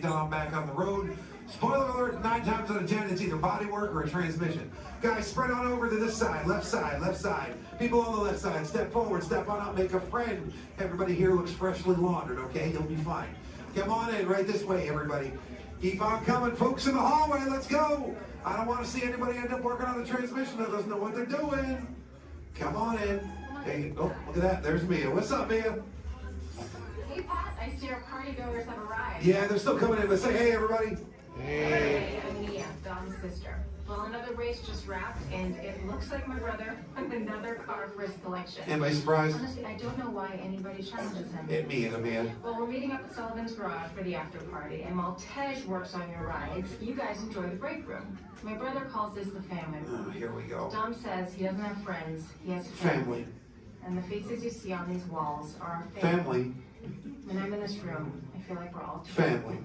Dom back on the road. Spoiler alert, 9 times out of 10, it's either body work or a transmission. Guys, spread on over to this side, left side, left side. People on the left side, step forward, step on up, make a friend. Everybody here looks freshly laundered, okay? You'll be fine. Come on in, right this way, everybody. Keep on coming, folks in the hallway, let's go. I don't want to see anybody end up working on the transmission that doesn't know what they're doing. Come on in. Hey, oh, look at that, there's Mia. What's up, Mia? Hey, Pat, I see our party goers have arrived. Yeah, they're still coming in, but say hey, everybody. Hey, I'm Mia, Dom's sister. Well, another race just wrapped, and it looks like my brother with another car for his collection. Anybody surprised? Honestly, I don't know why anybody challenges him. Hit me either, man. Well, we're meeting up at Sullivan's Garage for the after party, and while Tej works on your rides, you guys enjoy the break room. My brother calls this the family room. Oh, here we go. Dom says he doesn't have friends, he has Family. And the faces you see on these walls are our Family. When I'm in this room, I feel like we're all Family.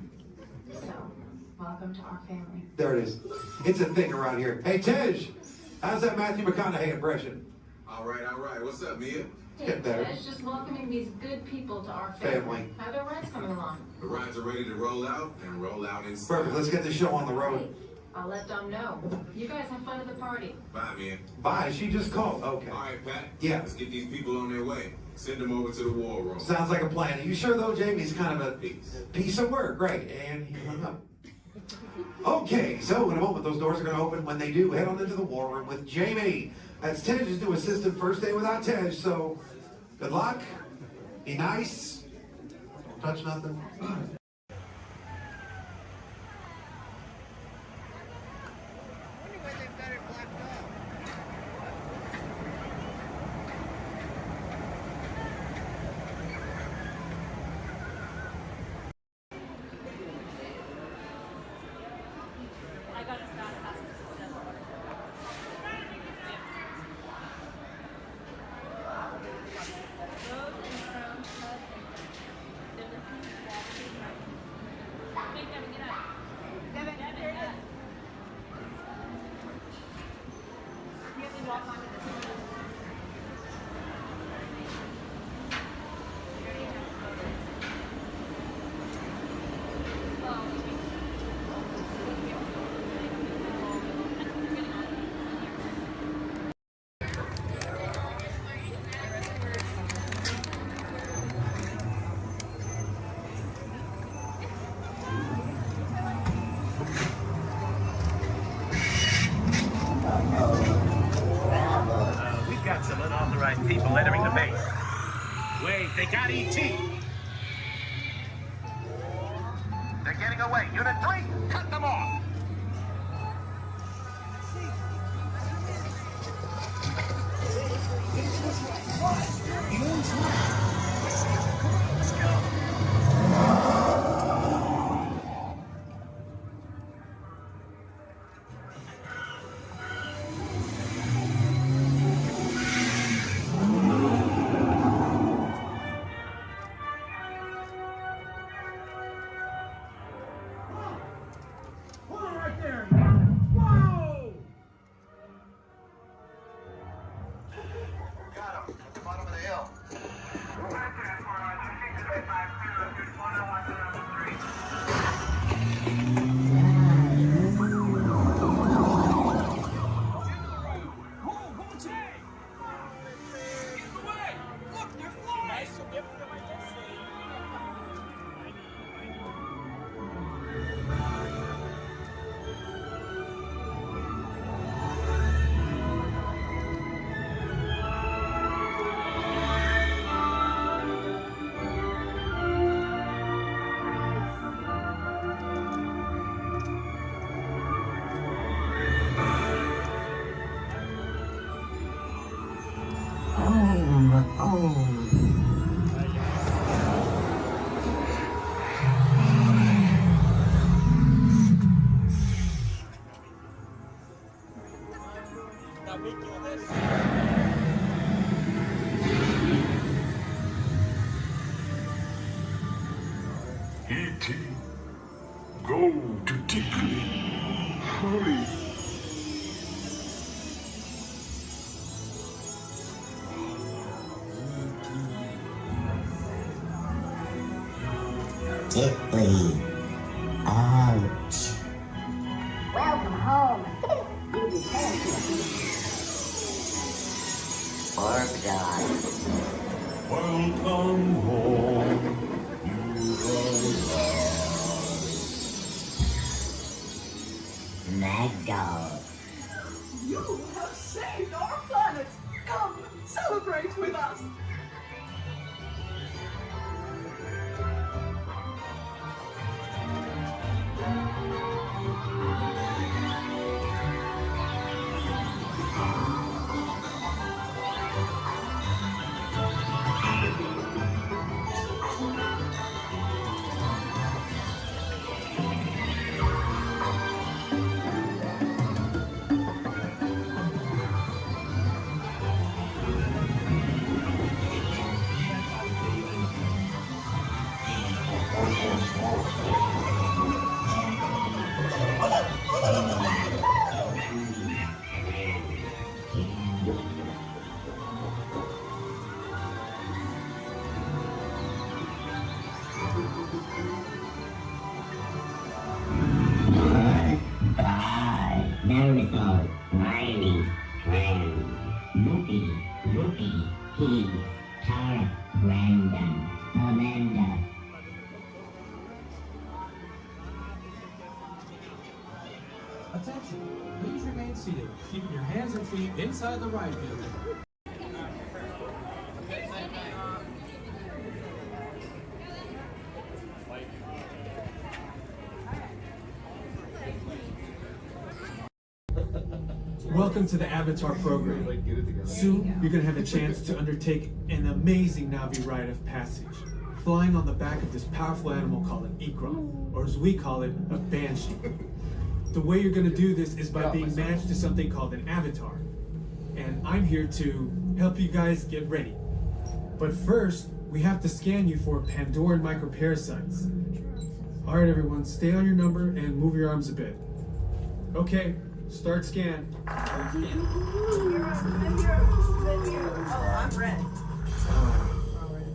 So, welcome to our family. There it is. It's a thing around here. Hey, Tej, how's that Matthew McConaughey impression? All right, all right. What's up, Mia? Get better. Tej, just welcoming these good people to our family. How are their rides coming along? The rides are ready to roll out and roll out inside. Perfect. Let's get the show on the road. I'll let Dom know. You guys have fun at the party. Bye, Mia. Bye. She just called. Okay. All right, Pat. Yeah. Let's get these people on their way. Send them over to the war room. Sounds like a plan. Are you sure, though, Jamie's kind of a piece of work? Right. And he hung up. Okay, so in a moment, those doors are going to open. When they do, head on into the war room with Jamie. That's Tej's new assistant. First day without Tej, so good luck. Be nice. Don't touch nothing. We've got some unauthorized people entering the base. Wait, they got ET. They're getting away. Unit 3, cut them off. Let's go. E.T. Go to Tickly. Hurry. Tickly. Ragdoll. You have saved our planet! Come, celebrate with us! Marisol, Riley, Fran, Loopy, He, Tara, Brandon, Amanda. Attention, please remain seated, keeping your hands and feet inside the ride vehicle. Welcome to the Avatar program. Soon, you're going to have a chance to undertake an amazing Navi rite of passage, flying on the back of this powerful animal called an Ikron, or as we call it, a Banshee. The way you're going to do this is by being matched to something called an Avatar. And I'm here to help you guys get ready. But first, we have to scan you for Pandoran microparasites. Alright everyone, stay on your number and move your arms a bit. Okay, start scan. Oh, I'm red.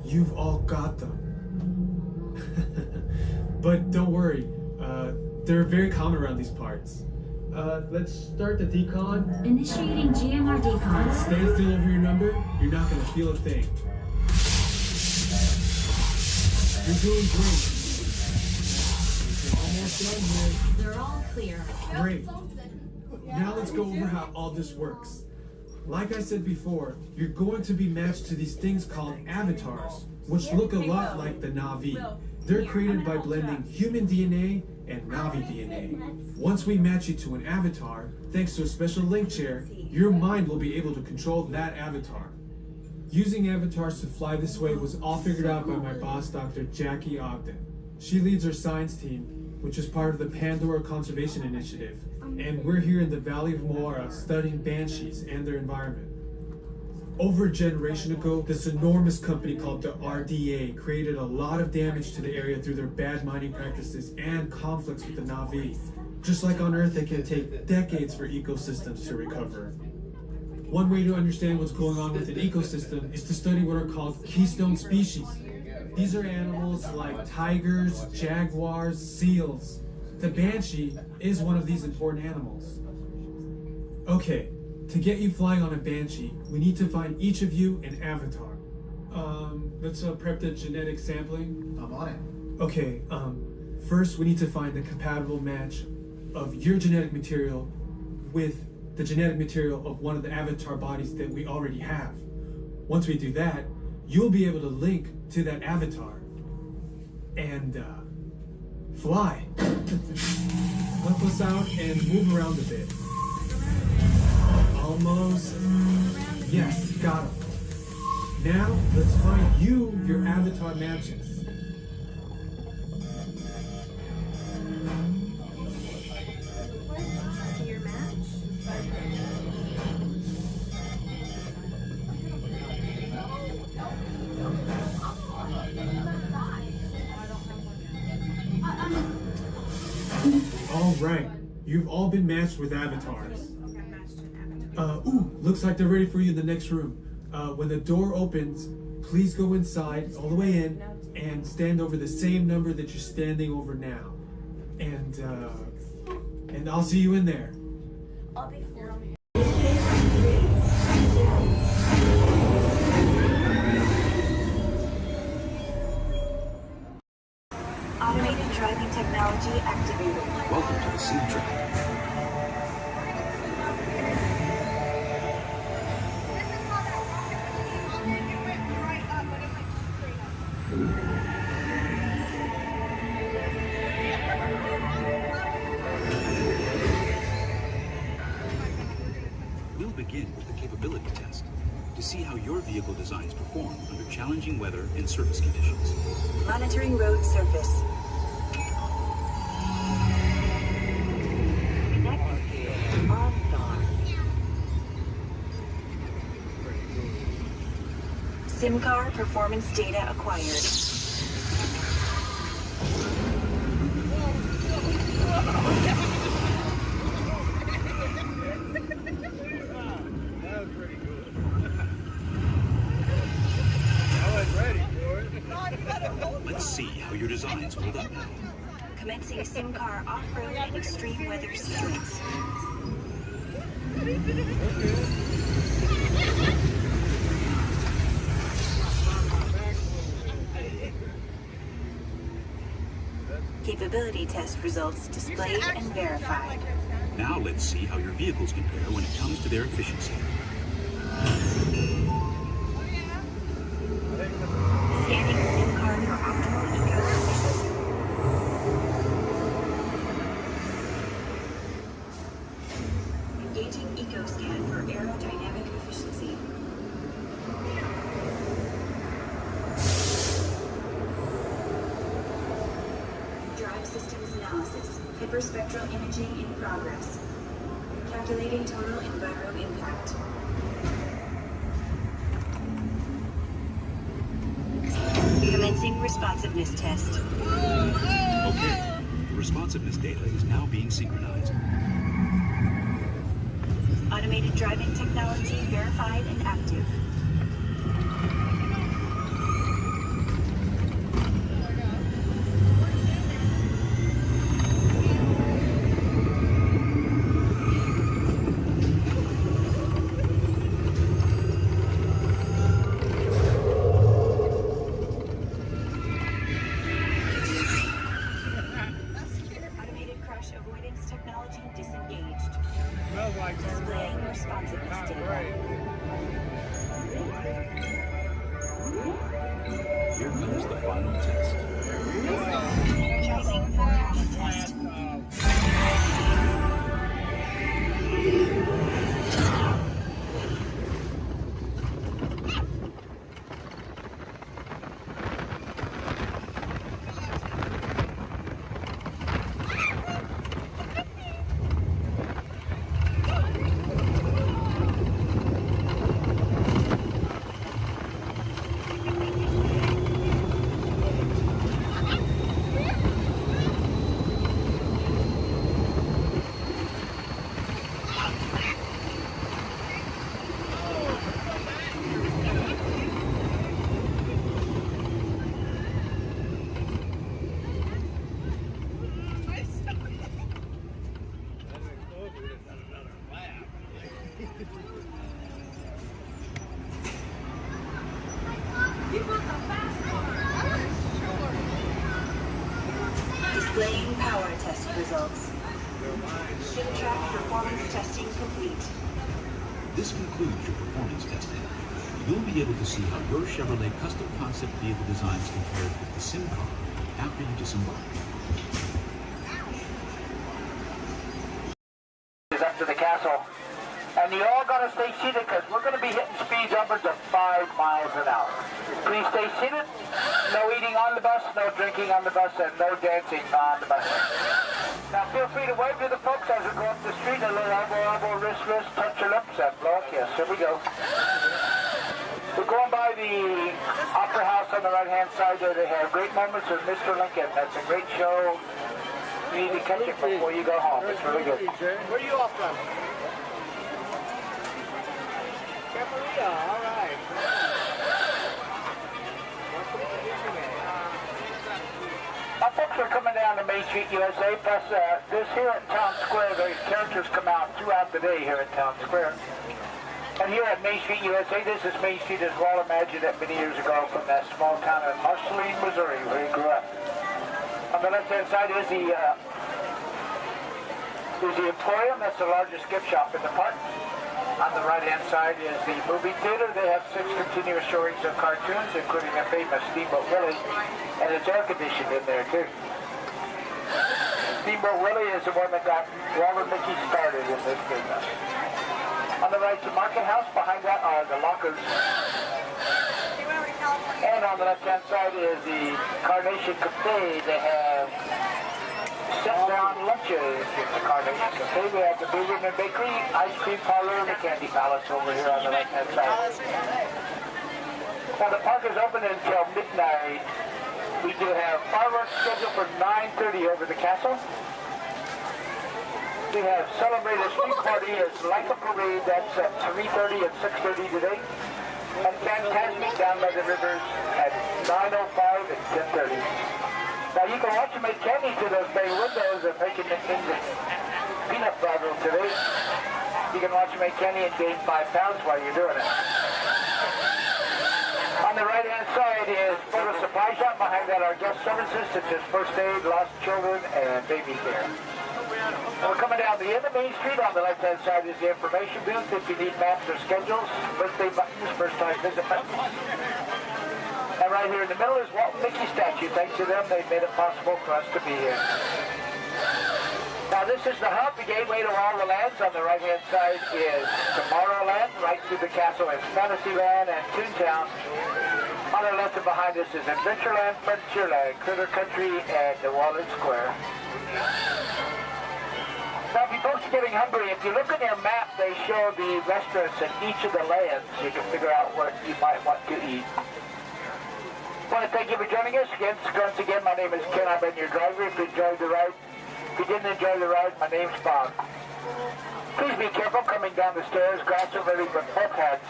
You've all got them. But don't worry, they're very common around these parts. Let's start the decon. Initiating GMR decon. Stay still over your number, you're not gonna feel a thing. You're doing great. You're almost done here. They're all clear. Great. Now let's go over how all this works. Like I said before, you're going to be matched to these things called avatars, which look a lot like the Navi. They're created by blending human DNA and Navi DNA. Once we match you to an avatar, thanks to a special link chair, your mind will be able to control that avatar. Using avatars to fly this way was all figured out by my boss, Dr. Jackie Ogden. She leads our science team, which is part of the Pandora Conservation Initiative, and we're here in the Valley of Moara studying banshees and their environment. Over a generation ago, this enormous company called the RDA created a lot of damage to the area through their bad mining practices and conflicts with the Navi. Just like on Earth, it can take decades for ecosystems to recover. One way to understand what's going on with an ecosystem is to study what are called keystone species. These are animals like tigers, jaguars, seals. The banshee is one of these important animals. Okay, to get you flying on a banshee, we need to find each of you an avatar. Let's prep the genetic sampling. I'm on it. Okay, first we need to find the compatible match of your genetic material with the genetic material of one of the avatar bodies that we already have. Once we do that, you'll be able to link to that avatar and fly. Help us out and move around a bit. Almost. Yes, got him. Now, let's find you your avatar matches. Your match? All right, you've all been matched with avatars. Looks like they're ready for you in the next room. When the door opens, please go inside, all the way in, and stand over the same number that you're standing over now. And I'll see you in there. I'll be for Automated driving technology activated. Welcome to the Sim Track. We'll begin with the capability test to see how your vehicle designs perform under challenging weather and surface conditions. Monitoring road surface. SIM car performance data acquired. Let's see how your designs hold up now. Commencing SIM car off-road and extreme weather sequence. Capability test results displayed and verified. Now let's see how your vehicles compare when it comes to their efficiency. Scanning SIM car for optimal eco efficiency. Engaging eco scan for aerodynamic efficiency. Drive systems analysis. Hyperspectral imaging in progress. Calculating total enviro impact. Commencing responsiveness test. Okay, the responsiveness data is now being synchronized. Automated driving technology verified and active. Automated crash avoidance technology disengaged. Displaying responsiveness data. Here comes the final test. Energizing for power test. Displaying power test results. SIM track performance testing complete. This concludes your performance testing. You'll be able to see how your Chevrolet custom concept vehicle designs compared with the Sim car after you disembark. Is up to the castle. And you all got to stay seated because we're going to be hitting speeds upwards of 5 miles an hour. Please stay seated. No eating on the bus, no drinking on the bus, and no dancing on the bus. Now feel free to wave to the folks as we go up the street. A little elbow, wrist, touch your lips, and blow a kiss. Here we go. We're going by the Opera House on the right-hand side there. They have great moments with Mr. Lincoln. That's a great show. You need to catch it before you go home. It's really good. Where are you off from? Camarilla, all right. Our folks are coming down to Main Street, USA, plus this here at Town Square, the characters come out throughout the day here at Town Square. And here at Main Street, USA, this is Main Street as Walt imagined it many years ago from that small town of Marceline, Missouri, where he grew up. On the left-hand side is the Emporium. That's the largest gift shop in the park. On the right-hand side is the movie theater. They have 6 continuous showings of cartoons, including a famous Steamboat Willie, and it's air-conditioned in there, too. Steamboat Willie is the one that got Walt and Mickey started in this business. On the right, the market house. Behind that are the lockers. And on the left-hand side is the Carnation Cafe. They have sit-down lunches in the Carnation Cafe. We have the Blue Ribbon Bakery, Ice Cream Parlor, and the Candy Palace over here on the left-hand side. Now, the park is open until midnight. We do have fireworks scheduled for 9:30 over the castle. We have Celebrate a Street Party as like a parade. That's at 3:30 and 6:30 today. And Fantasmic down by the rivers at 9:05 and 10:30. Now you can watch them make candy to those bay windows and making the things of peanut butter today. You can watch them make candy and gain 5 pounds while you're doing it. On the right-hand side is Photo Supply Shop. Behind that are guest services such as first aid, lost children, and baby care. We're coming down the end of Main Street. On the left-hand side is the information booth. If you need maps or schedules, birthday buttons, first-time visit buttons. And right here in the middle is Walt and Mickey statue. Thanks to them, they've made it possible for us to be here. Now this is the hub, the gateway to all the lands. On the right-hand side is Tomorrowland. Right through the castle is Fantasyland and Toontown. On the left and behind us is Adventureland, Frontierland, Critter Country, and the Walnut Square. Now, if you folks are getting hungry, if you look on your map, they show the restaurants in each of the lands. You can figure out what you might want to eat. I want to thank you for joining us. Once again, my name is Ken. I've been your driver. If you enjoyed the ride, if you didn't enjoy the ride, my name's Bob. Please be careful coming down the stairs. Grass are ready for both hands.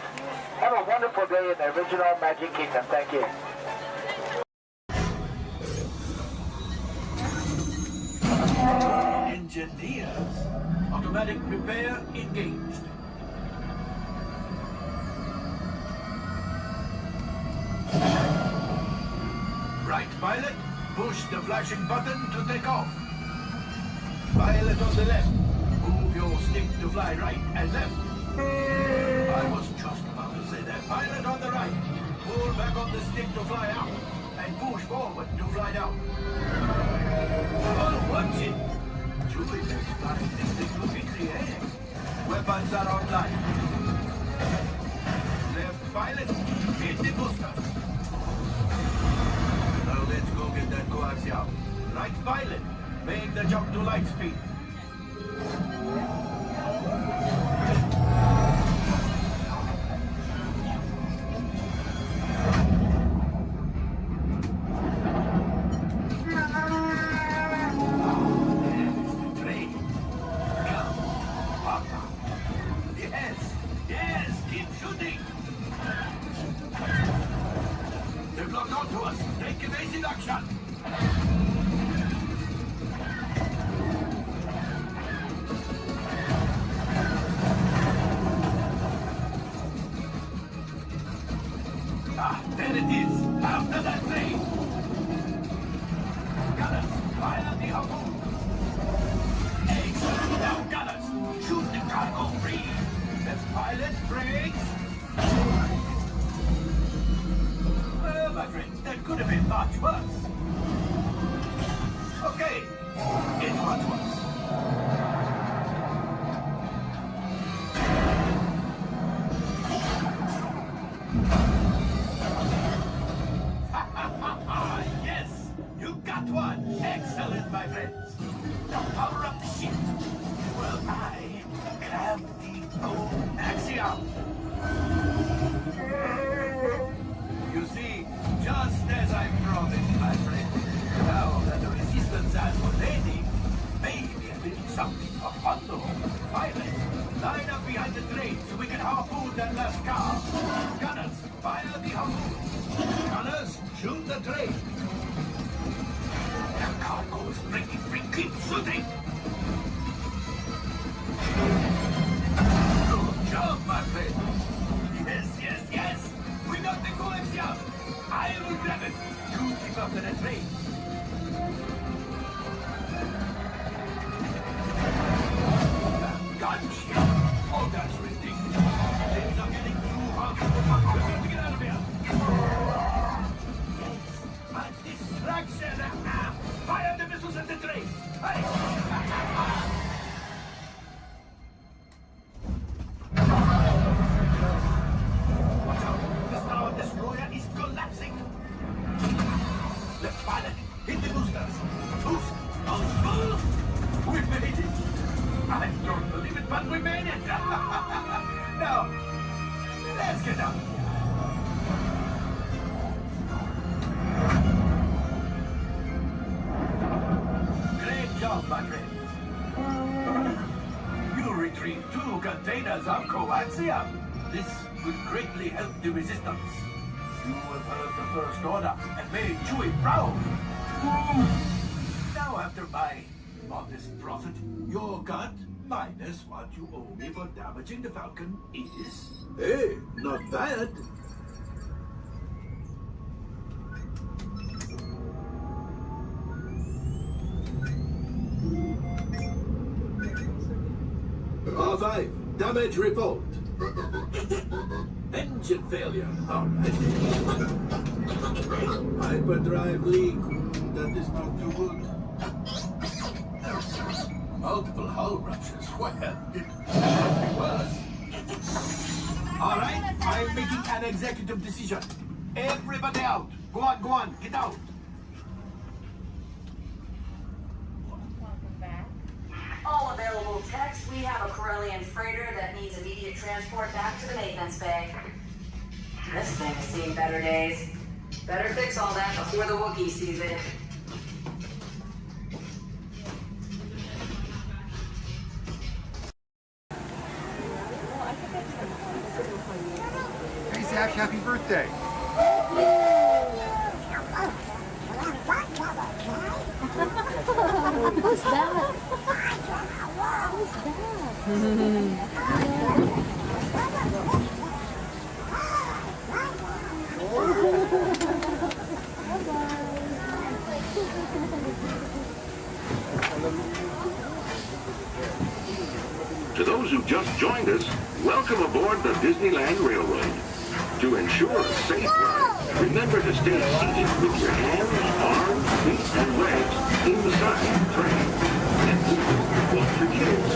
Have a wonderful day in the original Magic Kingdom. Thank you. Engineers. Automatic repair engaged. Right, pilot. Push the flashing button to take off. Pilot on the left. Move your stick to fly right and left. I was just about to say that. Pilot on the right. Pull back on the stick to fly out. And push forward to fly down. Oh, watch it. Jupiter's flying this thing look in the air. Weapons are online. Left pilot, hit the booster. Now let's go get that coaxial. Right pilot, make the jump to light speed. There it is, after that train. Gunners, fire the harpoon. Excellent, now gunners, shoot the cargo free. Left pilot, brakes. Well, my friends, that could have been much worse. Okay, it's much worse. Yes, you got one. Excellent, my friends. Now power up the ship. Well, I grabbed the coaxial. You see, just as I promised, my friend. Now that the resistance has already, maybe a little something for Hondo. Pilots, line up behind the train so we can harpoon that last car. Gunners, fire the harpoon. Gunners, shoot the train. The cargo is breaking free. Keep shooting. Good job, my friend. Yes, yes, yes. We got the coaxial. I will grab it. You keep up to the train. Now, let's get out of here. Great job, my friends. You retrieved 2 containers of coaxium. This will greatly help the resistance. You have heard the First Order and made Chewie proud. Now, after my modest profit, your cut minus what you owe me for damaging the Falcon is... Hey, not bad. R5, damage report. Engine failure. All right. Hyperdrive leak. That is not too good. Multiple hull ruptures. Well, it could be worse. All right, I'm making an executive decision. Everybody out. Go on, get out. All available techs, we have a Corellian freighter that needs immediate transport back to the maintenance bay. This thing has seen better days. Better fix all that before the Wookiee sees it. Hey Zach, happy birthday. Who's that? To those who just joined us, welcome aboard the Disneyland Railroad. To ensure a safe ride, remember to stay seated with your hands, arms, feet, and legs inside the train. And watch your kids.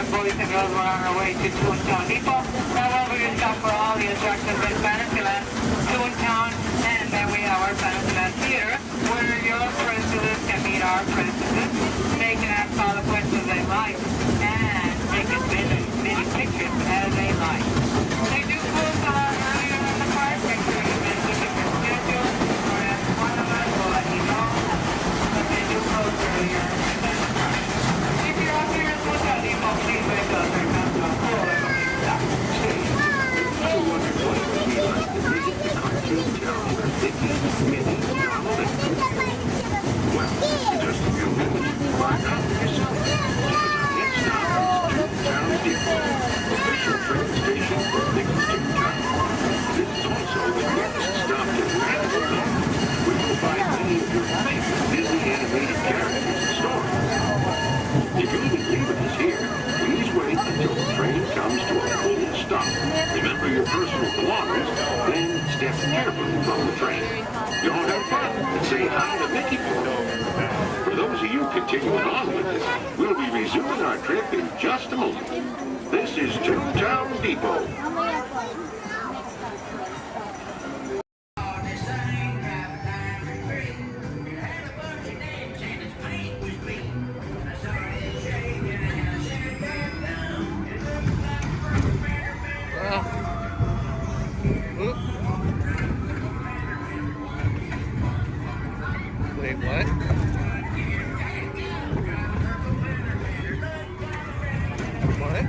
Boys and girls, we're on our way to Toontown Depot. However, you stop for all the attractions in Fantasyland, Toontown, and then we have our Fantasyland Theater, where your princesses can meet our princesses. They can ask all the questions they like, and they can send many pictures as they like. They do close a lot earlier than the park. Make sure you visit your schedule, or ask one of us, we'll let you know. But they do close earlier than the park. If you're up here in Toontown Depot, please wake up. There comes a full everything stop. Well, just a few minutes. Find out for yourself. belongings, then step carefully from the train. Y'all have fun and say hi to Mickey for me. For those of you continuing on with us, we'll be resuming our trip in just a moment. This is Toontown Depot. Wait, what? What?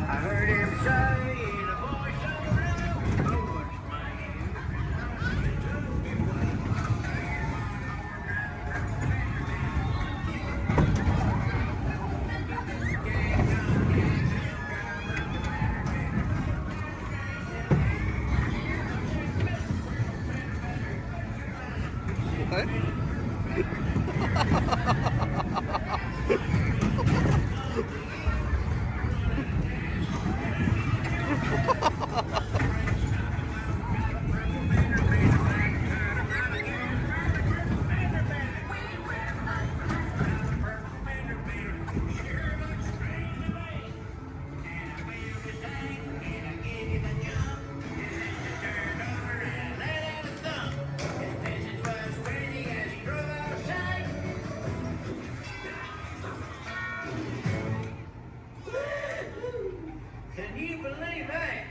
I heard him say in a voice of What? Can you believe that?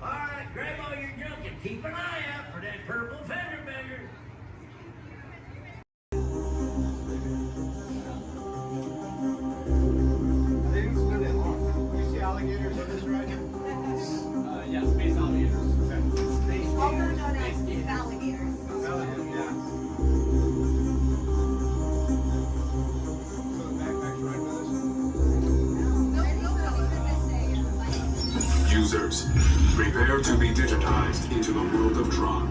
All right, grab all your junk and keep an eye out for that purple fender bender. Didn't spend that long. You see alligators on this ride? Yeah, space alligators. Also known as alligators. Alligators, yeah. So the backpack's right with us? Users, prepare to be digitized into the world of Tron.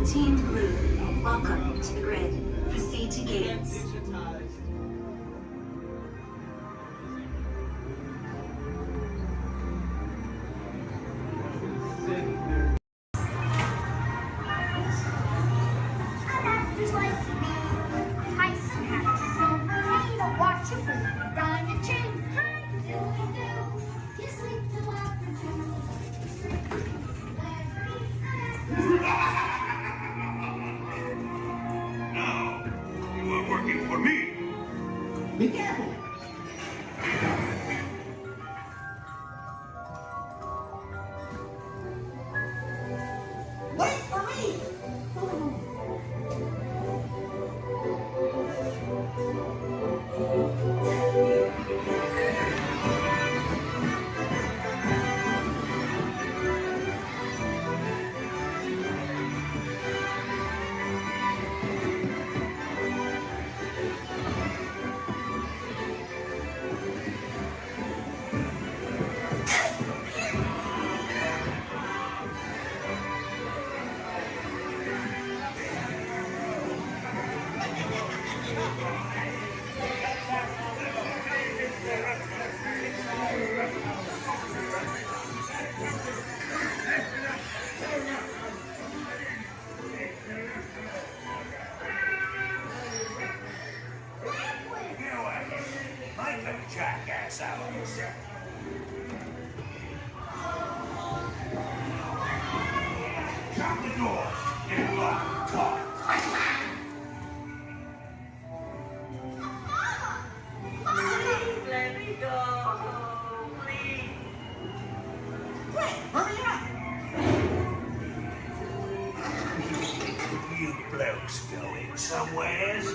Team Blue, welcome to the grid. Proceed to gates. Now, you are working for me. Be careful. Wait for me. Jackass out of this. Shut the door. Get locked. Talk. Please let me go. Please. Quick, hurry up. You blokes going somewheres?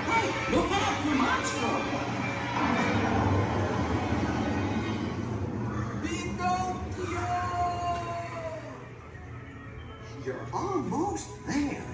Hey, look out, the monster! You're almost there.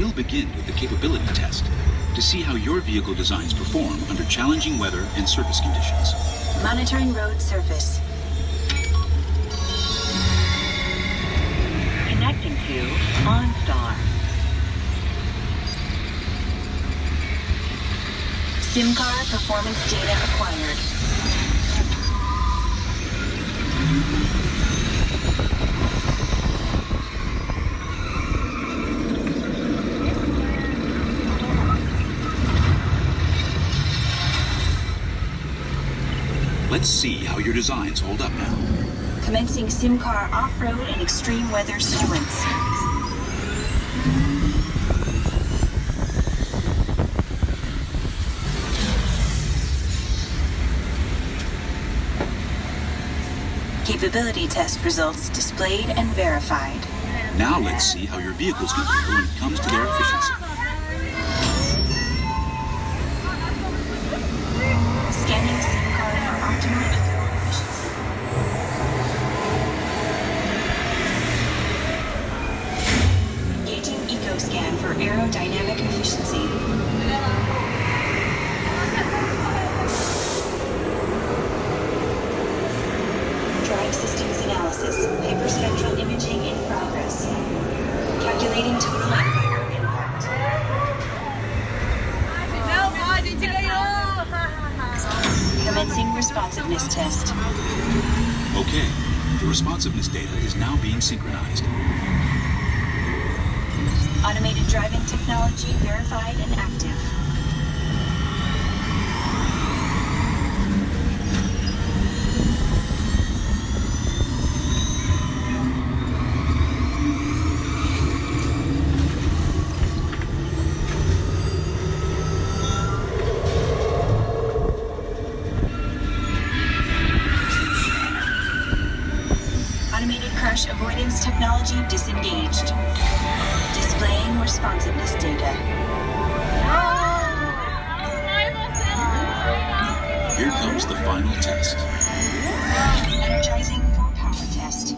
We'll begin with the capability test to see how your vehicle designs perform under challenging weather and surface conditions. Monitoring road surface. Connecting to OnStar. SIM-car performance data acquired. Let's see how your designs hold up now. Commencing SIM-car off-road and extreme weather sequence. Capability test results displayed and verified. Now let's see how your vehicles compare when it comes to their efficiency. Scanning SIM-car for optimal eco-efficiency. Engaging eco-scan for aerodynamic efficiency. Drive systems analysis. Hyperspectral imaging in progress. Calculating total environment impact. Commencing responsiveness test. Okay, the responsiveness data is now being synchronized. Automated driving technology verified and active. Crash avoidance technology disengaged. Displaying responsiveness data. Here comes the final test. Energizing for power test.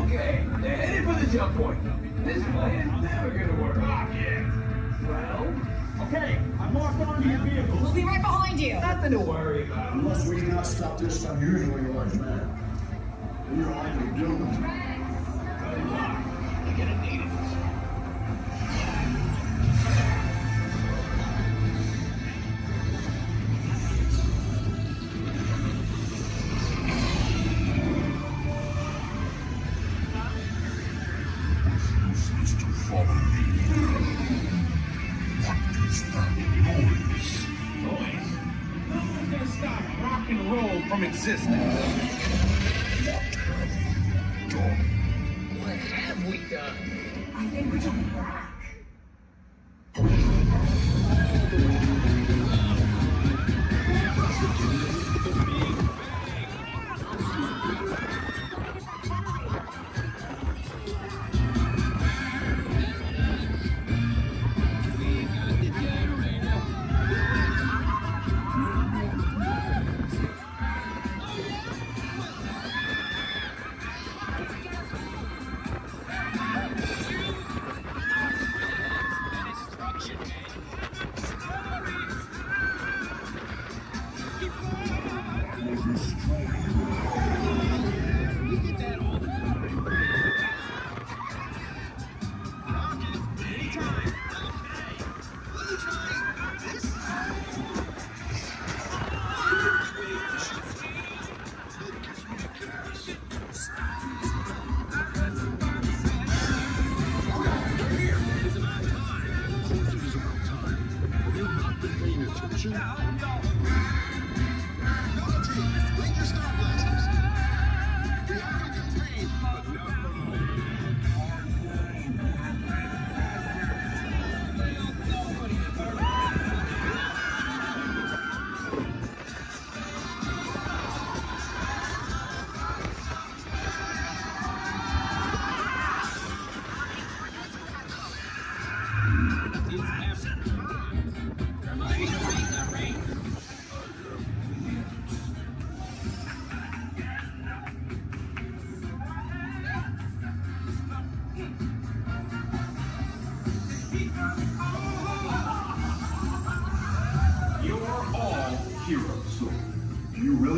Okay, they're headed for the jump point. This plan is never gonna work. Well, okay, I'm locked onto your vehicle. We'll be right behind you. Nothing to worry about. Unless we cannot stop this unusually large man, we are likely doomed. Good luck. You're gonna need it. Supposed to follow me. What is that noise? Noise? No one's gonna stop rock and roll from existing. What have we done? I think we took a rock.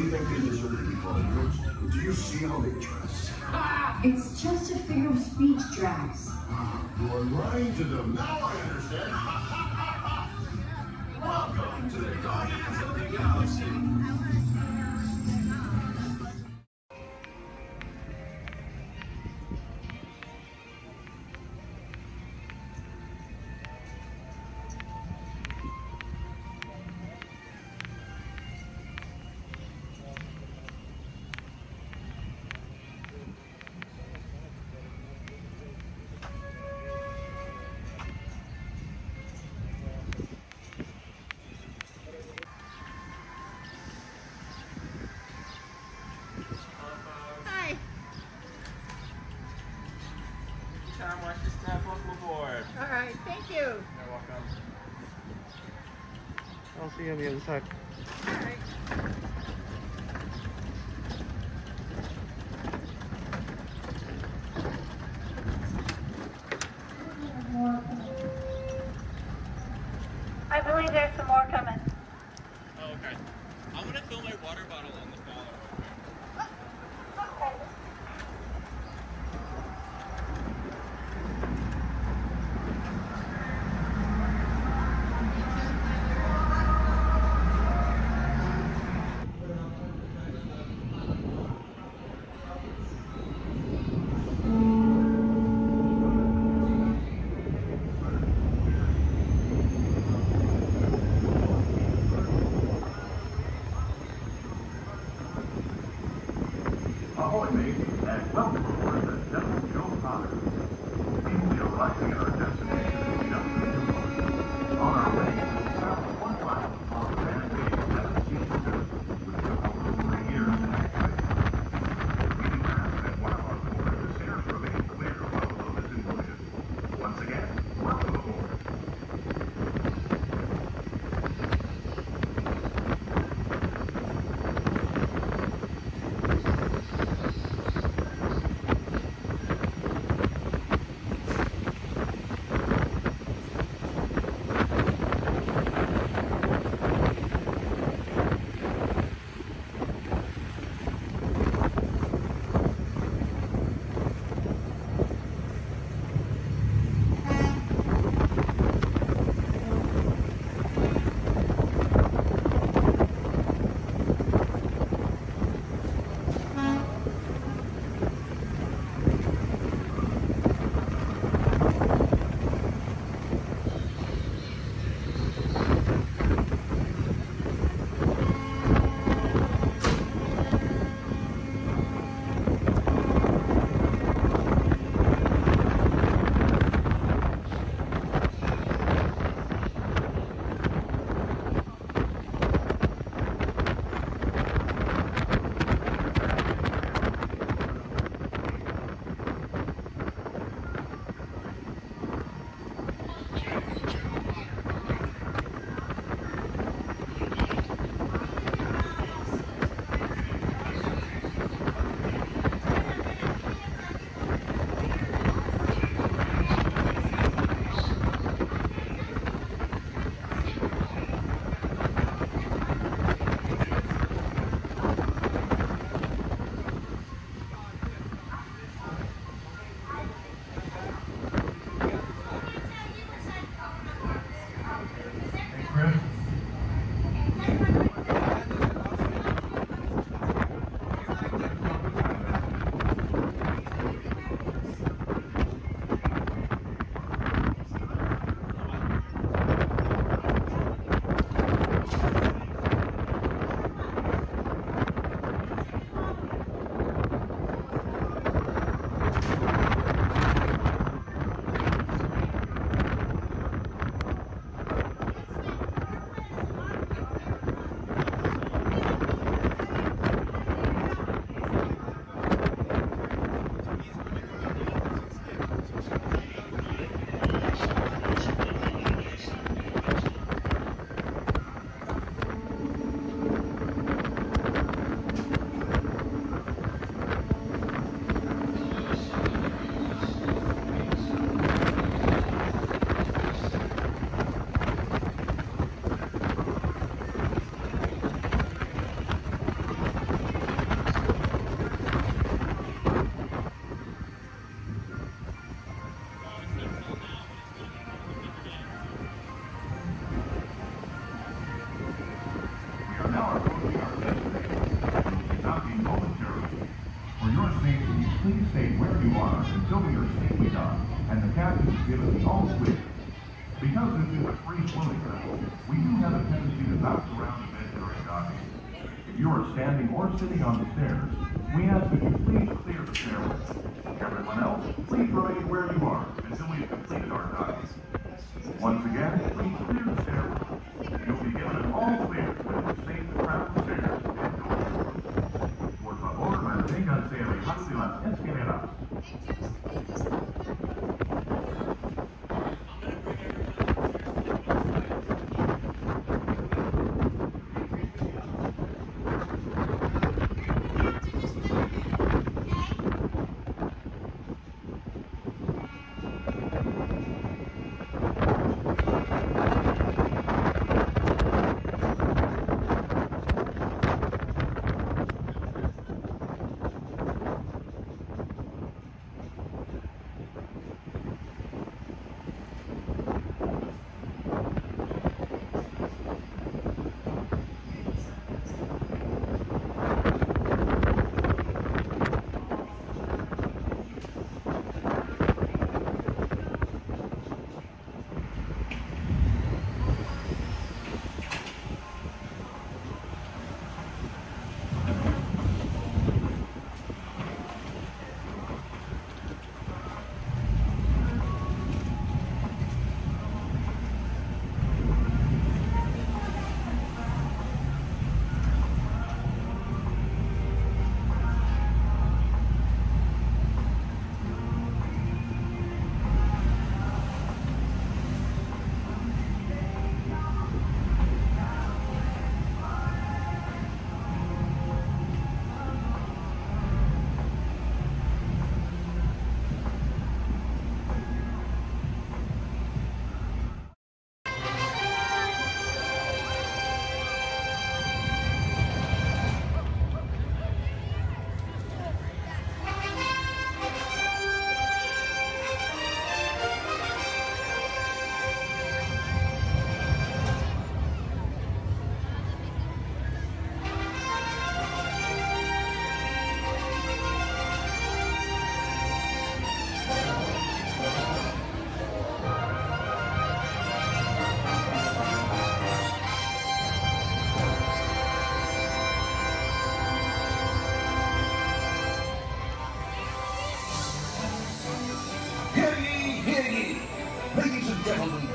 you think they deserve to be called? Do you see how they dress? It's just a figure of speech, Drax. You are lying to them. Now I understand. Welcome to the Guardians of the Galaxy. Hi. Tom wants to step welcome aboard. All right, thank you. You're welcome. I'll see you on the other side. All right. I believe there's some more coming. Oh, okay. I'm gonna fill my water bottle on the ballot. Ahoy, mate, and welcome aboard the Devil Joe Potter. We will be arriving at our destination in just a few moments. On our way, we'll travel 1 mile on the Grand Wave 7 which took over 3 years to activate. We can ask that one of our board stairs remain clear while the load is in motion. Once again, welcome aboard. Please stay where you are until we are safely done and the captain is given the all clear. Because this is a free floating vessel, we do have a tendency to bounce around a bit during docking. If you are standing or sitting on the stairs, we ask that you please clear the stairway. Everyone else, please remain where you are until we have completed our docking. Once again, please clear the stairway. You'll be given an all clear when it's safe to crown the stairs and doors. Por favor, manténganse alejados de las escaleras.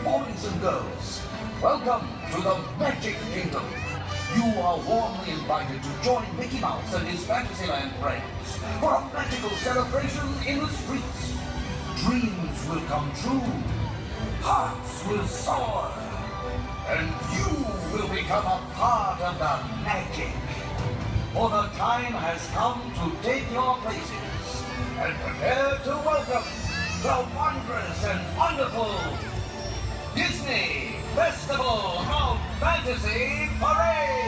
boys and girls, welcome to the Magic Kingdom. You are warmly invited to join Mickey Mouse and his Fantasyland friends for a magical celebration in the streets. Dreams will come true, hearts will soar, and you will become a part of the magic. For the time has come to take your places and prepare to welcome the wondrous and wonderful Disney Festival of Fantasy Parade!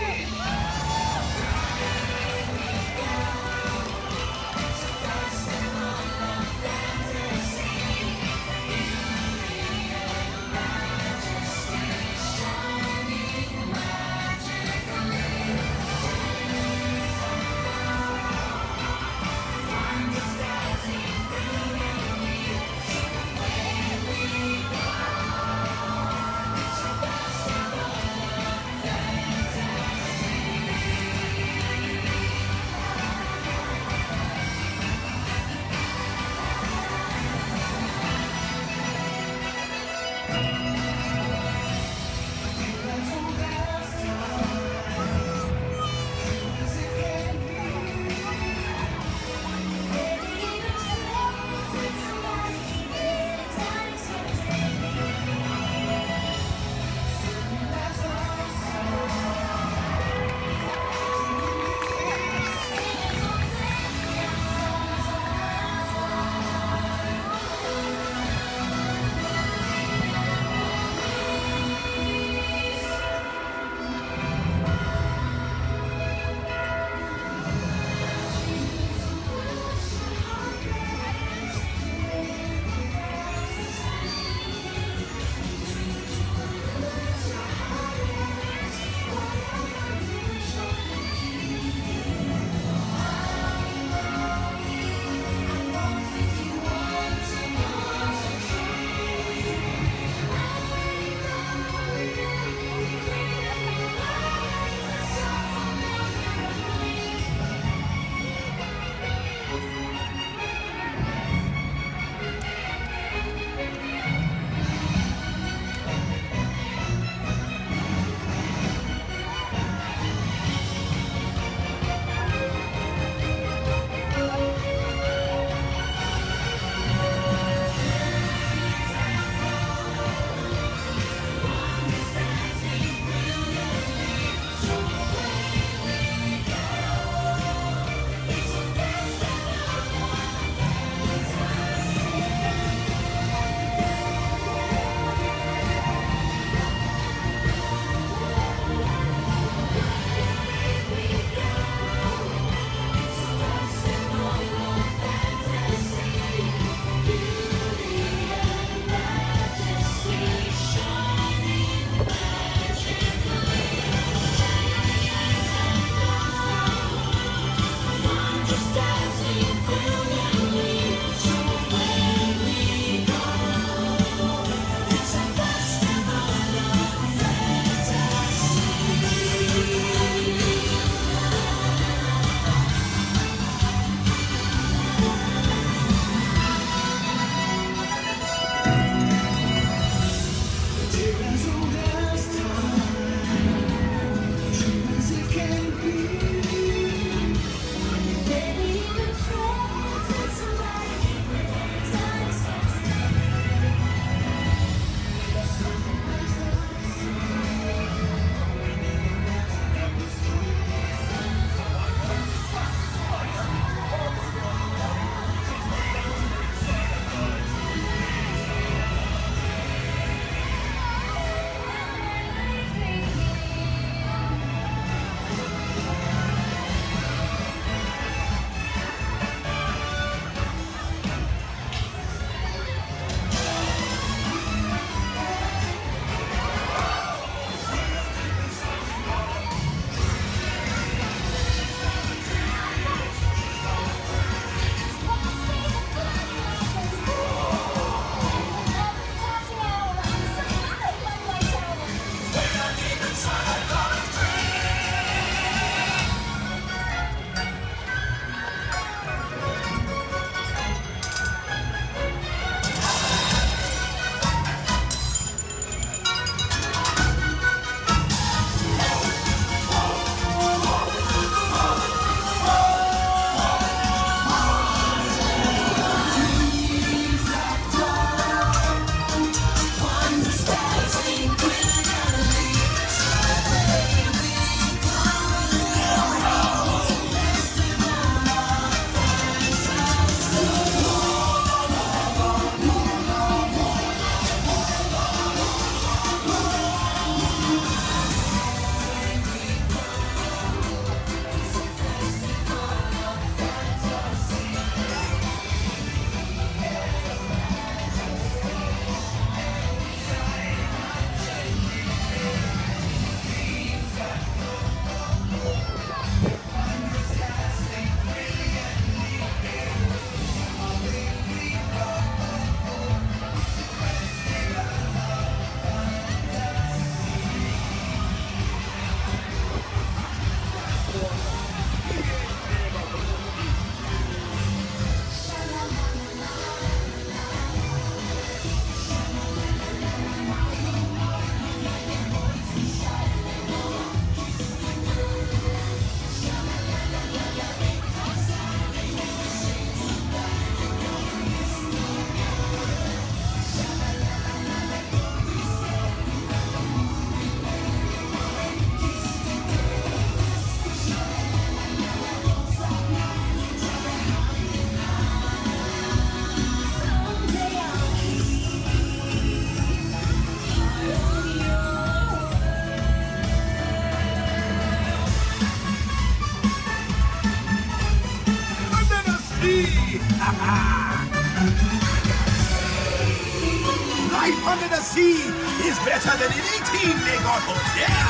under the sea is better than anything they got up there.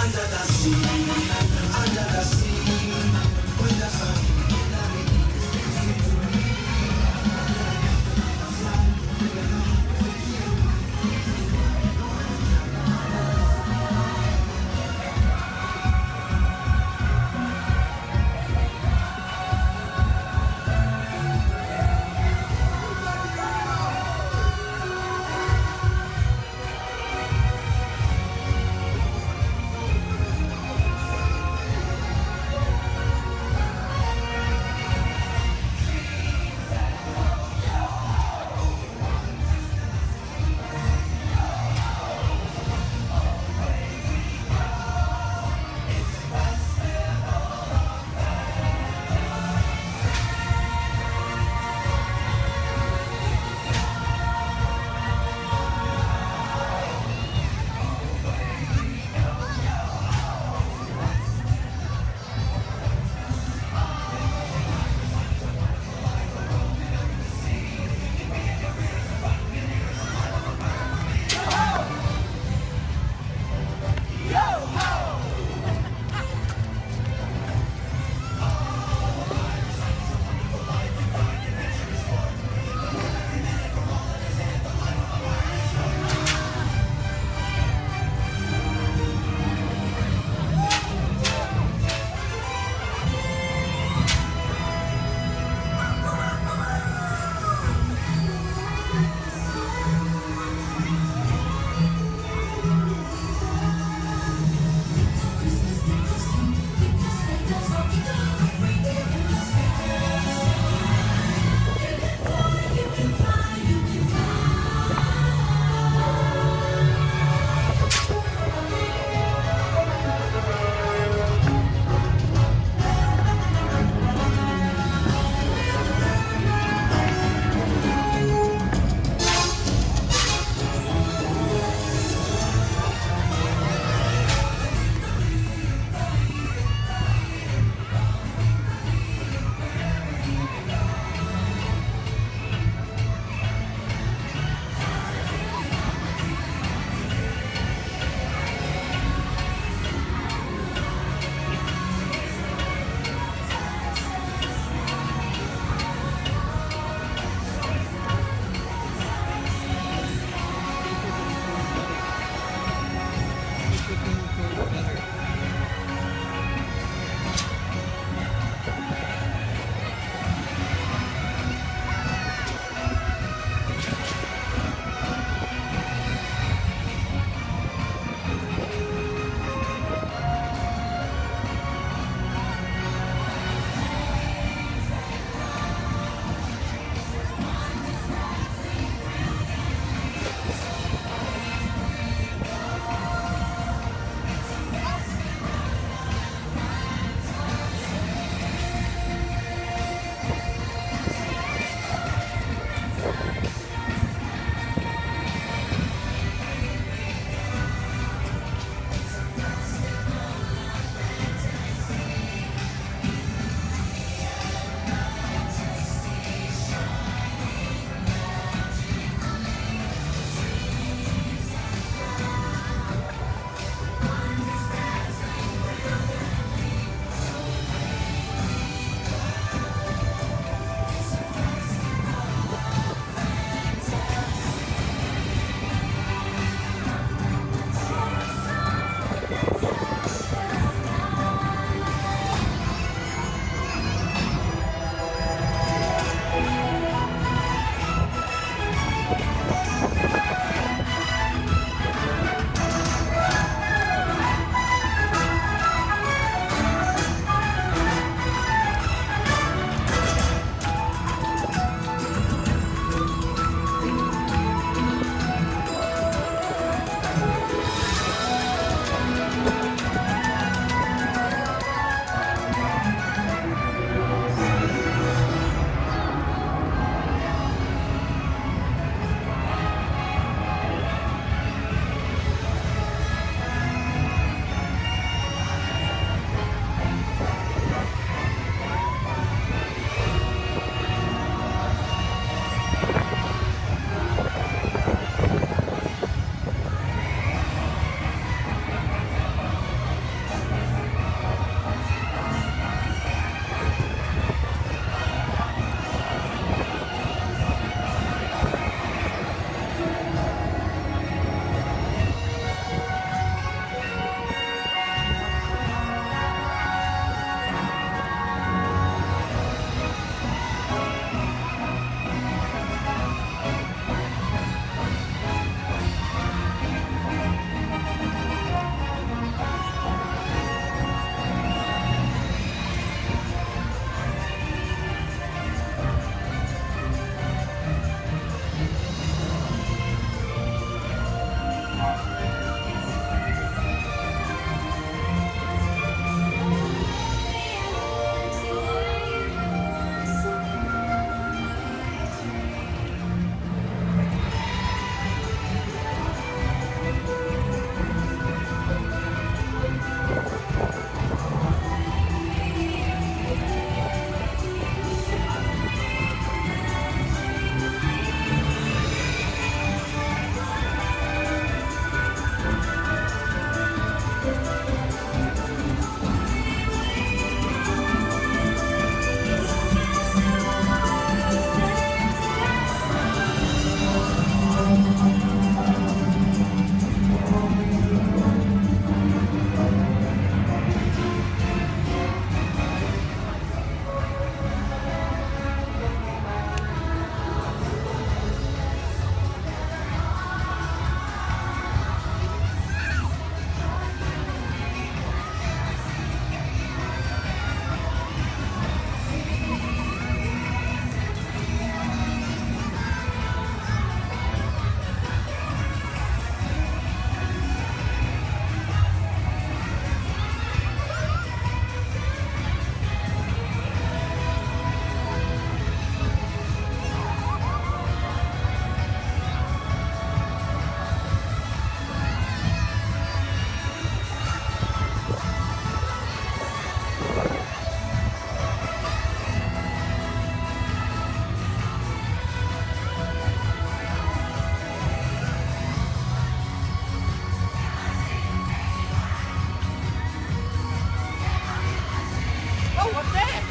Under the sea, when the sun. What's that?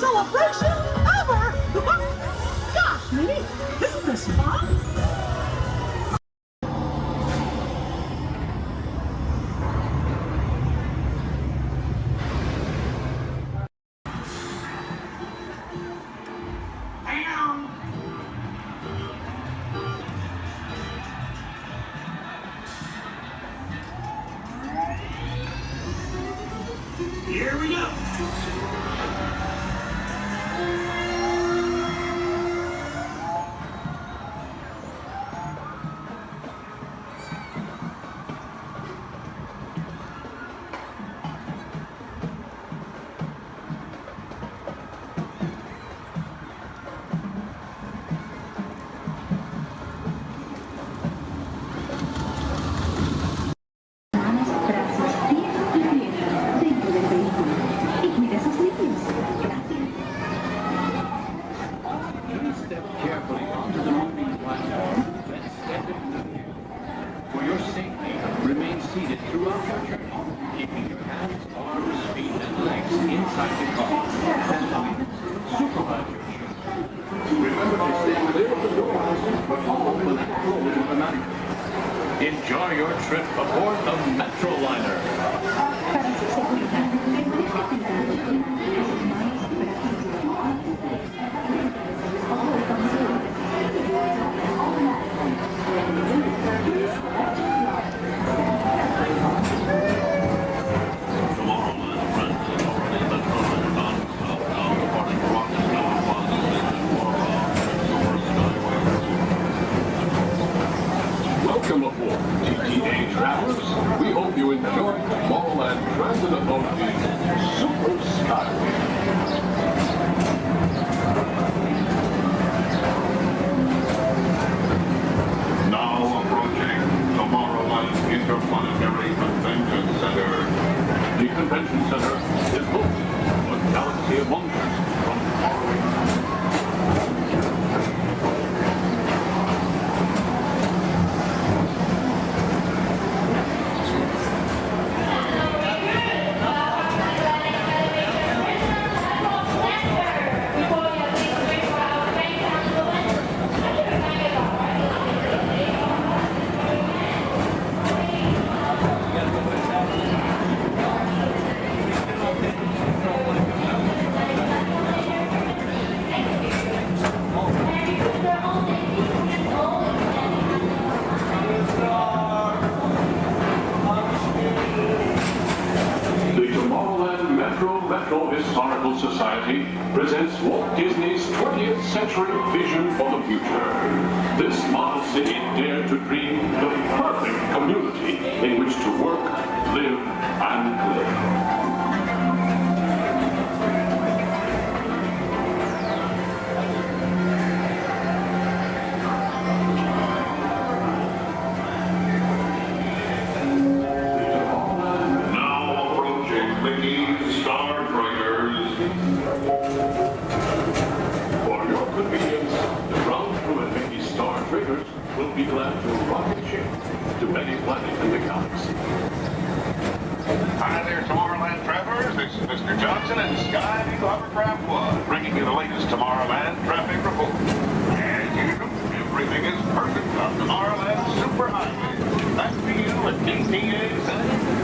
Celebration ever! Gosh, Minnie, isn't this fun? Here we go. Step carefully onto the moving platform, then step in. For your safety, remain seated throughout your journey, keeping your hands, arms, feet, and legs inside the car. As leaders, supervise your journey. Remember to stay clear of the doors when you open and close automatically. Enjoy your trip aboard the Metroliner. Welcome aboard, TTA travelers. We hope you enjoy Tomorrowland Transit Authority's Super Skyway. Now approaching Tomorrowland Interplanetary Convention Center. The convention center is home to a galaxy of wonders from faraway. Historical Society presents Walt Disney's 20th century vision for the future. This model city dared to dream the perfect community in which to work, live, and play. Will be glad to rocket ship to any planet in the galaxy. Hi there, Tomorrowland travelers. This is Mr. Johnson and Sky Eagle Hovercraft One, bringing you the latest Tomorrowland traffic report. As usual, everything is perfect on Tomorrowland Superhighway. Back to you at DTA Center.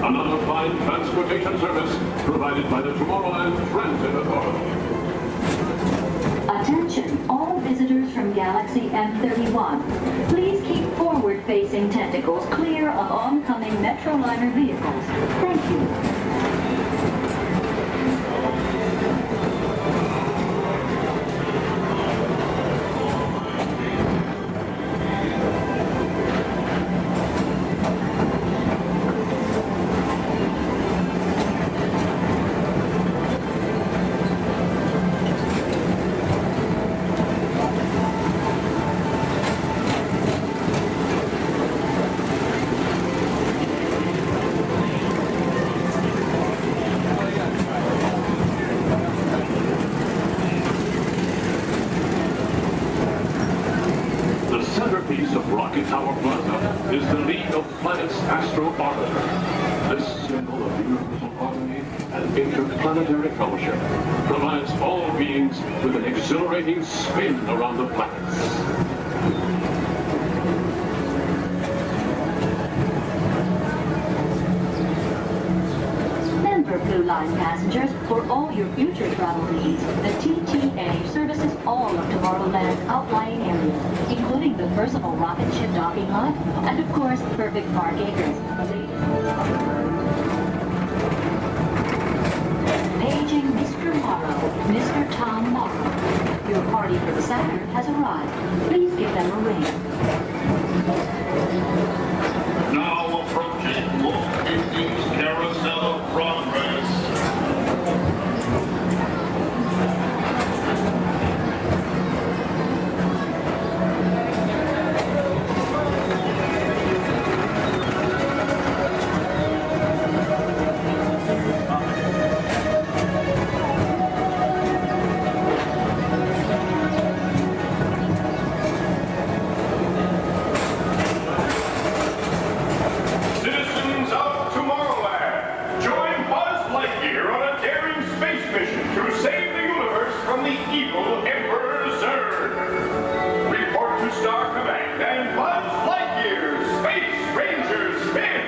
Another fine transportation service provided by the Tomorrowland Transit Authority. Attention, all visitors from Galaxy M31. Please keep forward-facing tentacles clear of oncoming Metroliner vehicles. Thank you. Rocket Tower Plaza is the League of Planets Astro Orbiter. This symbol of universal harmony and interplanetary fellowship provides all beings with an exhilarating spin around the planets. Member Blue Line passengers, for all your future travel needs, the TTA services all of Tomorrowland's outlying areas, including the personal rocket ship docking lot, and of course, perfect park acres. Paging Mr. Morrow, Mr. Tom Morrow. Your party for the Saturn has arrived. Please give them a ring. Now approaching Walt Disney's Carousel of Progress. Citizens of Tomorrowland, join Buzz Lightyear on a daring space mission to save the universe from the evil Emperor Zurg. Report to Star Command and Buzz Lightyear, Space Ranger Spin!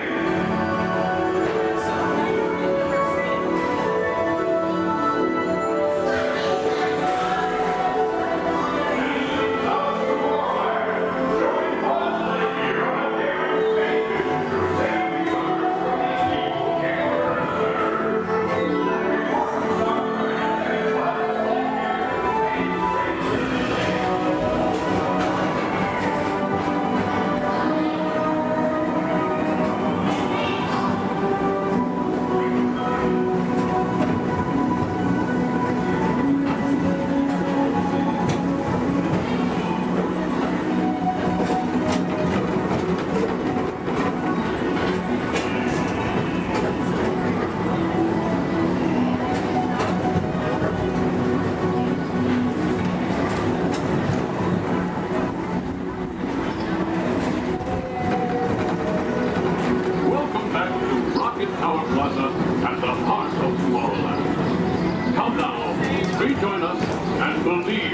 Welcome back to Rocket Tower Plaza at the heart of Tomorrowland. Come now, rejoin us and believe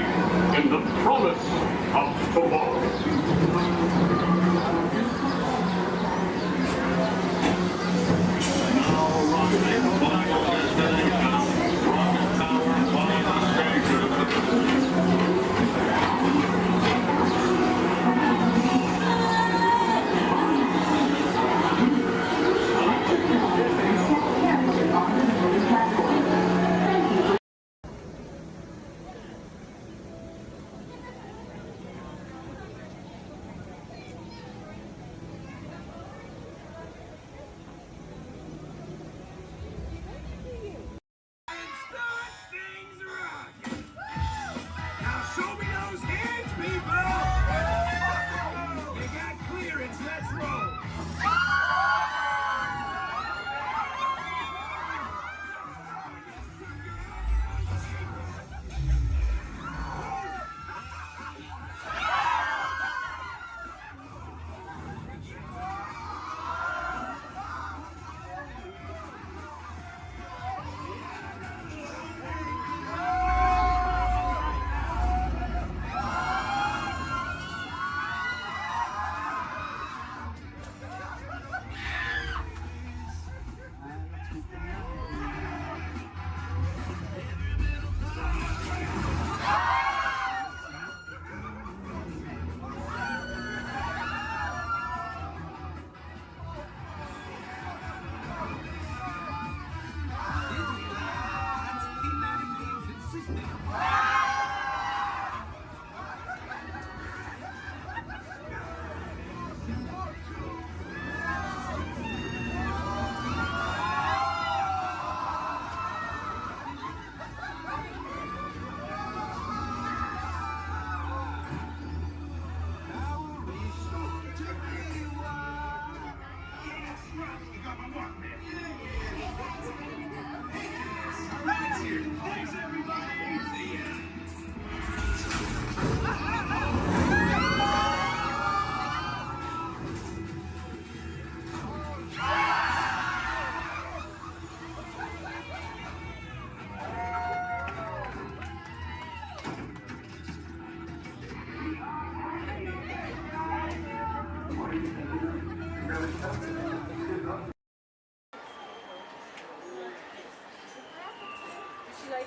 in the promise of tomorrow.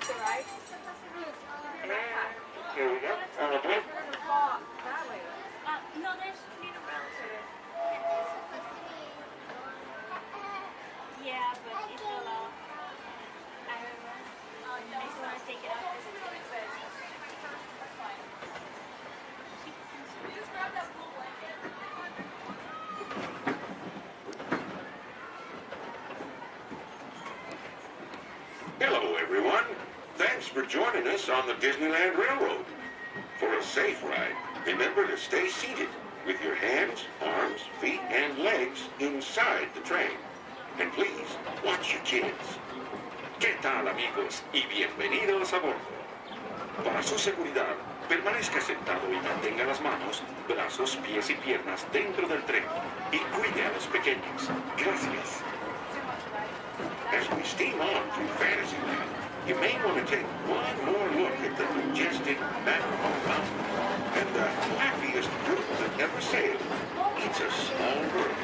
Here we go. On the blue. No, there's need a relative. Yeah, but it fell off. I don't know. I just want to take it off because it's going to fit. Just grab that blue blanket. Hello, everyone. Thanks for joining us on the Disneyland Railroad. For a safe ride, remember to stay seated with your hands, arms, feet, and legs inside the train. And please, watch your kids. ¿Qué tal, amigos? Y bienvenidos a bordo. Para su seguridad, permanezca sentado y mantenga las manos, brazos, pies y piernas dentro del tren. Y cuide a los pequeños. Gracias. As we steam on through Fantasyland, you may want to take one more look at the majestic Matterhorn Mountain and the happiest group that ever sailed. It's a small world.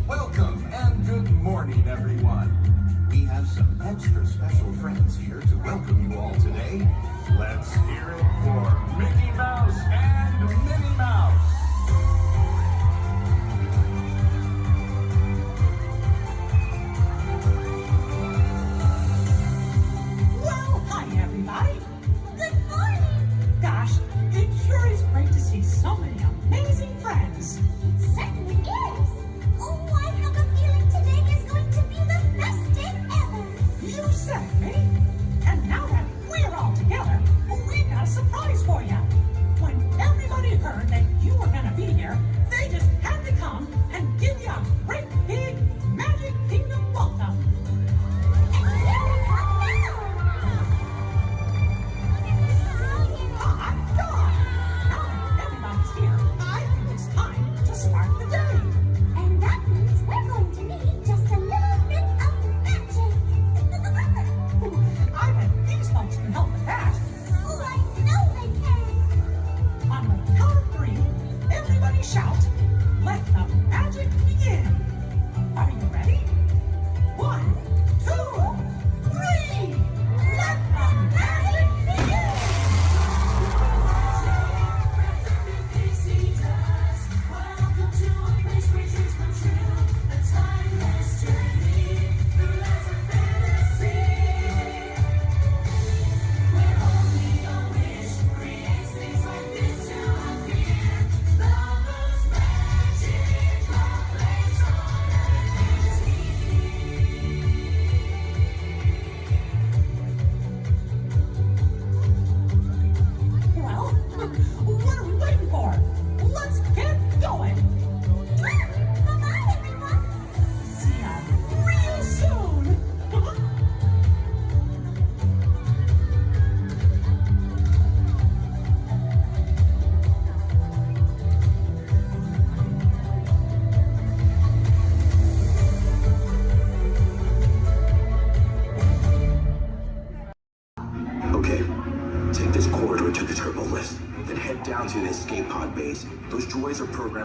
Welcome and good morning, everyone. We have some extra special friends here to welcome you all today. Let's hear it for Mickey Mouse and Minnie Mouse. Well, hi, everybody. Good morning. Gosh, it sure is great to see so many amazing friends. It certainly is. Oh, I have a feeling today is going to be the best day ever. You said it, Minnie. And now that we're all together, we've got a surprise for you. Whenever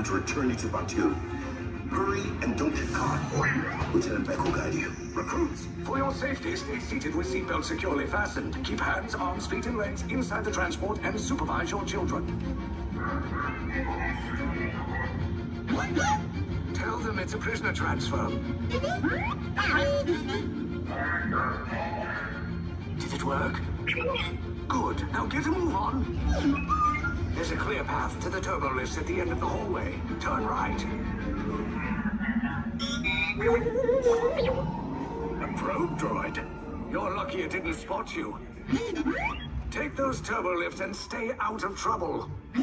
to return you to Batu. Hurry and don't get caught. Lieutenant Beck will guide you. Recruits, for your safety, stay seated with seatbelts securely fastened. Keep hands, arms, feet, and legs inside the transport and supervise your children. Tell them it's a prisoner transfer. Did it work? Good. Now get a move on. There's a clear path to the turbo lifts at the end of the hallway. Turn right. A probe droid. You're lucky it didn't spot you. Take those turbo lifts and stay out of trouble. Hey,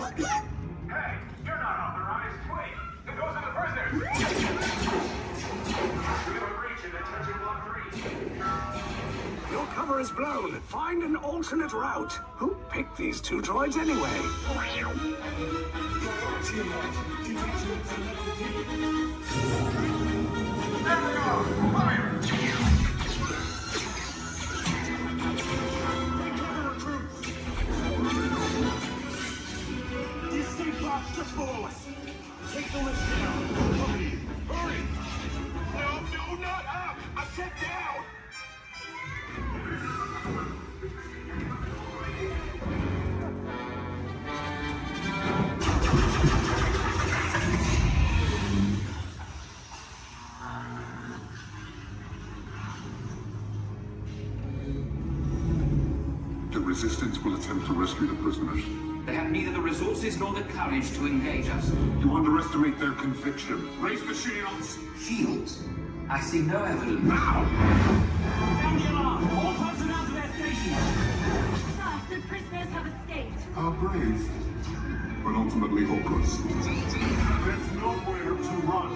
you're not authorized. Wait, there goes the prisoners. We have a breach in attention block 3. Your cover is blown. Find an alternate route. Who picked these two droids anyway? There we go. Fire! The escape box just below us. Take the lift down. Hurry! Hurry! No, not up! I said down! The Resistance will attempt to rescue the prisoners. They have neither the resources nor the courage to engage us. You underestimate their conviction. Raise the shields! Shields? I see no evidence. Now! Sound the alarm! All personnel to their stations! Sir, the prisoners have escaped. How brave, but ultimately hopeless. There's nowhere to run.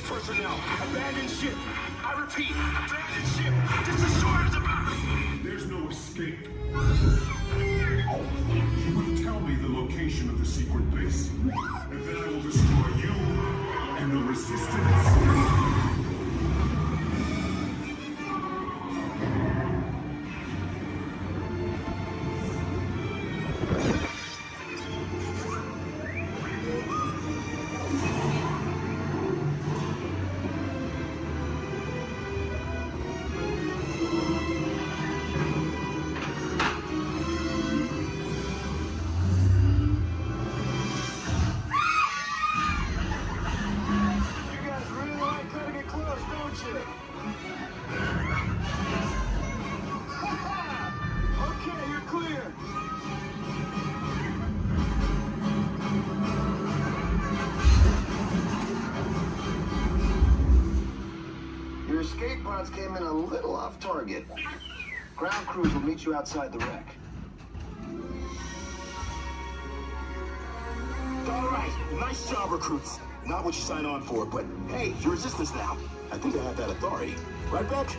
Personnel, abandon ship. I repeat, abandon ship. Just as short as about. There's no escape. You will tell me the location of the secret base, and then I will destroy you and the Resistance. Escape pods came in a little off target. Ground crews will meet you outside the wreck. All right, nice job, recruits. Not what you signed on for, but hey, you're Resistance now. I think I have that authority. Right, Beck?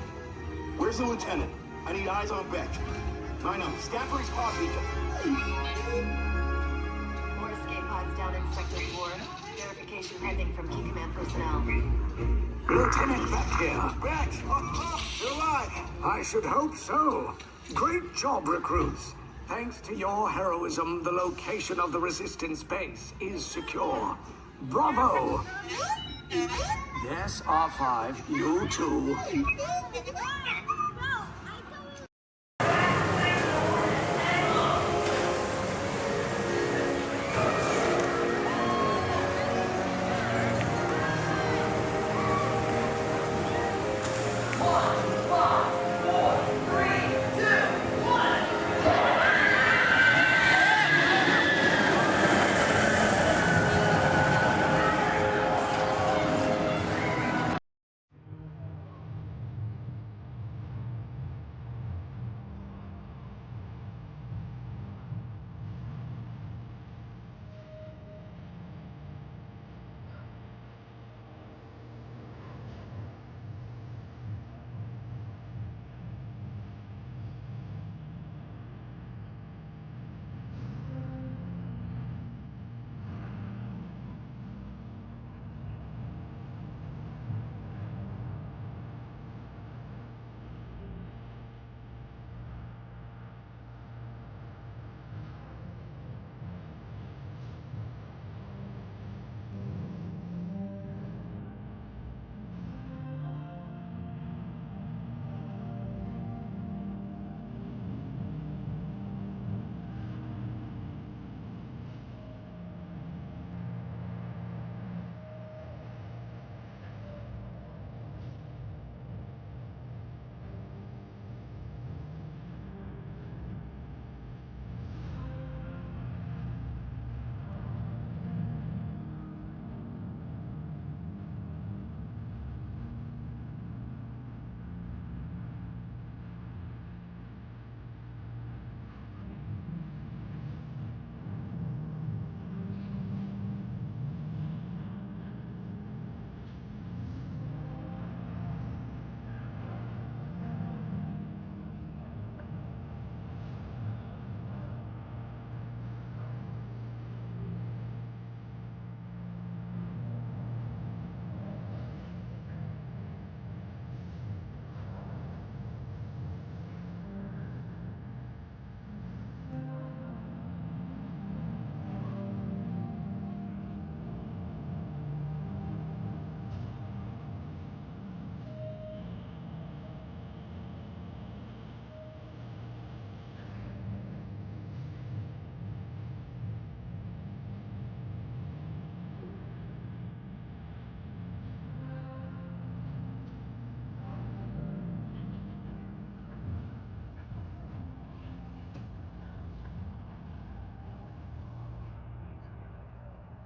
Where's the lieutenant? I need eyes on Beck. I know. Scaffolding's pod beacon. More escape pods down in Sector 4. Verification pending from Key Command personnel. Lieutenant Beck here. Beck! You're alive! I should hope so. Great job, recruits. Thanks to your heroism, the location of the Resistance base is secure. Bravo! Yes, R5, you too.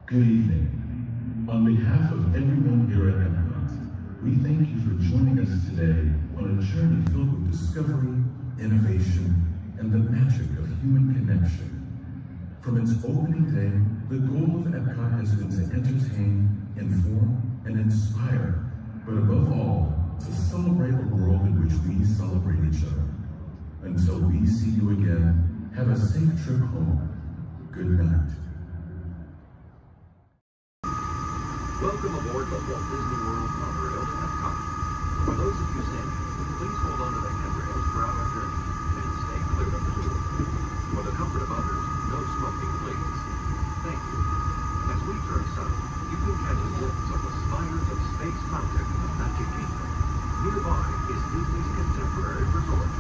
Good evening. On behalf of everyone here at Epcot, we thank you for joining us today on a journey filled with discovery, innovation, and the magic of human connection. From its opening day, the goal of Epcot has been to entertain, inform, and inspire, but above all, to celebrate a world in which we celebrate each other. Until we see you again, have a safe trip home. Good night. Welcome aboard the Walt Disney World monorail to Epcot. For those of you standing, please hold on to the handrails throughout our journey and stay clear of the door. For the comfort of others, no smoking, please. Thank you. As we turn south, you can catch a glimpse of the spires of Space Mountain in the Magic Kingdom. Nearby is Disney's contemporary resort.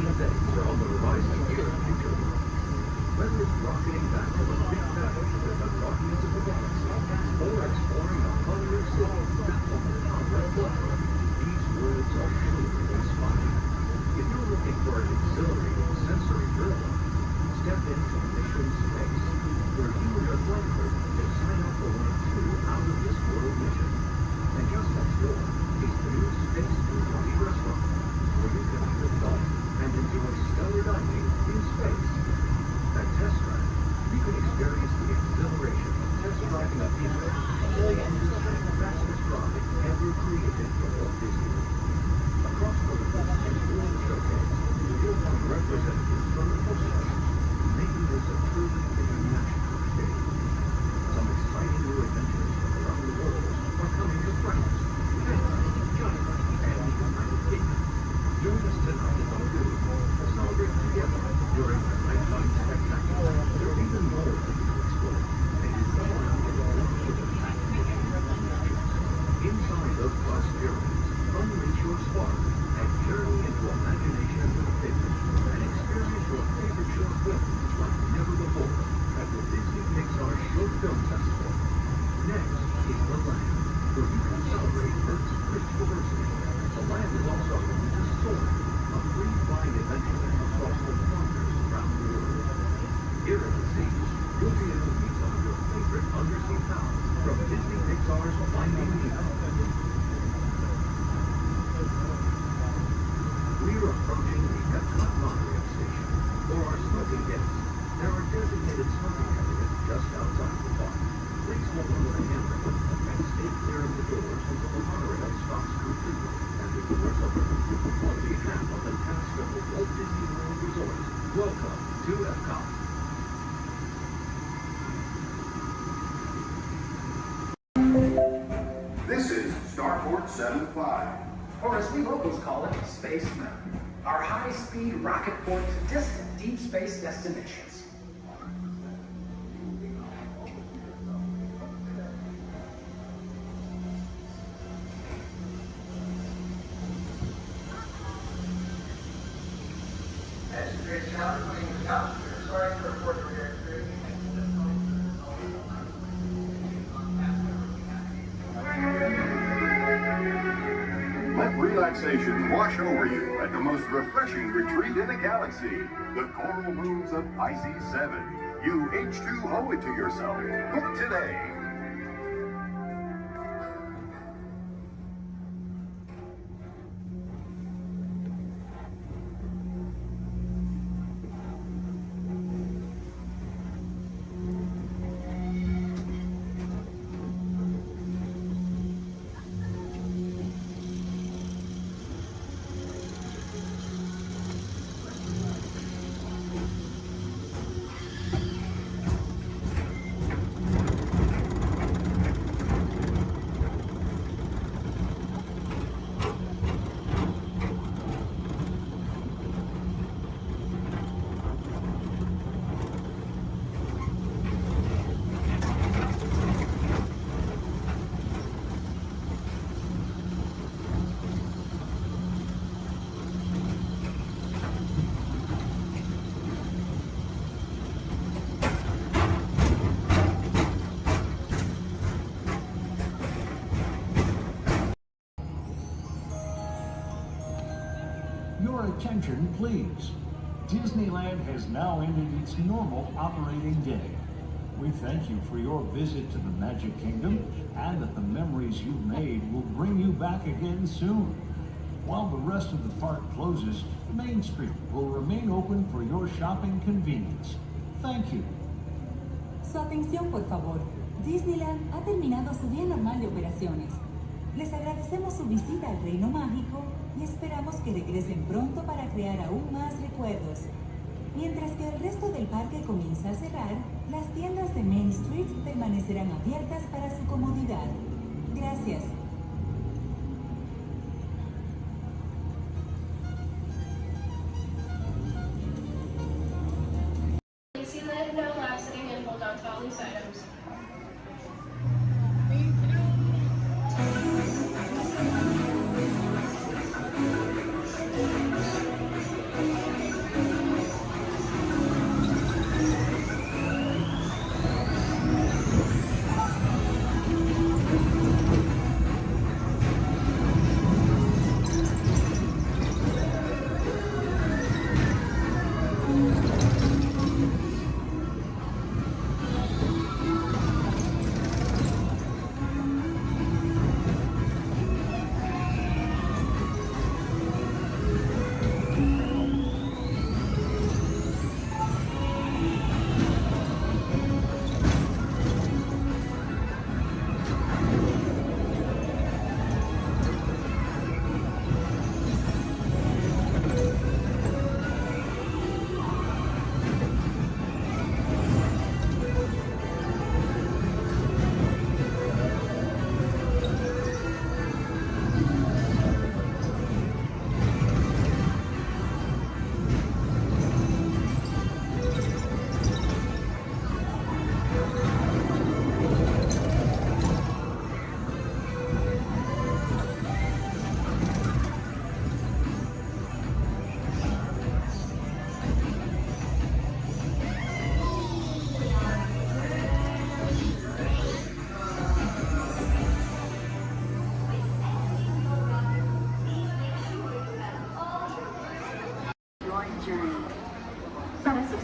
days on the revised future. Whether it's rocketing back to the big battle with the Guardians of the Galaxy, or exploring a hungry city built on the power of blood, these worlds are sure to inspire. If you're looking for an exhilarating sensory thrill, step into Mission Space, where you and your flight crew can sign up for one of 2 out-of-this-world missions. And just next door is the new Space 220 restaurant, where you can eat a dog and enjoy stellar dining in space. At Test Drive, you can experience the exhilaration of test driving a vehicle all on the fastest ride ever created for Walt Disney. Across the World Showcase, you'll find representatives from the Coast, making this a truly international experience. Some exciting new adventures from around the world are coming to France, Canada, China, and the United Kingdom. Join us tonight on Good to celebrate together during the nighttime spectacular. There's even more that you can explore, and you come around with all of the inside those glass pyramids, unleash your spark and journey into imagination with pictures and experience your favorite short films like never before at the Disney Pixar Short Film Festival. Next is the Land, where you can celebrate Earth's rich diversity. The Land is also home to Soar, a free flying adventure across the wonders around the world. Here at the seas, you'll be able to meet some of your favorite undersea pals from Disney Pixar's Finding Nemo. We're approaching the Epcot monorail station. For our smoking guests, there are designated smoking areas just outside the park. Please hold on to the handrail and stay clear of the doors until the monorail stops completely and the doors open. On behalf of the cast of the Walt Disney World Resort, welcome to Epcot. This is Starport 75. Or as we locals call it, Space Mountain. Our high-speed rocket port to distant deep space destinations. Let relaxation wash over you at the most refreshing retreat in the galaxy, the coral rooms of IC7. You H2O it to yourself. Book today. Your attention, please. Disneyland has now ended its normal operating day. We thank you for your visit to the Magic Kingdom and that the memories you've made will bring you back again soon. While the rest of the park closes, Main Street will remain open for your shopping convenience. Thank you. Su atención, por favor. Disneyland ha terminado su día normal de operaciones. Les agradecemos su visita al Reino Mágico y esperamos que regresen pronto para crear aún más recuerdos. Mientras que el resto del parque comienza a cerrar, las tiendas de Main Street permanecerán abiertas para su comodidad. Gracias. See that no lapsing and hold on to all these items.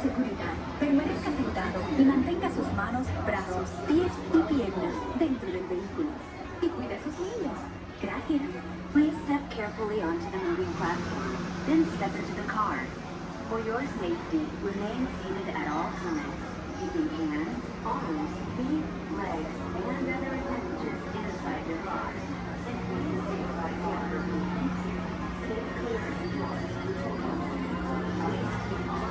seguridad. Permanezca sentado y mantenga sus manos, brazos, pies y piernas dentro del vehículo. Y cuide a sus niños. Gracias. Please step carefully onto the moving platform, then step into the car. For your safety, remain seated at all times, keeping hands, arms, feet, legs, and other appendages inside your car. And please safeguard the other people. Stay clear of the door. Please keep all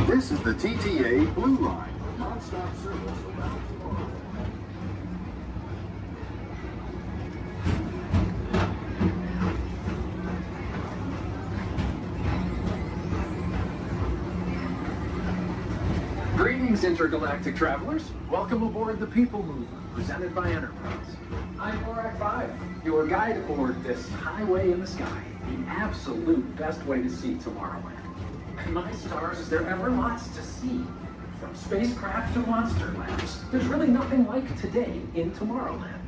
This is the TTA Blue Line. Non-stop service around tomorrow. Greetings, intergalactic travelers. Welcome aboard the People Mover, presented by Enterprise. I'm Borak 5, your guide aboard this highway in the sky, the absolute best way to see Tomorrowland. And my stars, is there ever lots to see? From spacecraft to monster labs, there's really nothing like today in Tomorrowland.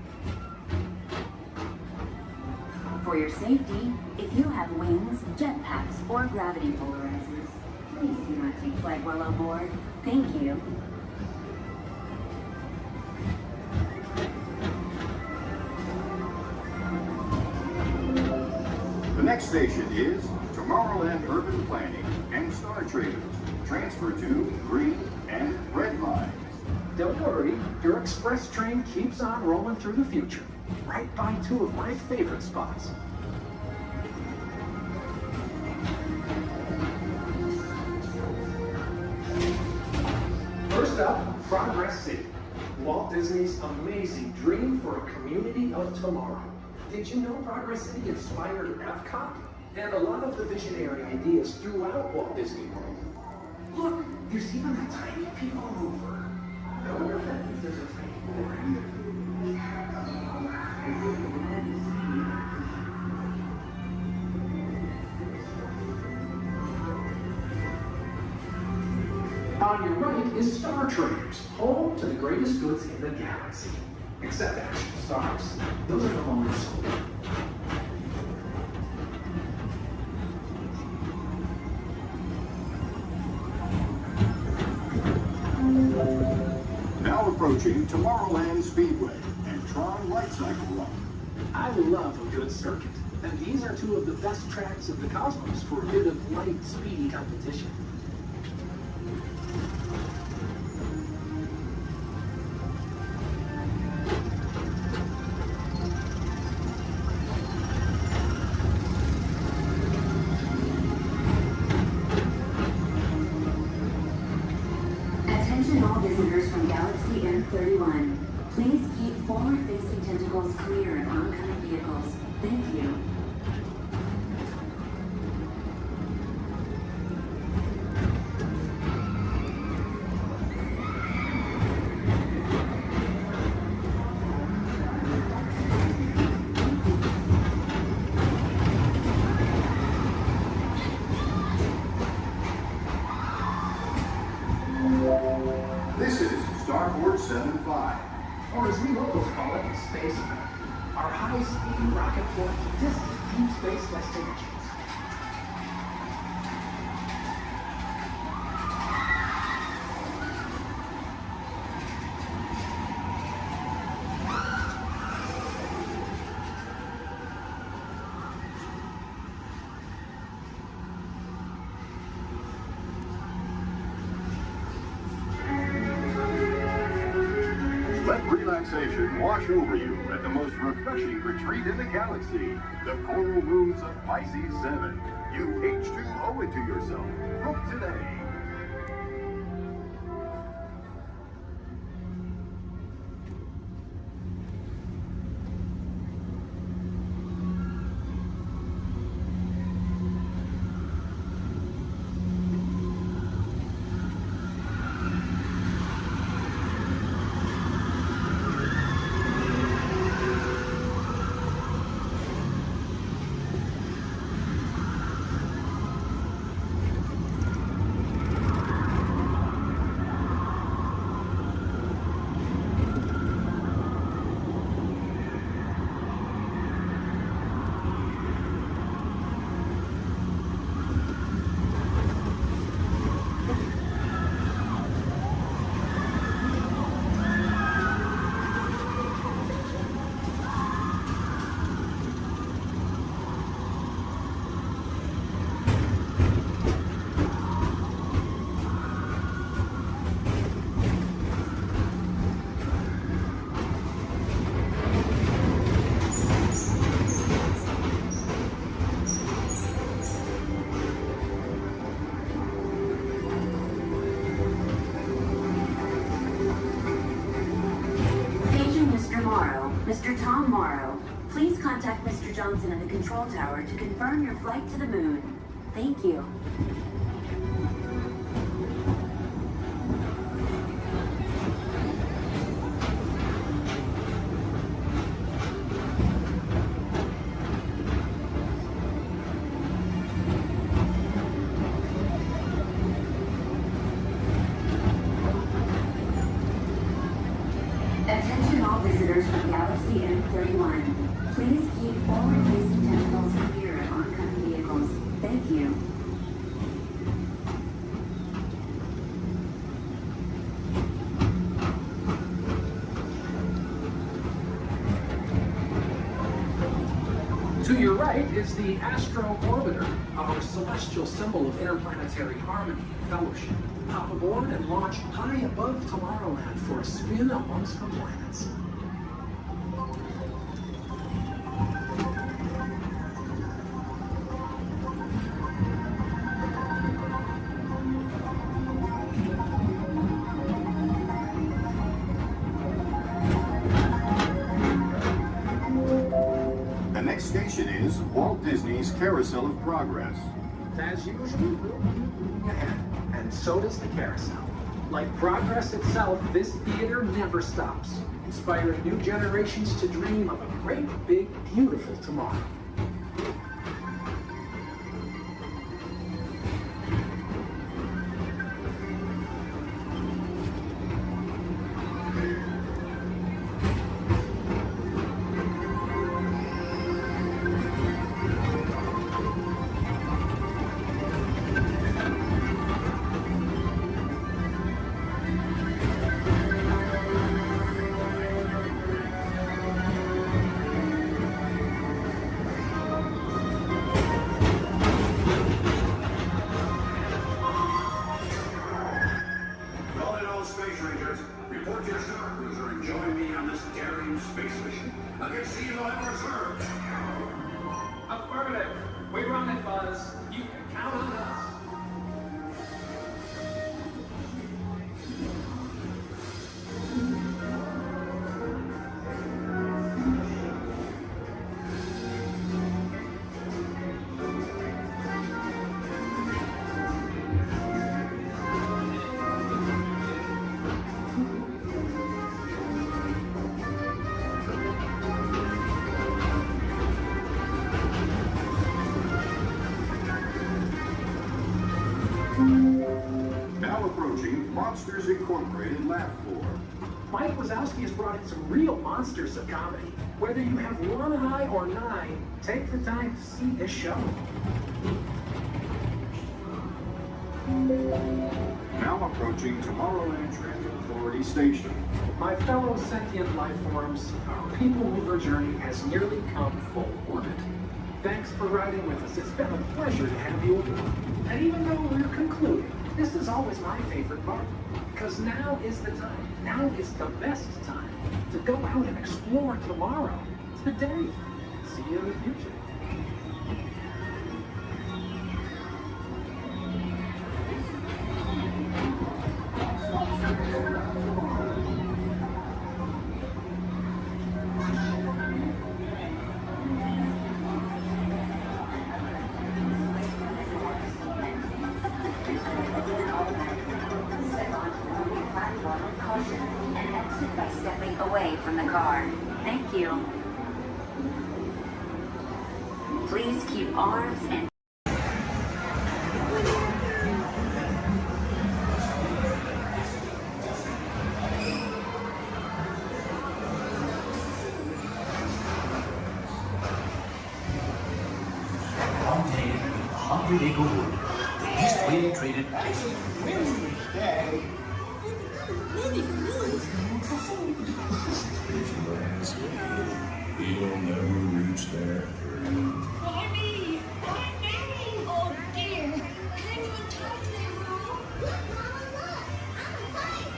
For your safety, if you have wings, jetpacks, or gravity polarizers, please do not take flight while on board. Thank you. The next station is Tomorrowland Urban Planning and Star Traders. Transfer to green and red lines. Don't worry, your express train keeps on rolling through the future, right by two of my favorite spots. First up, Progress City, Walt Disney's amazing dream for a community of tomorrow. Did you know Progress City inspired Epcot? And a lot of the visionary ideas throughout Walt Disney World. Look, there's even a tiny people mover. I wonder if there's a tiny mover either. On your right is Star Traders, home to the greatest goods in the galaxy. Except actual stars. Those are no longer sold. Now approaching Tomorrowland Speedway and Tron Light Cycle Run. I love a good circuit, and these are two of the best tracks in the cosmos for a bit of light, speedy competition. Attention all visitors from Galaxy M31. Please keep forward-facing tentacles clear of oncoming vehicles. Thank you. This is Starport 75. Or as we locals call it, Space Mountain. Our high-speed rocket port to distant deep space destinations. Let relaxation wash over you at the most refreshing retreat in the galaxy, the Coral Rooms of Pisces 7. You H2O it to yourself. Book today. Mr. Tom Morrow, please contact Mr. Johnson at the control tower to confirm your flight to the moon. Thank you. Attention all visitors from Galaxy M31. Please keep forward-facing tentacles clear of oncoming vehicles. Thank you. To your right is the Astro Orbiter, our celestial symbol of interplanetary harmony and fellowship. Hop aboard and launch high above Tomorrowland for a spin amongst the planets. The next station is Walt Disney's Carousel of Progress. As usual, we'll keep moving ahead, and so does the carousel. Like progress itself, this theater never stops, inspiring new generations to dream of a great, big, beautiful tomorrow. Space Rangers, report your star cruiser and join me on this daring space mission against the evil Emperor's herd. Affirmative. We run it, Buzz. You can count on us. Now approaching Monsters Incorporated lab floor. Mike Wazowski has brought in some real monsters of comedy. Whether you have one eye or nine, take the time to see this show. Now approaching Tomorrowland Transit Authority Station. My fellow sentient life forms, our people mover journey has nearly come full orbit. Thanks for riding with us. It's been a pleasure to have you aboard. And even though we're concluding, this is always my favorite part. Because now is the time, now is the best time to go out and explore tomorrow, today. See you in the future. And exit by stepping away from the car. Thank you. Please keep arms and One day, 100-acre wood, the East Wind traded places. He'll never reach there. Why me? Why me? Oh dear. Can you talk to me, Mom? Look, Mama, look. I'm a fight.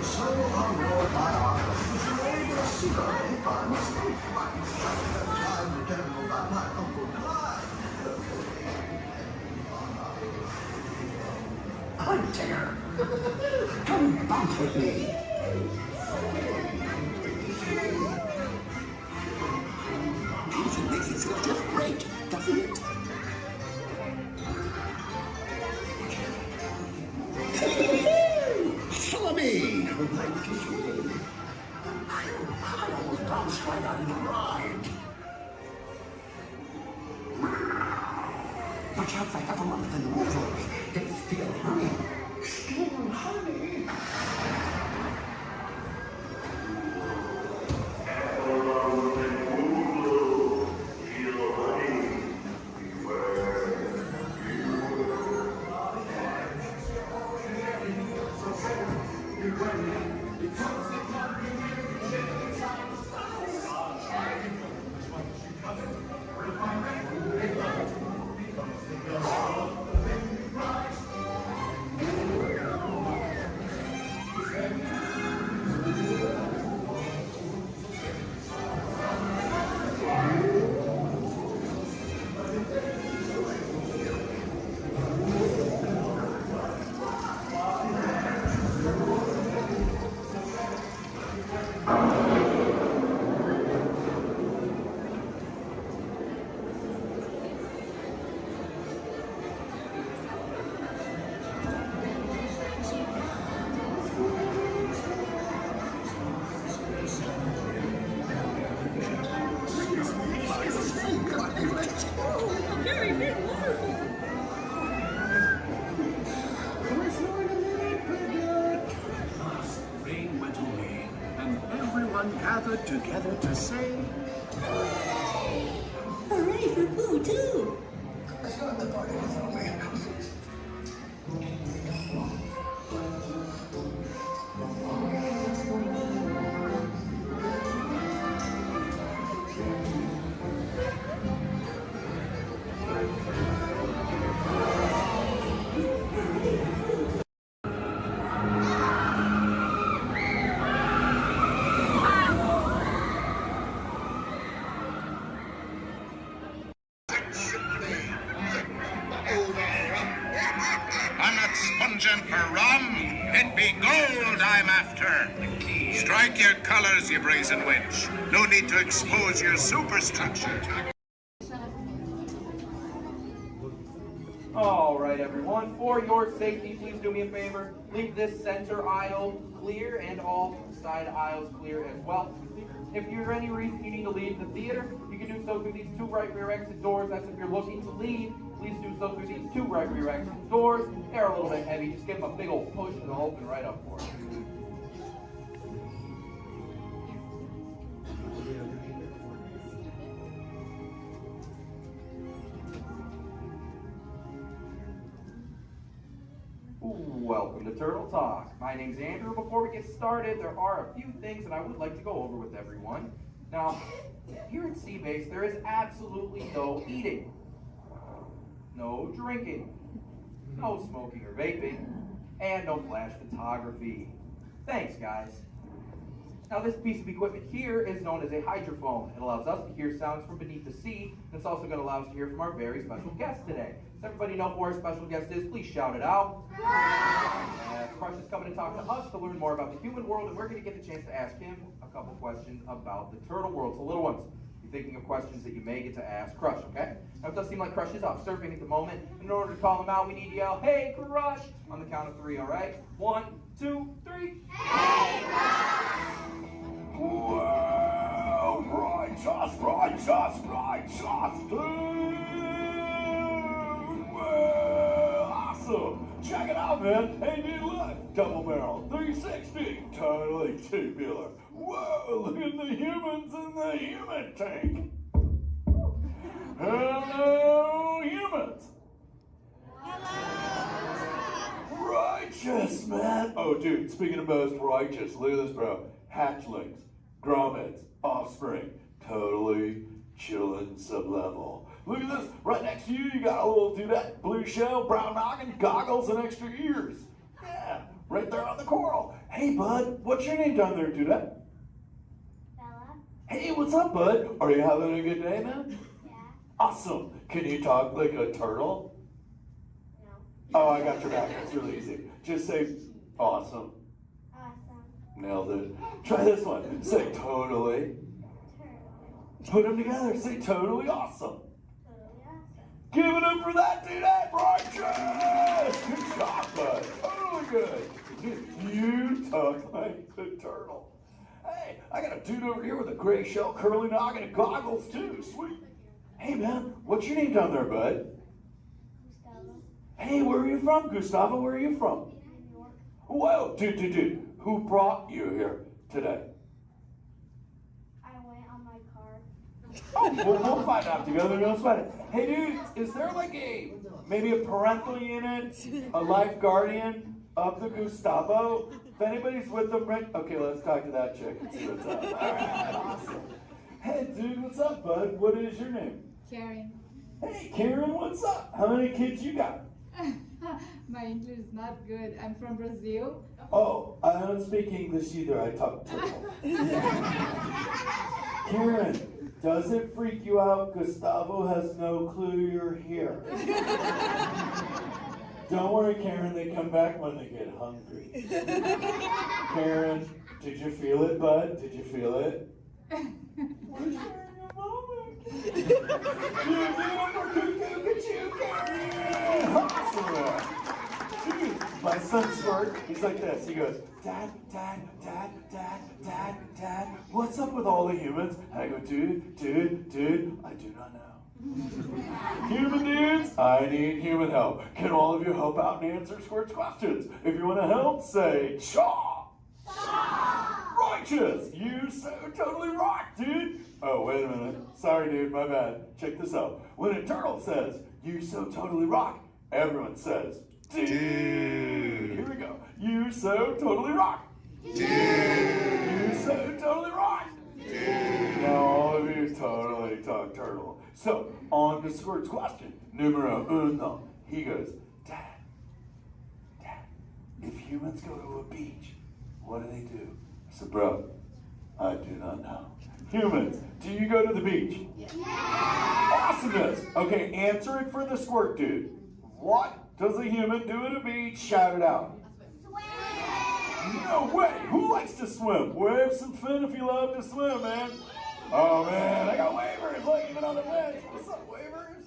So unrolled my arms, you're able to see my by mistake. Time to tell you about my Uncle Clyde. I'm Tigger. Come bounce with me. Music makes you feel just great, doesn't it? Follow me! My kitchen. I almost bounced right out of the ride. Watch out for Evermonth and the Wolves. They steal honey. Steal honey? Rain went away, and everyone gathered together to say, Hooray for Boo, too! Let's go to the party with little man. I'm not sponging for rum. It be gold I'm after. Strike your colors, you brazen wench. No need to expose your superstructure. All right, everyone. For your safety, please do me a favor. Leave this center aisle clear and all side aisles clear as well. If for any reason you need to leave the theater, you can do so through these two right rear exit doors. That's if you're looking to leave. Please do so through these two right rear exit doors. They're a little bit heavy. Just give them a big old push and they'll open right up for you. Welcome to Turtle Talk. My name's Andrew. Before we get started, there are a few things that I would like to go over with everyone. Now, here at Seabase, there is absolutely no eating, no drinking, no smoking or vaping, and no flash photography. Thanks, guys. Now, this piece of equipment here is known as a hydrophone. It allows us to hear sounds from beneath the sea, and it's also going to allow us to hear from our very special guest today. Does everybody know who our special guest is? Please shout it out. Crush is coming to talk to us to learn more about the human world, and we're going to get the chance to ask him a couple questions about the turtle world. So, little ones, you're thinking of questions that you may get to ask Crush, okay? Now, it does seem like Crush is out surfing at the moment. In order to call him out, we need to yell, "Hey, Crush!" on the count of 3, all right? 1, 2, 3. Hey, Crush! Well, righteous, dude! Well, awesome! Check it out, man! Hey, dude, look! Double barrel, 360, totally tubular. Whoa, look at the humans in the human tank! Hello, humans! Righteous, man! Oh, dude, speaking of most righteous, look at this, bro. Hatchlings, grommets, offspring, totally chillin' sub-level. Look at this, right next to you, you got a little dudette, blue shell, brown noggin, goggles, and extra ears. Yeah, right there on the coral. Hey, bud, what's your name down there, dudette? Bella. Hey, what's up, bud? Are you having a good day, man? Yeah. Awesome. Can you talk like a turtle? No. Oh, I got your back. It's really easy. Just say, awesome. Nailed it. Try this one. Say totally. Put them together. Say totally awesome. Give it up for that dude. That's righteous. Good job, bud. Totally good. You talk like the turtle. Hey, I got a dude over here with a gray shell curly noggin and goggles too. Sweet. Hey man, what's your name down there, bud? Gustavo. Hey, where are you from, Gustavo? Where are you from? New York. Whoa, dude. Who brought you here today? I went on my car. Oh, we'll find out together. Don't sweat it. Hey, dude, is there like maybe a parental unit, a life guardian of the Gustavo? If anybody's with them, right? Okay, let's talk to that chick and see what's up. All right, awesome. Hey, dude, what's up, bud? What is your name? Karen. Hey, Karen, what's up? How many kids you got? My English is not good. I'm from Brazil. Oh, I don't speak English either. I talk turtle. Karen, does it freak you out? Gustavo has no clue you're here. Don't worry, Karen. They come back when they get hungry. Karen, did you feel it, bud? Did you feel it? We're sharing a moment. Look at you, Karen. Awesome. Dude, my son's short. He's like this. He goes, Dad. What's up with all the humans? And I go, dude. I do not know. Human dudes, I need human help. Can all of you help out and answer Squirt's questions? If you want to help, say chaw. Righteous. You so totally rock, dude. Oh, wait a minute. Sorry, dude. My bad. Check this out. When a turtle says, you so totally rock, everyone says, dude. Here we go. You so totally rock. Dude. You so totally rock. Dude. Now all of you totally talk turtle. So, on to Squirt's question. Numero uno. He goes, Dad, if humans go to a beach, what do they do? I said, bro, I do not know. Humans, do you go to the beach? Yeah. Awesomeness. Okay, answer it for the Squirt dude. What does a human do at a beach? Shout it out. Swim. No way. Who likes to swim? Wave some fin if you love to swim, man. Oh man, I got wavers. Look, even on the bench. What's up, wavers?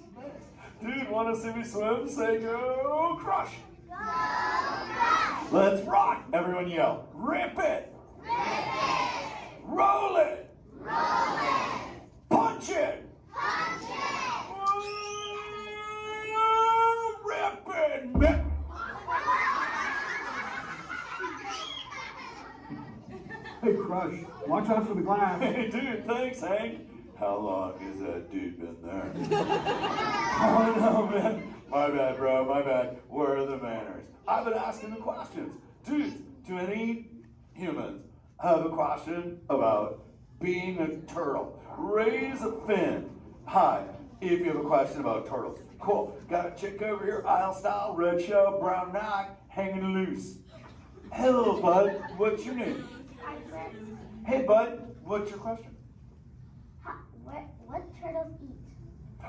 Dude, want to see me swim? Say go crush. Go crush. Let's rock. Everyone yell. Rip it. Rip it. Roll it. Roll it. Punch it. Punch it. Rip it. Rip. Hey, Crush, watch out for the glass. Hey, dude, thanks, Hank. How long has that dude been there? Oh, no, man. My bad, bro, my bad. Where are the manners? I've been asking the questions. Dudes, do any humans have a question about being a turtle? Raise a fin. Hi, if you have a question about turtles. Cool. Got a chick over here, aisle style, red shell, brown knock, hanging loose. Hello, bud. What's your name? Hey, bud. What's your question? What turtles eat?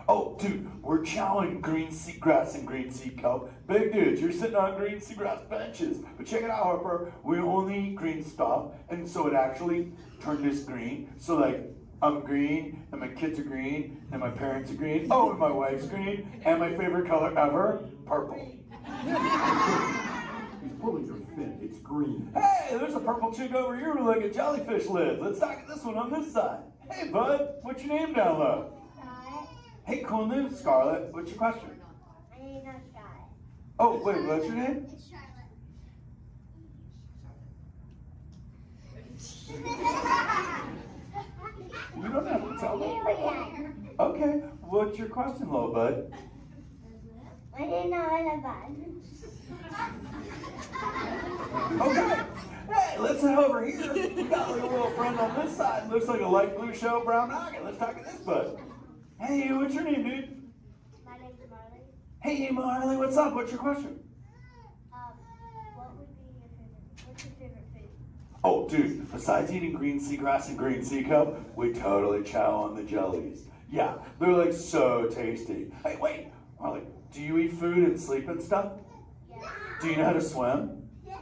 Oh, dude, we're chowing green seagrass and green sea kelp. Big dudes, you're sitting on green seagrass benches. But check it out, Harper. We only eat green stuff, and so it actually turned this green. So, like, I'm green, and my kids are green, and my parents are green. Oh, and my wife's green, and my favorite color ever, purple. He's pulling your fin. It's green. Hey, there's a purple chick over here with like a jellyfish lid. Let's talk to this one on this side. Hey, bud, what's your name down low? Scarlet. Hey, cool name, Scarlet. What's your question? My name's not Scarlet. Oh, wait, what's your name? It's Charlotte. You don't have to tell me. Okay, what's your question, little bud? My name's not Okay. Hey, let's head over here. We got like a little friend on this side. Looks like a light blue shell, brown noggin. Let's talk to this bud. Hey, what's your name, dude? My name's Marley. Hey, Marley, what's up? What's your question? What's your favorite food? Oh, dude, besides eating green seagrass and green sea kelp, we totally chow on the jellies. Yeah, they're like so tasty. Hey, wait, Marley, do you eat food and sleep and stuff? Yeah. Do you know how to swim? Yeah.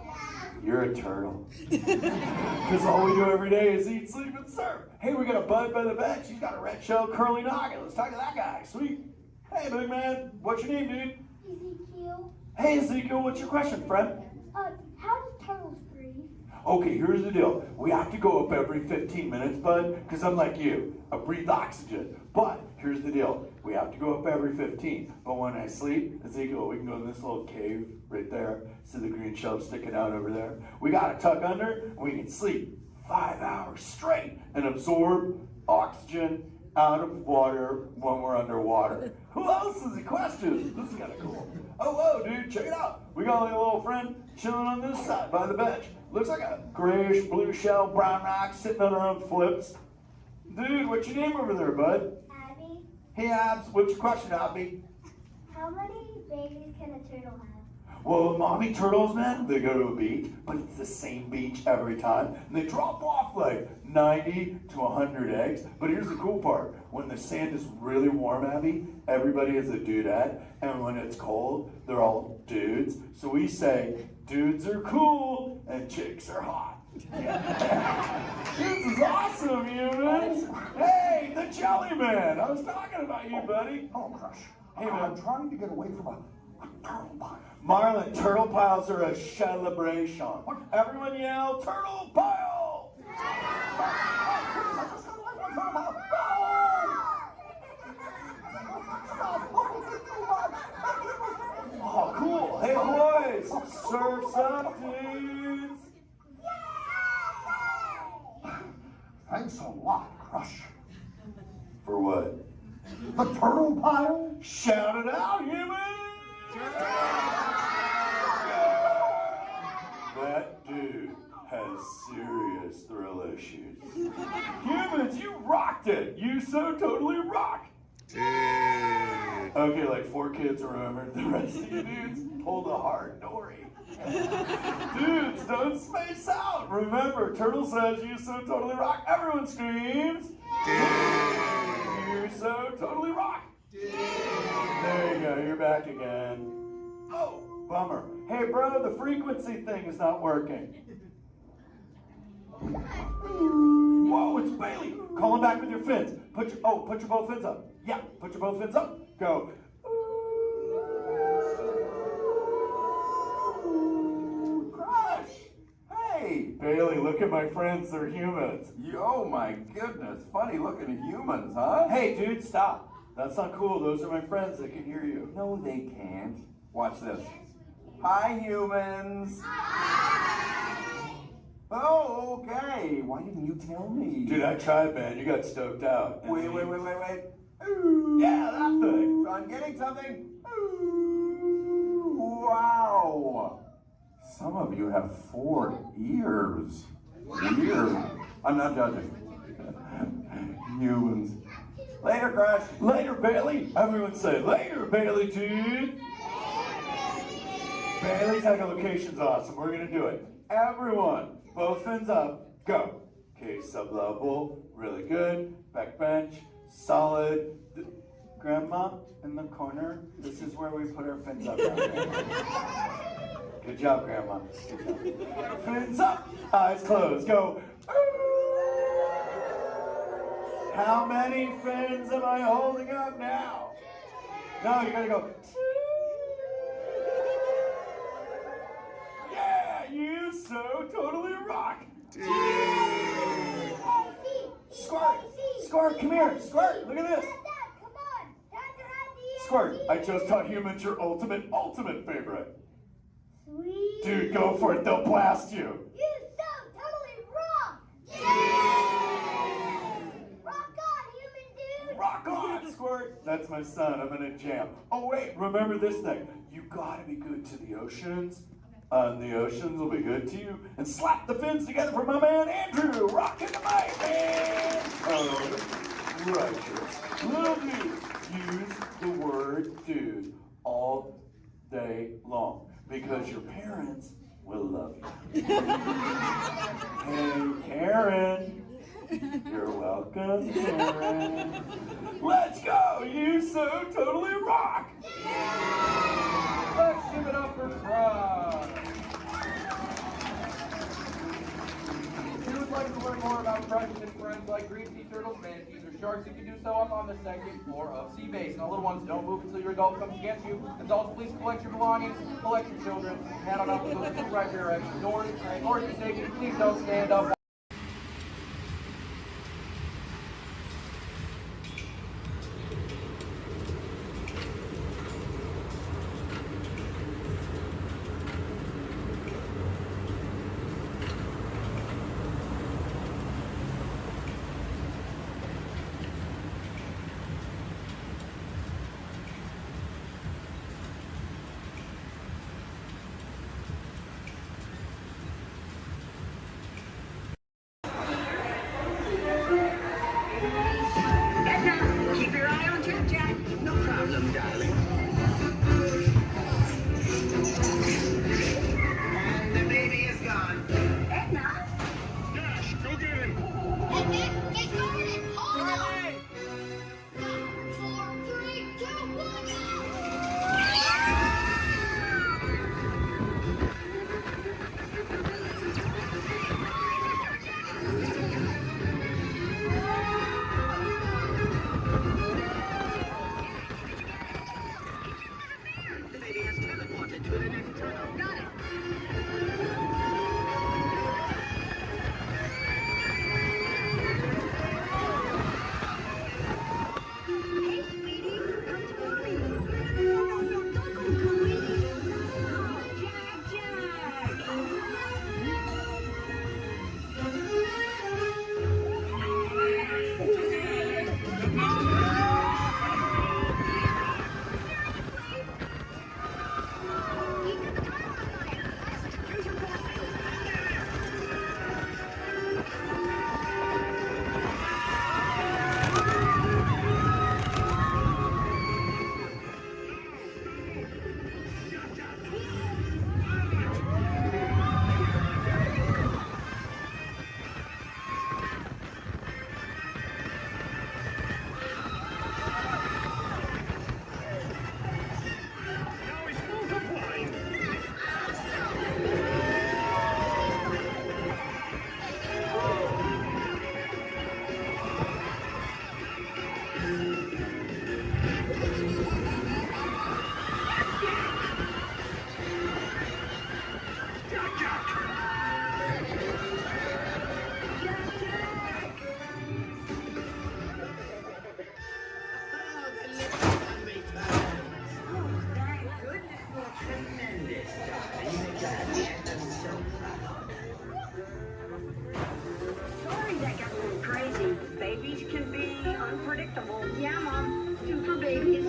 You're a turtle. Because all we do every day is eat, sleep, and surf. Hey, we got a bud by the bench. He's got a red-shelled curly noggin. Let's talk to that guy. Sweet. Hey, big man. What's your name, dude? Ezekiel. Hey, Ezekiel. What's your question, friend? How do turtles breathe? Okay, here's the deal. We have to go up every 15 minutes, bud, because I'm like you. I breathe oxygen. But here's the deal. We have to go up every 15. But when I sleep, Ezekiel, we can go in this little cave right there. See the green shelf sticking out over there? We got to tuck under, and we can sleep 5 hours straight and absorb oxygen out of water when we're underwater. Who else has a question? This is kind of cool. Oh, whoa, dude, check it out. We got a little friend chilling on this side by the bench. Looks like a grayish blue shell, brown rock sitting on her own flips. Dude, what's your name over there, bud? Abby, Hey, Abs, what's your question, Abby? how many babies can a turtle have? Well, mommy turtles, man, they go to a beach, but it's the same beach every time. And they drop off like 90 to 100 eggs. But here's the cool part. When the sand is really warm, Abby, everybody is a dudette. And when it's cold, they're all dudes. So we say, dudes are cool and chicks are hot. Yeah. This is awesome, humans. Hey, the Jelly Man. I was talking about you, buddy. Oh, Crush. Hey, man. I'm trying to get away from a turtle pile. Marlon, turtle piles are a celebration. Everyone yell, turtle pile! Oh, cool. Hey, boys, surf's up, dudes. Thanks a lot, Crush. For what? The turtle pile? Shout it out, humans! That dude has serious thrill issues. Humans, you rocked it! You so totally rock! Okay, like 4 kids remembered. The rest of you dudes pulled a hard dory. Dudes, don't space out! Remember, Turtle says you so totally rock. Everyone screams! You so totally rock! There you go, you're back again. Oh, bummer. Hey, bro, the frequency thing is not working. Whoa, it's Bailey. Call him back with your fins. Put your both fins up. Yeah, put your both fins up. Go. Crush! Hey! Bailey, look at my friends. They're humans. Oh my goodness. Funny looking humans, huh? Hey, dude, stop. That's not cool. Those are my friends. They can hear you. No, they can't. Watch this. Hi, humans. Oh, okay. Why didn't you tell me? Dude, I tried, man. You got stoked out. Wait. Yeah, that thing. I'm getting something. Ooh, wow. Some of you have 4 ears. Weird. I'm not judging. Humans. Later, Crush. Later, Bailey. Everyone say, later, Bailey, dude. Bailey's echolocation's awesome. We're going to do it. Everyone, both fins up. Go. Okay, sub-level. Really good. Back bench. Solid. Grandma in the corner. This is where we put our fins up. Good job, Grandma. Good job. Fins up. Eyes closed. Go. How many fins am I holding up now? No, you gotta go. Yeah, you so totally rock. Squirt, come here. Squirt, look at this. Squirt, I just taught humans your ultimate favorite. Sweet. Dude, go for it. They'll blast you. You so totally rock. Yeah. Rock on, human dude. Rock on, Squirt. That's my son. I'm in a jam. Oh, wait. Remember this thing. You gotta be good to the oceans. And the oceans will be good to you. And slap the fins together for my man, Andrew. Rockin' the mic, man. Oh, righteous. Little dude. Use the word dude all day long. Because your parents will love you. Hey, Karen. You're welcome, Karen. Let's go! You so totally rock! Let's give it up for Crush. like to learn more about precious friends like green sea turtles, manatees, or sharks, you can do so up on the second floor of Sea Base. Now, little ones, don't move until your adult comes to get you. Adults, please collect your belongings, collect your children, head on up to those two right directions. Doors, or if you're taking, please don't stand up. Keep your eye on Jack Jack. No problem, darling. And the baby is gone. Edna? Dash, go get him. Edna, get started. Hold on. 5, 4, 3, 2, 1, The baby has teleported to the next tunnel. Got it. Hey, sweetie, come to mommy. No, don't go, Chloe. Oh, Jack, Jack. Sorry that got a little crazy. Babies can be unpredictable. Yeah, Mom. Super babies.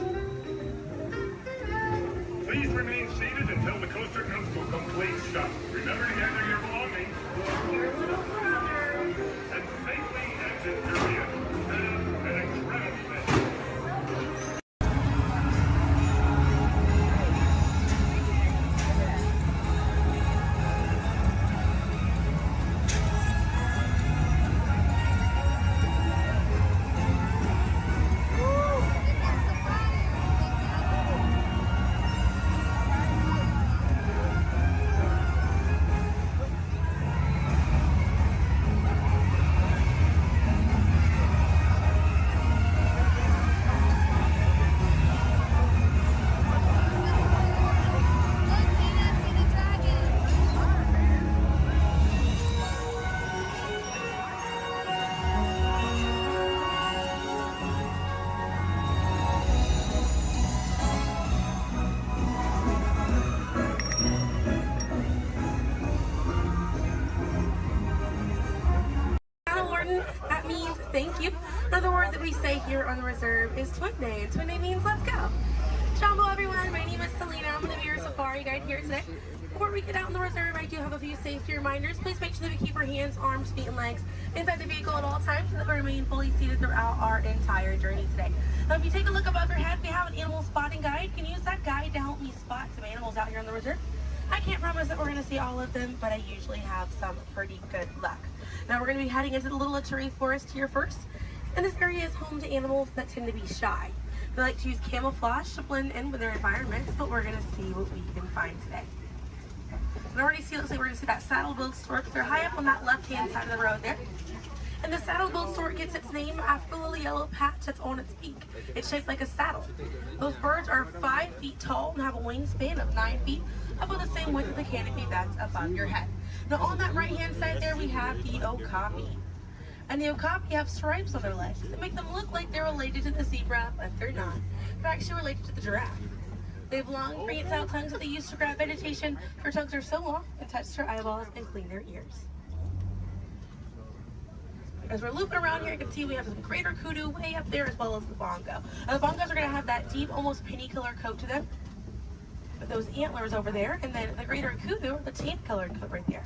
Please remain seated until the coaster comes to a complete stop. Remember to gather your belongings. Your little brother. And safely exit your vehicle. Have an incredible day. That means thank you. Another word that we say here on the reserve is Twin Day, and Twin Day means let's go. Jumbo everyone, my name is Selena. I'm going to be your safari guide here today. Before we get out in the reserve, I do have a few safety reminders. Please make sure that we keep our hands, arms, feet, and legs inside the vehicle at all times so that we remain fully seated throughout our entire journey today. Now, if you take a look above your head, we have an animal spotting guide. You can use that guide to help me spot some animals out here on the reserve. I can't promise that we're going to see all of them, but I usually have some pretty good luck. Now we're going to be heading into the Little Aturi Forest here first, and this area is home to animals that tend to be shy. They like to use camouflage to blend in with their environments, but we're going to see what we can find today. And already see, looks like we're going to see that saddle-billed stork. They're high up on that left-hand side of the road there. And the saddle-billed stork gets its name after the little yellow patch that's on its beak. It's shaped like a saddle. Those birds are 5 feet tall and have a wingspan of 9 feet, about the same width of the canopy that's above your head. Now on that right-hand side there, we have the okapi. And the okapi have stripes on their legs that make them look like they're related to the zebra, but they're not. They're actually related to the giraffe. They have long, prehensile tongues that they use to grab vegetation. Their tongues are so long, they touch their eyeballs and clean their ears. As we're looping around here, you can see we have some greater kudu way up there, as well as the bongo. Now the bongos are going to have that deep, almost penny color coat to them, with those antlers over there, and then the greater kudu, the tan colored coat right there.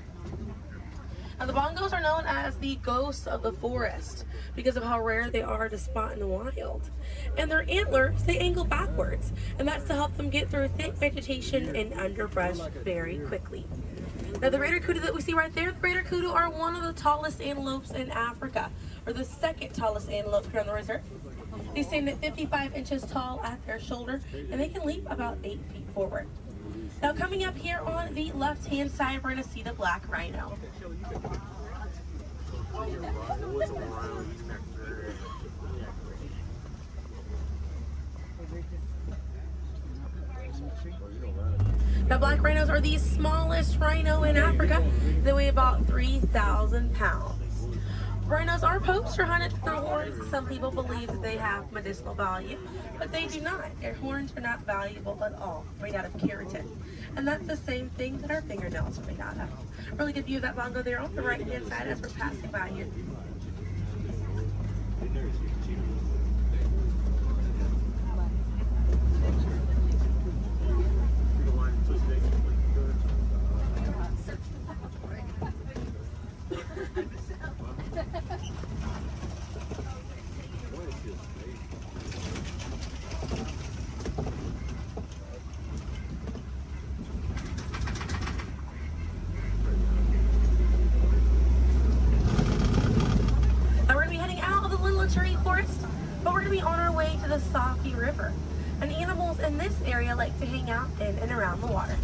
Now the bongos are known as the ghosts of the forest because of how rare they are to spot in the wild. And their antlers, they angle backwards, and that's to help them get through thick vegetation and underbrush very quickly. Now the greater kudu that we see right there, the greater kudu are one of the tallest antelopes in Africa, or the second tallest antelope here on the reserve. They stand at 55 inches tall at their shoulder, and they can leap about 8 feet forward. Now coming up here on the left-hand side, we're going to see the black rhino. Now black rhinos are the smallest rhino in Africa. They weigh about 3,000 pounds. Rhinos are poacher hunted for their horns. Some people believe that they have medicinal value, but they do not. Their horns are not valuable at all, made out of keratin. And that's the same thing that our fingernails are made out of. Really good view of that bongo there on the right-hand side as we're passing by here. Forest, but we're going to be on our way to the Safi River, and animals in this area like to hang out in and around the water.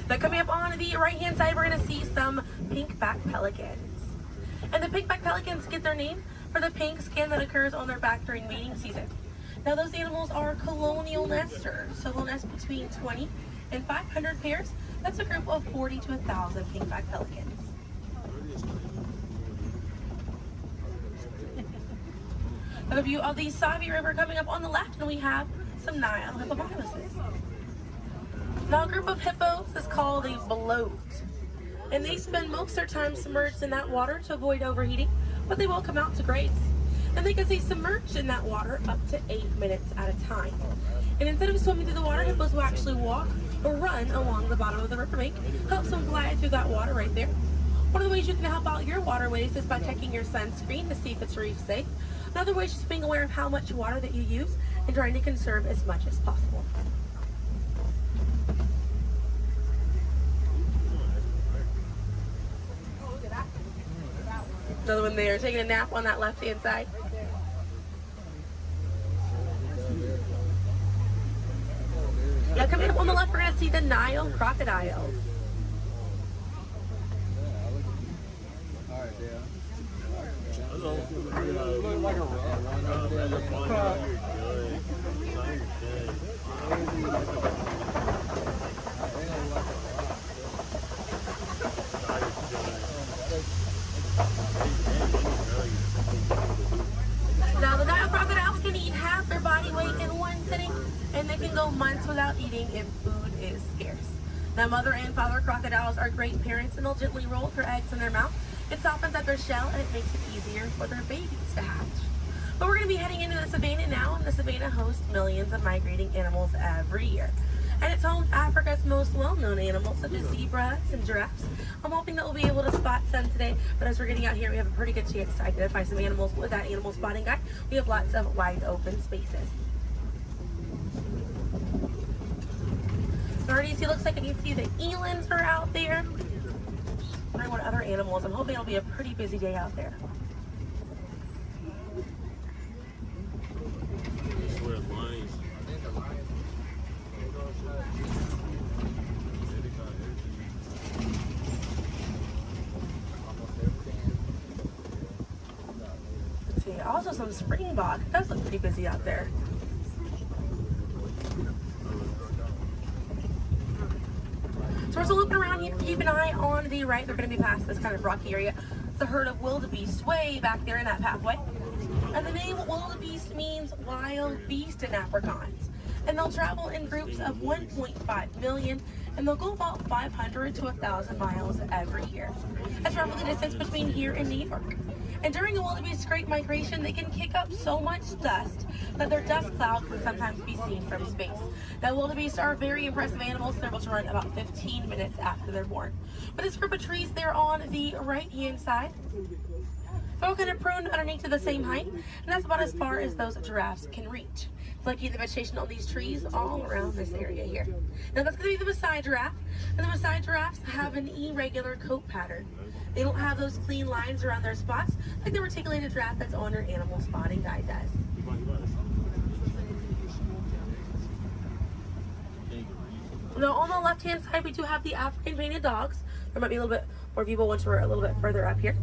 Now coming up on the right hand side, we're going to see some pink-backed pelicans. And the pink-backed pelicans get their name for the pink skin that occurs on their back during mating season. Now those animals are colonial nesters, so they'll nest between 20 and 500 pairs. That's a group of 40 to 1,000 pink-backed pelicans. A view of the Savi River coming up on the left, and we have some Nile hippopotamuses. Now a group of hippos is called a bloat, and they spend most of their time submerged in that water to avoid overheating, but they will come out to graze. And they can stay submerged in that water up to 8 minutes at a time. And instead of swimming through the water, hippos will actually walk or run along the bottom of the riverbank, helps them glide through that water right there. One of the ways you can help out your waterways is by checking your sunscreen to see if it's reef safe. Another way is just being aware of how much water that you use and trying to conserve as much as possible. Another one there, taking a nap on that left-hand side. Now coming up on the left, we're going to see the Nile crocodiles. Now the Nile crocodiles can eat half their body weight in one sitting, and they can go months without eating if food is scarce. Now mother and father crocodiles are great parents, and they'll gently roll their eggs in their mouth. It softens up their shell, and it makes it easier for their babies to hatch. But we're going to be heading into the savannah now, and the savannah hosts millions of migrating animals every year. And it's home to Africa's most well-known animals, such as zebras and giraffes. I'm hoping that we'll be able to spot some today, but as we're getting out here, we have a pretty good chance to identify some animals with that animal spotting guide. We have lots of wide open spaces. So already see, looks like you can see the elands are out there. Wondering what other animals. I'm hoping it'll be a pretty busy day out there. Let's see, also some springbok. It does look pretty busy out there. So we're still looking around here. Keep an eye on the right. They're going to be past this kind of rocky area. It's a herd of wildebeest way back there in that pathway. And the name wildebeest means wild beast in Afrikaans. And they'll travel in groups of 1.5 million, and they'll go about 500 to 1,000 miles every year. That's roughly the distance between here and New York. And during the wildebeest great migration, they can kick up so much dust that their dust cloud can sometimes be seen from space. Now, wildebeest are very impressive animals. They're able to run about 15 minutes after they're born. But this group of trees there on the right-hand side, they're all kind of pruned underneath to the same height, and that's about as far as those giraffes can reach. Lucky the vegetation on these trees all around this area here. Now that's going to be the Maasai giraffe, and the Maasai giraffes have an irregular coat pattern. They don't have those clean lines around their spots like the reticulated giraffe that's on your animal spotting guide does. Now on the left-hand side, we do have the African painted dogs. There might be a little bit more people once we're a little bit further up here.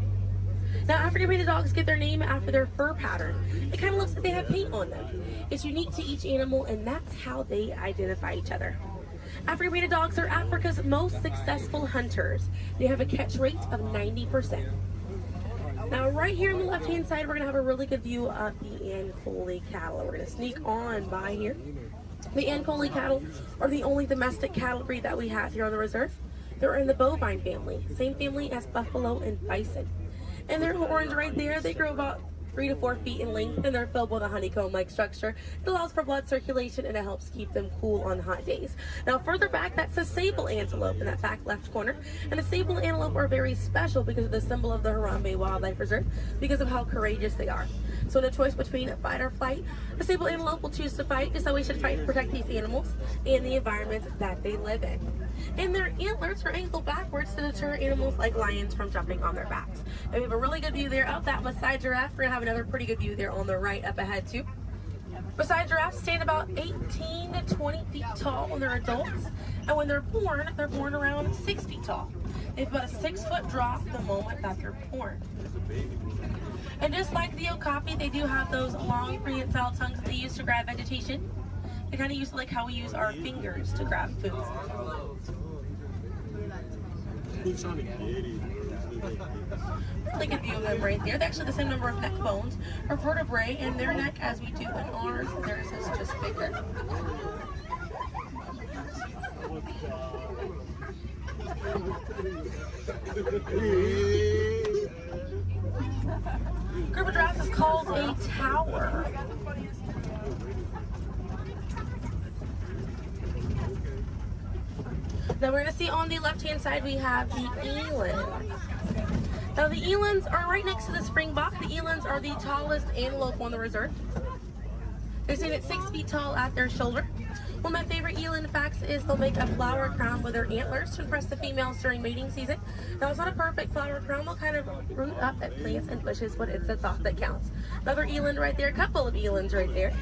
Now, African painted dogs get their name after their fur pattern. It kind of looks like they have paint on them. It's unique to each animal, and that's how they identify each other. African painted dogs are Africa's most successful hunters. They have a catch rate of 90%. Now, right here on the left-hand side, we're going to have a really good view of the Ankole cattle. We're going to sneak on by here. The Ankole cattle are the only domestic cattle breed that we have here on the reserve. They're in the bovine family, same family as buffalo and bison. And their horns right there, they grow about 3 to 4 feet in length, and they're filled with a honeycomb-like structure. It allows for blood circulation, and it helps keep them cool on hot days. Now, further back, that's a sable antelope in that back left corner. And the sable antelope are very special because of the symbol of the Harambe Wildlife Reserve, because of how courageous they are. So in a choice between fight or flight, the sable antelope will choose to fight, just so we should fight to protect these animals and the environment that they live in. And their antlers are angled backwards to deter animals like lions from jumping on their backs. And we have a really good view there of that Maasai giraffe. We're going to have another pretty good view there on the right up ahead too. Maasai giraffes stand about 18 to 20 feet tall when they're adults. And when they're born around 6 feet tall. They have about a 6-foot drop the moment that they're born. And just like the okapi, they do have those long prehensile tongues that they use to grab vegetation. They kind of use like how we use our fingers to grab food. Really good view of them right there. They actually have the same number of neck bones or vertebrae in their neck as we do in ours. Theirs is just bigger. Group of giraffes is called a tower. Now we're going to see on the left-hand side we have the elands. Now the elands are right next to the springbok. The elands are the tallest antelope on the reserve. They stand at 6 feet tall at their shoulder. One of my favorite eland facts is they'll make a flower crown with their antlers to impress the females during mating season. Now it's not a perfect flower crown. They'll kind of root up at plants and bushes, but it's the thought that counts. Another eland right there, a couple of elands right there.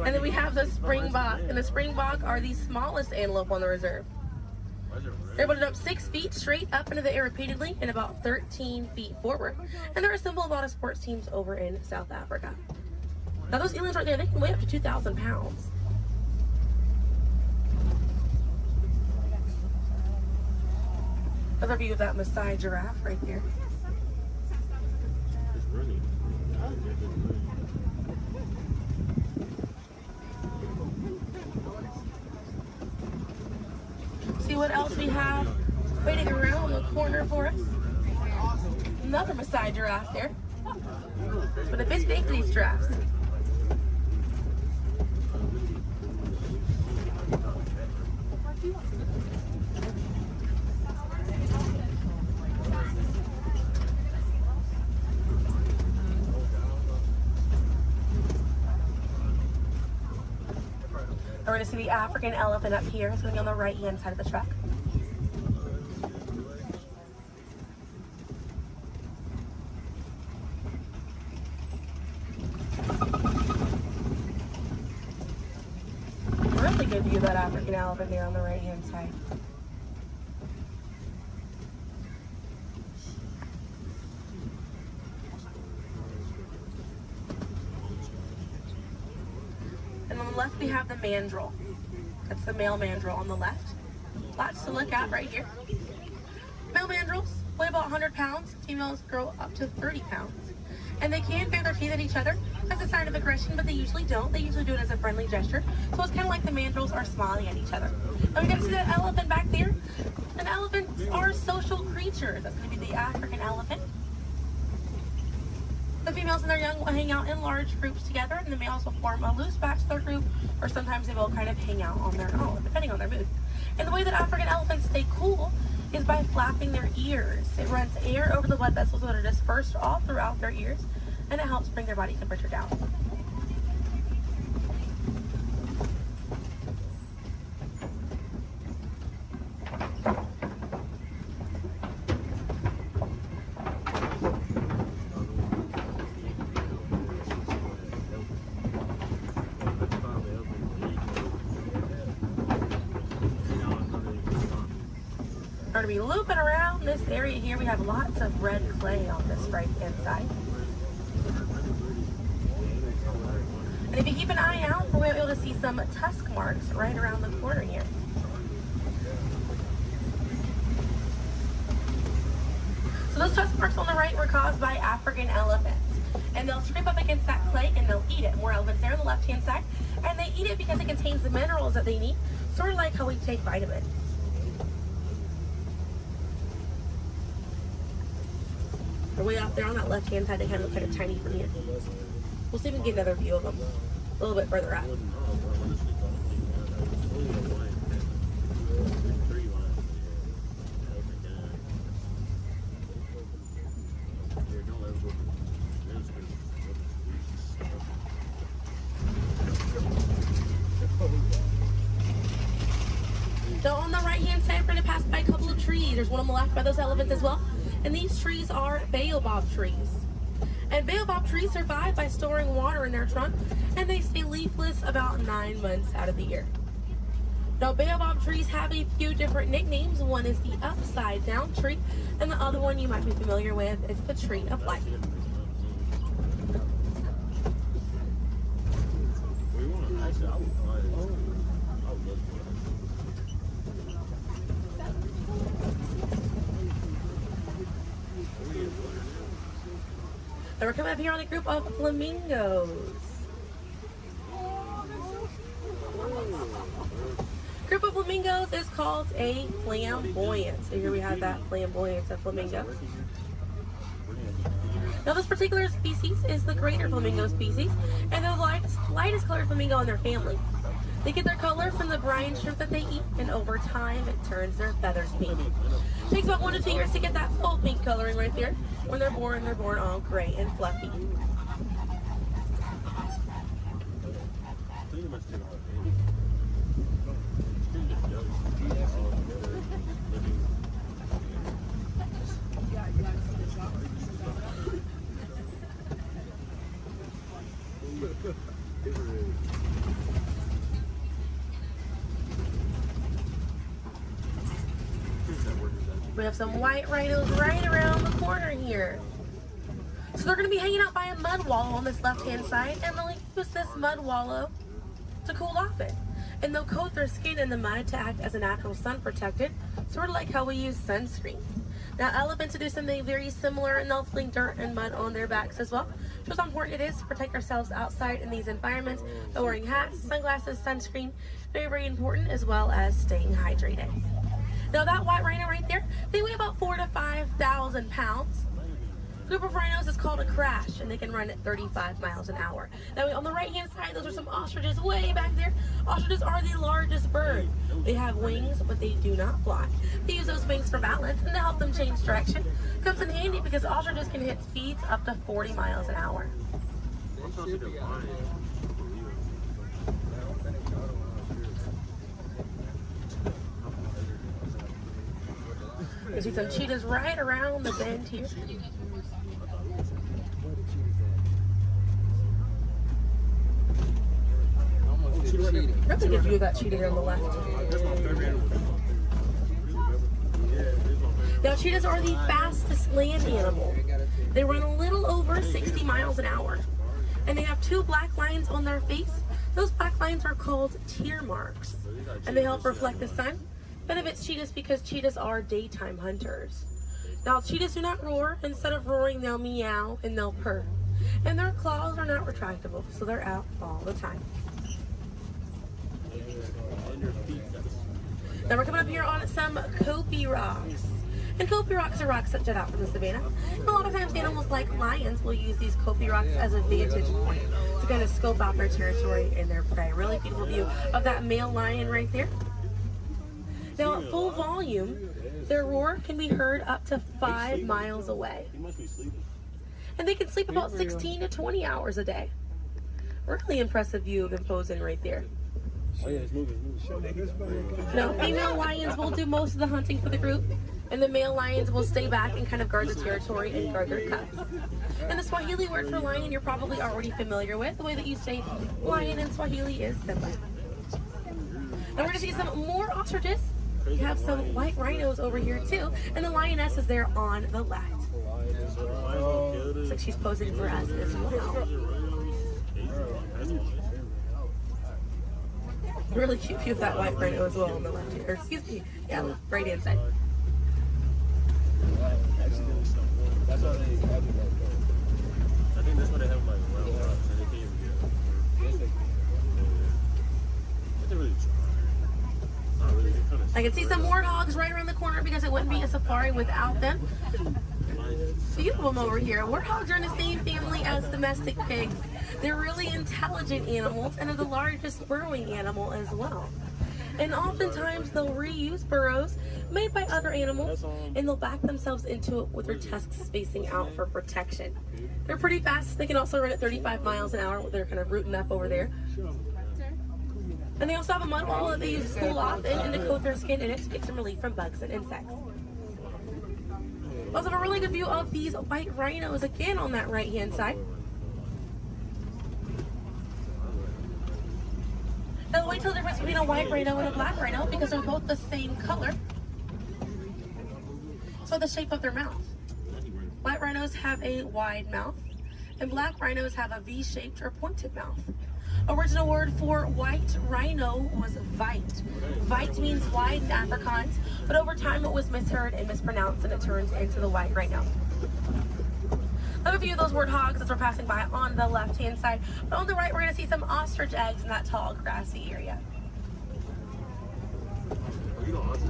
And then we have the springbok, and the springbok are the smallest antelope on the reserve. They're able to jump 6 feet straight up into the air repeatedly and about 13 feet forward. And they're a symbol of a lot of sports teams over in South Africa. Now those elands right there, they can weigh up to 2,000 pounds. Another view of that Maasai giraffe right there. See what else we have waiting around the corner for us. Another Maasai giraffe there. But a bit big, these giraffes. We're going to see the African elephant up here. It's going to be on the right-hand side of the truck. African elephant there on the right hand side. And on the left we have the mandrill. That's the male mandrill on the left. Lots to look at right here. Male mandrills weigh about 100 pounds. Females grow up to 30 pounds. And they can bare their teeth at each other as a sign of aggression, but they usually don't. They usually do it as a friendly gesture. So it's kind of like the mandrills are smiling at each other. Now we got to see that elephant back there. And elephants are social creatures. That's going to be the African elephant. The females and their young will hang out in large groups together, and the males will form a loose bachelor group, or sometimes they will kind of hang out on their own, depending on their mood. And the way that African elephants stay cool is by flapping their ears. It runs air over the blood vessels that are dispersed all throughout their ears, and it helps bring their body temperature down. We're going to be looping around this area here. We have lots of red clay on this right hand side. And if you keep an eye out, we'll be able to see some tusk marks right around the corner here. So those tusk marks on the right were caused by African elephants. And they'll scrape up against that clay and they'll eat it. More elephants there on the left hand side. And they eat it because it contains the minerals that they need, sort of like how we take vitamins. They're way out there on that left hand side, they kind of look kind of tiny from here. We'll see if we can get another view of them a little bit further up. So on the right hand side, we're going to pass by a couple of trees. There's one on the left by those elephants as well. And these trees are baobab trees. And baobab trees survive by storing water in their trunk, and they stay leafless about 9 months out of the year. Now, baobab trees have a few different nicknames. One is the upside down tree, and the other one you might be familiar with is the tree of life. And we're coming up here on a group of flamingos. Group of flamingos is called a flamboyant. So here we have that flamboyant of flamingo. Now this particular species is the greater flamingo species, and they're the lightest colored flamingo in their family. They get their color from the brine shrimp that they eat, and over time it turns their feathers pink. It takes about 1 to 2 years to get that full pink coloring right there. When they're born all gray and fluffy. We have some white rhinos right around the corner here. So they're going to be hanging out by a mud wallow on this left-hand side, and they'll use this mud wallow to cool off it. And they'll coat their skin in the mud to act as a natural sun protectant, sort of like how we use sunscreen. Now elephants do something very similar, and they'll fling dirt and mud on their backs as well. Just how important it is to protect ourselves outside in these environments by wearing hats, sunglasses, sunscreen. Very, very important, as well as staying hydrated. Now that white rhino right there, they weigh about 4,000 to 5,000 pounds. A group of rhinos is called a crash, and they can run at 35 miles an hour. Now on the right hand side, those are some ostriches way back there. Ostriches are the largest bird. They have wings, but they do not fly. They use those wings for balance and to help them change direction. Comes in handy because ostriches can hit speeds up to 40 miles an hour. You see some cheetahs right around the bend here. Really good view view of that cheetah here on the left. Now, cheetahs are the fastest land animal. They run a little over 60 miles an hour. And they have 2 black lines on their face. Those black lines are called tear marks. And they help reflect the sun. Benefits cheetahs because cheetahs are daytime hunters. Now, cheetahs do not roar. Instead of roaring, they'll meow and they'll purr. And their claws are not retractable, so they're out all the time. Now we're coming up here on some Kopi rocks. And Kopi rocks are rocks that jut out from the savannah. And a lot of times animals like lions will use these Kopi rocks as a vantage point to kind of scope out their territory and their prey. Really beautiful view of that male lion right there. Now at full volume, their roar can be heard up to 5 miles away. And they can sleep about 16 to 20 hours a day. Really impressive view of imposing right there. Now, female lions will do most of the hunting for the group, and the male lions will stay back and kind of guard the territory and guard their cubs. And the Swahili word for lion you're probably already familiar with. The way that you say lion in Swahili is simba. Now we're going to see some more ostriches. We have some white rhinos over here too, and the lioness is there on the left. Looks like she's posing for us as well. Really cute view of that white rhino as well on the left here. Or excuse me, yeah, right hand side. That's how they have it. I think that's what they have like round rocks, and they can't even get it. But they really try. Not really. I can see some warthogs right around the corner because it wouldn't be a safari without them. Few of them over here. Warthogs are in the same family as domestic pigs. They're really intelligent animals and are the largest burrowing animal as well. And oftentimes they'll reuse burrows made by other animals and they'll back themselves into it with their tusks spacing out for protection. They're pretty fast. They can also run at 35 miles an hour. They're kind of rooting up over there. And they also have a mud wall that they use to cool off and to coat their skin, and it gets some relief from bugs and insects. We also have a really good view of these white rhinos again on that right hand side. Now the white tail difference between a white rhino and a black rhino because they're both the same color. So the shape of their mouth. White rhinos have a wide mouth and black rhinos have a V-shaped or pointed mouth. Original word for white rhino was vite. Vite means wide in Afrikaans, but over time it was misheard and mispronounced and it turned into the white rhino. Another view of those warthogs as we're passing by on the left-hand side, but on the right we're going to see some ostrich eggs in that tall grassy area.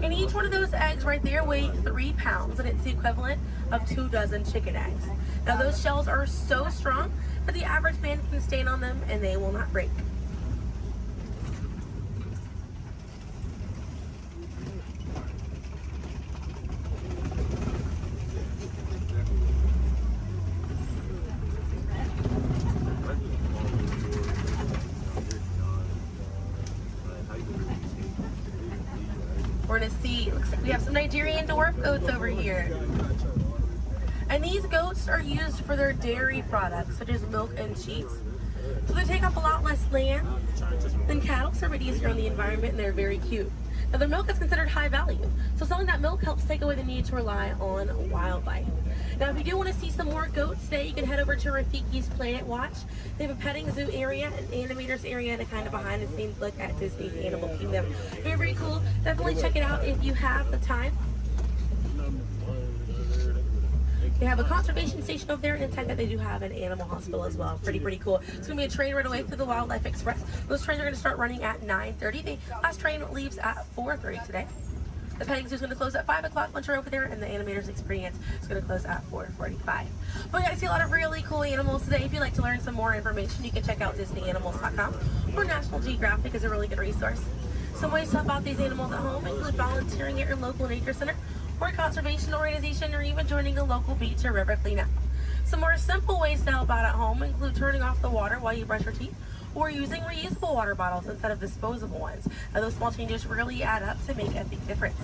And each one of those eggs right there weigh 3 pounds, and it's the equivalent of 2 dozen chicken eggs. Now those shells are so strong that the average man can stand on them and they will not break. We're gonna see, looks like we have some Nigerian dwarf goats over here. And these goats are used for their dairy products, such as milk and cheese. So they take up a lot less land than cattle, so they're easier on the environment, and they're very cute. Now their milk is considered high value, so selling that milk helps take away the need to rely on wildlife. Now if you do want to see some more goats today, you can head over to Rafiki's Planet Watch. They have a petting zoo area, an animators area, and a kind of behind the scenes look at Disney's Animal Kingdom. Very, very cool. Definitely check it out if you have the time. They have a conservation station over there, and inside that they do have an animal hospital as well. Pretty cool. It's going to be a train right away through the Wildlife Express. Those trains are going to start running at 9:30. The last train leaves at 4:30 today. The petting zoo is going to close at 5 o'clock once you're over there, and the animators experience is going to close at 4:45. But we got to see a lot of really cool animals today. If you'd like to learn some more information, you can check out DisneyAnimals.com, or National Geographic is a really good resource. Some ways to help out these animals at home include volunteering at your local nature center, or a conservation organization, or even joining a local beach or river cleanup. Some more simple ways to help out at home include turning off the water while you brush your teeth, or using reusable water bottles instead of disposable ones. Now, those small changes really add up to make a big difference.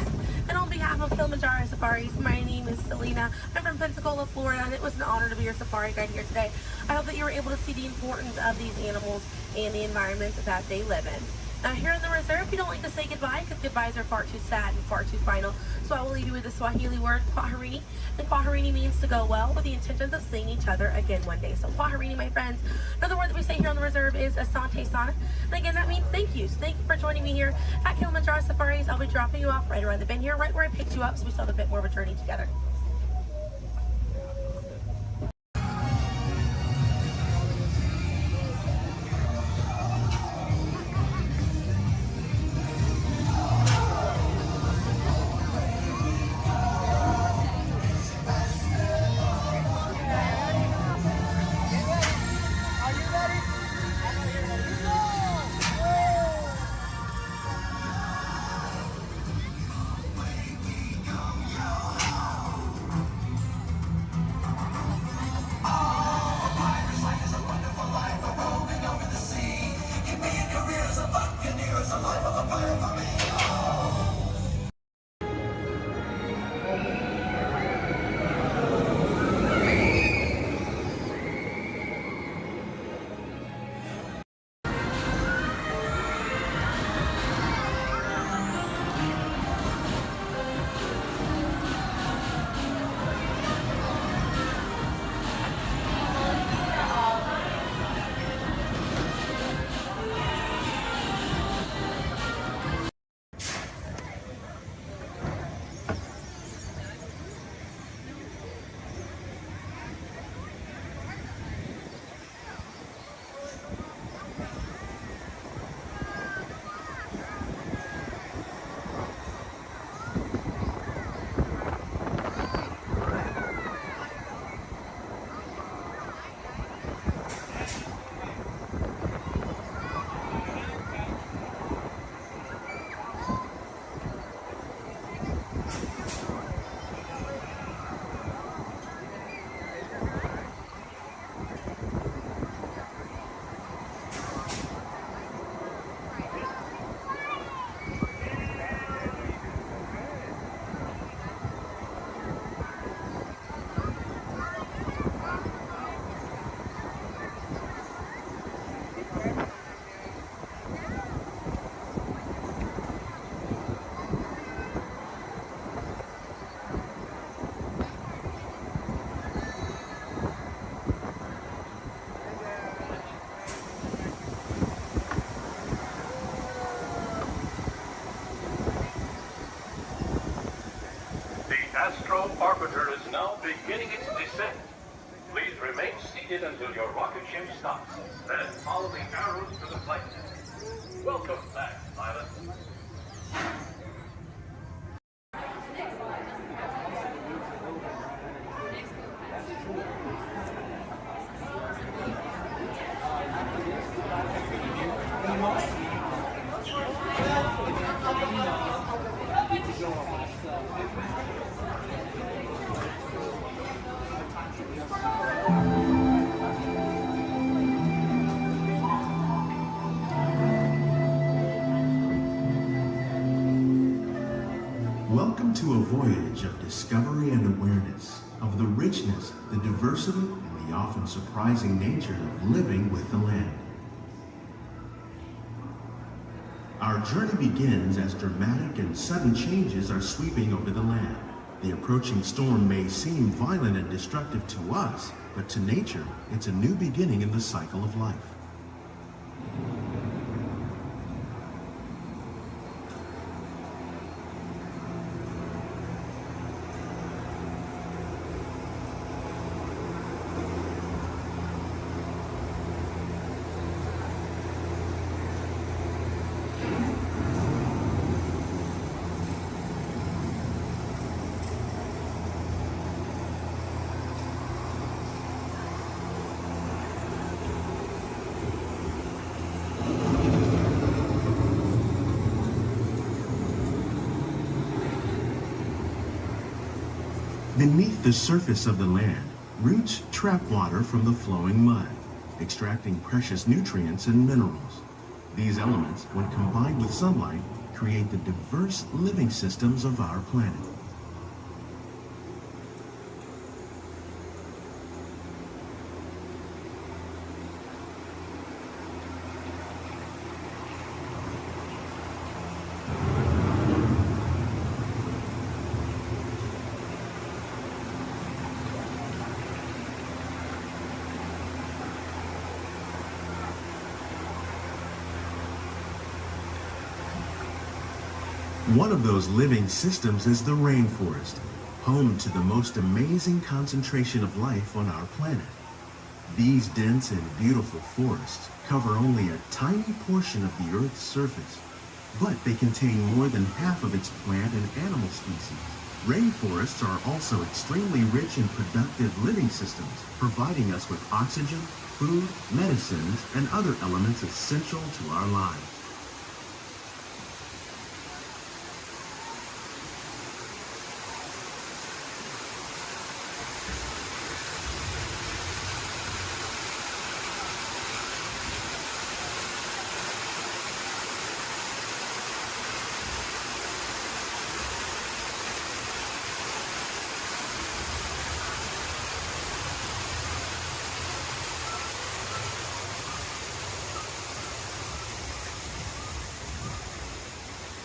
And on behalf of Kilimanjaro Safaris, my name is Selena. I'm from Pensacola, Florida, and it was an honor to be your safari guide here today. I hope that you were able to see the importance of these animals and the environment that they live in. Here on the reserve, we don't like to say goodbye because goodbyes are far too sad and far too final. So I will leave you with the Swahili word, kwaherini. And kwaherini means to go well with the intention of seeing each other again one day. So kwaherini, my friends. Another word that we say here on the reserve is asante sana. And again, that means thank you. So thank you for joining me here at Kilimanjaro Safaris. I'll be dropping you off right around the bend here, right where I picked you up, so we still have a bit more of a journey together. Astro Orbiter is now beginning its descent. Please remain seated until your rocket ship stops. Then follow the arrows to the flight. Welcome back, pilot. Welcome to a voyage of discovery and awareness of the richness, the diversity, and the often surprising nature of living with the land. Our journey begins as dramatic and sudden changes are sweeping over the land. The approaching storm may seem violent and destructive to us, but to nature, it's a new beginning in the cycle of life. Beneath the surface of the land, roots trap water from the flowing mud, extracting precious nutrients and minerals. These elements, when combined with sunlight, create the diverse living systems of our planet. One of those living systems is the rainforest, home to the most amazing concentration of life on our planet. These dense and beautiful forests cover only a tiny portion of the Earth's surface, but they contain more than half of its plant and animal species. Rainforests are also extremely rich in productive living systems, providing us with oxygen, food, medicines, and other elements essential to our lives.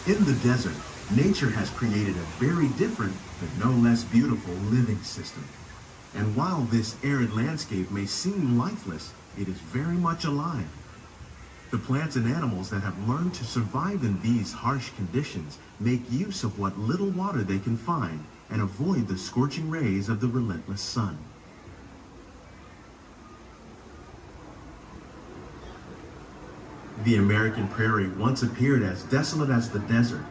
In the desert, nature has created a very different, but no less beautiful living system. And while this arid landscape may seem lifeless, it is very much alive. The plants and animals that have learned to survive in these harsh conditions make use of what little water they can find and avoid the scorching rays of the relentless sun. The American prairie once appeared as desolate as the desert,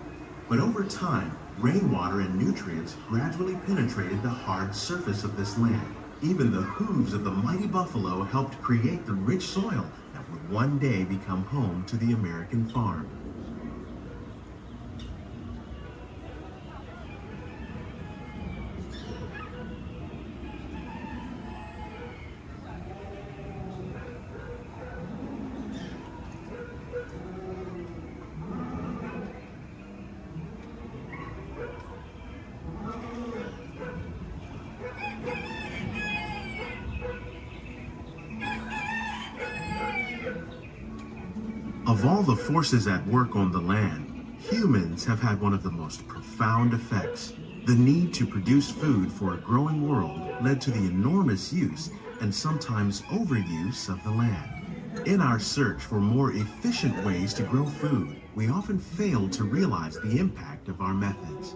but over time, rainwater and nutrients gradually penetrated the hard surface of this land. Even the hooves of the mighty buffalo helped create the rich soil that would one day become home to the American farm. Of all the forces at work on the land, humans have had one of the most profound effects. The need to produce food for a growing world led to the enormous use and sometimes overuse of the land. In our search for more efficient ways to grow food, we often fail to realize the impact of our methods.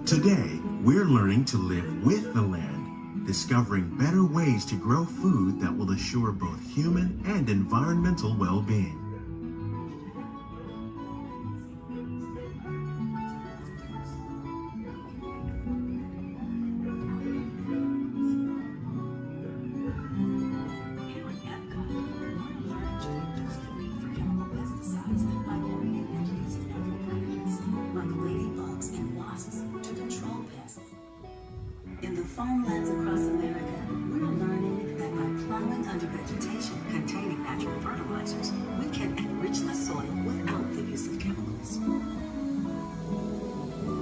Today, we're learning to live with the land, discovering better ways to grow food that will assure both human and environmental well-being. In the farmlands across America, we're learning that by plowing under vegetation containing natural fertilizers, we can enrich the soil without the use of chemicals.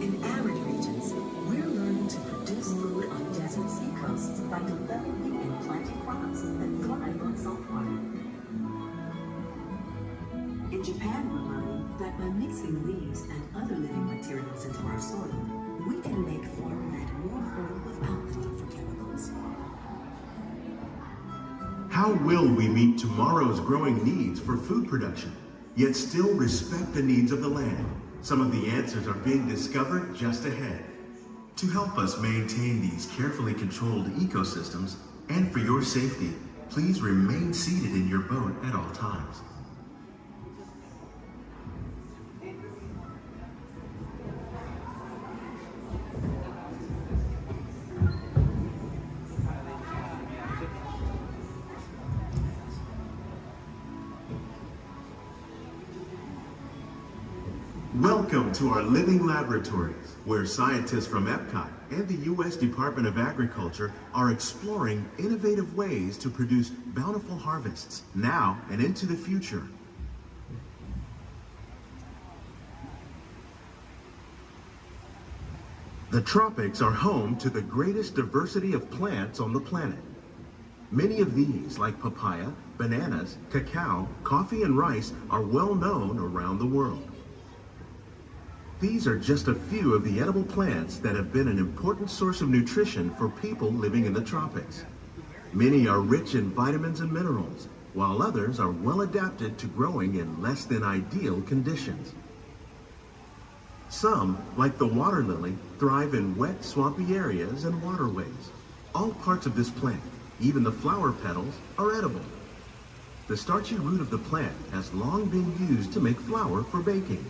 In arid regions, we're learning to produce food on desert seacoasts by developing and planting crops that thrive on salt water. In Japan, we're learning that by mixing leaves and other living materials into our soil, we can make farmland more fertile without the need for chemicals. How will we meet tomorrow's growing needs for food production, yet still respect the needs of the land? Some of the answers are being discovered just ahead. To help us maintain these carefully controlled ecosystems, and for your safety, please remain seated in your boat at all times. Welcome to our living laboratories, where scientists from Epcot and the U.S. Department of Agriculture are exploring innovative ways to produce bountiful harvests now and into the future. The tropics are home to the greatest diversity of plants on the planet. Many of these, like papaya, bananas, cacao, coffee, and rice, are well known around the world. These are just a few of the edible plants that have been an important source of nutrition for people living in the tropics. Many are rich in vitamins and minerals, while others are well adapted to growing in less than ideal conditions. Some, like the water lily, thrive in wet, swampy areas and waterways. All parts of this plant, even the flower petals, are edible. The starchy root of the plant has long been used to make flour for baking.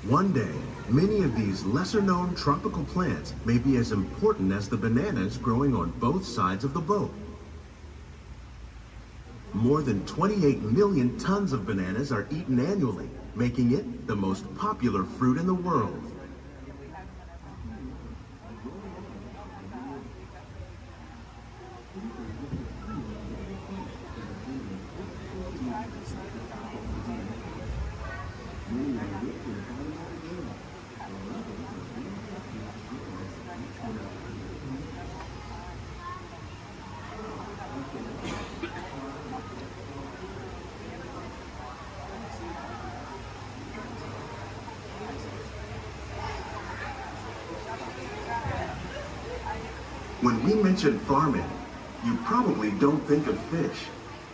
One day, many of these lesser-known tropical plants may be as important as the bananas growing on both sides of the boat. More than 28 million tons of bananas are eaten annually, making it the most popular fruit in the world. When we mention farming, you probably don't think of fish,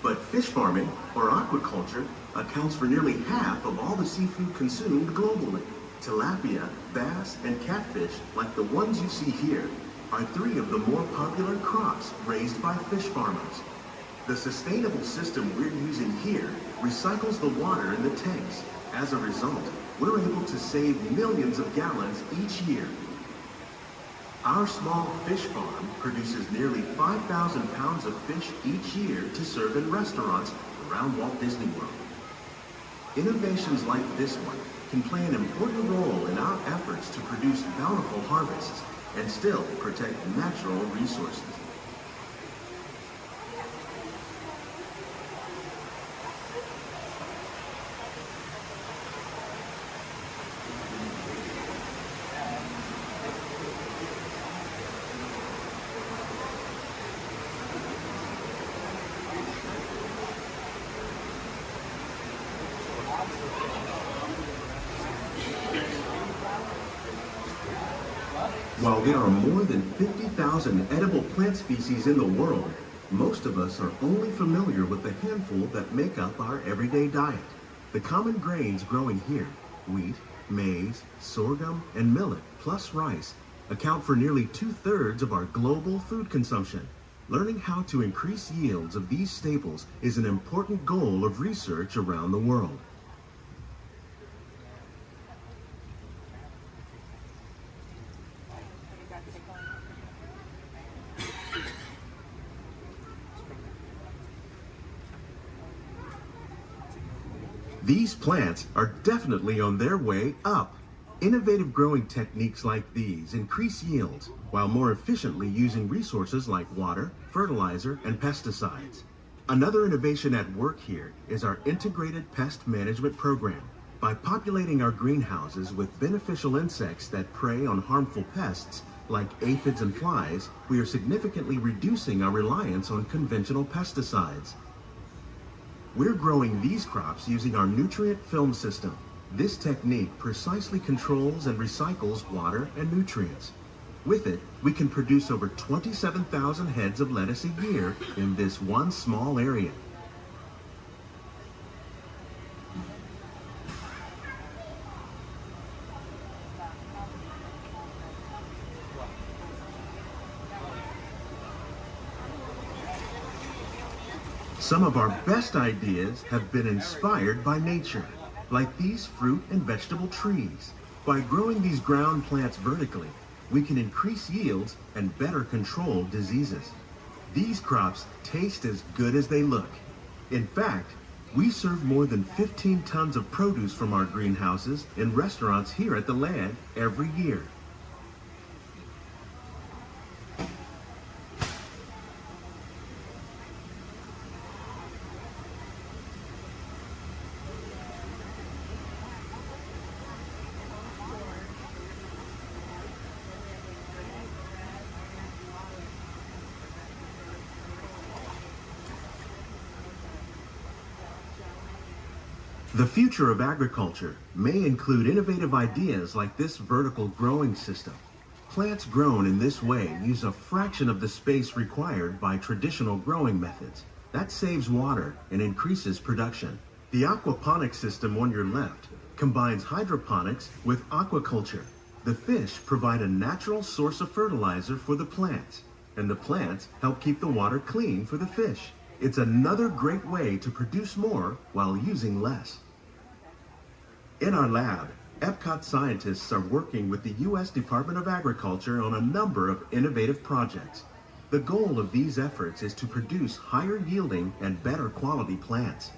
but fish farming, or aquaculture, accounts for nearly half of all the seafood consumed globally. Tilapia, bass, and catfish, like the ones you see here, are three of the more popular crops raised by fish farmers. The sustainable system we're using here recycles the water in the tanks. As a result, we're able to save millions of gallons each year. Our small fish farm produces nearly 5,000 pounds of fish each year to serve in restaurants around Walt Disney World. Innovations like this one can play an important role in our efforts to produce bountiful harvests and still protect natural resources. While there are more than 50,000 edible plant species in the world, most of us are only familiar with the handful that make up our everyday diet. The common grains growing here, wheat, maize, sorghum, and millet, plus rice, account for nearly 2/3 of our global food consumption. Learning how to increase yields of these staples is an important goal of research around the world. These plants are definitely on their way up. Innovative growing techniques like these increase yields while more efficiently using resources like water, fertilizer, and pesticides. Another innovation at work here is our integrated pest management program. By populating our greenhouses with beneficial insects that prey on harmful pests like aphids and flies, we are significantly reducing our reliance on conventional pesticides. We're growing these crops using our nutrient film system. This technique precisely controls and recycles water and nutrients. With it, we can produce over 27,000 heads of lettuce a year in this one small area. Some of our best ideas have been inspired by nature, like these fruit and vegetable trees. By growing these ground plants vertically, we can increase yields and better control diseases. These crops taste as good as they look. In fact, we serve more than 15 tons of produce from our greenhouses in restaurants here at the land every year. The future of agriculture may include innovative ideas like this vertical growing system. Plants grown in this way use a fraction of the space required by traditional growing methods. That saves water and increases production. The aquaponics system on your left combines hydroponics with aquaculture. The fish provide a natural source of fertilizer for the plants, and the plants help keep the water clean for the fish. It's another great way to produce more while using less. In our lab, Epcot scientists are working with the U.S. Department of Agriculture on a number of innovative projects. The goal of these efforts is to produce higher yielding and better quality plants.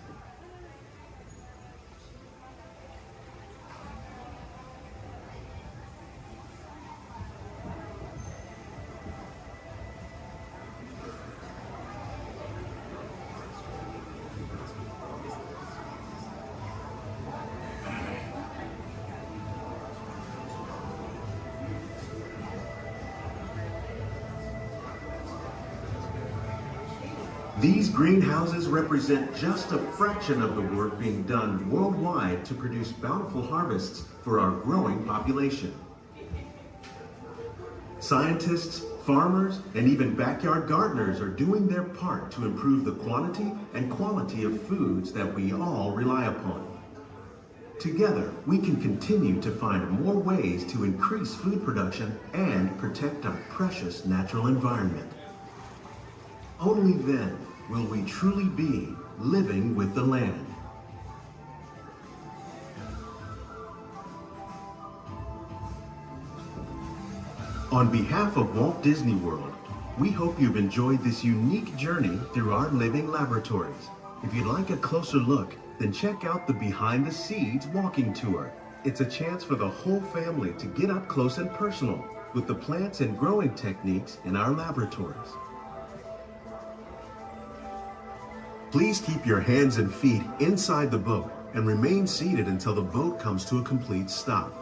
These greenhouses represent just a fraction of the work being done worldwide to produce bountiful harvests for our growing population. Scientists, farmers, and even backyard gardeners are doing their part to improve the quantity and quality of foods that we all rely upon. Together, we can continue to find more ways to increase food production and protect our precious natural environment. Only then will we truly be living with the land. On behalf of Walt Disney World, we hope you've enjoyed this unique journey through our living laboratories. If you'd like a closer look, then check out the Behind the Seeds walking tour. It's a chance for the whole family to get up close and personal with the plants and growing techniques in our laboratories. Please keep your hands and feet inside the boat and remain seated until the boat comes to a complete stop.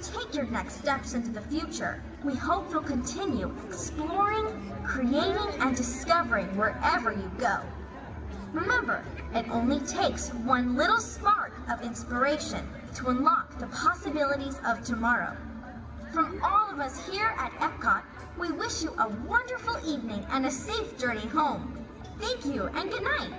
take your next steps into the future. We hope you'll continue exploring, creating, and discovering wherever you go. Remember, it only takes one little spark of inspiration to unlock the possibilities of tomorrow. From all of us here at Epcot, we wish you a wonderful evening and a safe journey home. Thank you and good night.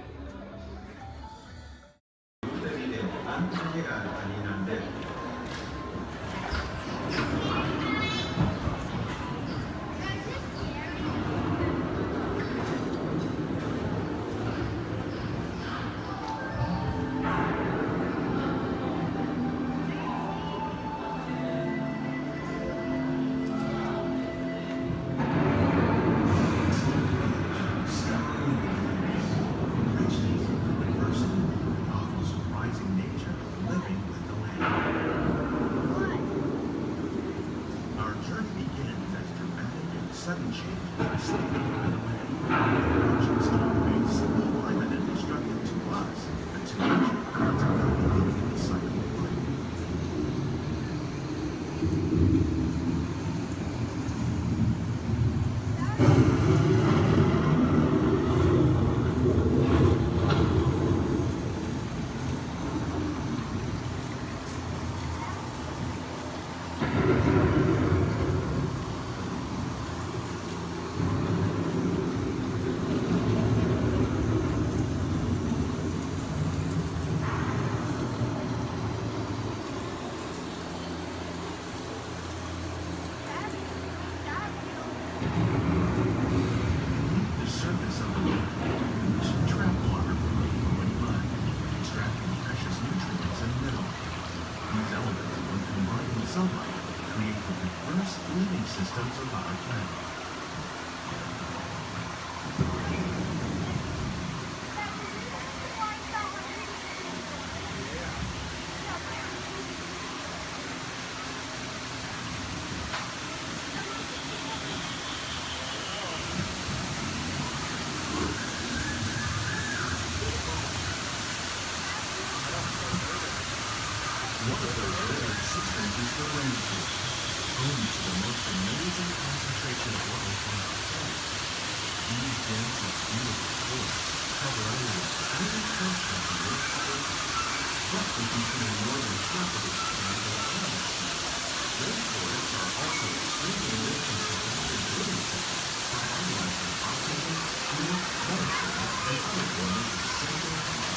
Sudden change in state of the land. Storm-based simple climate and destructive to us, but to nature, it's about beginning the cycle of life. Sunlight create the diverse living systems of our planet. One of those living systems is the rainforest, home to the most amazing concentration of life on our planet. These dense and beautiful forests cover only a tiny portion of the Earth's surface, roughly between northern tropics and the Atlantic Sea. Rainforests are also extremely rich in surrounding living systems, providing oxygen, food, medicine, and other forms of essential life.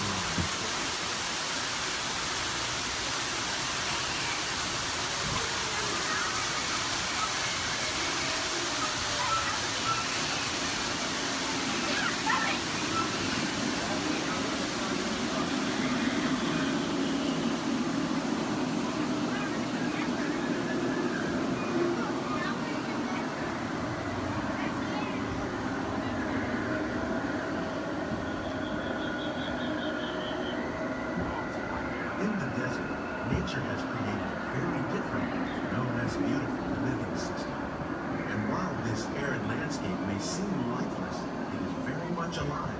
Nature has created a very different, known as beautiful living system. And while this arid landscape may seem lifeless, it is very much alive.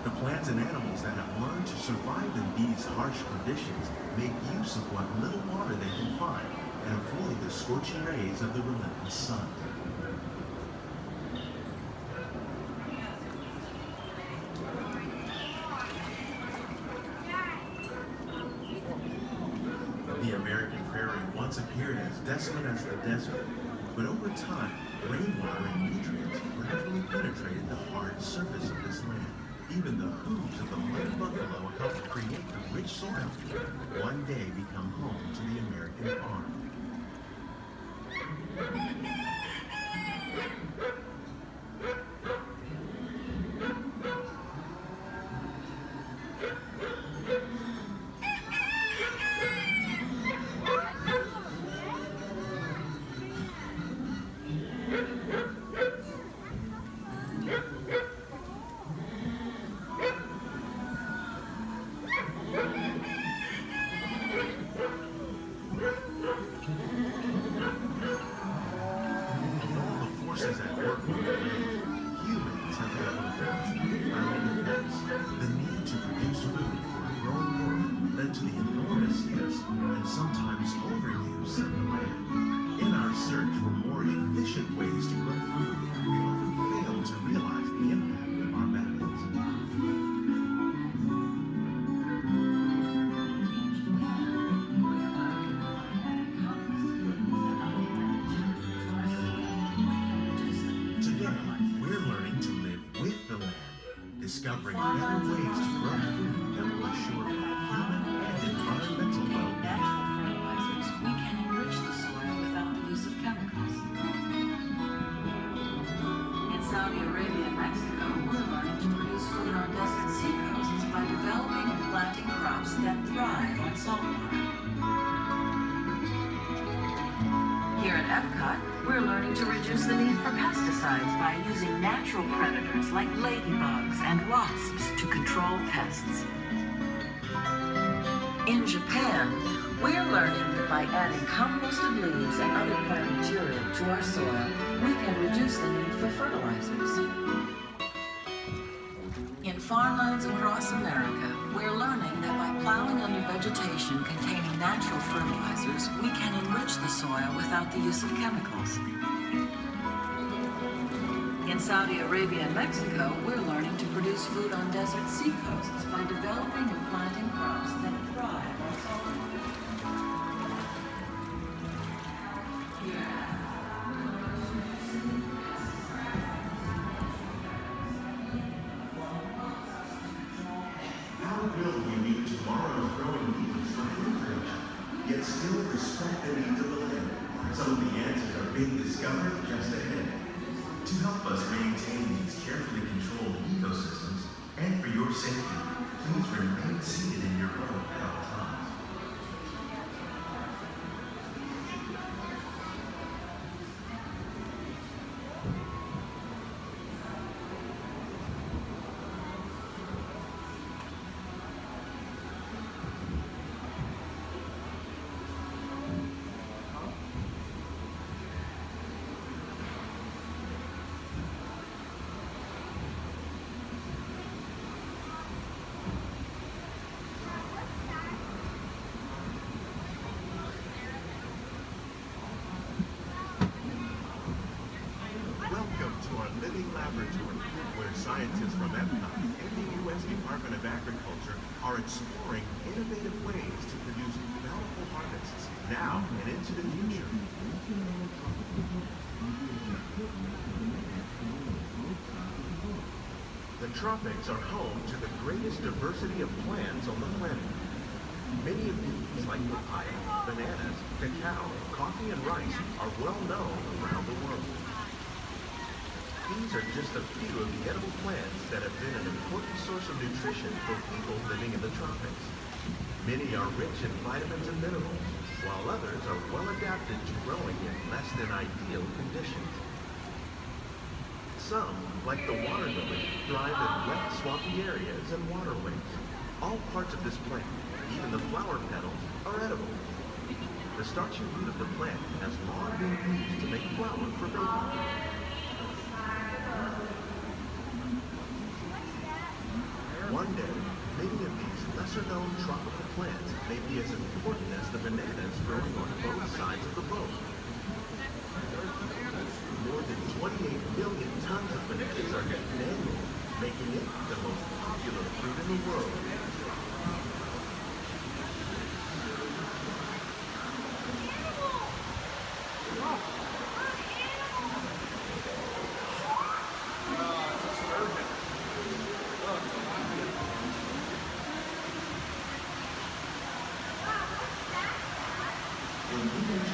The plants and animals that have learned to survive in these harsh conditions make use of what little water they can find and avoid the scorching rays of the relentless sun. The American prairie once appeared as desolate as the desert, but over time, rainwater and nutrients gradually penetrated the hard surface of this land. Even the hooves of the mud buffalo helped create the rich soil one day become home to the American farm. Humans have had the need to produce food for a growing world led to the enormous misuse and sometimes overuse of the land. In our search for more efficient ways to grow food, we often fail to realize the impact of our methods. Today, we're learning to live with the land, discovering better ways to grow food that will assure human and environmental well-being. Fertilizers, we can enrich the soil without the use of chemicals. In Saudi Arabia and Mexico, we're learning to produce food on desert seacoasts by developing and planting crops that thrive on saltwater. Here at Epcot, we're learning to reduce the need for pesticides by using natural predators like ladybugs and wasps to control pests. In Japan, we're learning that by adding composted leaves and other plant material to our soil, we can reduce the need for fertilizers. In farmlands across America, we're learning that by plowing under vegetation containing natural fertilizers, we can enrich the soil without the use of chemicals. In Saudi Arabia and Mexico, we're learning to produce food on desert seacoasts by developing and planting crops that thrive on saltwater. How will we meet tomorrow's growing needs for food production, yet still respect the needs of the land? Some of the answers are being discovered just ahead. To help us maintain these carefully controlled ecosystems, and for your safety, please remain seated in your boat at all times. Welcome to our living laboratory, where scientists from Epcot and the U.S. Department of Agriculture are exploring innovative ways to produce bountiful harvests now and into the future. The tropics are home to the greatest diversity of plants on the planet. Many of these, like papaya, bananas, cacao, coffee, and rice, are well known around the world. These are just a few of the edible plants that have been an important source of nutrition for people living in the tropics. Many are rich in vitamins and minerals, while others are well adapted to growing in less than ideal conditions. Some, like the water lily, thrive in wet, swampy areas and waterways. All parts of this plant, even the flower petals, are edible. The starchy root of the plant has long been used to make flour for baking. One day, many of these lesser-known tropical plants may be as important as the bananas growing on both sides of the boat. More than 28 billion tons of bananas are eaten annually, making it the most popular fruit in the world. In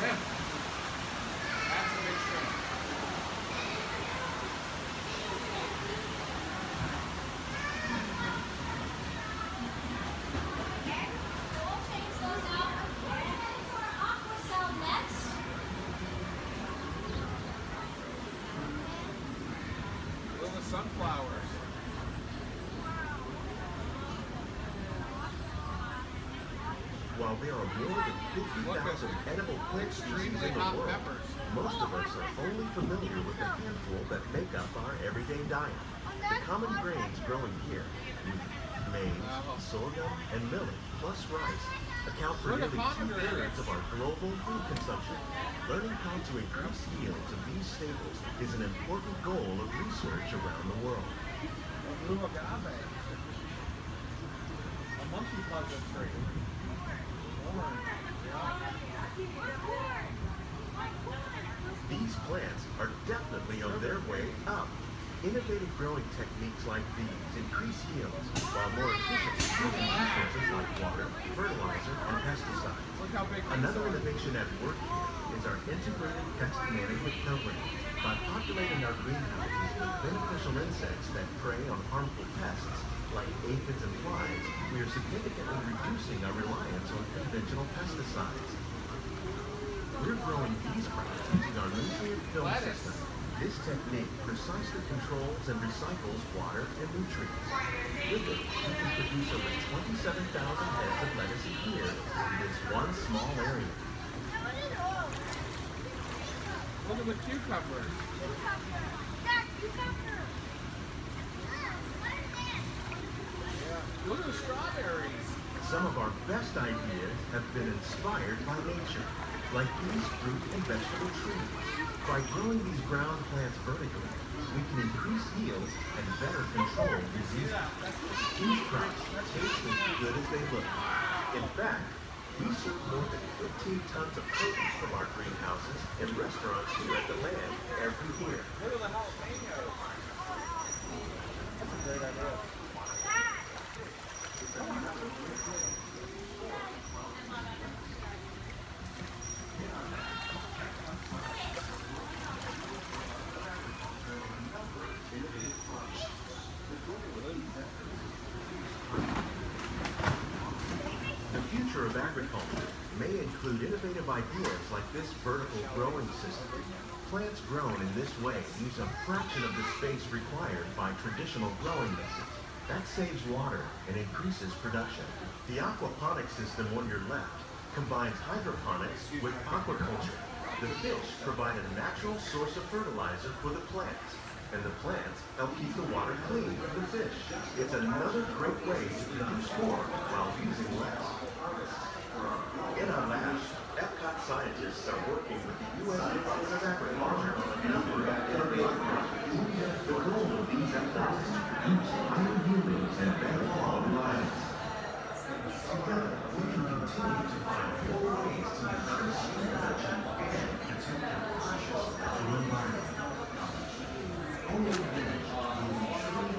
Him. That's the big string. Little sunflowers. While there are more than 50,000 edible plant species in the world, most of us are only familiar with the handful that make up our everyday diet. The common grains growing here, wheat, maize, sorghum, and millet, plus rice, account for nearly 2/3 of our global food consumption. Learning how to increase yields of these staples is an important goal of research around the world. Blue agave. A monkey puzzle tree. These plants are definitely on their way up. Innovative growing techniques like these increase yields while more efficiently using resources like water, fertilizer, and pesticides. Another innovation at work here is our integrated pest management program. By populating our greenhouses with beneficial insects that prey on harmful pests like aphids and flies, we are significantly reducing our reliance on conventional pesticides. We're growing these crops using our nutrient film system. This technique precisely controls and recycles water and nutrients. With it, we can produce over 27,000 heads of lettuce a year in this one small area. Look at the cucumbers. Look at the strawberries. Some of our best ideas have been inspired by nature, like these fruit and vegetable trees. By growing these ground plants vertically, we can increase yields and better control diseases. These crops taste as good as they look. In fact, we serve more than 15 tons of produce from our greenhouses in restaurants here at the land every year. Look at the jalapenos. That's a great idea. The future of agriculture may include innovative ideas like this vertical growing system. Plants grown in this way use a fraction of the space required by traditional growing methods. That saves water and increases production. The aquaponics system on your left combines hydroponics with aquaculture. The fish provide a natural source of fertilizer for the plants, and the plants help keep the water clean for the fish. It's another great way to produce more while using less. In our labs, Epcot scientists are working with the U.S. Department of Agriculture on a number of innovative projects. The goal of these efforts is to produce higher yielding and better quality lives. Together, we can continue to find more ways to increase food production and protect our precious natural environment. Only then will we truly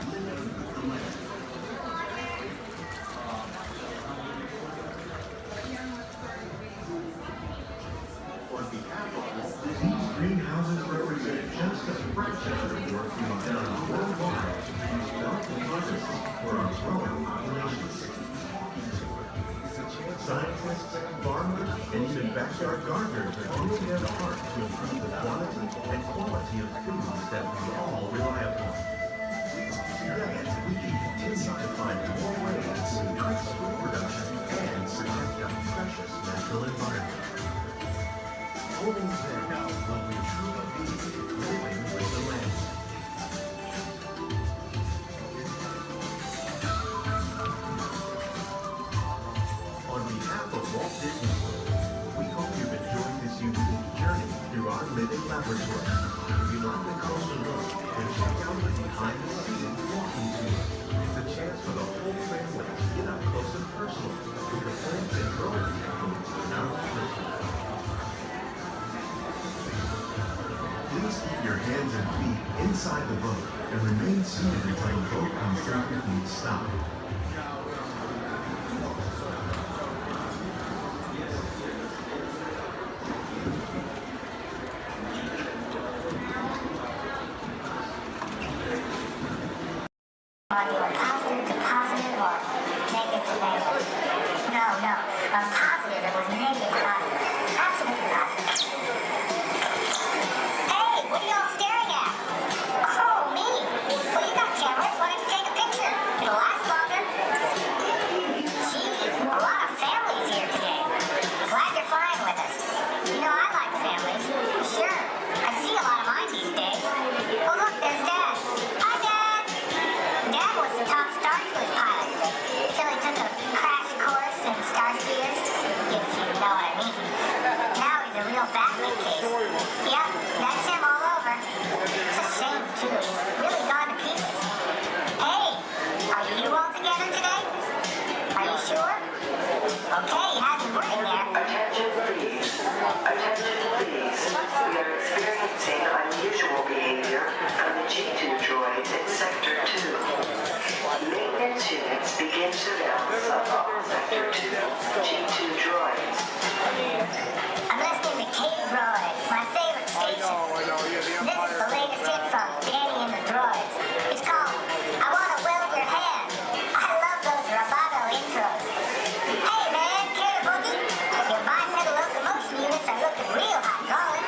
be living with the land. On behalf of Walt, these greenhouses represent just a fraction of the work being done worldwide to produce valuable harvests for our growing populations. Scientists, farmers, and even backyard gardeners are doing their part to improve the quantity and quality of foods that we all rely upon. Together, we can continue to find more ways to increase food production and protect our precious natural environment. Only then will we truly be living with the land. On behalf of Walt Disney World, we hope you've enjoyed this unique journey through our living laboratory. If you'd like a closer look, then check out the behind-the-scenes walking tour. It's a chance for the whole family to get up close and personal with the plants and growing techniques in our facility. Please keep your hands and feet inside the boat and remain seated until the boat comes to a complete stop. Are you a positive to positive or negative to negative? No, a positive that was negative to positive. Absolutely positive. Hey, what are y'all staring at? Oh, me. Well, you got cameras. Why don't you take a picture? It'll last longer. Gee, a lot of families here today. Glad you're flying with us. You know, I like families. Sure. I see a lot of mine these days. Oh, look, there's Dad. Hi, Dad. Dad was the top star to his pilot until he took a crash course in star speeders, if you know what I mean. Now he's a real basket case. Yep, that's him all over. It's a shame, too. He's really gone to pieces. Hey, are you all together today? Are you sure? Okay, how's it working there? Attention, please. Attention, please. We are experiencing unusual behavior from the G2 droids in Sector 2. Maintenance units begin surveillance of all Sector 2 G2 droids. I'm listening to K-Droids, my favorite station. This is the latest hit from Danny and the Droids. It's called I Wanna Weld Your Hand. I love those Roboto intros. Hey man, care to boogie? Your bipedal locomotion units are looking real hydraulic.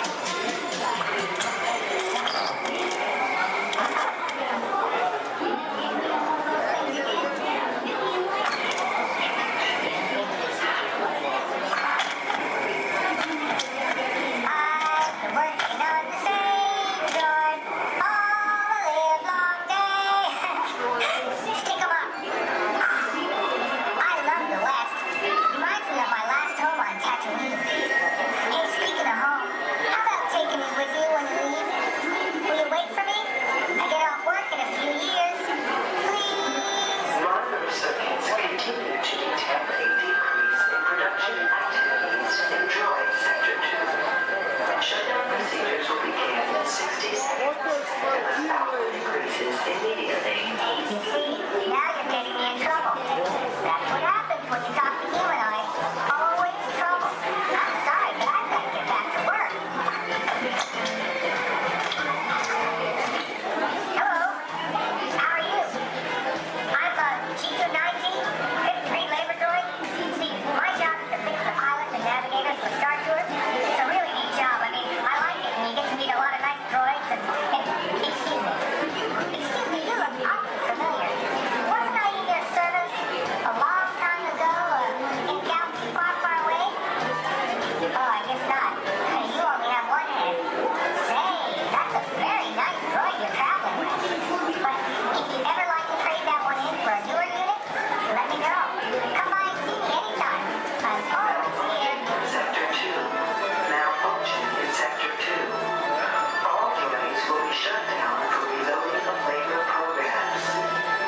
I'm working on the same droid all the live long day. Stick 'em up. I love the West. Reminds me of my last home on Tatooine. Hey, speaking of home, how about taking me with you when you leave? Will you wait for me? I get off work in a few years. Please? Monitor circuits continue to detect a decrease in production activities in droid Sector 2. Shutdown procedures will begin in 60 seconds, and the power decreases immediately. You see, now you're getting me in trouble. That's what happens when you talk to humanoids. Always trouble. I'm sorry, but I've got to get back to work. Hello. How are you? I'm G290, 53 labor droid. See, my job is to fix the pilots and navigators for Star Tours. It's a really neat job. I mean, I like it, and you get to meet a lot of nice droids and excuse me. Excuse me, you look awfully familiar. Wasn't I in your service a long time ago, in a galaxy far, far away? Oh, I guess not. You only have one hand. Say, that's a very nice droid you're traveling with. But if you ever like to trade that one in for a newer unit, let me know. Come by and see me anytime. I'm always here. Sector 2. Malfunction in Sector 2. All droids will be shut down for reloading of labor programs.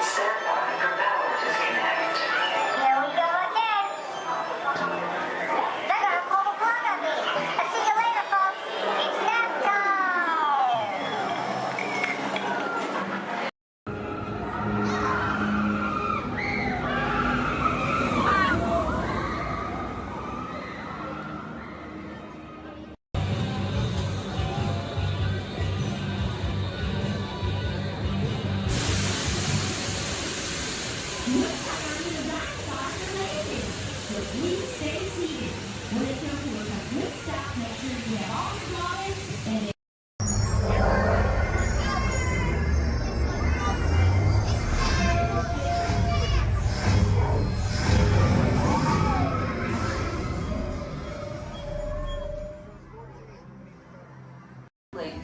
Stand by for power disconnect. Here we go again. They're gonna pull the plug on me. I'll see you later, folks. It's nap time.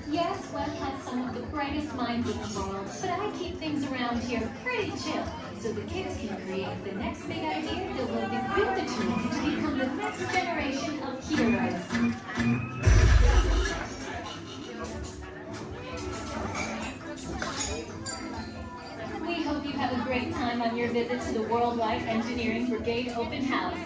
Yes, Walt has some of the brightest minds in the world, but I keep things around here pretty chill, so the kids can create the next big idea that will equip the tools to become the next generation of heroes. We hope you have a great time on your visit to the Worldwide Engineering Brigade Open House.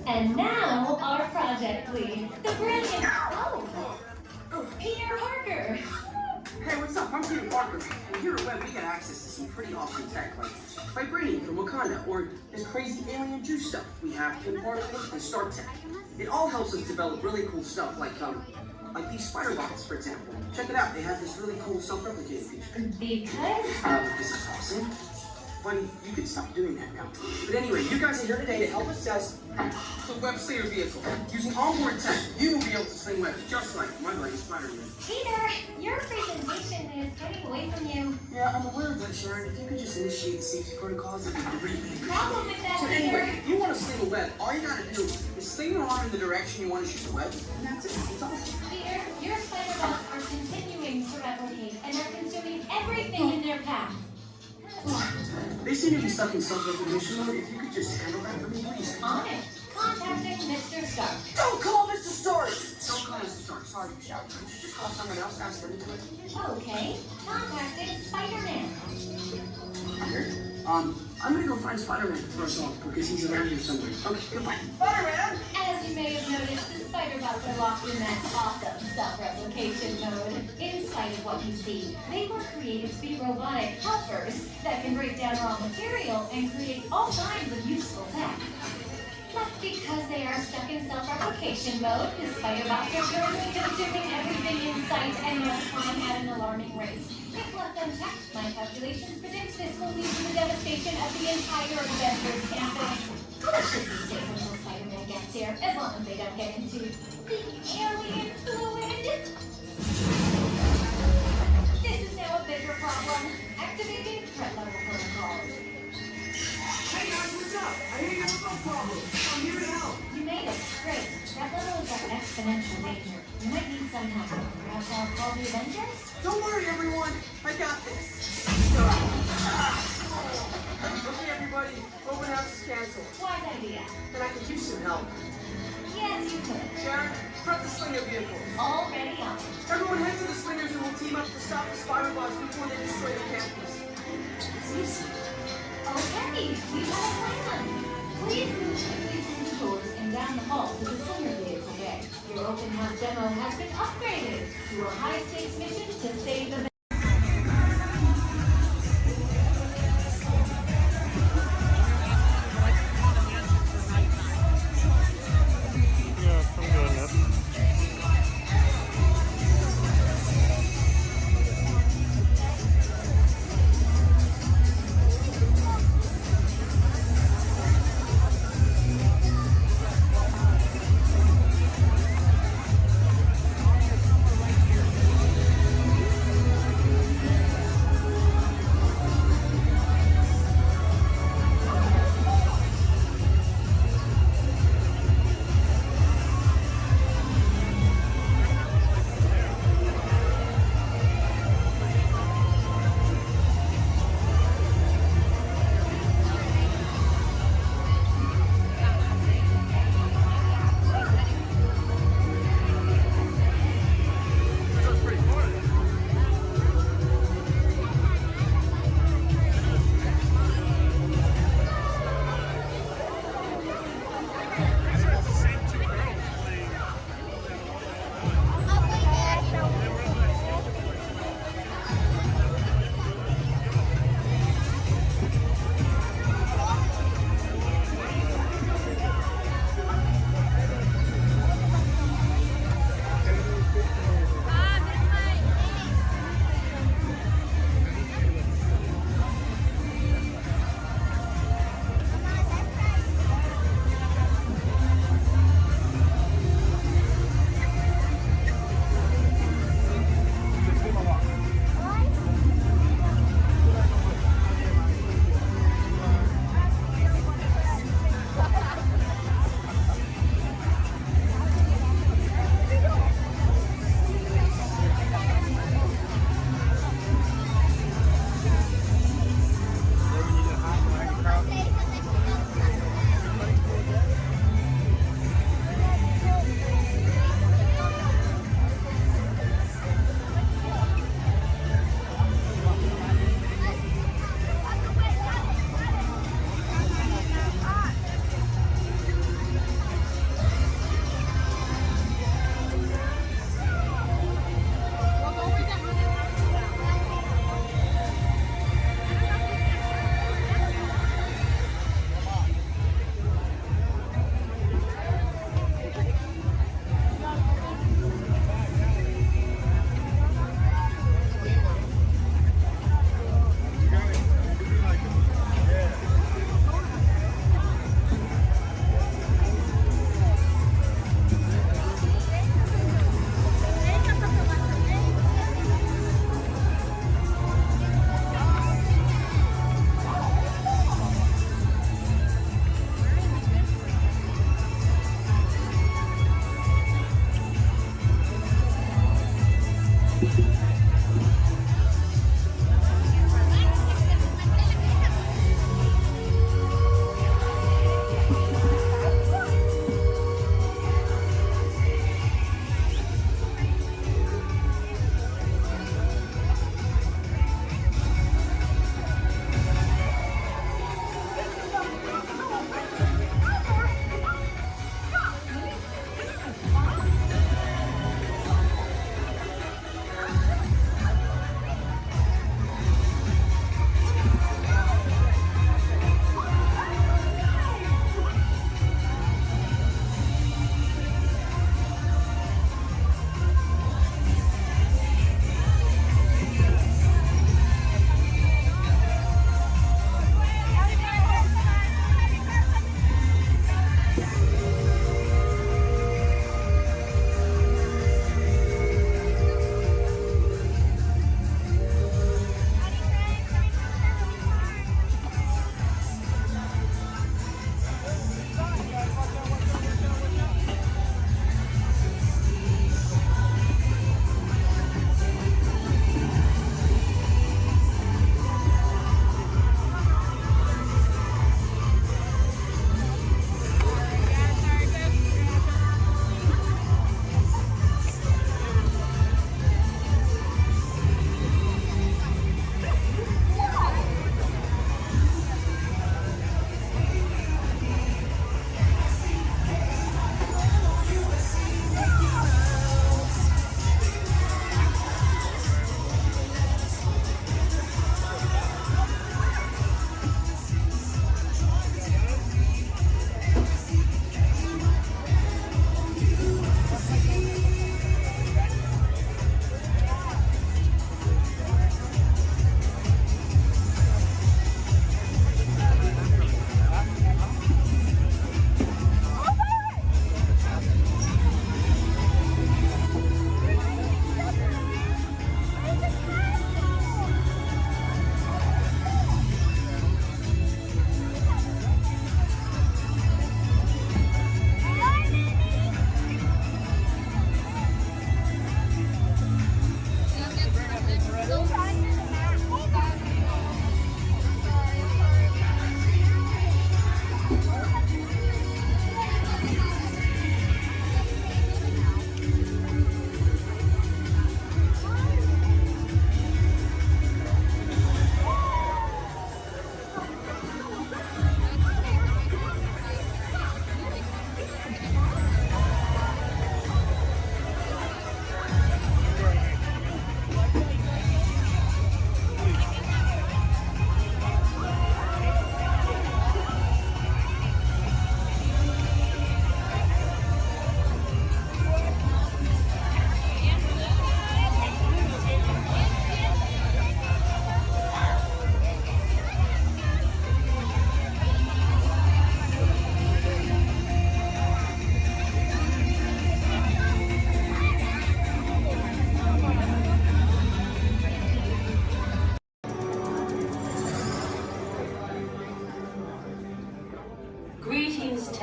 And now, our project lead, the brilliant, Peter Parker. I was What's up? I'm Peter Parker, and here at Web we get access to some pretty awesome tech, like vibranium from Wakanda, or this crazy alien juice stuff. We have pin particles and star tech. It all helps us develop really cool stuff, like these spider bots, for example. Check it out. They have this really cool self-replicating feature. Because? This is awesome. Buddy, you can stop doing that now. But anyway, you guys are here today to help us test the web slinger vehicle. Using onboard tech, you will be able to sling webs just like my buddy Spider-Man. Peter, your presentation is getting away from you. Yeah, I'm aware of that, Sharon. If you could just initiate the safety protocols, it'd be great. Problem with that, So Peter? anyway, if you want to sling a web, all you gotta do is sling your arm in the direction you want to shoot the web, and that's it. It's awesome. Peter, your spider bots are continuing to replicate and are consuming everything in their path. They seem to be stuck in self-recognition mode. If you could just handle that for me, please. On it. Contacting Mr. Stark. Don't call Mr. Stark! Don't call Mr. Stark. Sorry, shout. Could you just call someone else? Ask them to do it. Okay. Contacting Spider-Man. Here. I'm gonna go find Spider-Man for us all because he's around here somewhere. Okay, goodbye. Spider-Man! As you may have noticed, the spider bots are locked in that awesome self-replication mode. In spite of what you see, they were created to be robotic helpers that can break down raw material and create all kinds of useful tech. But because they are stuck in self-replication mode, the spider bots are currently consuming everything in sight and multiplying at an alarming rate. If left unchecked, my calculations predict this will lead to the devastation of the entire Avengers campus. That should be safe until Spider-Man gets here, as long as they don't get into the alien fluid. This is now a bigger problem. Activating threat level protocols. Hey guys, what's up? I hear you have a problem. I'm here to help. You made it. Great. That level is at exponential danger. You might need some help. Perhaps I'll call the Avengers? Don't worry, everyone. I got this. Okay, everybody. Open house is canceled. Wise idea. And I could use some help. Yes, you could. Sharon, prep the slinger vehicle. Already on. Everyone head to the slingers and we'll team up to stop the spider bots before they destroy the campus. It's easy. Okay, we have a plan. Please move quickly through the doors and down the hall to the slinger vehicle bay. Your open house demo has been upgraded to a high-stakes mission to save the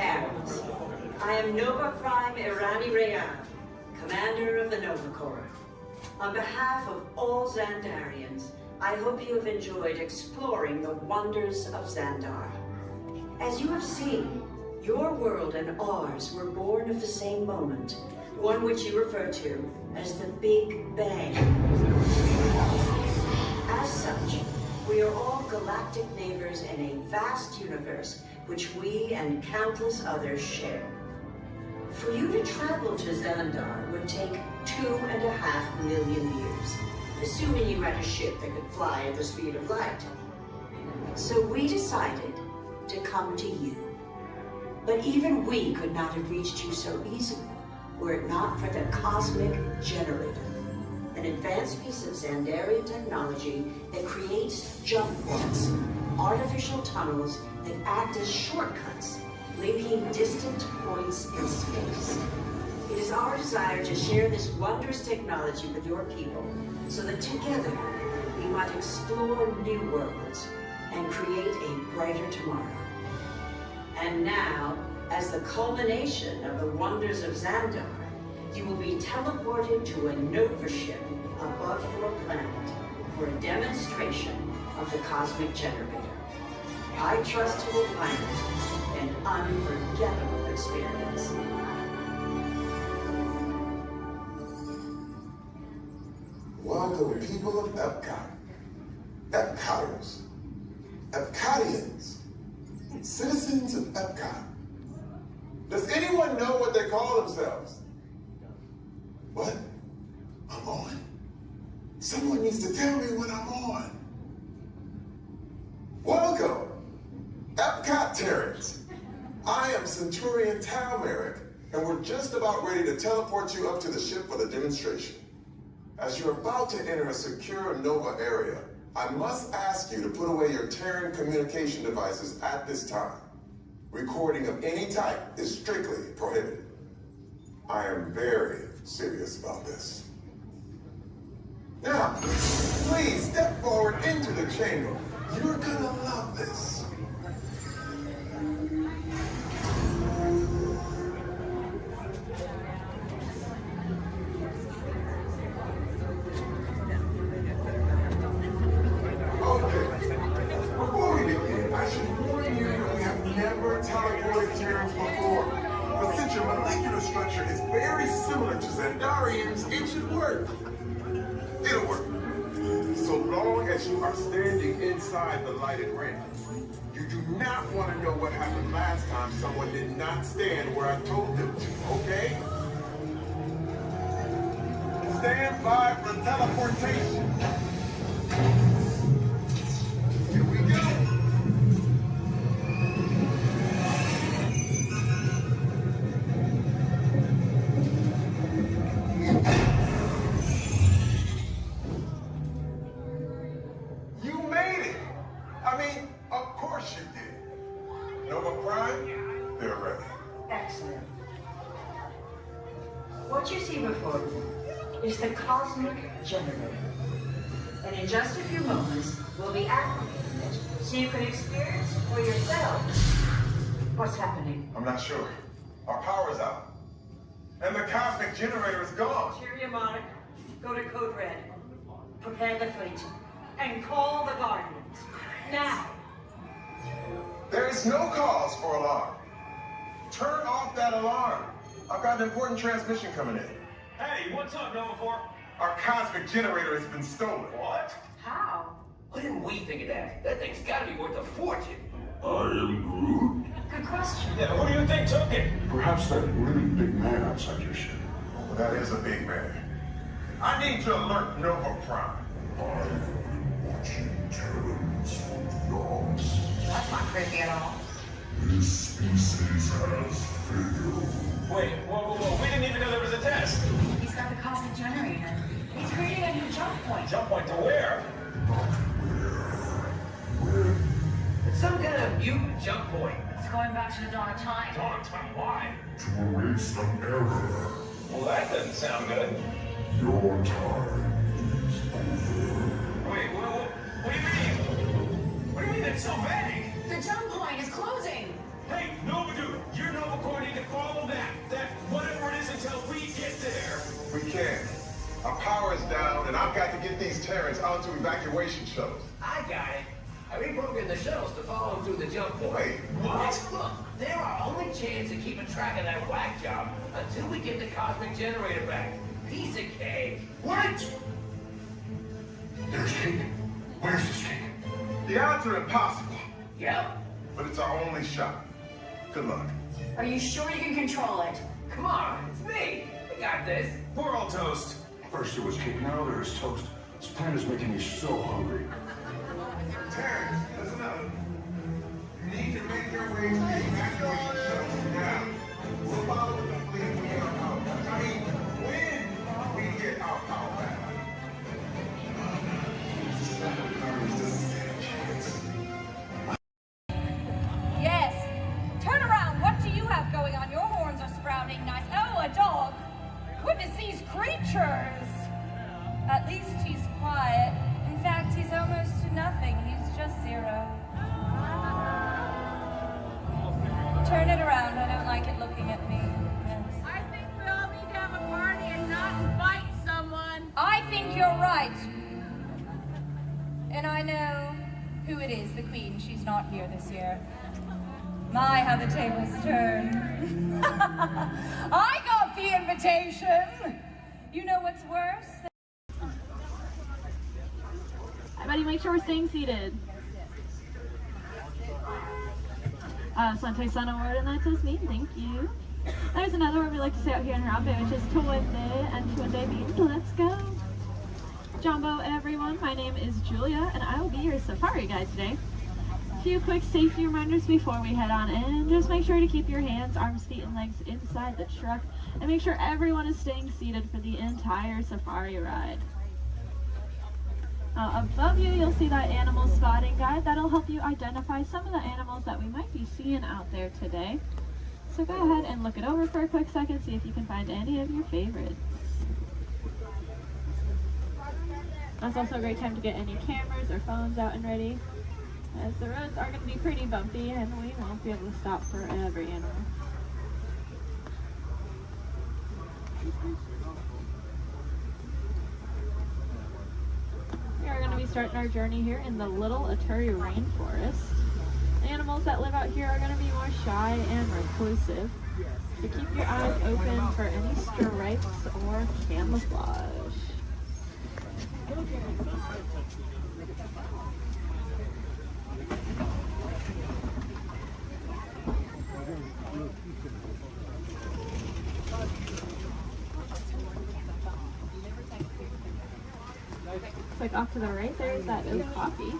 Terrans. I am Nova Prime Irani Rayan, commander of the Nova Corps. On behalf of all Xandarians, I hope you have enjoyed exploring the wonders of Xandar. As you have seen, your world and ours were born of the same moment, one which you refer to as the Big Bang. As such, we are all galactic neighbors in a vast universe which we and countless others share. For you to travel to Xandar would take 2.5 million years, assuming you had a ship that could fly at the speed of light. So we decided to come to you. But even we could not have reached you so easily were it not for the Cosmic Generator, an advanced piece of Xandarian technology that creates jump points, artificial tunnels that act as shortcuts, linking distant points in space. It is our desire to share this wondrous technology with your people, so that together we might explore new worlds and create a brighter tomorrow. And now, as the culmination of the wonders of Xandar, you will be teleported to a Nova ship above your planet for a demonstration of the Cosmic Generator. I trust you will find it an unforgettable experience. Welcome, people of Epcot, Epcoters, Epcotians, citizens of Epcot. Does anyone know what they call themselves? What? I'm on? Someone needs to tell me when I'm on. Welcome, Epcot Terrans. I am Centurion Tal Merrick, and we're just about ready to teleport you up to the ship for the demonstration. As you're about to enter a secure Nova area, I must ask you to put away your Terran communication devices at this time. Recording of any type is strictly prohibited. I am very serious about this. Now, please step forward into the chamber. You're gonna love this. Teleported Terrans before, but since your molecular structure is very similar to Xandarians, it should work. It'll work. So long as you are standing inside the lighted ring. You do not want to know what happened last time someone did not stand where I told them to, okay? Stand by for teleportation. Here we go. What you see before you is the Cosmic Generator. And in just a few moments, we'll be activating it so you can experience for yourselves what's happening. I'm not sure. Our power's out. And the Cosmic Generator is gone. Cheerio, Monarch. Go to Code Red. Prepare the fleet. And call the Guardians. Now. There is no cause for alarm. Turn off that alarm. I've got an important transmission coming in. Hey, what's up, Nova Corps? Our Cosmic Generator has been stolen. What? How? Why didn't we think of that? That thing's gotta be worth a fortune. I am Groot. Good question. Yeah, who do you think took it? Perhaps that really big man outside your ship. Well, that is a big man. I need to alert Nova Prime. I've been watching Terrans for dogs. That's not creepy at all. This species has failed. Wait, whoa, we didn't even know there was a test. He's got the Cosmic Generator. He's creating a new jump point. Jump point to where? Where? It's some kind of mutant jump point. It's going back to the dawn of time. Dawn of time, why? To erase an error. Well, that doesn't sound good. Your time is over. Wait, what do you mean? What do you mean it's so vague? The jump point is closing. Hey, Nova Dude, you're pilot to evacuation shuttles. I got it. I reprogrammed the shuttles to follow him through the jump point. Wait, what? Look, they're our only chance of keeping track of that whack job until we get the cosmic generator back. Piece of cake. Wait! There's cake. Where's this cake? The odds are impossible. Yep. But it's our only shot. Good luck. Are you sure you can control it? Come on, it's me. We got this. We're all toast. First it was cake, now there is toast. This plan is making me so hungry. Terrence, listen up. You need to make your way to the evacuation shuttles now. We'll follow the fleet when we get our power back. I mean, when we get our power back. Yes. Turn around. What do you have going on? Your horns are sprouting nice. Oh, a dog. Goodness, these creatures. At least he's quiet. In fact, he's almost to nothing. He's just zero. Turn it around. I don't like it looking at me. Yes. I think we all need to have a party and not invite someone. I think you're right. And I know who it is, the Queen. She's not here this year. My, how the tables turn. I got the invitation. You know what's worse? Everybody make sure we're staying seated. Sante Sun Award, and that is me. Thank you. There's another word we like to say out here in Harambe, which is Tuwende, and Tuwende means let's go. Jumbo, everyone. My name is Julia, and I will be your safari guide today. A few quick safety reminders before we head on in. Just make sure to keep your hands, arms, feet, and legs inside the truck, and make sure everyone is staying seated for the entire safari ride. Above you, you'll see that animal spotting guide. That'll help you identify some of the animals that we might be seeing out there today. So go ahead and look it over for a quick second, see if you can find any of your favorites. That's also a great time to get any cameras or phones out and ready, as the roads are going to be pretty bumpy and we won't be able to stop for every animal. We are going to be starting our journey here in the Little Aturi Rainforest. The animals that live out here are going to be more shy and reclusive, so keep your eyes open for any stripes or camouflage. Like off to the right there is that okapi.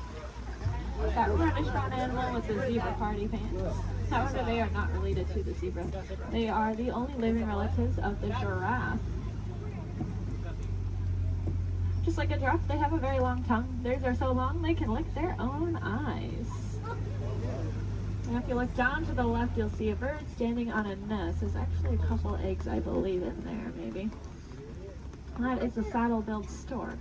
That reddish brown animal with the zebra party pants. However, they are not related to the zebra. They are the only living relatives of the giraffe. Just like a giraffe, they have a very long tongue. Theirs are so long they can lick their own eyes. And if you look down to the left, you'll see a bird standing on a nest. There's actually a couple eggs, I believe, in there, maybe. That is a saddle-billed stork.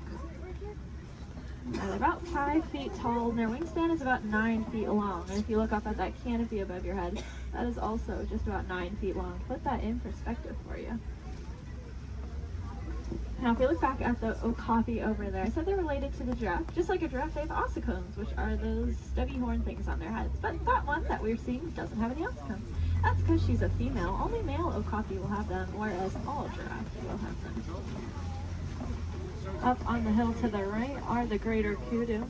They're about 5 feet tall, and their wingspan is about 9 feet long. And if you look up at that canopy above your head, that is also just about 9 feet long. Put that in perspective for you. Now, if we look back at the okapi over there, I said they're related to the giraffe. Just like a giraffe, they have ossicones, which are those stubby horn things on their heads. But that one that we're seeing doesn't have any ossicones. That's because she's a female. Only male okapi will have them, whereas all giraffes will have them. Up on the hill to the right are the greater kudu.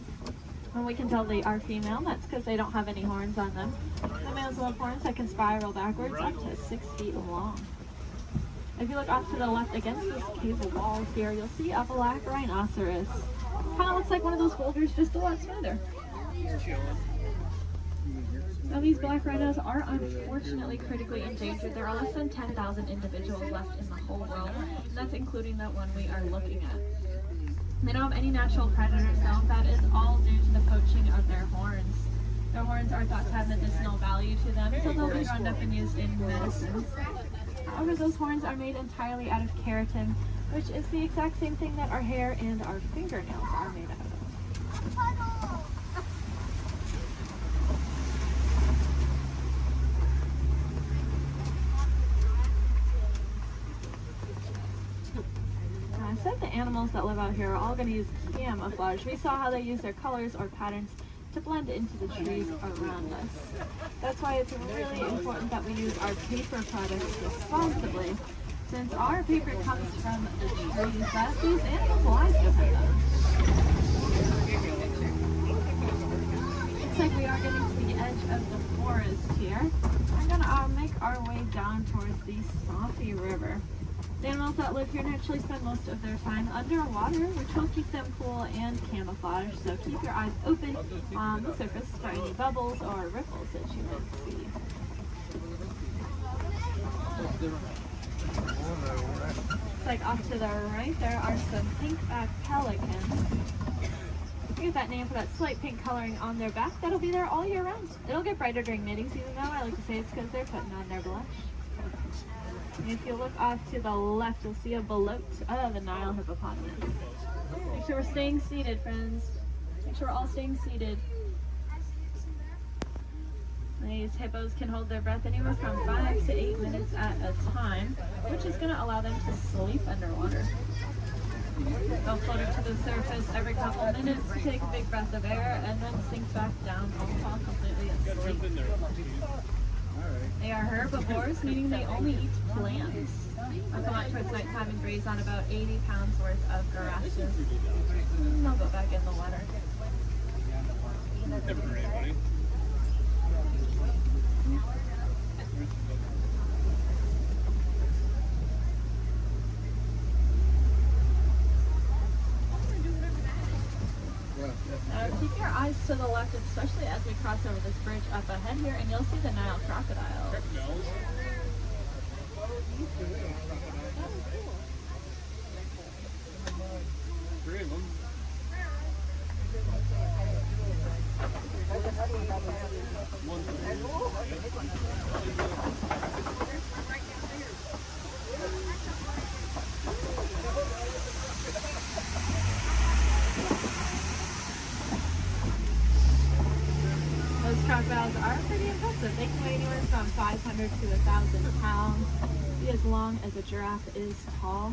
And we can tell they are female. That's because they don't have any horns on them. The males will have horns that can spiral backwards up to 6 feet long. If you look off to the left against this cable wall here, you'll see a black rhinoceros. Kind of looks like one of those boulders, just a lot smoother. Now, these black rhinos are unfortunately critically endangered. There are less than 10,000 individuals left in the whole world, and that's including that one we are looking at. They don't have any natural predators though. That is all due to the poaching of their horns. Their horns are thought to have medicinal value to them, so they'll be rounded up and used in medicine. However, those horns are made entirely out of keratin, which is the exact same thing that our hair and our fingernails are made out of. I said the animals that live out here are all going to use camouflage. We saw how they use their colors or patterns to blend into the trees around us. That's why it's really important that we use our paper products responsibly, since our paper comes from the trees that these animals' lives depend on. Looks like we are getting to the edge of the forest here. We're gonna make our way down towards the Swampy River. The animals that live here naturally spend most of their time underwater, which will keep them cool and camouflage, so keep your eyes open on the surface for any bubbles or ripples that you might see. Looks like off to the right there are some pink-backed pelicans. We get that name for that slight pink coloring on their back. That'll be there all year round. It'll get brighter during mating season though. I like to say it's because they're putting on their blush. And if you look off to the left, you'll see a bloat of the Nile hippopotamus. Make sure we're staying seated, friends. Make sure we're all staying seated. These hippos can hold their breath anywhere from 5 to 8 minutes at a time, which is going to allow them to sleep underwater. They'll float up to the surface every couple minutes, take a big breath of air, and then sink back down and fall completely asleep. They are herbivores, meaning they only eat plants. They'll come out towards nighttime and graze on about 80 pounds worth of grasses. And they'll go back in the water. Keep your eyes to the left, especially as we cross over this bridge up ahead here, and you'll see the Nile crocodile. Three of them. Those crocodiles are pretty impressive. They can weigh anywhere from 500 to 1,000 pounds, be as long as a giraffe is tall,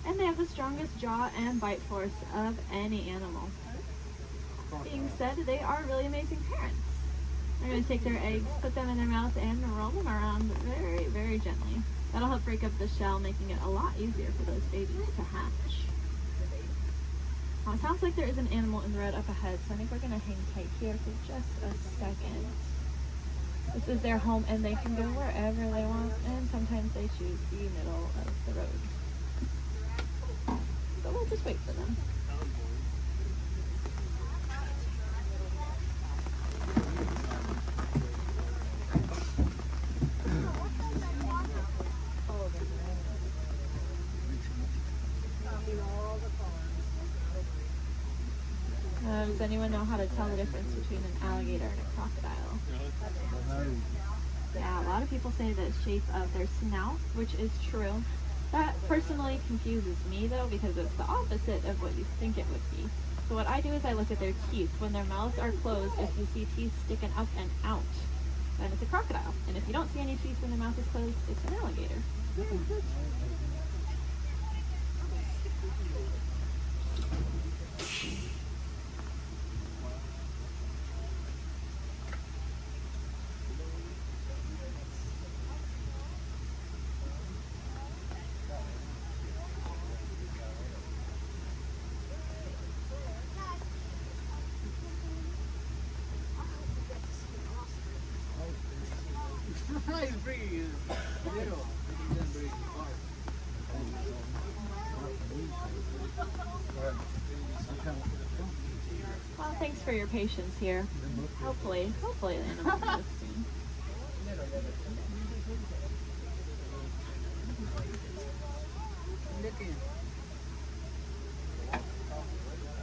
and they have the strongest jaw and bite force of any animal. Being said, they are really amazing parents. They're going to take their eggs, put them in their mouth, and roll them around very, very gently. That'll help break up the shell, making it a lot easier for those babies to hatch. Now, it sounds like there is an animal in the road up ahead, so I think we're going to hang tight here for just a second. This is their home, and they can go wherever they want, and sometimes they choose the middle of the road. So we'll just wait for them. Does anyone know how to tell the difference between an alligator and a crocodile? Yeah, a lot of people say the shape of their snout, which is true. That personally confuses me though, because it's the opposite of what you think it would be. So what I do is I look at their teeth. When their mouths are closed, if you see teeth sticking up and out, then it's a crocodile. And if you don't see any teeth when their mouth is closed, it's an alligator. Well, thanks for your patience here. Hopefully the animal will soon.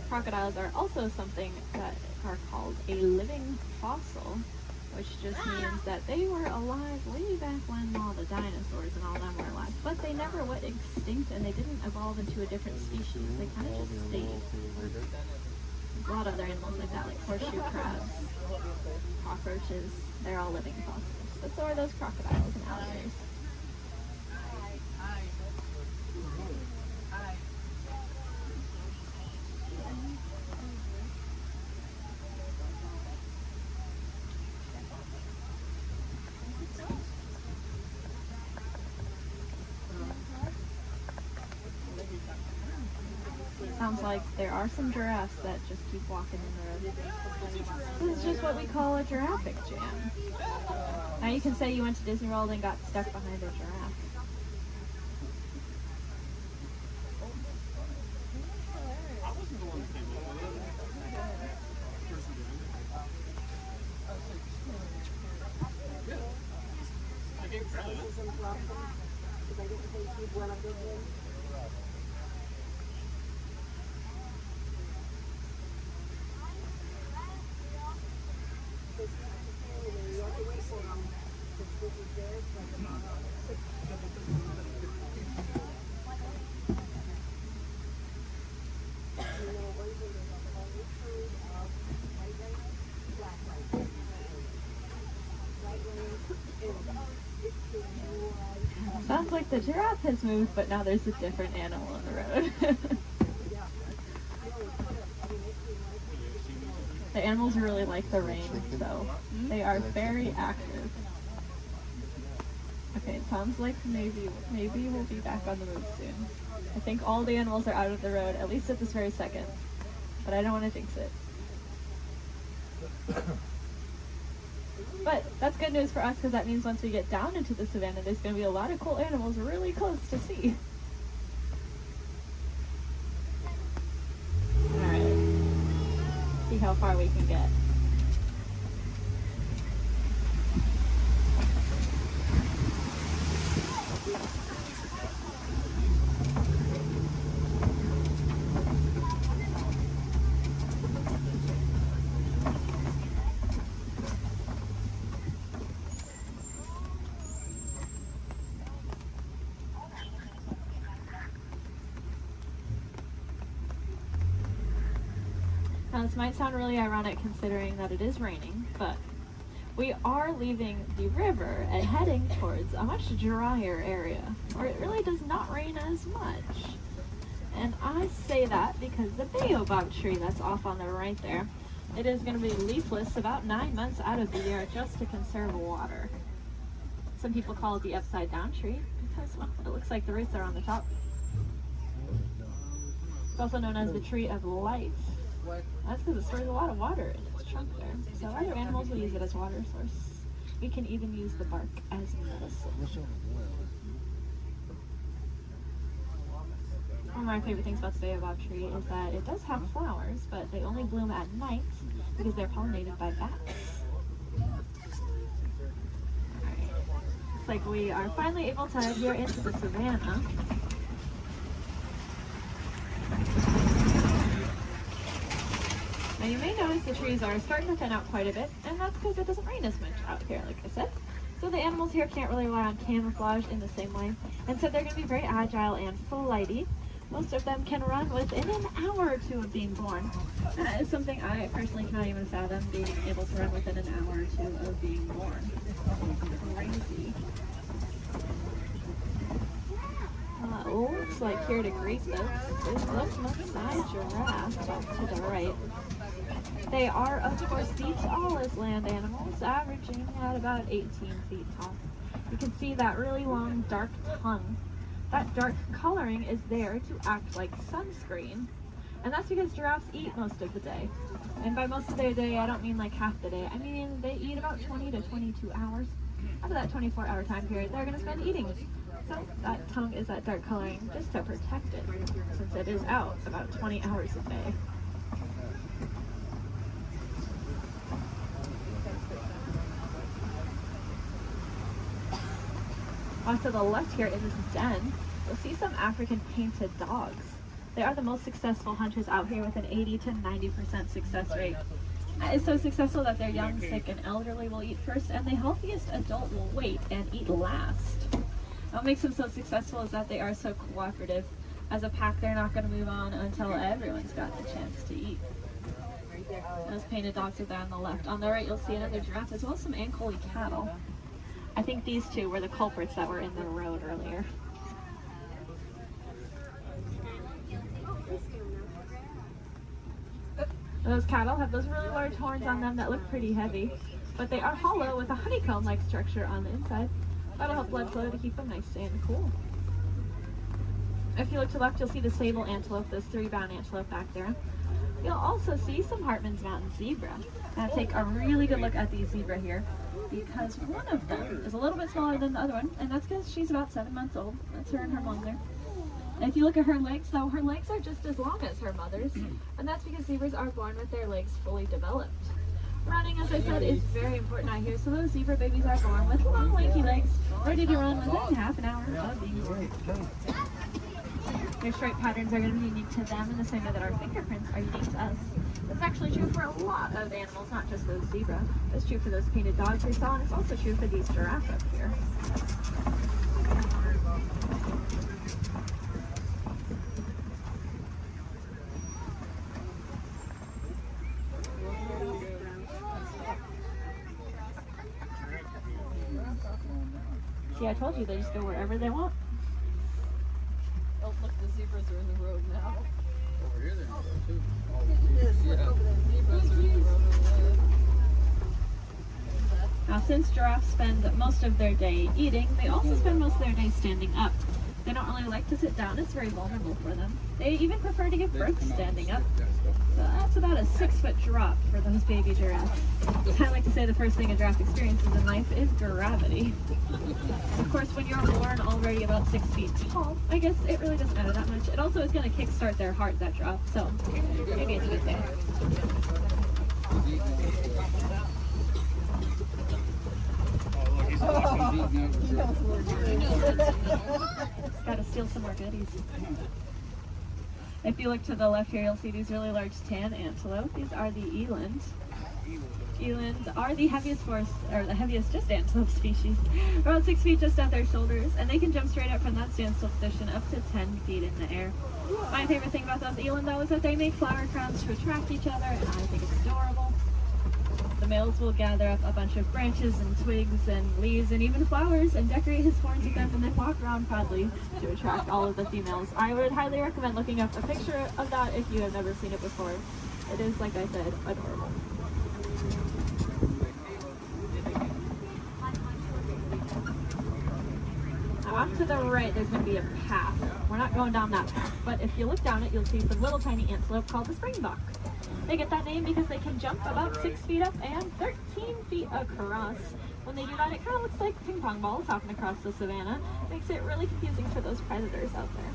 Crocodiles are also something that are called a living fossil, which just means that they were alive way back when all the dinosaurs and all them were alive. But they never went extinct, and they didn't evolve into a different species. They kind of just stayed. A lot of other animals like that, like horseshoe crabs, cockroaches, they're all living fossils. But so are those crocodiles and alligators. sounds like there are some giraffes that just keep walking in the road. This is just what we call a giraffic jam. Now you can say you went to Disney World and got stuck behind a giraffe. Sounds like the giraffe has moved, but now there's a different animal on the road. The animals really like the rain, so they are very active. Okay, it sounds like maybe we'll be back on the move soon. I think all the animals are out of the road, at least at this very second. But I don't want to jinx it. But that's good news for us, because that means once we get down into the savannah, there's going to be a lot of cool animals really close to see. Alright. See how far we can get. Now this might sound really ironic considering that it is raining, but we are leaving the river and heading towards a much drier area, where it really does not rain as much. And I say that because the baobab tree that's off on the right there, it is going to be leafless about 9 months out of the year just to conserve water. Some people call it the upside down tree because, well, it looks like the roots are on the top. It's also known as the tree of life. That's because it stores a lot of water in its trunk there. So other animals will use it as water source. We can even use the bark as medicine. One of my favorite things about the baobab tree is that it does have flowers, but they only bloom at night because they're pollinated by bats. Alright. Looks like we are finally able to head here into the savannah. Now you may notice the trees are starting to thin out quite a bit, and that's because it doesn't rain as much out here, like I said. So the animals here can't really rely on camouflage in the same way, and so they're going to be very agile and flighty. Most of them can run within an hour or two of being born. That is something I personally cannot even fathom, being able to run within an hour or two of being born. Crazy. Looks like here to greet us is the Maasai giraffe off to the right. They are, of course, the tallest land animals, averaging at about 18 feet tall. You can see that really long, dark tongue. That dark coloring is there to act like sunscreen. And that's because giraffes eat most of the day. And by most of their day, I don't mean like half the day. I mean they eat about 20 to 22 hours. Out of that 24-hour time period, they're going to spend eating. So that tongue is that dark coloring just to protect it, since it is out about 20 hours a day. Off to the left here in this den, you'll see some African painted dogs. They are the most successful hunters out here with an 80 to 90% success rate. It's so successful that their young, sick, and elderly will eat first, and the healthiest adult will wait and eat last. What makes them so successful is that they are so cooperative. As a pack, they're not going to move on until everyone's got the chance to eat. Those painted dogs are there on the left. On the right, you'll see another giraffe, as well as some Ankole cattle. I think these two were the culprits that were in the road earlier. Those cattle have those really large horns on them that look pretty heavy, but they are hollow with a honeycomb-like structure on the inside. That'll help blood flow to keep them nice and cool. If you look to the left, you'll see the sable antelope, those 3 brown antelope back there. You'll also see some Hartman's Mountain zebra. Now take a really good look at these zebra here, because one of them is a little bit smaller than the other one, and that's because she's about 7 months old. That's her and her mom there. And if you look at her legs, though, her legs are just as long as her mother's, and that's because zebras are born with their legs fully developed. Running, as I said, is very important out here, so those zebra babies are born with long, lanky legs, ready to run within half an hour of being born. Their stripe patterns are going to be unique to them in the same way that our fingerprints are unique to us. That's actually true for a lot of animals, not just those zebra. It's true for those painted dogs we saw, and it's also true for these giraffes up here. See, I told you they just go wherever they want. Oh, look, the zebras are in the road now. Over here they're in the road too. Now, since giraffes spend most of their day eating, they also spend most of their day standing up. They don't really like to sit down, it's very vulnerable for them. They even prefer to give birth standing up. So that's about a 6-foot drop for those baby giraffes. I like to say the first thing a giraffe experiences in life is gravity. Of course, when you're born already about 6 feet tall, I guess it really doesn't matter that much. It also is going to kickstart their heart, that drop, so maybe it's a good thing. Gotta steal some more goodies. If you look to the left here, you'll see these really large tan antelope. These are the eland. Elands are the heaviest just antelope species. About 6 feet just at their shoulders, and they can jump straight up from that standstill position up to 10 feet in the air. My favorite thing about those eland, though, is that they make flower crowns to attract each other, and I think it's adorable. The males will gather up a bunch of branches and twigs and leaves and even flowers and decorate his horns with them and then walk around proudly to attract all of the females. I would highly recommend looking up a picture of that if you have never seen it before. It is, like I said, adorable. Now off to the right, there's going to be a path. We're not going down that path, but if you look down it, you'll see some little tiny antelope called the springbok. They get that name because they can jump about 6 feet up and 13 feet across. When they do that, it kind of looks like ping pong balls hopping across the savannah. Makes it really confusing for those predators out there.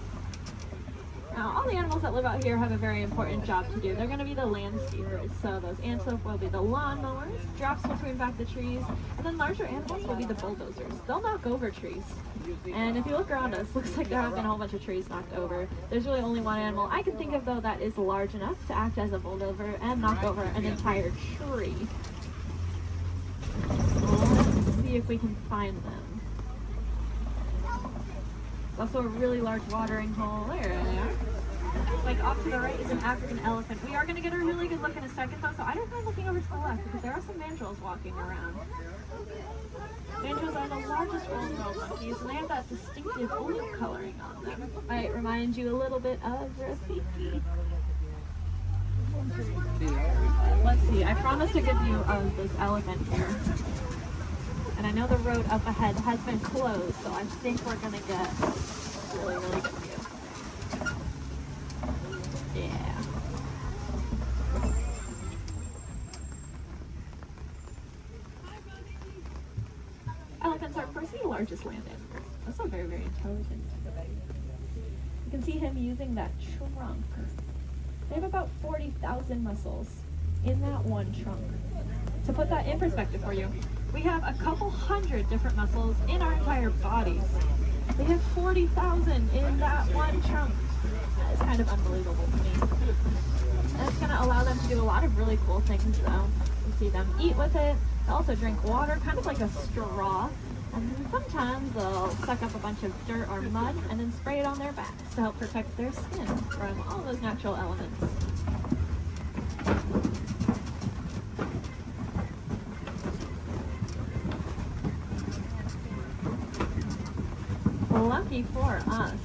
Now, all the animals that live out here have a very important job to do. They're going to be the landscapers. So those antelope will be the lawnmowers, giraffes will prune back the trees, and then larger animals will be the bulldozers. They'll knock over trees. And if you look around us, looks like there have been a whole bunch of trees knocked over. There's really only one animal I can think of, though, that is large enough to act as a bulldozer and knock over an entire tree. Let's see if we can find them. There's also a really large watering hole. There they are. Like off to the right is an African elephant. We are going to get a really good look in a second, though, so I don't mind looking over to the left because there are some mandrills walking around. Mandrills are the largest old world monkeys, and they have that distinctive blue coloring on them. Might remind you a little bit of Rafiki. Let's see, I promised to give you this elephant here. And I know the road up ahead has been closed, so I think we're going to get really, really good view. Yeah. Elephants are, of course, the largest land animals. Also very, very intelligent. You can see him using that trunk. They have about 40,000 muscles in that one trunk. To put that in perspective for you, we have a couple hundred different muscles in our entire bodies. They have 40,000 in that one trunk. That is kind of unbelievable to me. And it's going to allow them to do a lot of really cool things, though. You see them eat with it. They also drink water, kind of like a straw. And then sometimes they'll suck up a bunch of dirt or mud and then spray it on their backs to help protect their skin from all those natural elements. Lucky for us,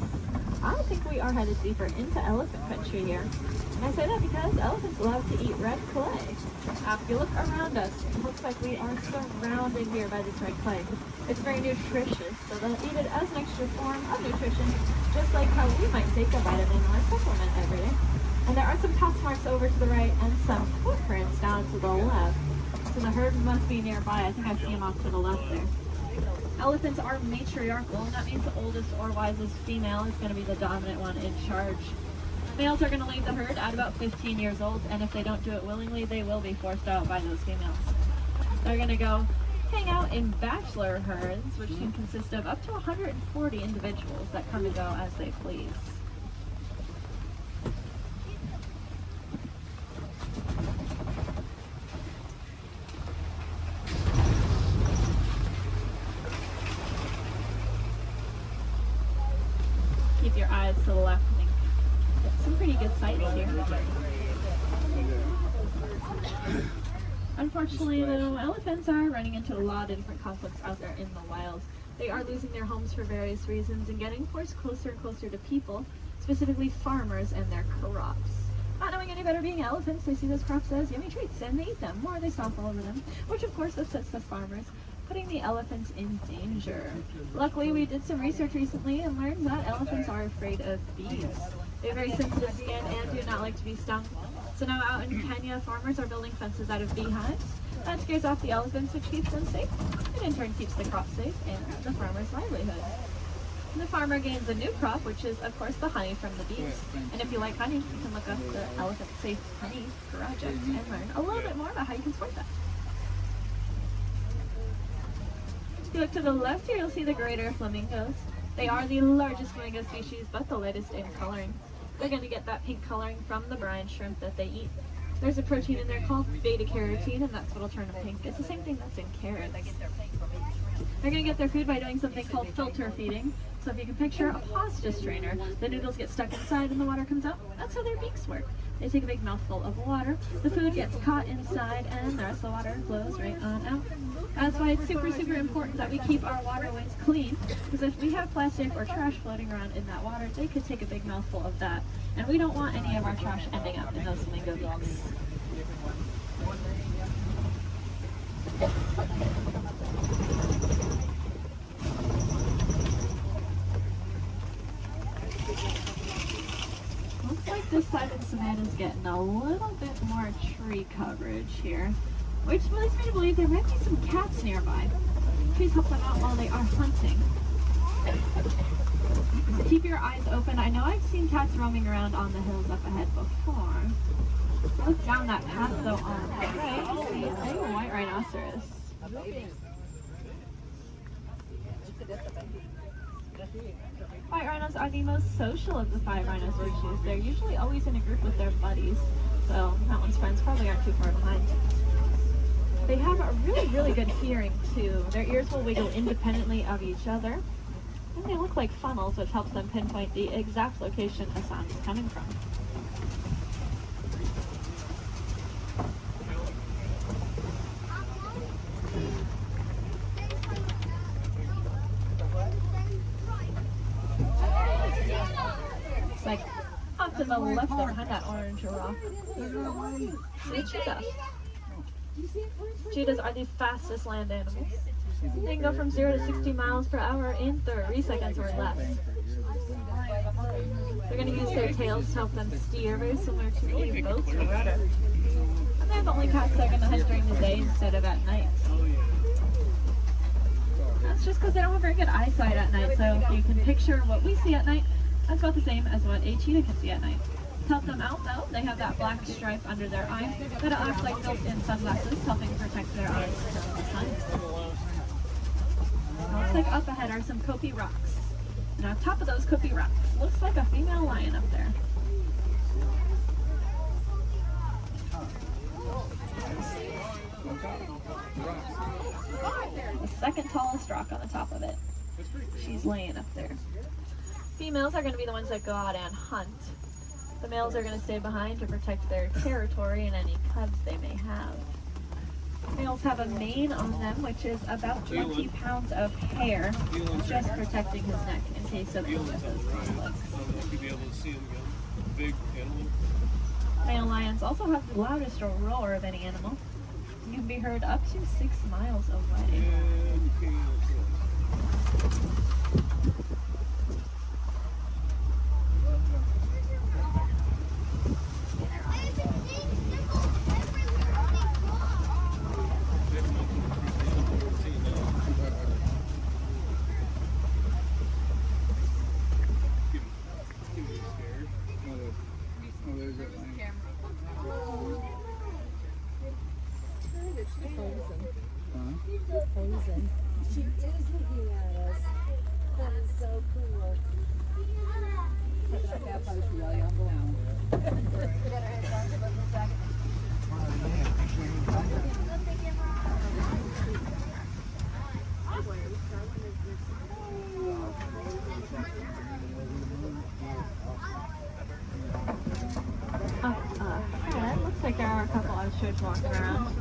I think we are headed deeper into elephant country here. And I say that because elephants love to eat red clay. If you look around us, it looks like we are surrounded here by this red clay. It's very nutritious, so they'll eat it as an extra form of nutrition, just like how we might take a vitamin or a supplement every day. And there are some tusk marks over to the right and some footprints down to the left. So the herd must be nearby. I think I see them off to the left there. Elephants are matriarchal, and that means the oldest or wisest female is going to be the dominant one in charge. Males are going to leave the herd at about 15 years old, and if they don't do it willingly, they will be forced out by those females. They're going to go hang out in bachelor herds, which can consist of up to 140 individuals that come and go as they please. Keep your eyes to the left. Some pretty good sights here. Unfortunately, though, elephants are running into a lot of different conflicts out there in the wild. They are losing their homes for various reasons and getting forced closer and closer to people, specifically farmers and their crops. Not knowing any better being elephants, they see those crops as yummy treats and they eat them, or they stomp all over them, which of course upsets the farmers, putting the elephants in danger. Luckily, we did some research recently and learned that elephants are afraid of bees. They have very sensitive skin and do not like to be stung. So now out in Kenya, farmers are building fences out of beehives. That scares off the elephants, which keeps them safe, and in turn keeps the crop safe and the farmer's livelihood. And the farmer gains a new crop, which is, of course, the honey from the bees. And if you like honey, you can look up the Elephant Safe Honey Project and learn a little bit more about how you can support that. If you look to the left here, you'll see the greater flamingos. They are the largest flamingo species, but the lightest in coloring. They're going to get that pink coloring from the brine shrimp that they eat. There's a protein in there called beta-carotene, and that's what'll turn them pink. It's the same thing that's in carrots. They're going to get their food by doing something called filter feeding. So if you can picture a pasta strainer, the noodles get stuck inside and the water comes out. That's how their beaks work. They take a big mouthful of water, the food gets caught inside, and the rest of the water flows right on out. That's why it's super, super important that we keep our waterways clean, because if we have plastic or trash floating around in that water, they could take a big mouthful of that. And we don't want any of our trash ending up in those flamingo beaks. Looks like this side of the savannah is getting a little bit more tree coverage here, which leads me to believe there might be some cats nearby. Please help them out while they are hunting. So keep your eyes open. I know I've seen cats roaming around on the hills up ahead before. Look down that path though on the right, you see a white rhinoceros. White rhinos are the most social of the 5 rhino species. They're usually always in a group with their buddies, so that one's friends probably aren't too far behind. They have a really, really good hearing too. Their ears will wiggle independently of each other, and they look like funnels, which helps them pinpoint the exact location a sound is coming from. It's like off to the left behind that orange rock. See a cheetah. Cheetahs are the fastest land animals. They can go from 0 to 60 miles per hour in 30 seconds or less. They're going to use their tails to help them steer, very similar to a boat's rudder. And they're the only cats that are going to hunt during the day instead of at night. That's just because they don't have very good eyesight at night, so if you can picture what we see at night, that's about the same as what a cheetah can see at night. To help them out though, they have that black stripe under their eye that acts like built-in sunglasses, helping protect their eyes from the sun. Looks like up ahead are some Kopi rocks. And on top of those Kopi rocks, looks like a female lion up there. The second tallest rock on the top of it. She's laying up there. Females are going to be the ones that go out and hunt. The males are going to stay behind to protect their territory and any cubs they may have. Males have a mane on them, which is about 20 pounds of hair, just protecting his neck in case of any of those conflicts. You'll be able to see them again. Big animal. Male lions also have the loudest roar of any animal. You can be heard up to 6 miles away. She is looking at us. That is so cool. That was really unbelievable. Looks like there are a couple ostriches walking around.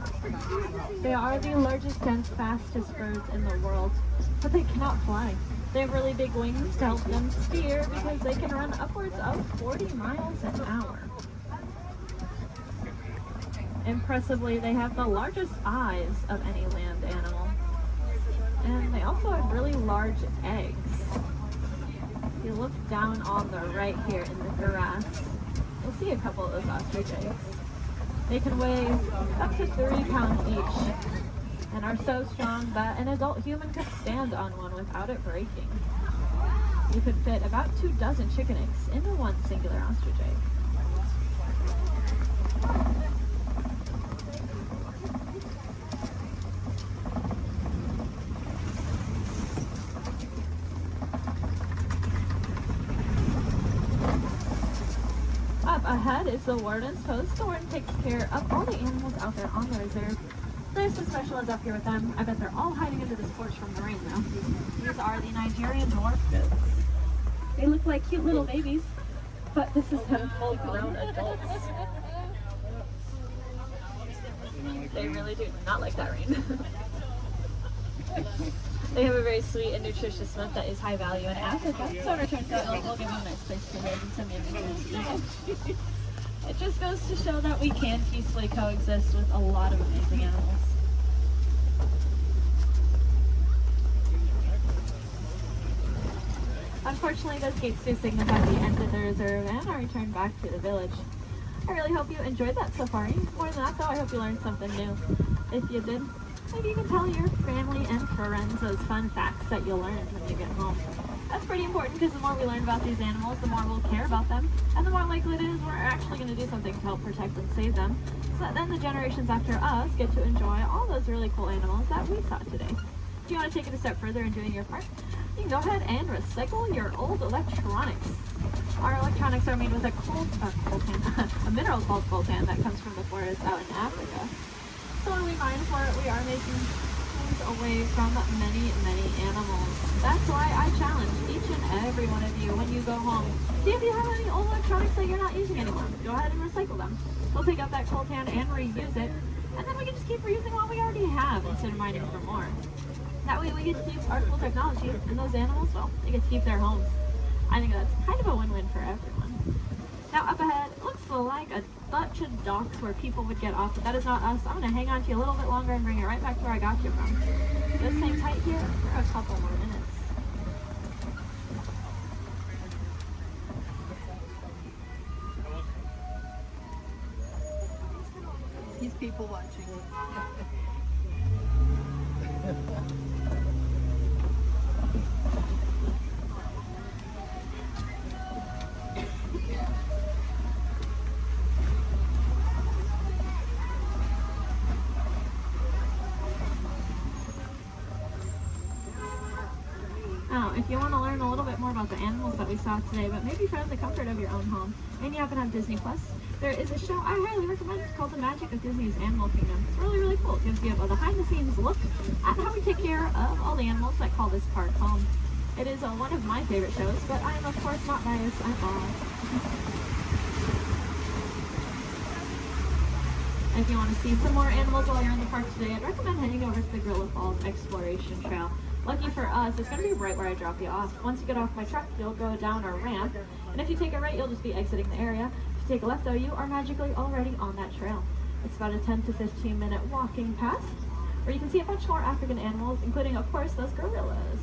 They are the largest and fastest birds in the world, but they cannot fly. They have really big wings to help them steer because they can run upwards of 40 miles an hour. Impressively, they have the largest eyes of any land animal. And they also have really large eggs. If you look down on the right here in the grass, you'll see a couple of those ostrich eggs. They can weigh up to 3 pounds each and are so strong that an adult human could stand on one without it breaking. You could fit about 2 dozen chicken eggs into one singular ostrich egg. Up ahead is the warden's post. The warden takes care of all the animals out there on the reserve. There's some special ones up here with them. I bet they're all hiding under this porch from the rain though. These are the Nigerian dwarf goats. They look like cute little babies, but this is them full grown adults. They really do not like that rain. They have a very sweet and nutritious milk that is high value in Africa, so in return for it will give them a nice place to live and some yummy food to eat. It just goes to show that we can peacefully coexist with a lot of amazing animals. Unfortunately, those gates do signify the end of the reserve and our return back to the village. I really hope you enjoyed that safari. More than that though, I hope you learned something new. If you did, maybe you can tell your family and friends those fun facts that you'll learn when you get home. That's pretty important because the more we learn about these animals, the more we'll care about them, and the more likely it is we're actually going to do something to help protect and save them, so that then the generations after us get to enjoy all those really cool animals that we saw today. If you want to take it a step further in doing your part, you can go ahead and recycle your old electronics. Our electronics are made with a mineral called coltan that comes from the forest out in Africa. So when we mine for it, we are making things away from many, many animals. That's why I challenge each and every one of you when you go home. See if you have any old electronics that you're not using anymore. Go ahead and recycle them. We'll take out that coltan and reuse it, and then we can just keep reusing what we already have instead of mining for more. That way we get to keep our cool technology, and those animals, well, they get to keep their homes. I think that's kind of a win-win for everyone. Now up ahead, it looks like a bunch of docks where people would get off, but that is not us. I'm going to hang on to you a little bit longer and bring it right back to where I got you from. Just hang tight here for a couple more minutes. He's people watching. If you want to learn a little bit more about the animals that we saw today, but maybe from the comfort of your own home, and you happen to have Disney Plus, there is a show I highly recommend. It's called The Magic of Disney's Animal Kingdom. It's really, really cool. It gives you a behind-the-scenes look at how we take care of all the animals that call this park home. It is one of my favorite shows, but I am, of course, not biased. I'm Bob. If you want to see some more animals while you're in the park today, I'd recommend heading over to the Gorilla Falls Exploration Trail. Lucky for us, it's going to be right where I drop you off. Once you get off my truck, you'll go down a ramp, and if you take a right, you'll just be exiting the area. you take a left though, you are magically already on that trail. It's about a 10 to 15 minute walking past, where you can see a bunch more African animals, including of course those gorillas.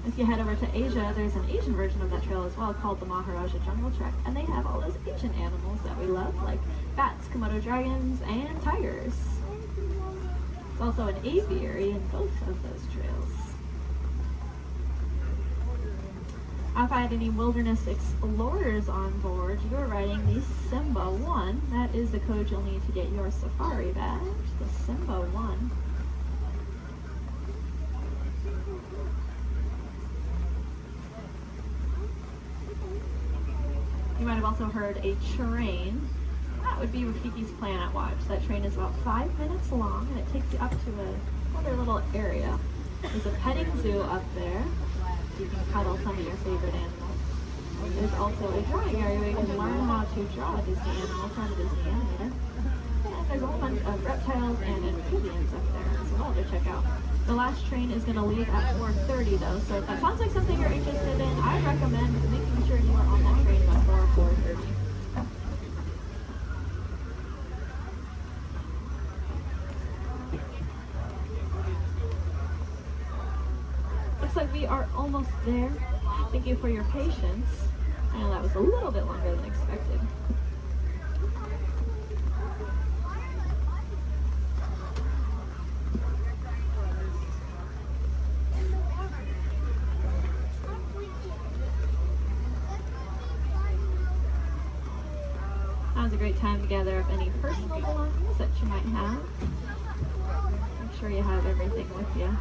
If you head over to Asia, there's an Asian version of that trail as well called the Maharaja Jungle Trek, and they have all those Asian animals that we love, like bats, Komodo dragons, and tigers. It's also an aviary in both of those trails. If I had any wilderness explorers on board, you are riding the Simba 1. That is the code you'll need to get your safari badge, the Simba 1. You might have also heard a train. That would be Rafiki's Planet Watch. That train is about 5 minutes long, and it takes you up to another little area. There's a petting zoo up there, so you can cuddle some of your favorite animals. There's also a drawing area where you can learn how to draw a Disney animal from a Disney animator. And there's a whole bunch of reptiles and amphibians up there as well to check out. The last train is going to leave at 4:30 though, so if that sounds like something you're interested in, I recommend making sure you are on that train before 4:30. Looks like we are almost there. Thank you for your patience. I know that was a little bit longer than expected. Now's a great time to gather up any personal belongings that you might have. Make sure you have everything with you.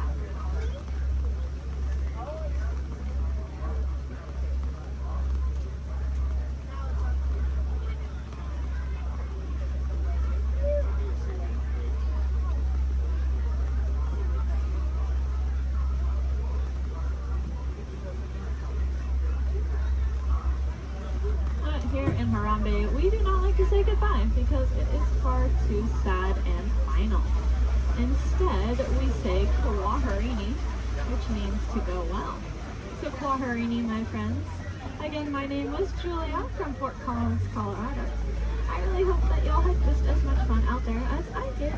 Here in Harambe, we do not like to say goodbye because it is far too sad and final. Instead, we say Kwaherini, which means to go well. So Kwaherini, my friends. Again, my name was Julia from Fort Collins, Colorado. I really hope that y'all had just as much fun out there as I did.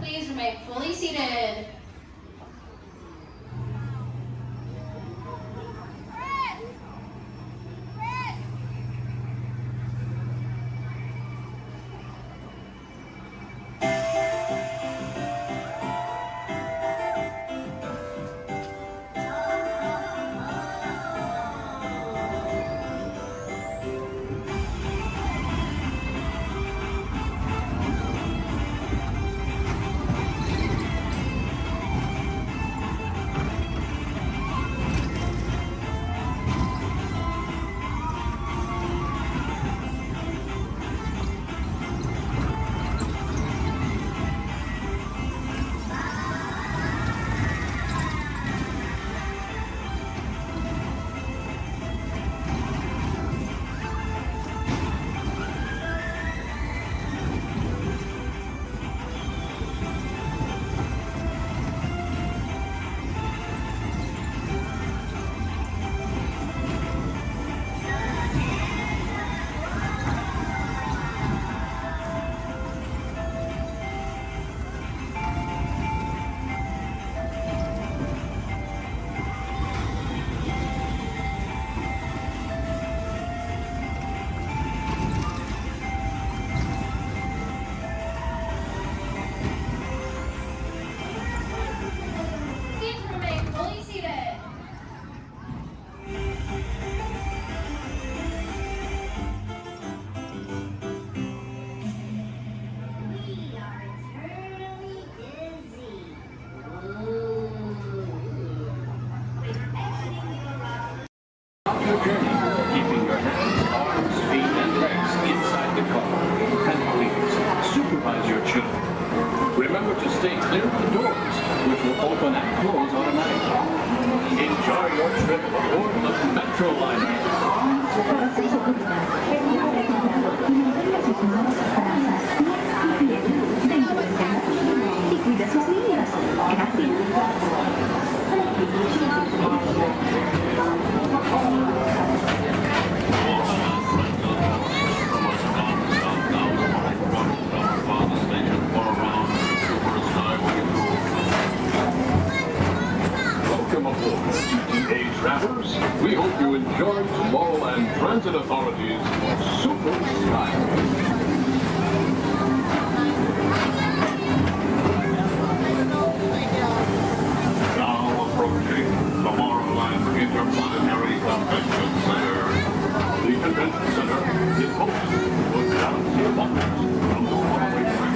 Please remain fully seated. Welcome aboard, GTA travelers. We hope you enjoy Tomorrowland Transit Authority's Super Skyway. Now approaching Tomorrowland Interplanetary Convention Center. The convention center is host to a galaxy of wonders from the faraway track.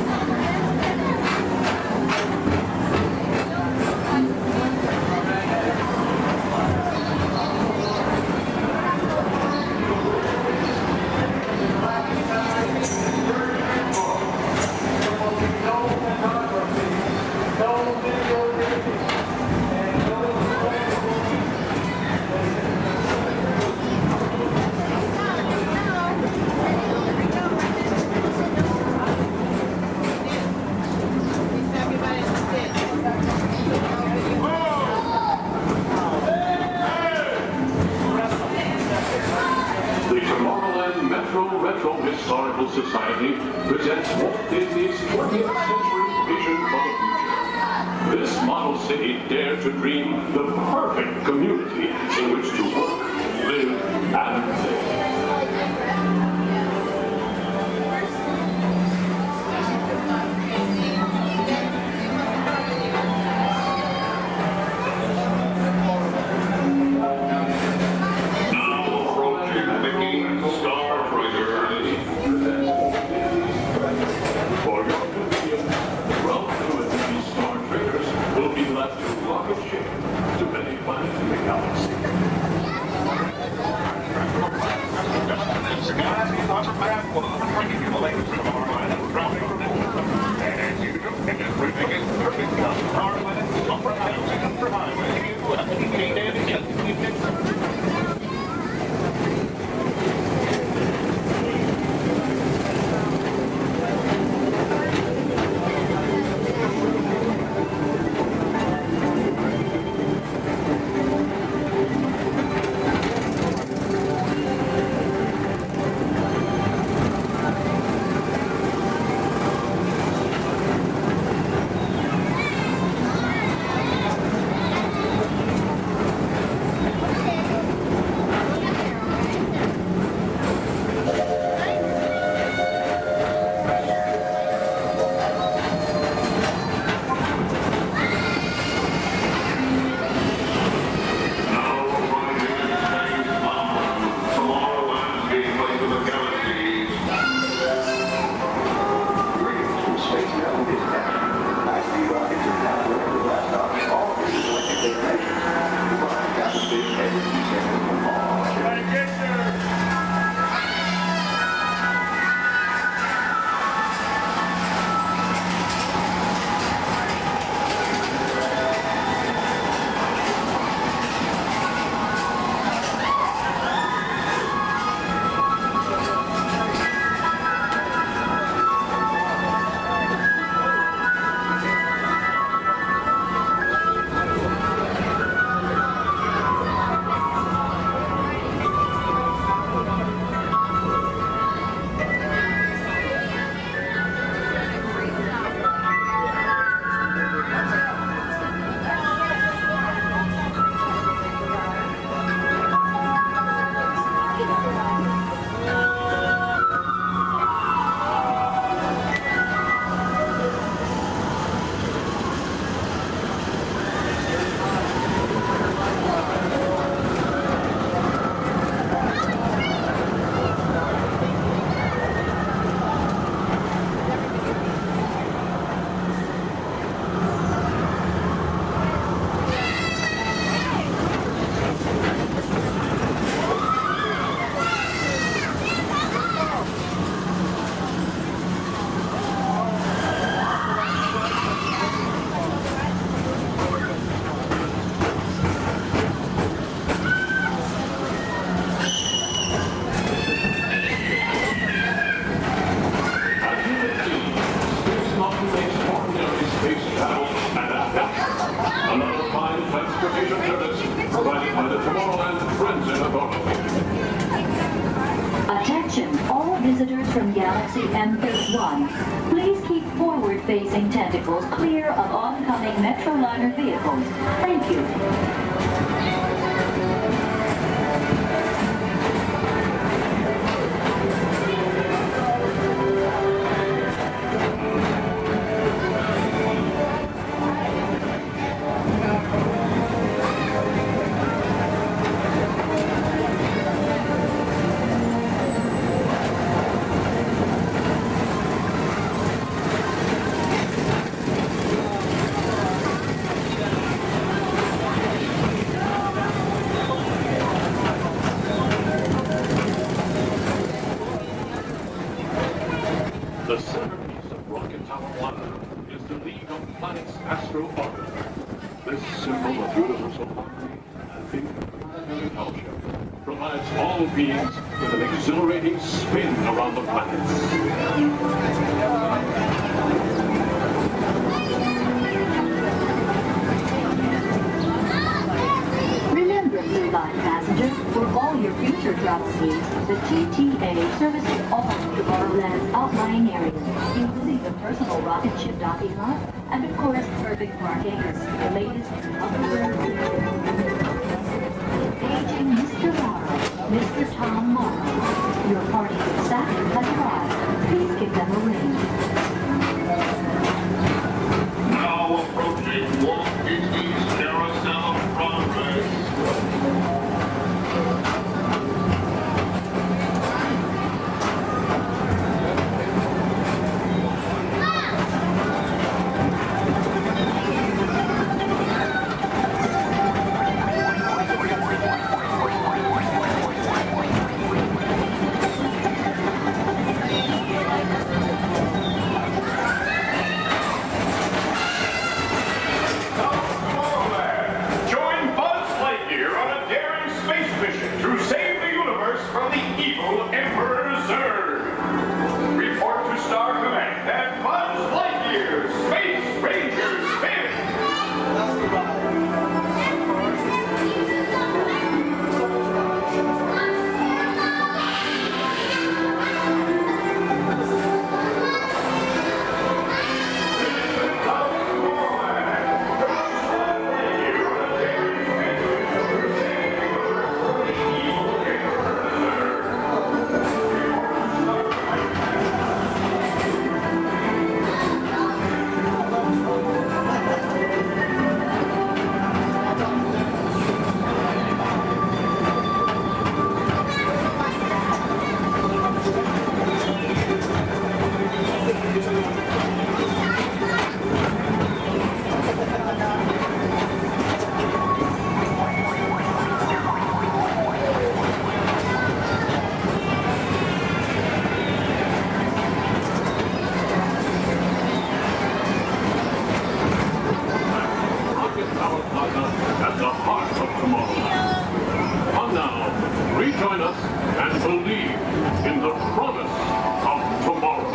The Tomorrowland Retro Historical Society presents Walt Disney's 20th century vision for the future. This model city dared to dream the perfect community in which to work, live, and play. To many service provided by the Tomorrowland Transit Authority. Attention, all visitors from Galaxy M31. Please keep forward-facing tentacles clear of oncoming Metroliner vehicles. Thank you. The centerpiece of Rocket Tower 1 is the League of Planets Astro Orbit. This symbol of universal harmony and interplanetary fellowship provides all beings with an exhilarating spin around the planets. Remember, Blue Line passengers, for all your future travel needs, the TTA services all of Tomorrowland's outlying areas, including the personal rocket ship docking lot, and of course, perfect parking, the latest Aging Mr. Morrow, Mr. Tom Morrow. Your party staff has arrived. Please give them a ring. Now approaching Walt Disney's Carousel of Progress. At the heart of Tomorrowland. Come now, rejoin us and believe in the promise of tomorrow.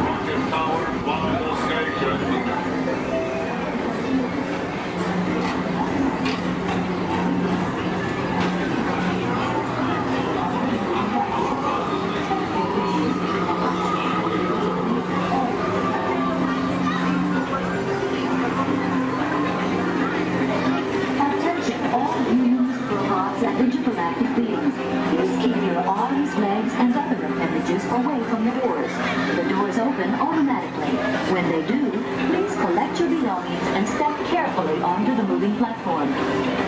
Rocket Tower Final Station. Intergalactic beings. Please keep your arms, legs, and other appendages away from the doors. The doors open automatically. When they do, please collect your belongings and step carefully onto the moving platform.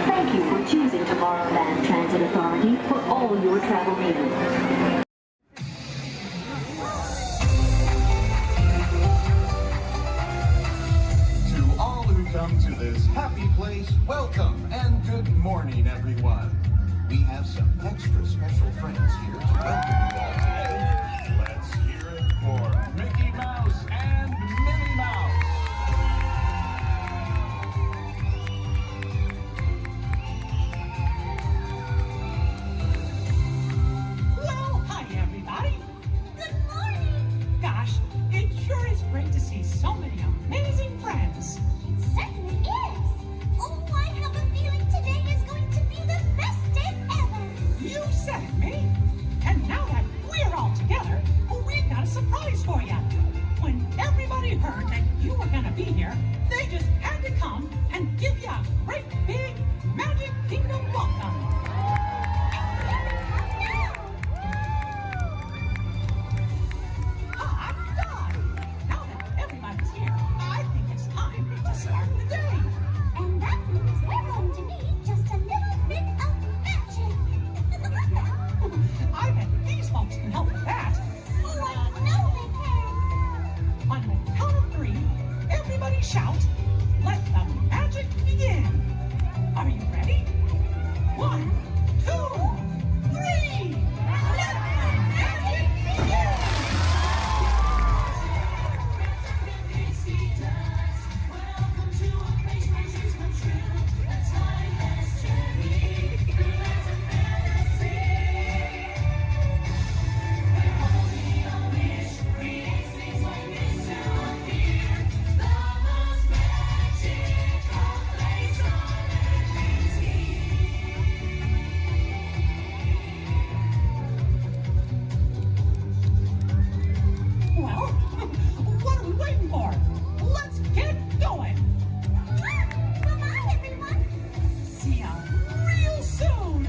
Thank you for choosing Tomorrowland Transit Authority for all your travel needs. Come to this happy place, welcome and good morning, everyone. We have some extra special friends here to welcome you all today. Let's hear it for Mickey Mouse and Minnie Mouse. Well, hi everybody. Good morning. surprise for you. When everybody heard that you were gonna be here, they just had to come and give you a great big Magic Kingdom welcome. I'm done. Now that everybody's here, I think it's time to start the day. And that means we're going to need just a little bit of magic. I bet these folks can help with that. Oh, I know they can. On the count of 3, everybody shout, "Let the magic begin." Are you ready? 1, 2, 3. Let the magic begin. Welcome to a place where dreams come true. A timeless journey through lands of fantasy. Where holding a wish creates things like this to appear. The most magical place on earth is here. Well, what are we waiting for? Let's get going. Bye-bye, everyone. See ya real soon.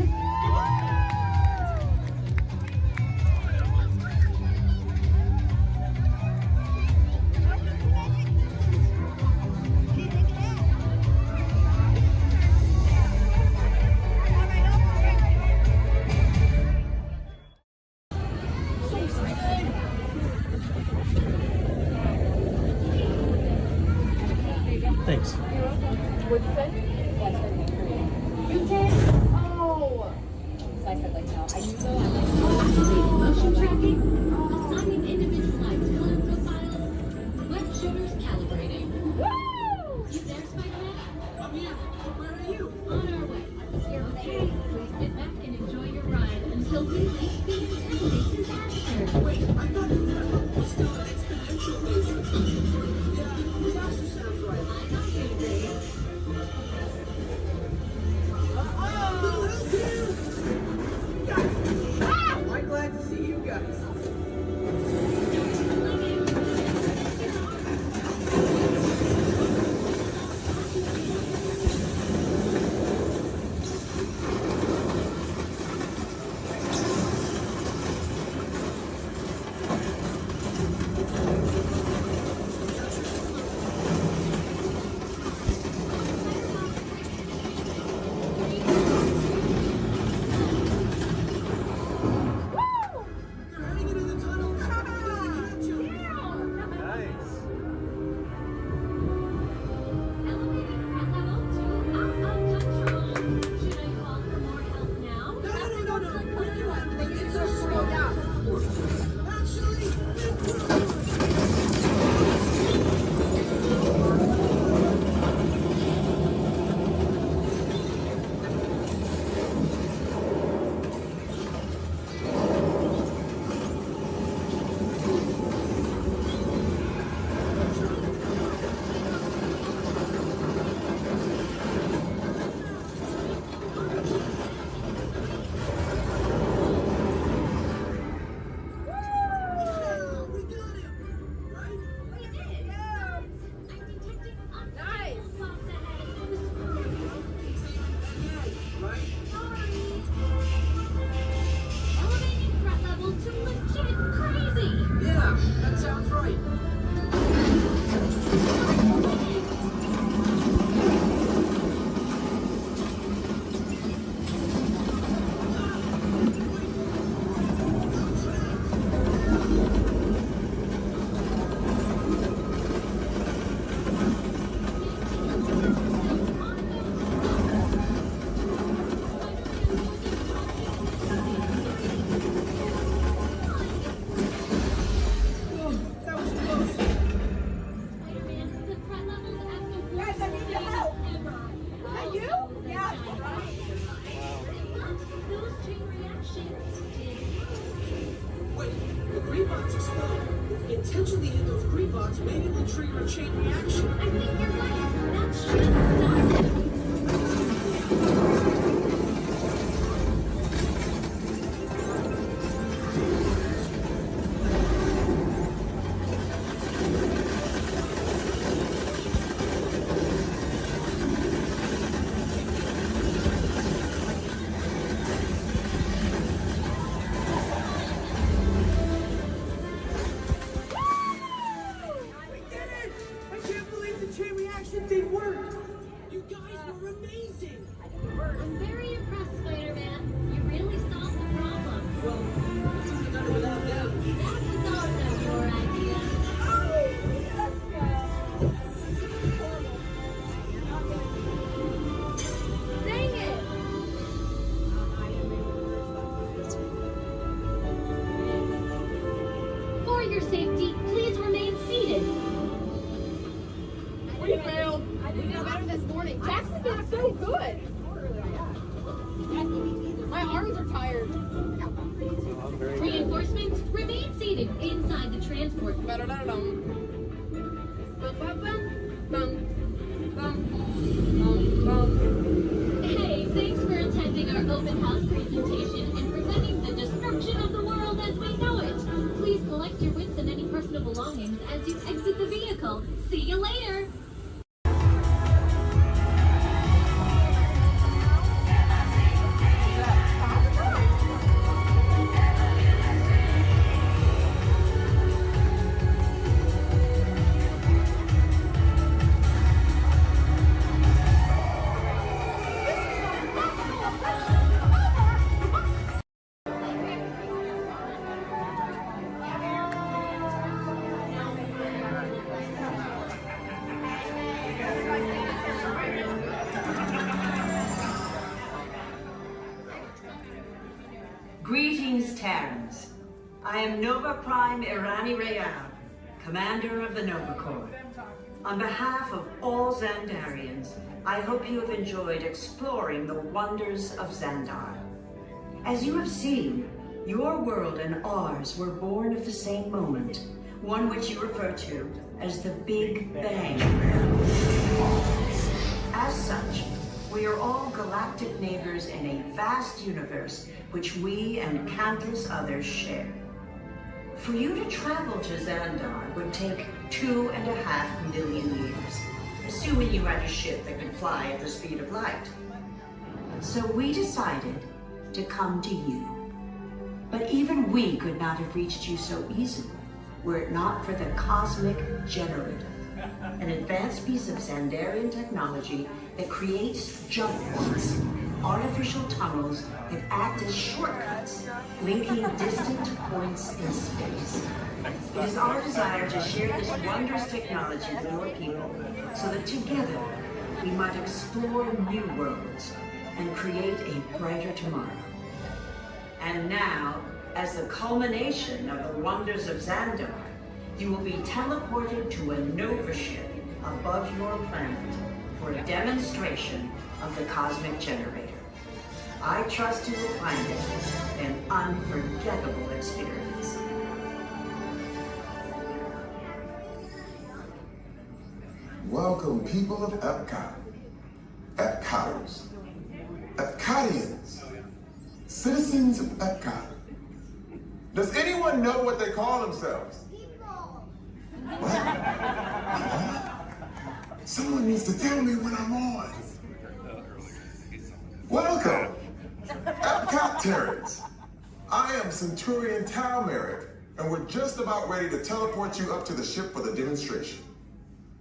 Thanks. What'd you say? Yes, I did. You did? Oh. So I said like no. I knew so. I was like, Motion tracking, assigning individualized color profiles, web shooters calibrating. woo! You there, Spider-Man? I'm here. Where are you? On our way. Okay, please sit back and enjoy your ride until we reach the intended disaster. Wait, I thought you were still an exponential laser. Yeah, disaster sounds right. I got you, Dave. I'm glad to see you guys. They're heading into the tunnels. They're gonna catch you. Nice. Elevating threat level to out of control. Should I call for more help now? No. We can have the laser slow down. Actually, we got him. Right? We did. I'm detecting Nice. spots ahead. Right? Sorry. Elevating threat level to legit crazy. Yeah, that sounds right. That was close. Spider-Man, the threat level's at the Guys, worst I need your help. ever. Are you? Yeah. But those chain reactions did. Wait, the green box exploded. If we intentionally hit those green box, maybe we'll trigger a chain reaction. I think you're right. That should stop it. so good. My arms are tired. Reinforcements, remain seated inside the transport. Hey, thanks for attending our open house presentation and preventing the destruction of the world as we know it. Please collect your wits and any personal belongings as you exit the vehicle. See you later. Greetings, Terrans. I am Nova Prime Irani Rayal, Commander of the Nova Corps. On behalf of all Xandarians, I hope you have enjoyed exploring the wonders of Xandar. As you have seen, your world and ours were born of the same moment, one which you refer to as the Big Bang. As such, we are all galactic neighbors in a vast universe which we and countless others share. For you to travel to Xandar would take 2.5 million years, assuming you had a ship that could fly at the speed of light. So we decided to come to you. But even we could not have reached you so easily were it not for the Cosmic Generator, an advanced piece of Xandarian technology that creates jump points, artificial tunnels that act as shortcuts, linking distant points in space. It is our desire to share this wondrous technology with your people so that together we might explore new worlds and create a brighter tomorrow. And now, as the culmination of the wonders of Xandar, you will be teleported to a Nova ship above your planet for a demonstration of the Cosmic Generator. I trust you will find it an unforgettable experience. Welcome, people of Epcot, Epcoters, Epcotians, citizens of Epcot. Does anyone know what they call themselves? What? Someone needs to tell me when I'm on. Welcome, Epcot Terrans. I am Centurion Tal Merrick, and we're just about ready to teleport you up to the ship for the demonstration.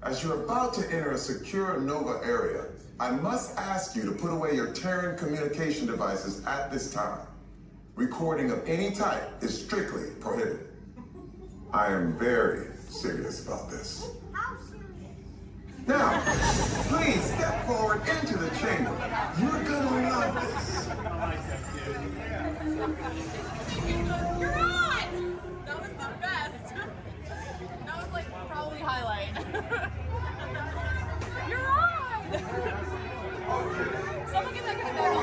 As you're about to enter a secure Nova area, I must ask you to put away your Terran communication devices at this time. Recording of any type is strictly prohibited. I am very serious about this. Now, please step forward into the chamber. You're gonna love this. You're on! That was the best. That was like probably highlight. You're on! Someone get that guy back on.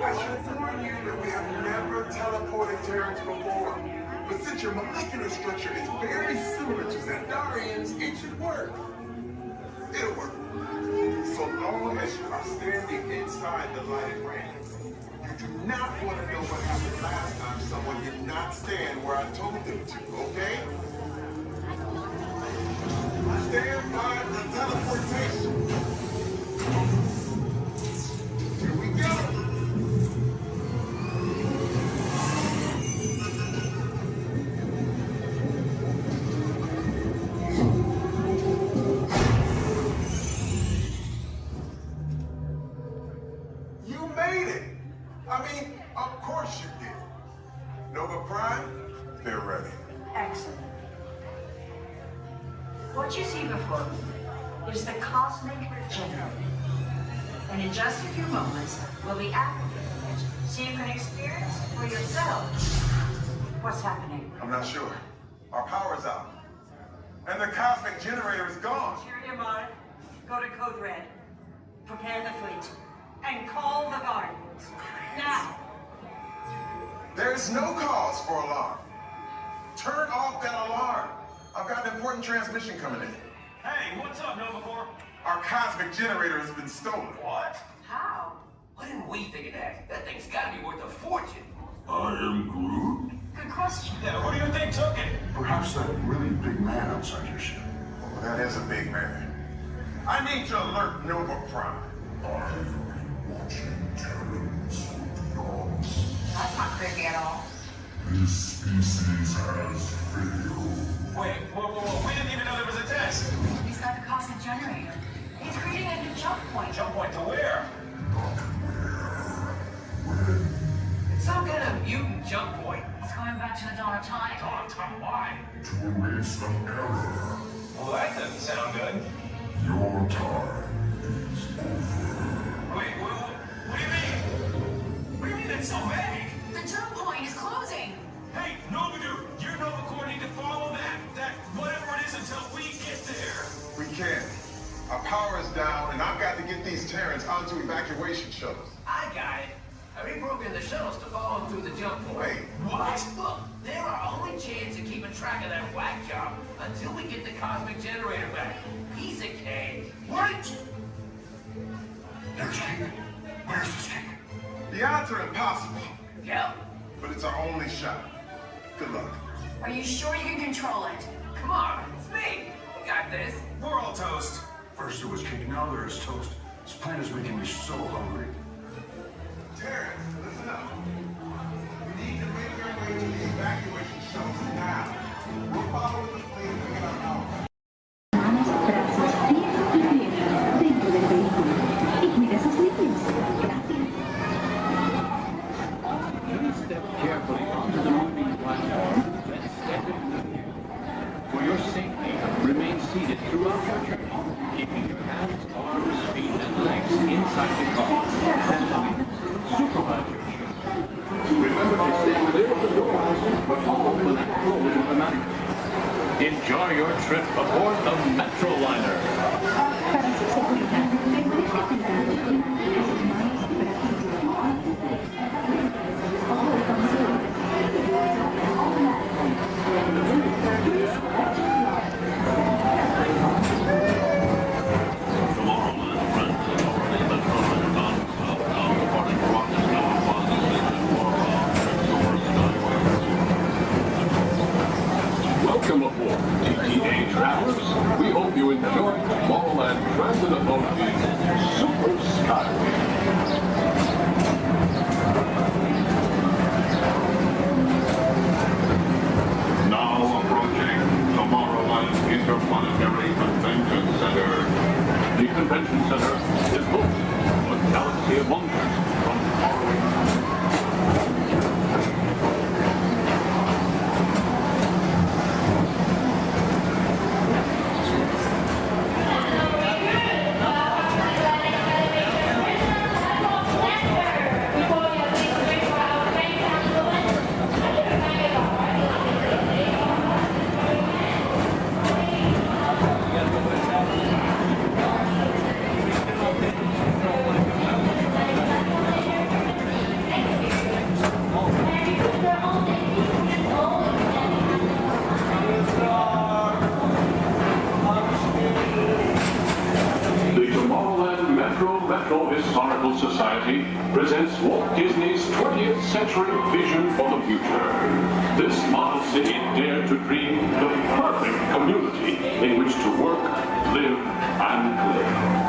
I should warn you that we have never teleported Terrans before. But since your molecular structure is very similar to Xandarians, it should work. It'll work. So long as you are standing inside the lighted ring. You do not want to know what happened last time someone did not stand where I told them to, okay? Stand by the teleportation. Here we go. You made it. I mean, of course you did. Nova Prime, they're ready. Excellent. What you see before you is the Cosmic Generator. And in just a few moments, we'll be activating it so you can experience for yourself what's happening. I'm not sure. Our power's out. And the Cosmic Generator is gone. Interior Mark, go to Code Red. Prepare the fleet. and call the Guardians. Now. There's no cause for alarm. Turn off that alarm. I've got an important transmission coming in. Hey, what's up, Nova Corps? Our cosmic generator has been stolen. What? How? Why didn't we think of that? That thing's gotta be worth a fortune. I am Groot. Good question. Yeah, who do you think took it? Perhaps that really big man outside your ship. Oh, that is a big man. I need to alert Nova Prime. I'm watching Terrans from beyond. That's not creepy at all. This species has failed. Wait, whoa. We didn't even know there was a test. He's got the cosmic generator. He's creating a new jump point. Jump point to where? Not where. When. It's some kind of mutant jump point. He's going back to the dawn of time. Dawn of time, why? To erase the error. Well, that doesn't sound good. Your time is over. Wait, what do you mean? What do you mean that's so vague? The jump point is closing. Hey, Nova Dude, your Nova Corps need to follow that whatever it is until we get there. We can't. Our power is down, and I've got to get these Terrans onto evacuation shuttles. I got it. I reprogrammed the shuttles to follow through the jump point. Wait, what? Look, they're our only chance of keeping track of that whack job until we get the cosmic generator back. Piece of cake. Wait! There's King. Where's this King? The odds are impossible, Yep. but it's our only shot. Good luck. Are you sure you can control it? Come on, it's me. We got this. We're all toast. First there was King, now there is toast. This plan is making me so hungry. Terrans, listen up. We need to make our way to the evacuation shuttles now. We're following the plane to get our power. Brazos fríos y viejos dentro del vehículo. Y cuide sus líquidos. Gracias. Please step carefully onto the moving platform, then step into the air. For your safety, remain seated throughout your journey, keeping your hands, arms, feet, and legs inside the car. And please, supervise your journey. Remember to stay clear of the doors, but all will not close automatically. Enjoy your trip aboard the Metroliner. Para su seguridad, permanezca sentado y mantenga sus manos y brazos antes de all consumed. Welcome aboard, TTA travelers. We hope you enjoy Tomorrowland Transit Authority's Super Skyway. Now approaching Tomorrowland Interplanetary Convention Center. The convention center is home to a galaxy of wonders from faraway times. Historical Society presents Walt Disney's 20th century vision for the future. This model city dared to dream the perfect community in which to work, live, and live.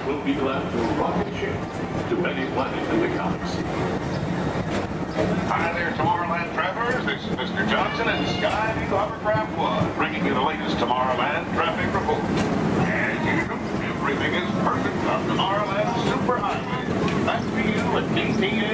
Will be glad to rocket ship to many planets in the galaxy. Hi there, Tomorrowland travelers. This is Mr. Johnson and Sky Eagle Hovercraft 1, bringing you the latest Tomorrowland traffic report. As usual, everything is perfect on Tomorrowland Superhighway. Back to you at DTA.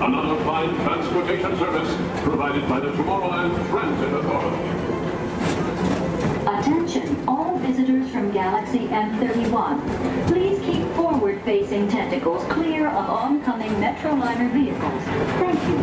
another fine transportation service provided by the Tomorrowland Transit Authority. Attention, all visitors from Galaxy M31. Please keep forward-facing tentacles clear of oncoming Metroliner vehicles. Thank you.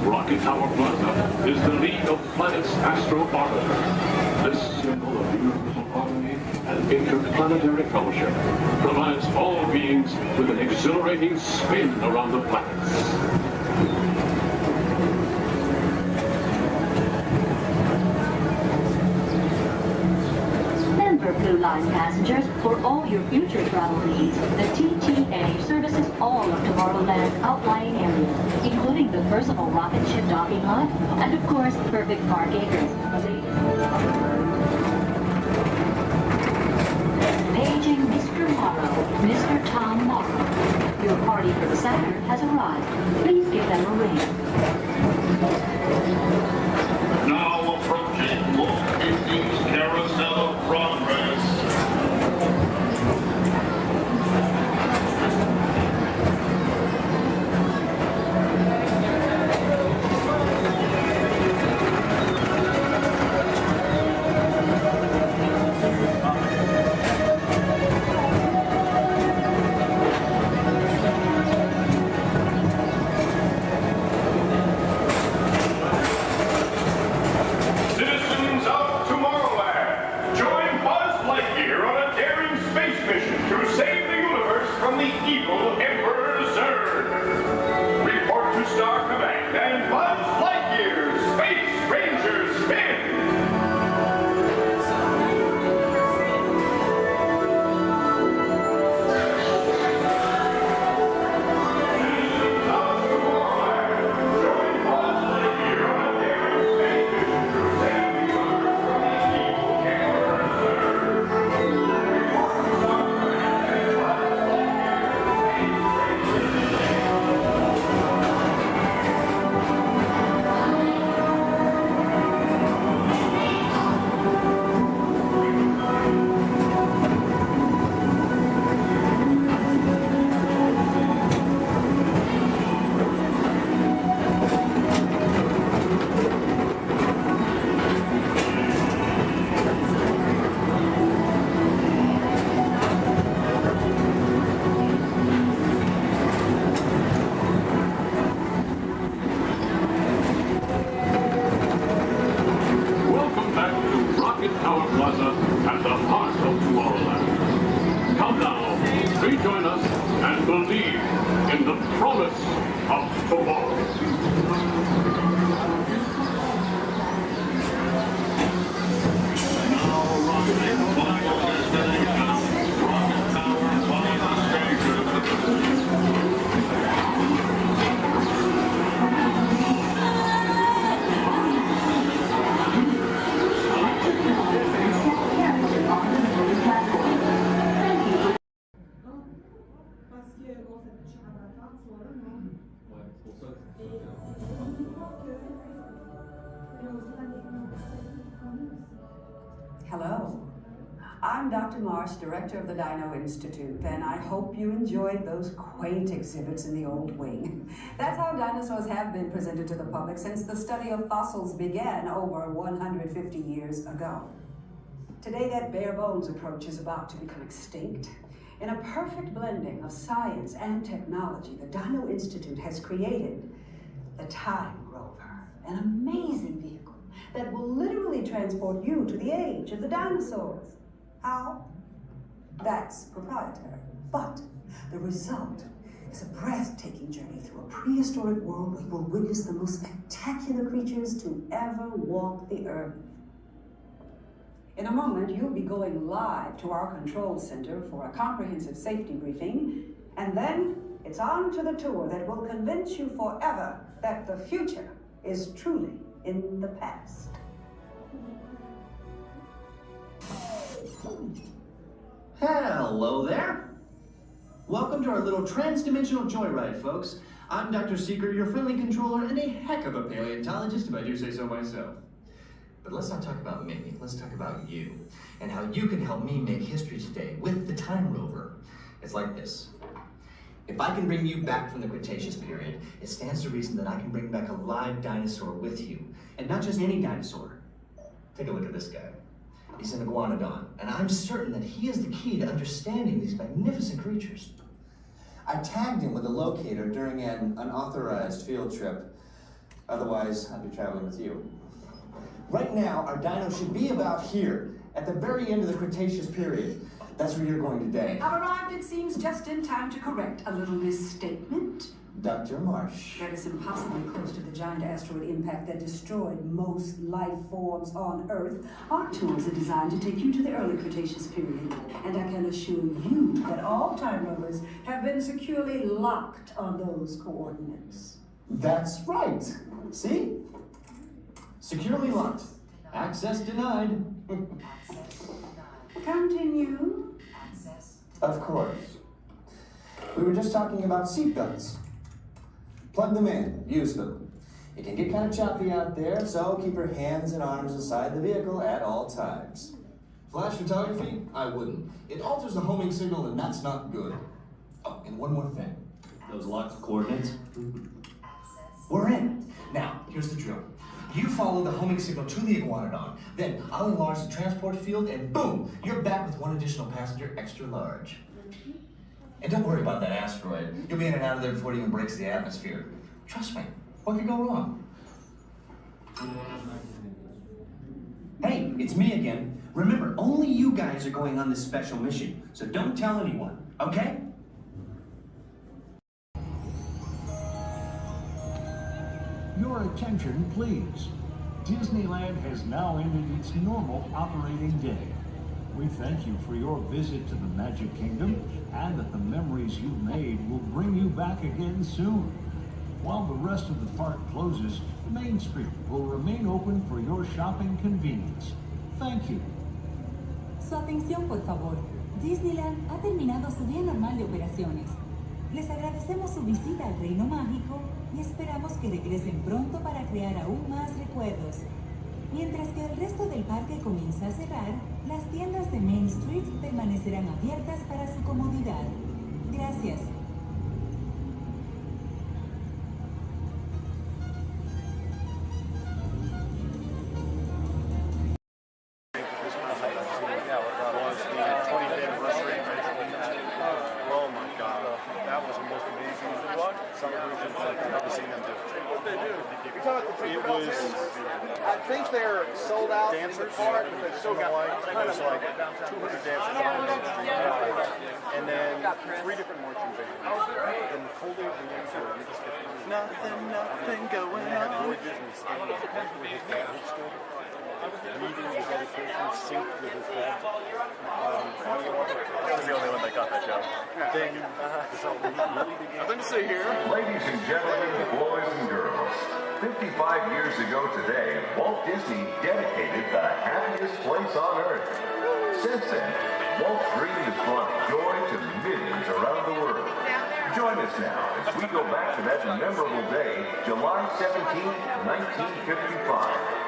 Rocket Tower Plaza is the League of Planets Astro Orbiter. This symbol of universal harmony and interplanetary fellowship provides all beings with an exhilarating spin around the planets. Blue Line passengers, for all your future travel needs, the TTA services all of Tomorrowland's outlying areas, including the personal rocket ship docking lot, and of course, Perfect Park Acres. Paging Mr. Morrow, Mr. Tom Morrow. Your party for the Saturn has arrived. Please give them a ring. Now approaching Walt Disney's Carousel of Progress. Hello. I'm Dr. Marsh, director of the Dino Institute, and I hope you enjoyed those quaint exhibits in the old wing. That's how dinosaurs have been presented to the public since the study of fossils began over 150 years ago. Today, that bare bones approach is about to become extinct. In a perfect blending of science and technology, the Dino Institute has created the Time Rover, an amazing vehicle that will literally transport you to the age of the dinosaurs. How? That's proprietary. But the result is a breathtaking journey through a prehistoric world where you will witness the most spectacular creatures to ever walk the earth. In a moment, you'll be going live to our control center for a comprehensive safety briefing, and then it's on to the tour that will convince you forever that the future is truly in the past. Hello there. Welcome to our little trans-dimensional joyride, folks. I'm Dr. Seeker, your friendly controller and a heck of a paleontologist, if I do say so myself. But let's not talk about me, let's talk about you, and how you can help me make history today with the Time Rover. It's like this. If I can bring you back from the Cretaceous period, it stands to reason that I can bring back a live dinosaur with you. And not just any dinosaur. Take a look at this guy. He's an iguanodon, and I'm certain that he is the key to understanding these magnificent creatures. I tagged him with a locator during an unauthorized field trip. Otherwise, I'd be traveling with you. Right now, our dino should be about here, at the very end of the Cretaceous period. That's where you're going today. I've arrived, it seems, just in time to correct a little misstatement. Dr. Marsh. That is impossibly close to the giant asteroid impact that destroyed most life forms on Earth. Our tours are designed to take you to the early Cretaceous period. And I can assure you that all time rovers have been securely locked on those coordinates. That's right. See? Securely locked. Access denied. Continue. Of course. We were just talking about seatbelts. Plug them in, use them. It can get kind of choppy out there, so keep your hands and arms inside the vehicle at all times. Flash photography? I wouldn't. It alters the homing signal, and that's not good. Oh, and one more thing. Those locked coordinates? We're in. Now, here's the drill. You follow the homing signal to the iguanodon, then I'll enlarge the transport field, and boom, you're back with one additional passenger extra large. And don't worry about that asteroid. You'll be in and out of there before it even breaks the atmosphere. Trust me, what could go wrong? Hey, it's me again. Remember, only you guys are going on this special mission, so don't tell anyone, okay? Your attention, please. Disneyland has now ended its normal operating day. We thank you for your visit to the Magic Kingdom and that the memories you've made will bring you back again soon. While the rest of the park closes, Main Street will remain open for your shopping convenience. Thank you. Su atención, por favor. Disneyland ha terminado su día normal de operaciones. Les agradecemos su visita al Reino Mágico y esperamos que regresen pronto para crear aún más recuerdos. Mientras que el resto del parque comienza a cerrar, las tiendas de Main Street permanecerán abiertas para su comodidad. Gracias. Oh my God, that was the most amazing celebration I've ever seen them do. What they do? It was, I think they're sold out dancers, in the park, but they still got kind of like 200 dancers on the and then 3 different marching bands. And the whole day of the answer, you just get nothing going on. Roy Disney standing up with his dad reading the dedication synced with his dad. I was the only one that got that joke. Then, so he really began. Nothing to see here. Ladies and gentlemen, boys and girls, 55 years ago today, Walt Disney dedicated the happiest place on earth. Since then, Walt's dream has brought joy to millions around the world. Join us now as we go back to that memorable day, July 17th, 1955.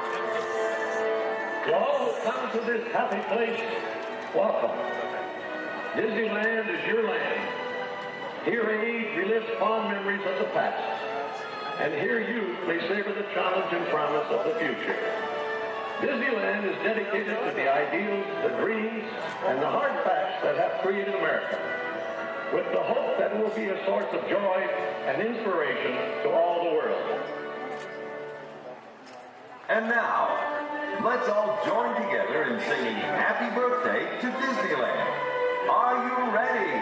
To all who come to this happy place, welcome. Disneyland is your land. Here age relives fond memories of the past. And here you may savor the challenge and promise of the future. Disneyland is dedicated to the ideals, the dreams, and the hard facts that have created America, with the hope that it will be a source of joy and inspiration to all the world. And now, let's all join together in singing Happy Birthday to Disneyland. Are you ready?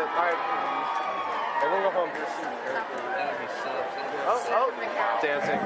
All right. Everyone go home. Oh, dancing.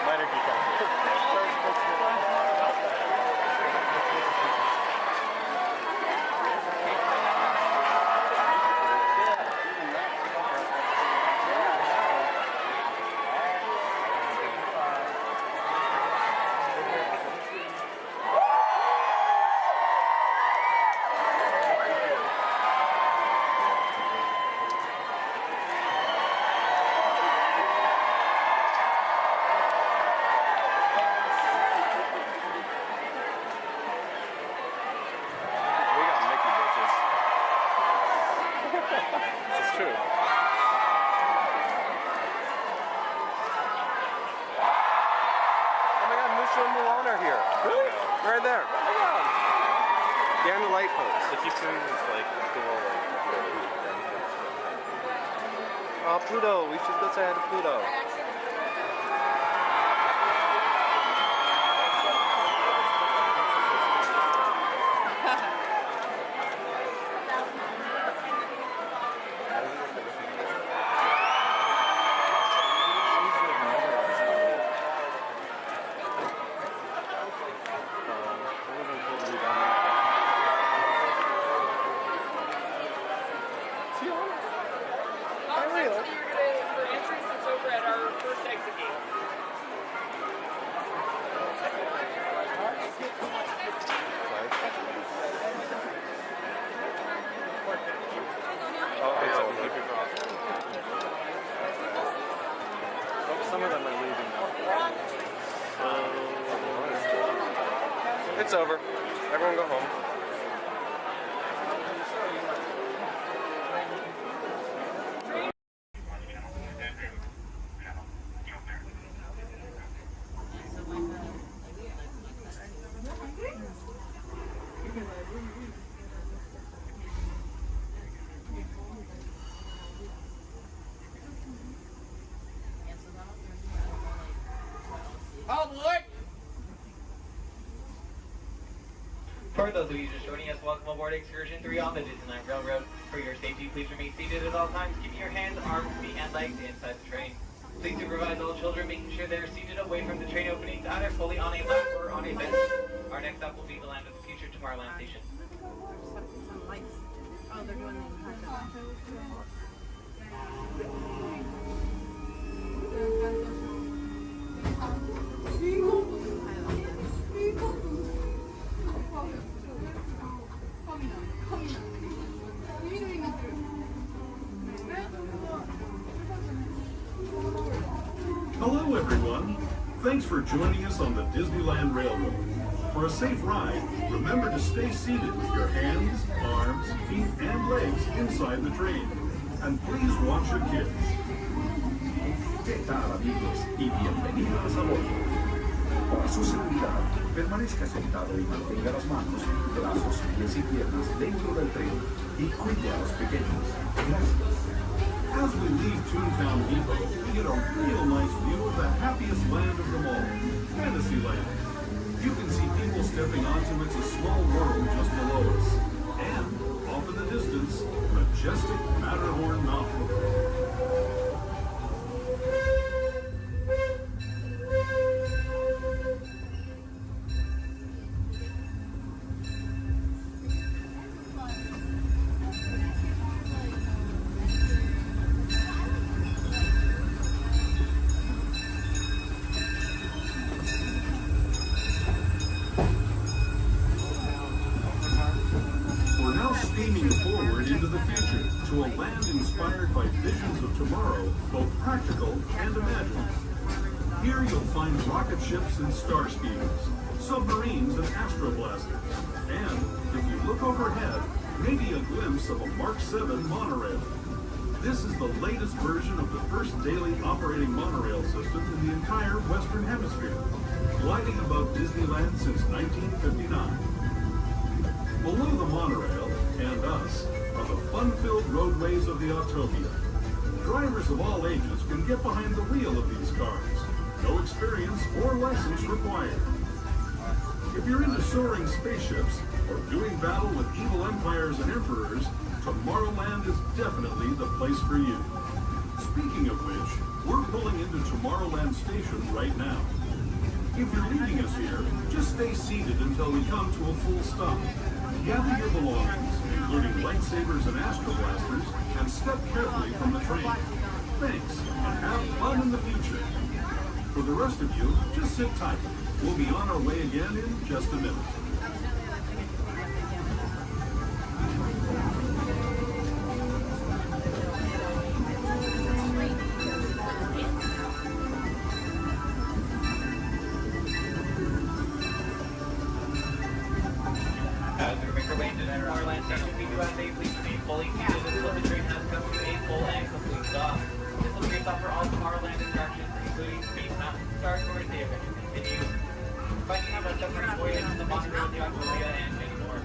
Minor detail. Right there. Behind the light post. They keep doing this like cool Oh, Pluto. We should go say hi to Pluto. Some of them are leaving now. It's over. Everyone go home. Oh, Lord! For those of you just joining us, welcome aboard Excursion 3 on the Disneyland Railroad. For your safety, please remain seated at all times, keeping your hands, arms, feet, and legs inside the train. Please supervise all children, making sure they are seated away from the train openings, either fully on a lap or on a bench. Our next stop will be the Land of the Future Tomorrowland Station. Oh, they're doing Hello, everyone. Thanks for joining us on the Disneyland Railroad. For a safe ride, remember to stay seated with your hands, arms, feet, and legs inside the train. And please watch your kids. ¿Qué tal, amigos? Y bienvenidos a bordo. Para su seguridad, permanezca sentado y mantenga las manos, brazos, pies y piernas dentro del tren y cuide a los pequeños. Gracias. As we leave Toontown Depot, we get a real nice view of the happiest land of them all, Fantasyland. You can see people stepping onto It's a Small World just below us. And, off in the distance, majestic Matterhorn Mountain. Steaming forward into the future to a land inspired by visions of tomorrow, both practical and imagined. Here you'll find rocket ships and star speeders, submarines and astroblasters, and, if you look overhead, maybe a glimpse of a Mark 7 monorail. This is the latest version of the first daily operating monorail system in the entire Western Hemisphere, gliding above Disneyland since 1959. Below the monorail, and us, are the fun-filled roadways of the Autopia. Drivers of all ages can get behind the wheel of these cars. No experience or license required. If you're into soaring spaceships or doing battle with evil empires and emperors, Tomorrowland is definitely the place for you. Speaking of which, we're pulling into Tomorrowland Station right now. If you're leaving us here, just stay seated until we come to a full stop. Gather your belongings, including lightsabers and astroblasters, and step carefully from the train. Thanks, and have fun in the future. For the rest of you, just sit tight. We'll be on our way again in just a minute. As we make our way into Tomorrowland Station, we do ask that you please remain fully seated until the train has come to a full and complete stop. This will be a stop for all Tomorrowland attractions, including Space Mountain, Star Tours, the adventure continues. Finding out about submarine voyage, the monorail, the Autopia, and many more.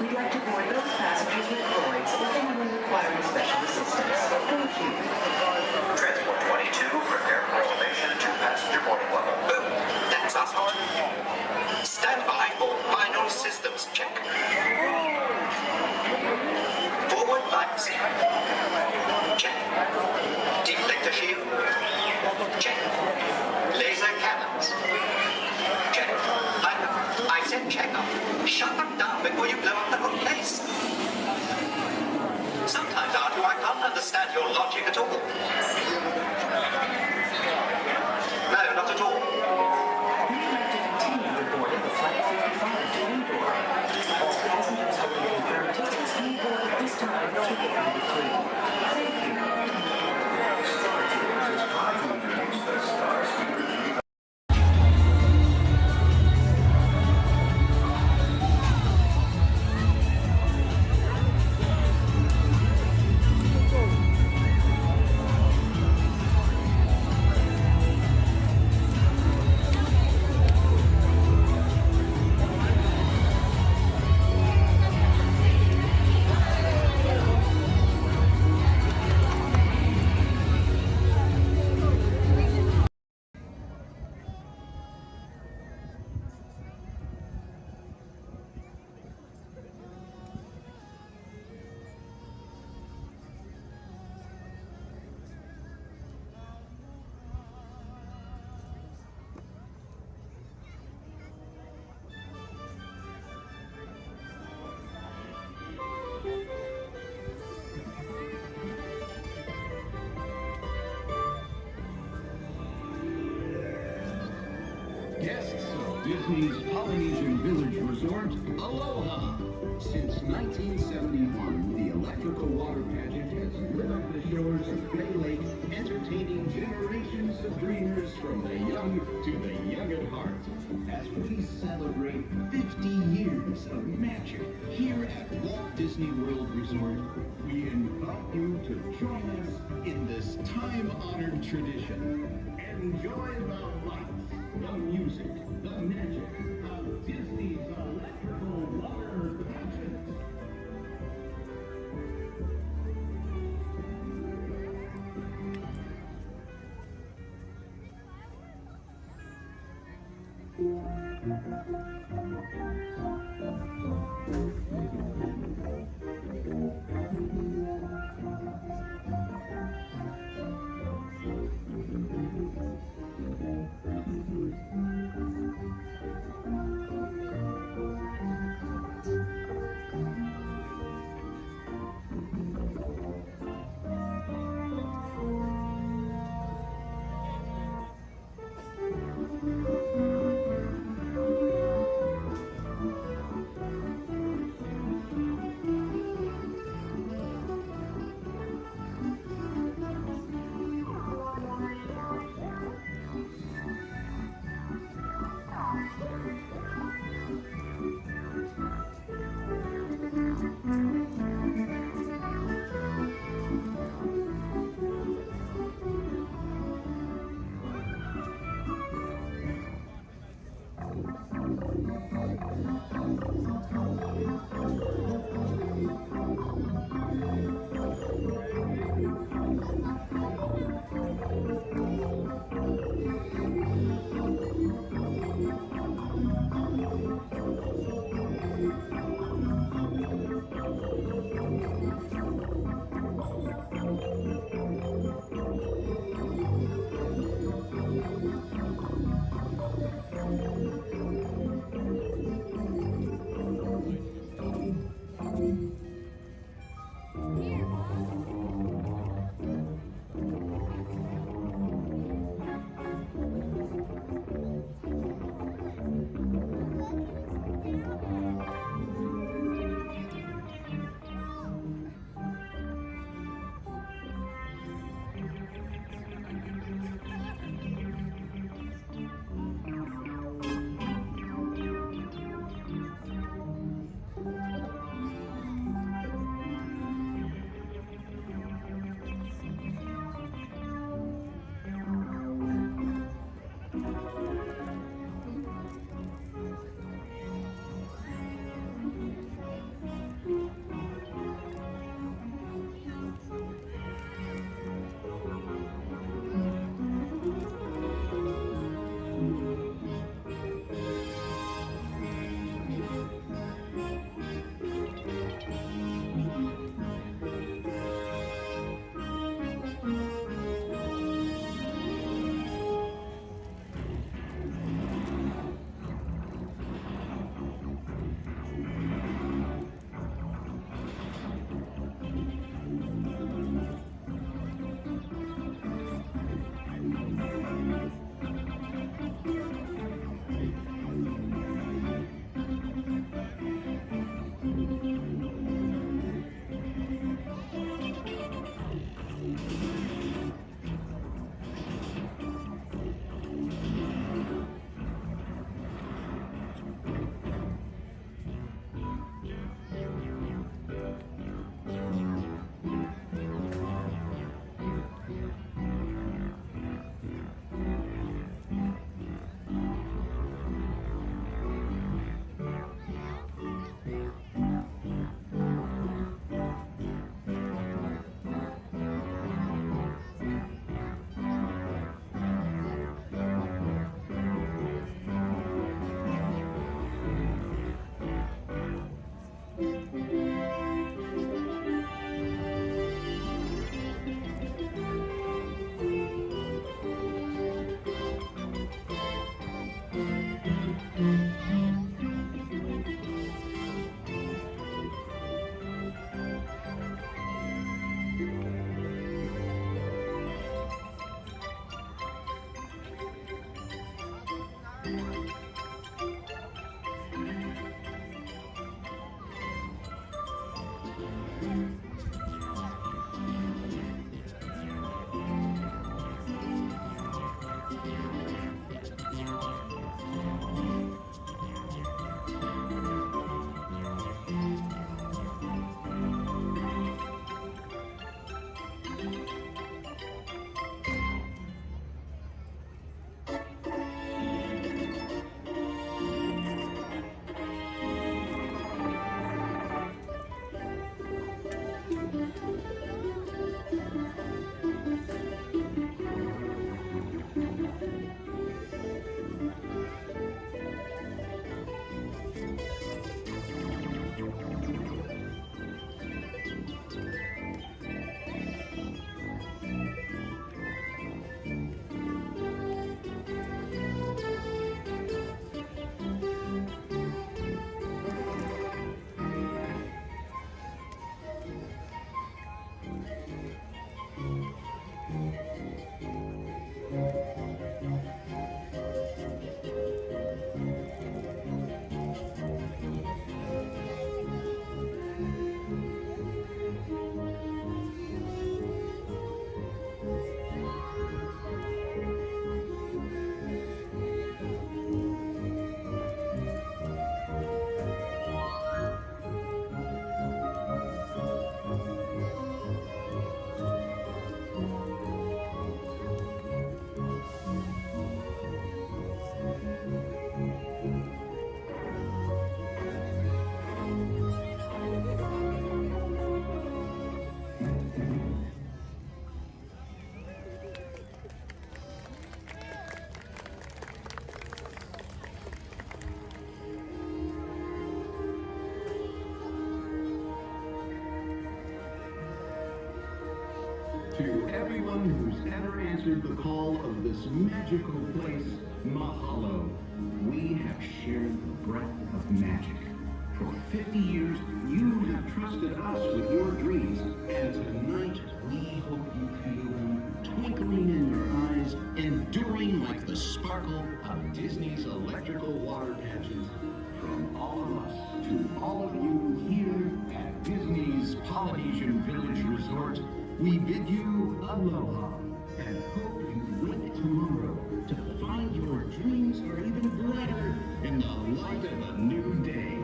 we'd like to board those passengers with voids or anyone requiring special assistance. Thank you. Transport 22, prepare for elevation to passenger boarding level. Boom! That's us, Howard. Stand by for final systems check. Forward lights. Check. Deflector shield. Check. Laser cannons. Check. I said check up. Shut them down before you blow up the whole place. Sometimes, Arthur, I can't understand your logic at all. No, not at all. We'd like to continue the boarding of Flight 55 to Endor. All passengers holding confirmed tickets may board at this time to the end of crew. Thank you. Guests of Disney's Polynesian Village Resort, aloha! Since 1971, the electrical water pageant has lit up the shores of Bay Lake, entertaining generations of dreamers from the young to the young at heart. As we celebrate 50 years of magic here at Walt Disney World Resort, we invite you to join us in this time-honored tradition. Enjoy the lights, the music, the magic of Disney's electrical water pageant. To everyone who's ever answered the call of this magical place, mahalo. We have shared the breath of magic. For 50 years, you have trusted us with your dreams, and tonight we hope you feel them twinkling in your eyes, enduring like the sparkle of Disney's electrical water patches. From all of us to all of you here at Disney's Polynesian Village Resort, we bid you aloha and hope you wake tomorrow to find your dreams are even brighter in the light of a new day.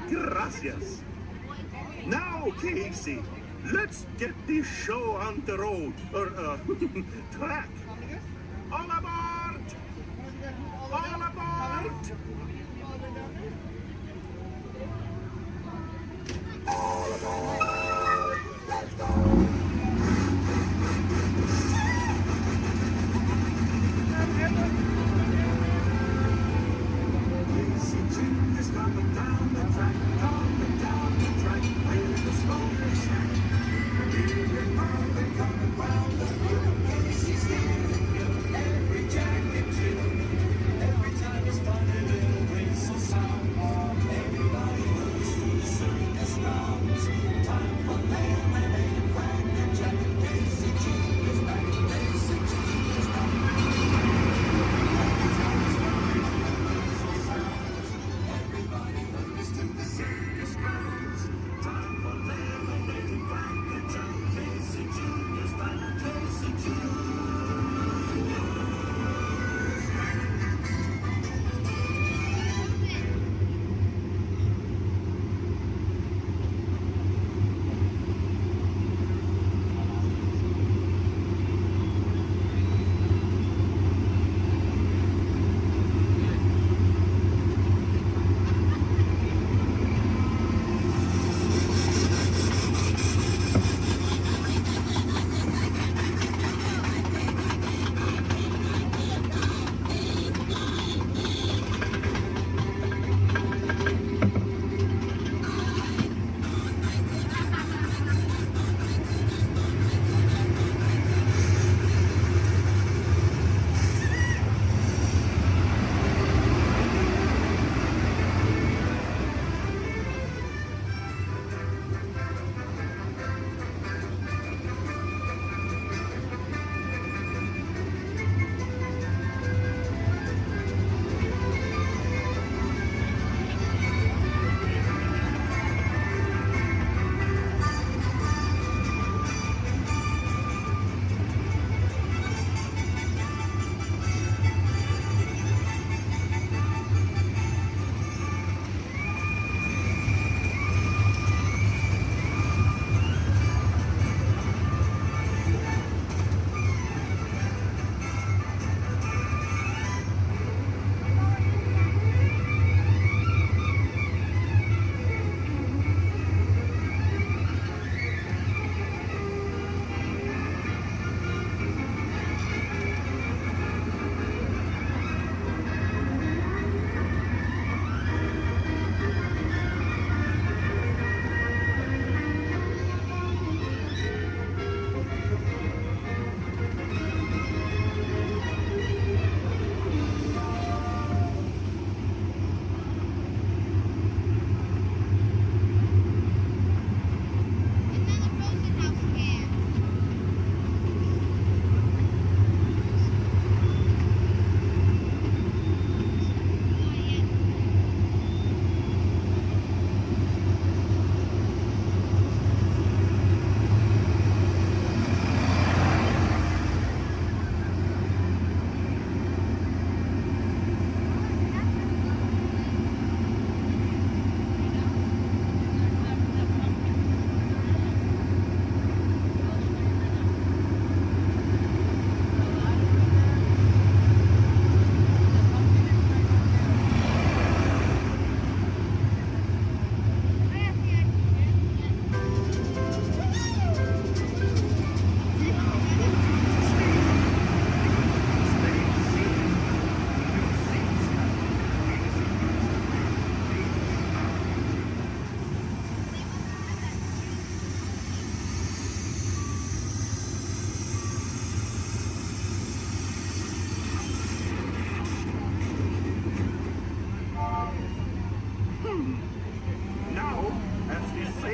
Gracias. Now, Casey, let's get this show on the road, or, track. All aboard! All aboard! All aboard! Let's go! Casey Jim is coming down the track, coming down the track, where the smoke is stacked. Even Marvin coming round the hill, Casey's getting every jack and Jill. Every time he's finding little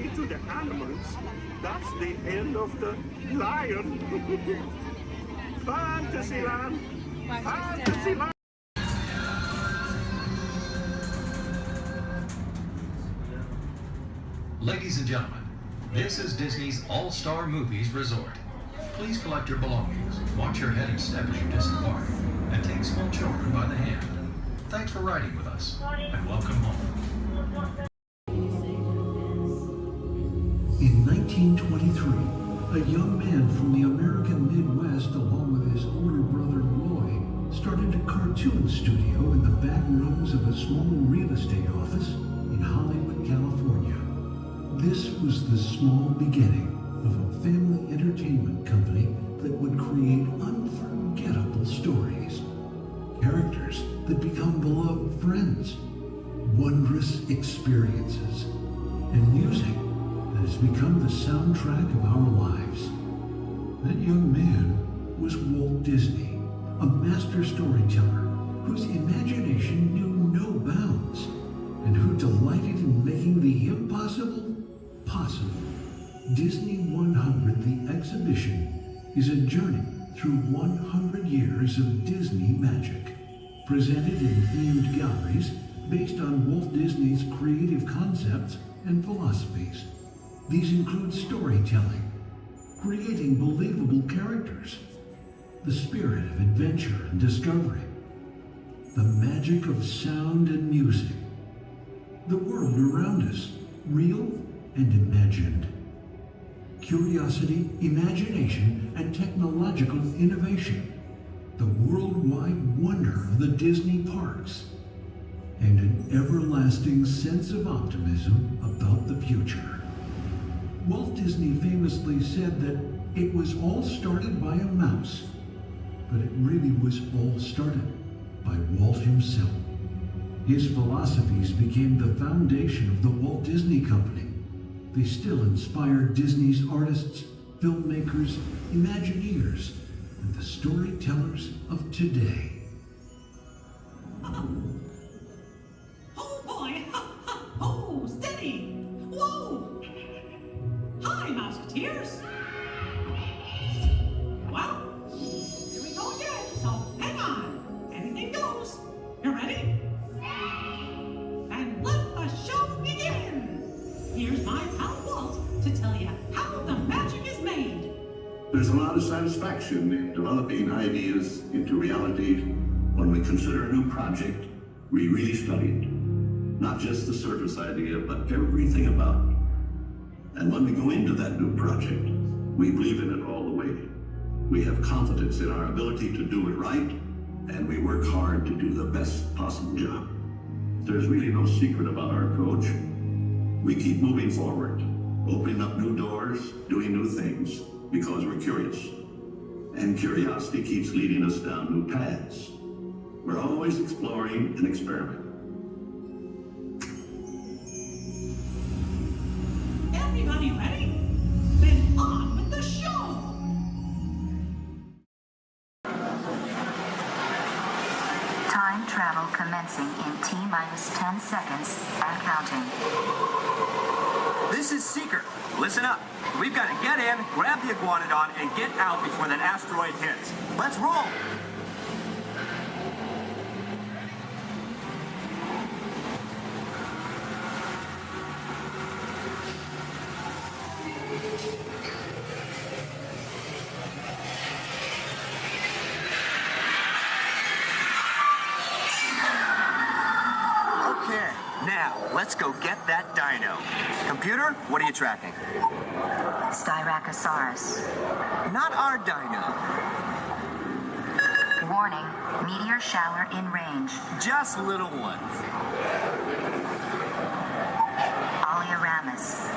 say to the animals, that's the end of the lion. Fantasyland! Fantasyland! Ladies and gentlemen, this is Disney's All-Star Movies Resort. Please collect your belongings, watch your head and step as you disembark, and take small children by the hand. Thanks for riding with us, and welcome home. In 1923, a young man from the American Midwest, along with his older brother Roy, started a cartoon studio in the back rooms of a small real estate office in Hollywood, California. This was the small beginning of a family entertainment company that would create unforgettable stories. Characters that become beloved friends, wondrous experiences, and music that has become the soundtrack of our lives. That young man was Walt Disney, a master storyteller whose imagination knew no bounds and who delighted in making the impossible possible. Disney 100, the exhibition, is a journey through 100 years of Disney magic, presented in themed galleries based on Walt Disney's creative concepts and philosophies. These include storytelling, creating believable characters, the spirit of adventure and discovery, the magic of sound and music, the world around us, real and imagined, curiosity, imagination, and technological innovation, the worldwide wonder of the Disney parks, and an everlasting sense of optimism about the future. Walt Disney famously said that it was all started by a mouse, but it really was all started by Walt himself. His philosophies became the foundation of the Walt Disney Company. They still inspire Disney's artists, filmmakers, Imagineers, and the storytellers of today. Oh boy! Oh, steady! Whoa! Hi, Mouseketeers! Well, here we go again, so hang on. Anything goes. You ready? And let the show begin! Here's my pal Walt to tell you how the magic is made. There's a lot of satisfaction in developing ideas into reality when we consider a new project we really studied. Not just the surface idea, but everything about it. And when we go into that new project, we believe in it all the way. We have confidence in our ability to do it right, and we work hard to do the best possible job. There's really no secret about our approach. We keep moving forward, opening up new doors, doing new things, because we're curious. And curiosity keeps leading us down new paths. We're always exploring and experimenting. Everybody ready? Then on with the show! Time travel commencing in T-minus 10 seconds and counting. This is Seeker. Listen up. We've got to get in, grab the iguanodon, and get out before that asteroid hits. Let's roll! Okay, now let's go get that dino. Computer, what are you tracking? Styracosaurus. Not our dino. Warning, meteor shower in range. Just little ones. Oleoramus.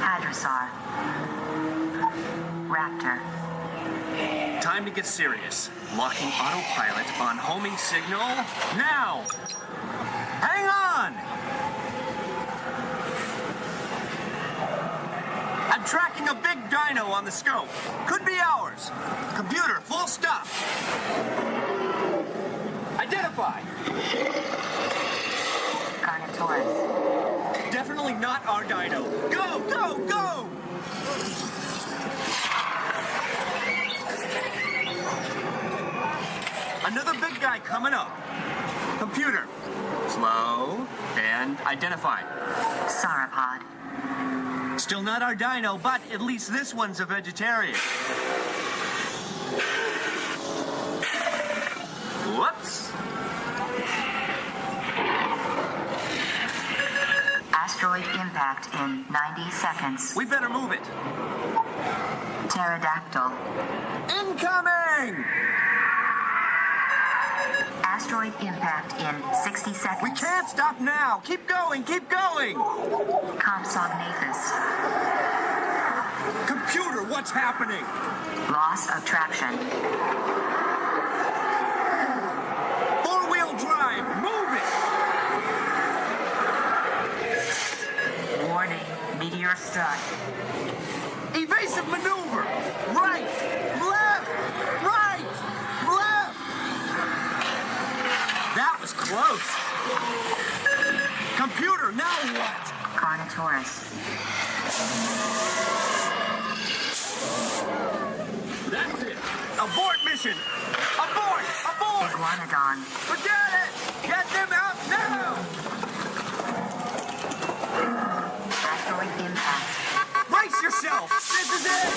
Hadrosaur. Raptor. Time to get serious. Locking autopilot on homing signal now. Hang on! I'm tracking a big dino on the scope. Could be ours. Computer, full stop. Identify. Carnotaurus. Definitely not our dino. Go, go, go! Another big guy coming up. Computer. Slow and identify. Sauropod. Still not our dino, but at least this one's a vegetarian. Whoops. Asteroid impact in 90 seconds. We better move it. Pterodactyl. Incoming! Asteroid impact in 60 seconds. We can't stop now. Keep going, keep going. Compsognathus. Computer, what's happening? Loss of traction. Four-wheel drive, move it. Warning, meteor strike. Evasive maneuver. Right, left, right, left. That was close. Computer, now what? Carnotaurus. That's it. Abort mission. Abort, abort. Iguanodon. Forget it. Get them out now. Asteroid impact. Brace yourself. This is it.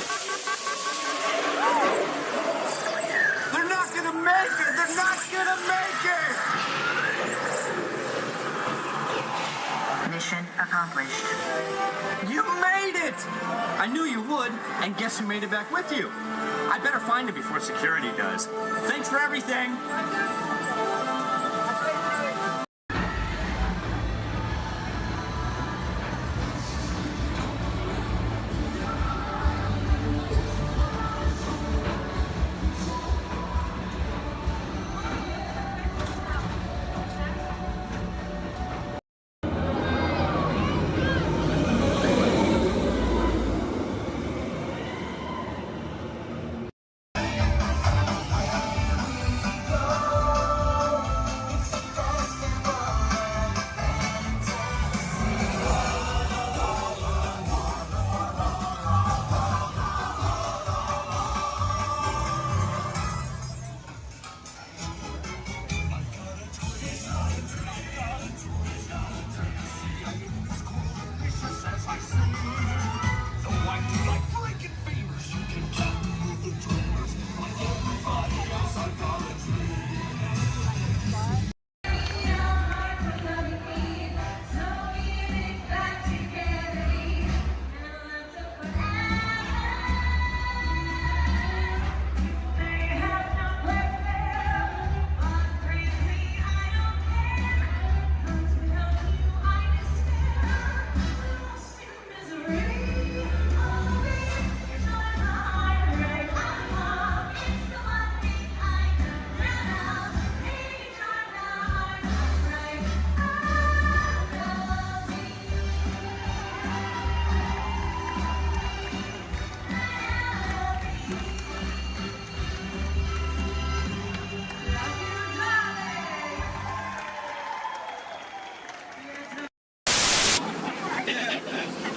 They're not gonna make it. They're not gonna make it. Mission accomplished. You made it! I knew you would, and guess who made it back with you? I better find it before security does. Thanks for everything!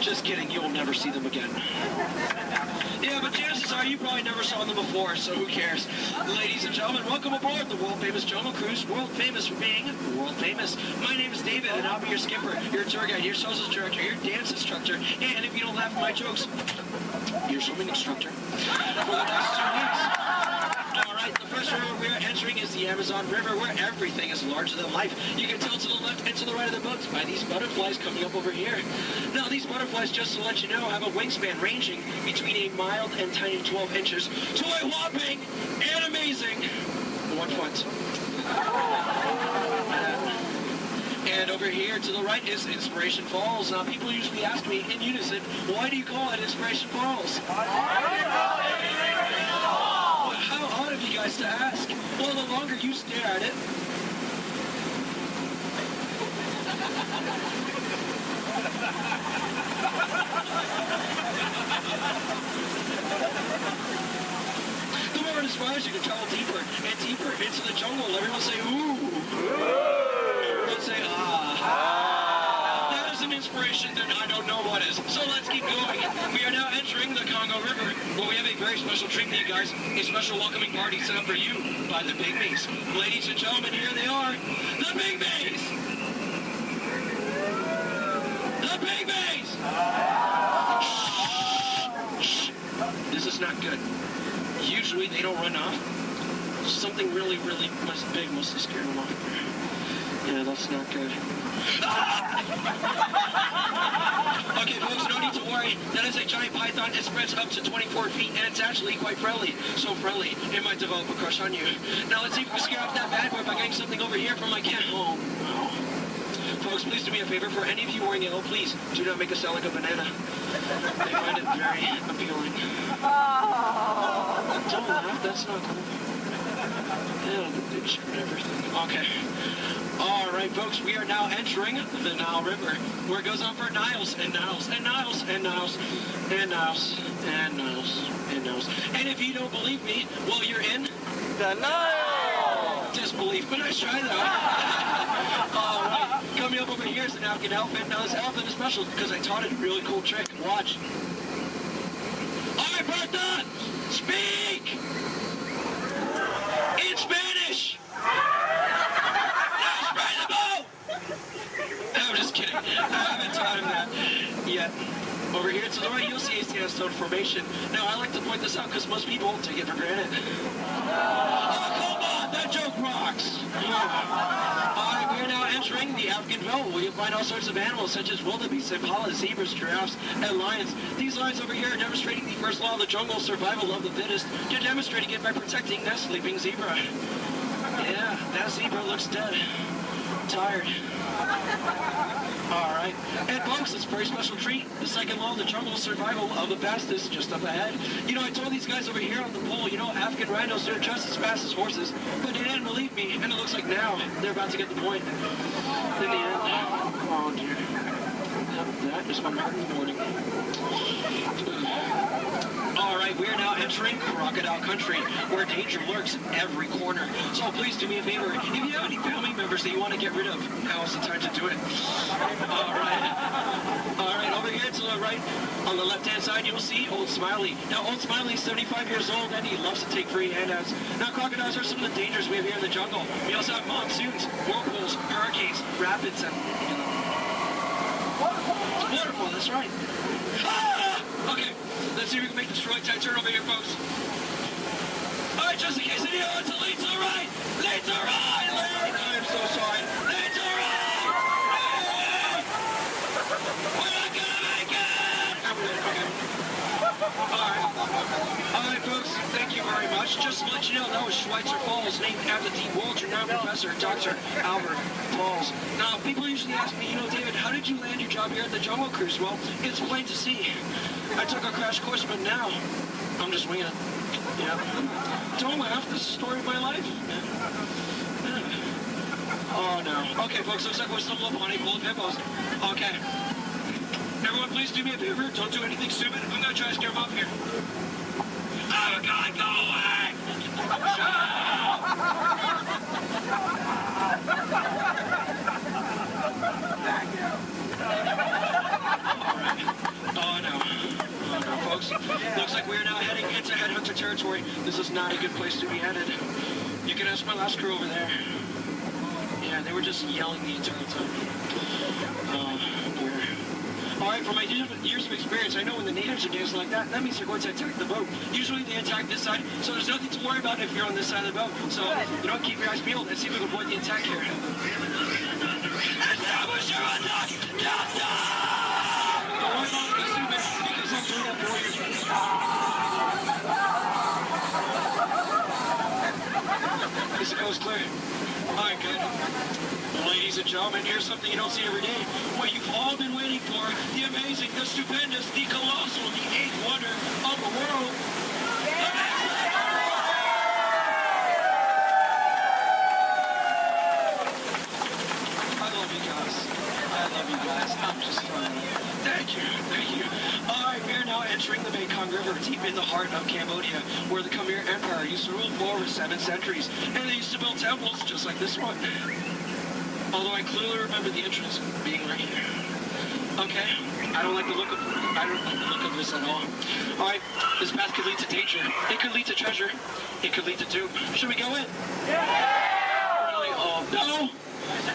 Just kidding, you will never see them again. Yeah, but chances are you probably never saw them before, so who cares? Ladies and gentlemen, welcome aboard the world-famous Jungle Cruise, world-famous for being world-famous. My name is David, and I'll be your skipper, your tour guide, your social director, your dance instructor, and if you don't laugh at my jokes, your swimming instructor for the next 2 weeks. Alright, the first river we're entering is the Amazon River, where everything is larger than life. You can tell to the left and to the right of the boat by these butterflies coming up over here. Now, these butterflies, just to let you know, have a wingspan ranging between a mild and tiny 12 inches to a whopping and amazing 1 foot. And over here to the right is Inspiration Falls. Now, people usually ask me in unison, why do you call it Inspiration Falls? How odd of you guys to ask. Well, the longer you stare at it, the more it inspires you to travel deeper and deeper into the jungle. Everyone say, ooh. Everyone say, ah. That is isn't inspiration, then I don't know what is. So let's keep going. We are now entering the Congo River, where we have a very special treat for you guys. A special welcoming party set up for you by the Pygmies. Ladies and gentlemen, here they are, the Pygmies! The Pygmies! Shh. This is not good. Usually they don't run off. Something really, really big must have scared them off. Yeah, that's not good. Okay, folks, no need to worry. That is a giant python. It spreads up to 24 feet, and it's actually quite friendly. So friendly, it might develop a crush on you. Now let's see if we can scare off that bad boy by getting something over here from my cat. Oh, no. Folks, please do me a favor. For any of you wearing yellow, please do not make us sound like a banana. I find it very appealing. Don't laugh, that's not cool. Yeah, the big shirt and everything. Okay. All right, folks, we are now entering the Nile River, where it goes on for Niles and Niles and Niles and Niles and Niles and Niles and Niles. And if you don't believe me, well, you're in the Nile. Disbelief, but nice try though. All right, coming up over here is an African elephant. Now this elephant is special because I taught it a really cool trick. Watch. All right, Bertha, speak in Spanish. I'm just kidding. I haven't taught him that yet. Over here to the right, you'll see a sandstone formation. Now, I like to point this out because most people take it for granted. Oh, come on! That joke rocks! Alright, we're now entering the African belt, where you'll find all sorts of animals such as wildebeest, impalas, zebras, giraffes, and lions. These lions over here are demonstrating the first law of the jungle, survival of the fittest. You're demonstrating it by protecting that sleeping zebra. Yeah, that zebra looks dead. Tired. Alright. And folks, it's a very special treat. The second law of the jungle, survival of the fastest, just up ahead. You know, I told these guys over here on the pole, you know, African rhinos, they're just as fast as horses. But they didn't believe me, and it looks like now they're about to get the point. In the end. Oh, dear. That is my heart in the morning. Alright, we are now entering crocodile country, where danger lurks in every corner. So please do me a favor. If you have any family members that you want to get rid of, now's the time to do it. Alright, over here to the right, on the left-hand side, you'll see Old Smiley. Now, Old Smiley is 75 years old, and he loves to take free handouts. Now, crocodiles are some of the dangers we have here in the jungle. We also have monsoons, whirlpools, hurricanes, rapids, and, you know, waterfall, that's right. Ah! Okay, let's see if we can make this really tight turn over here, folks. All right, just in case you know, it's a lead to the right. Lead to the right. Lead. I'm so sorry. Lead to the right. Lead. We're not gonna make it. Okay. All right, folks. Thank you very much. Just to let you know, that was Schweitzer Falls, named after the Walt renowned professor, Dr. Albert Falls. Now, people usually ask me, you know, David, how did you land your job here at the Jungle Cruise? Well, it's plain to see. I took a crash course, but now I'm just winging it. Yeah. Don't laugh. This is the story of my life. Oh, no. Okay, folks, looks like we're still up on a full of hippos. Okay. Everyone, please do me a favor. Don't do anything stupid. I'm going to try to scare them off here. Oh, God, go away! Oh, no. Oh, no, folks. Looks like we're now heading into headhunter territory. This is not a good place to be headed. You can ask my last crew over there. Yeah, they were just yelling the entire time. Oh, dear. Alright, from my years of experience, I know when the natives are dancing like that, that means they're going to attack the boat. Usually they attack this side, so there's nothing to worry about if you're on this side of the boat. So, you know, keep your eyes peeled and see if we can avoid the attack here. Establish your attack! Don't worry about the stupid, because I'm doing that for you. Is the coast clear? Alright, good. Ladies and gentlemen, here's something you don't see every day. What you've all been waiting for. The amazing, the stupendous, the colossal, the eighth wonder of the world. I love you guys. I love you guys. I'm just fun. Thank you. Thank you. Alright, we are now entering the Mekong River, deep in the heart of Cambodia, where the Khmer Empire used to rule for over 7 centuries. And they used to build temples just like this one. Although I clearly remember the entrance being right here. Okay. I don't like the look of this at all. All right. This path could lead to danger. It could lead to treasure. It could lead to doom. Should we go in? Yeah! Really? Oh no.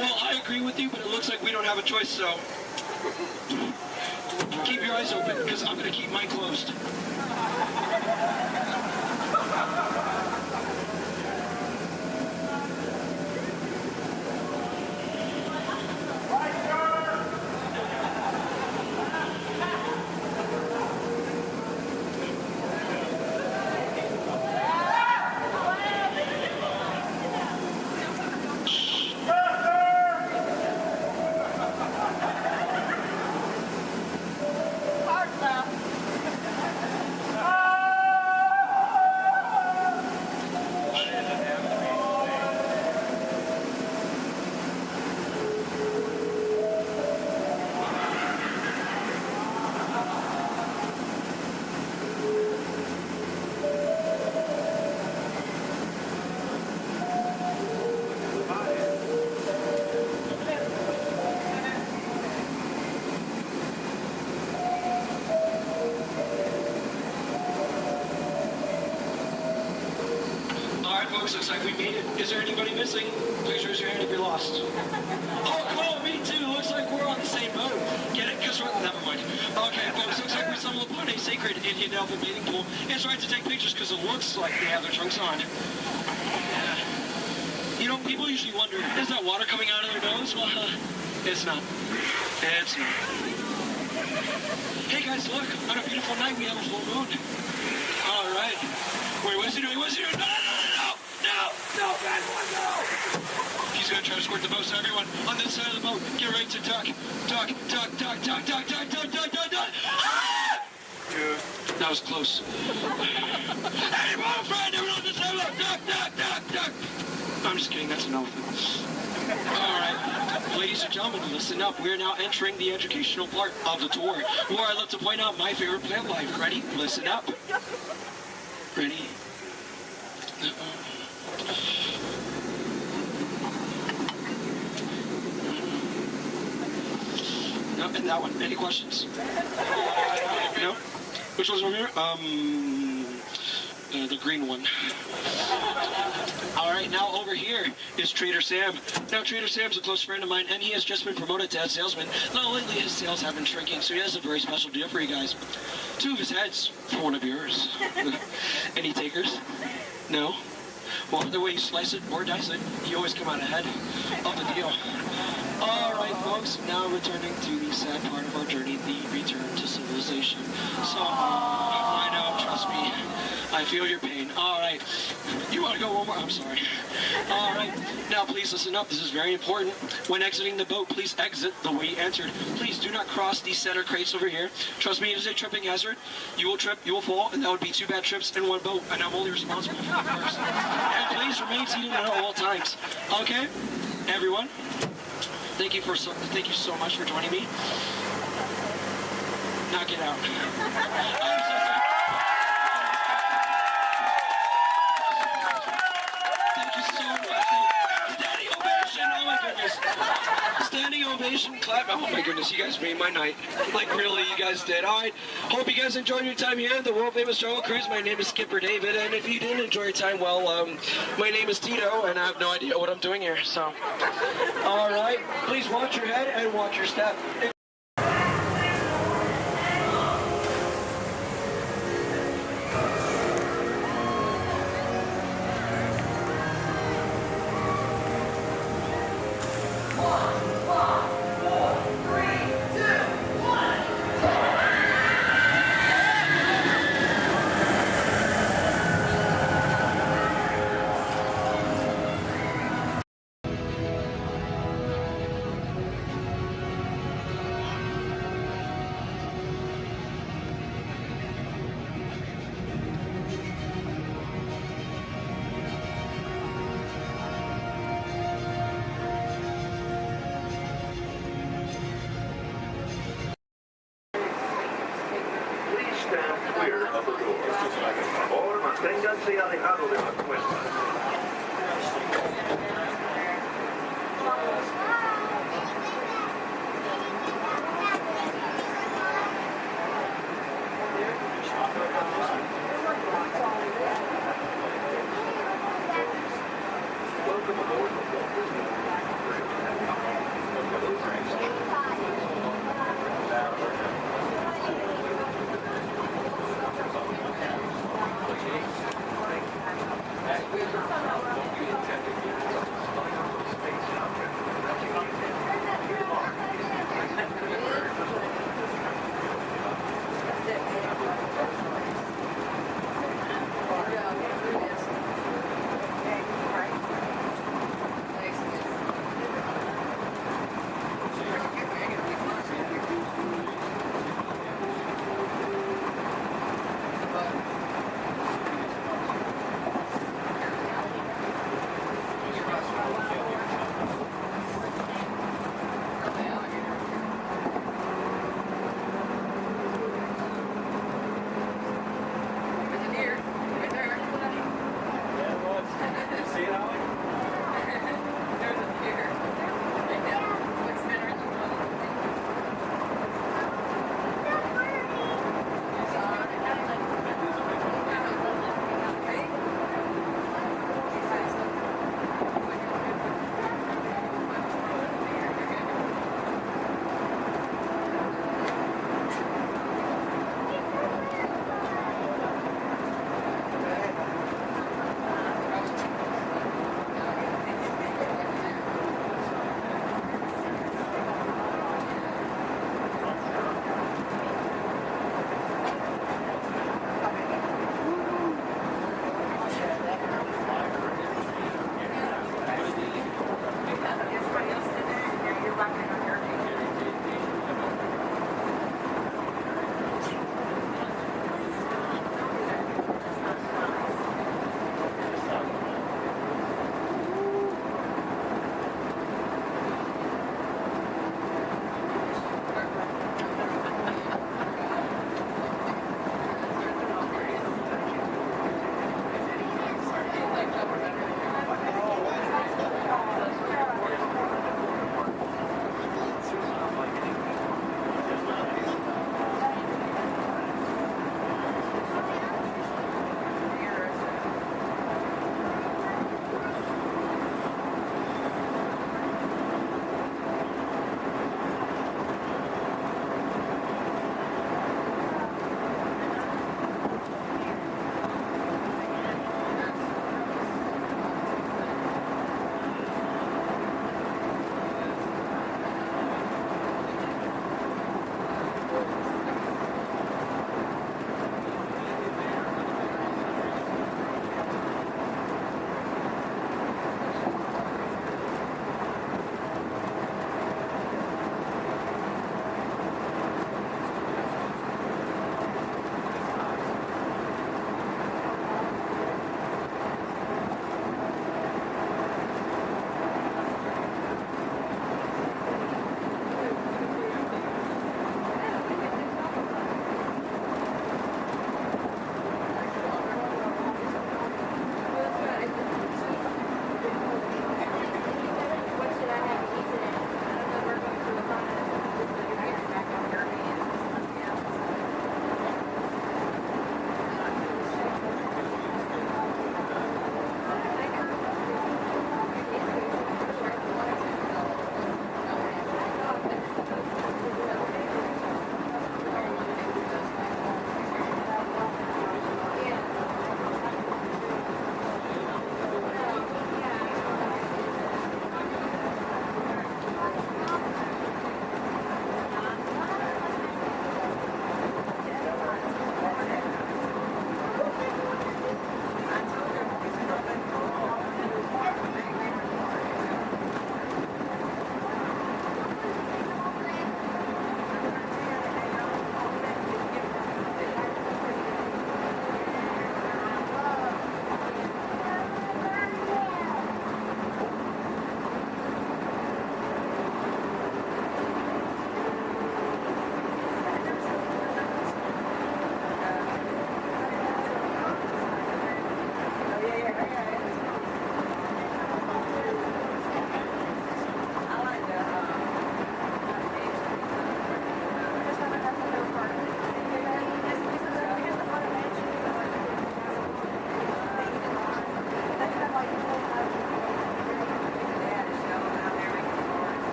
Well, I agree with you, but it looks like we don't have a choice. So keep your eyes open, because I'm gonna keep mine closed. Looks like we made it. Is there anybody missing? Please raise your hand if you're lost. Oh, cool. Me too. Looks like we're on the same boat. Get it? Because we're... Never mind. Okay, folks. Looks like we stumbled upon a sacred Indian Delta bathing pool. It's right to take pictures because it looks like they have their trunks on. You know, people usually wonder, is that water coming out of their nose? Well, it's not. It's not. Hey, guys, look. On a beautiful night, we have a full moon. All right. Wait, what's he doing? What's he doing? No! No, bad one, no! He's gonna try to squirt the most to everyone on this side of the boat. Get ready to duck. Duck, duck, duck, duck, duck, duck, duck, duck, duck, duck. Ah! That was close. Hey, my friend, everyone on this side of the boat. Duck, duck, duck, duck. I'm just kidding, that's an elephant. All right, ladies and gentlemen, listen up. We're now entering the educational part of the tour, where I love to point out my favorite plant life. Ready? Listen up. Ready? No, and that one. Any questions? No? Which one's over here? The green one. All right, now over here is Trader Sam. Now, Trader Sam's a close friend of mine, and he has just been promoted to head salesman. Now, lately, his sales have been shrinking, so he has a very special deal for you guys. 2 of his heads for one of yours. Any takers? No? Well, the way you slice it or dice it, you always come out ahead of the deal. All right, folks, now returning to the sad part of our journey, the return to civilization. So, I know, trust me, I feel your pain. All right, you want to go one more? I'm sorry. All right, now please listen up. This is very important. When exiting the boat, please exit the way you entered. Please do not cross these center crates over here. Trust me, it is a tripping hazard. You will trip, you will fall, and that would be 2 bad trips in one boat, and I'm only responsible for the first. And please remain seated at all times. Okay, everyone? Thank you so much for joining me. Now get out. I'm so sorry. Thank you so much. Standing ovation. Oh my goodness. Standing ovation, clap. Oh my goodness, you guys made my night. Like really, you guys did. All right. Hope you guys enjoyed your time here at the world famous Jungle Cruise. My name is Skipper David, and if you didn't enjoy your time, well, my name is Tito, and I have no idea what I'm doing here. So, all right. Please watch your head and watch your step. Manténganse alejados de las puertas.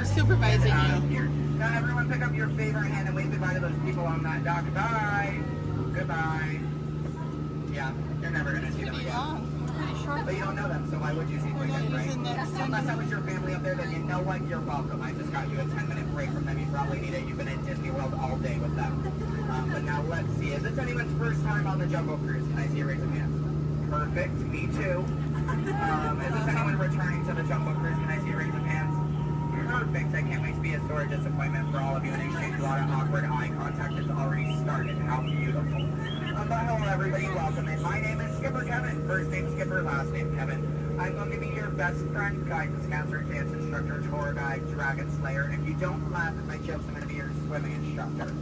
I'm supervising you. Now everyone pick up your favorite hand and wave goodbye to those people on that dock. Bye. Goodbye. Yeah, you're never going to see them again. But you don't know them, so why would you see them again, right? Unless that was your family up there, then you know what? You're welcome. I just got you a 10-minute break from them. You probably need it. You've been in Disney World all day with them. But now let's see. Is this anyone's first time on the Jungle Cruise? Can I see a raise of hands? Perfect. Me too. Is this anyone returning to the Jungle Cruise? Can I see a raise of hands? Perfect. I can't wait to be a sore disappointment for all of you and exchange a lot of awkward eye contact has already started. How beautiful. But hello everybody, welcome in. My name is Skipper Kevin. First name Skipper, last name Kevin. I'm going to be your best friend, guidance counselor, dance instructor, tour guide, dragon slayer. And if you don't laugh at my jokes, I'm going to be your swimming instructor.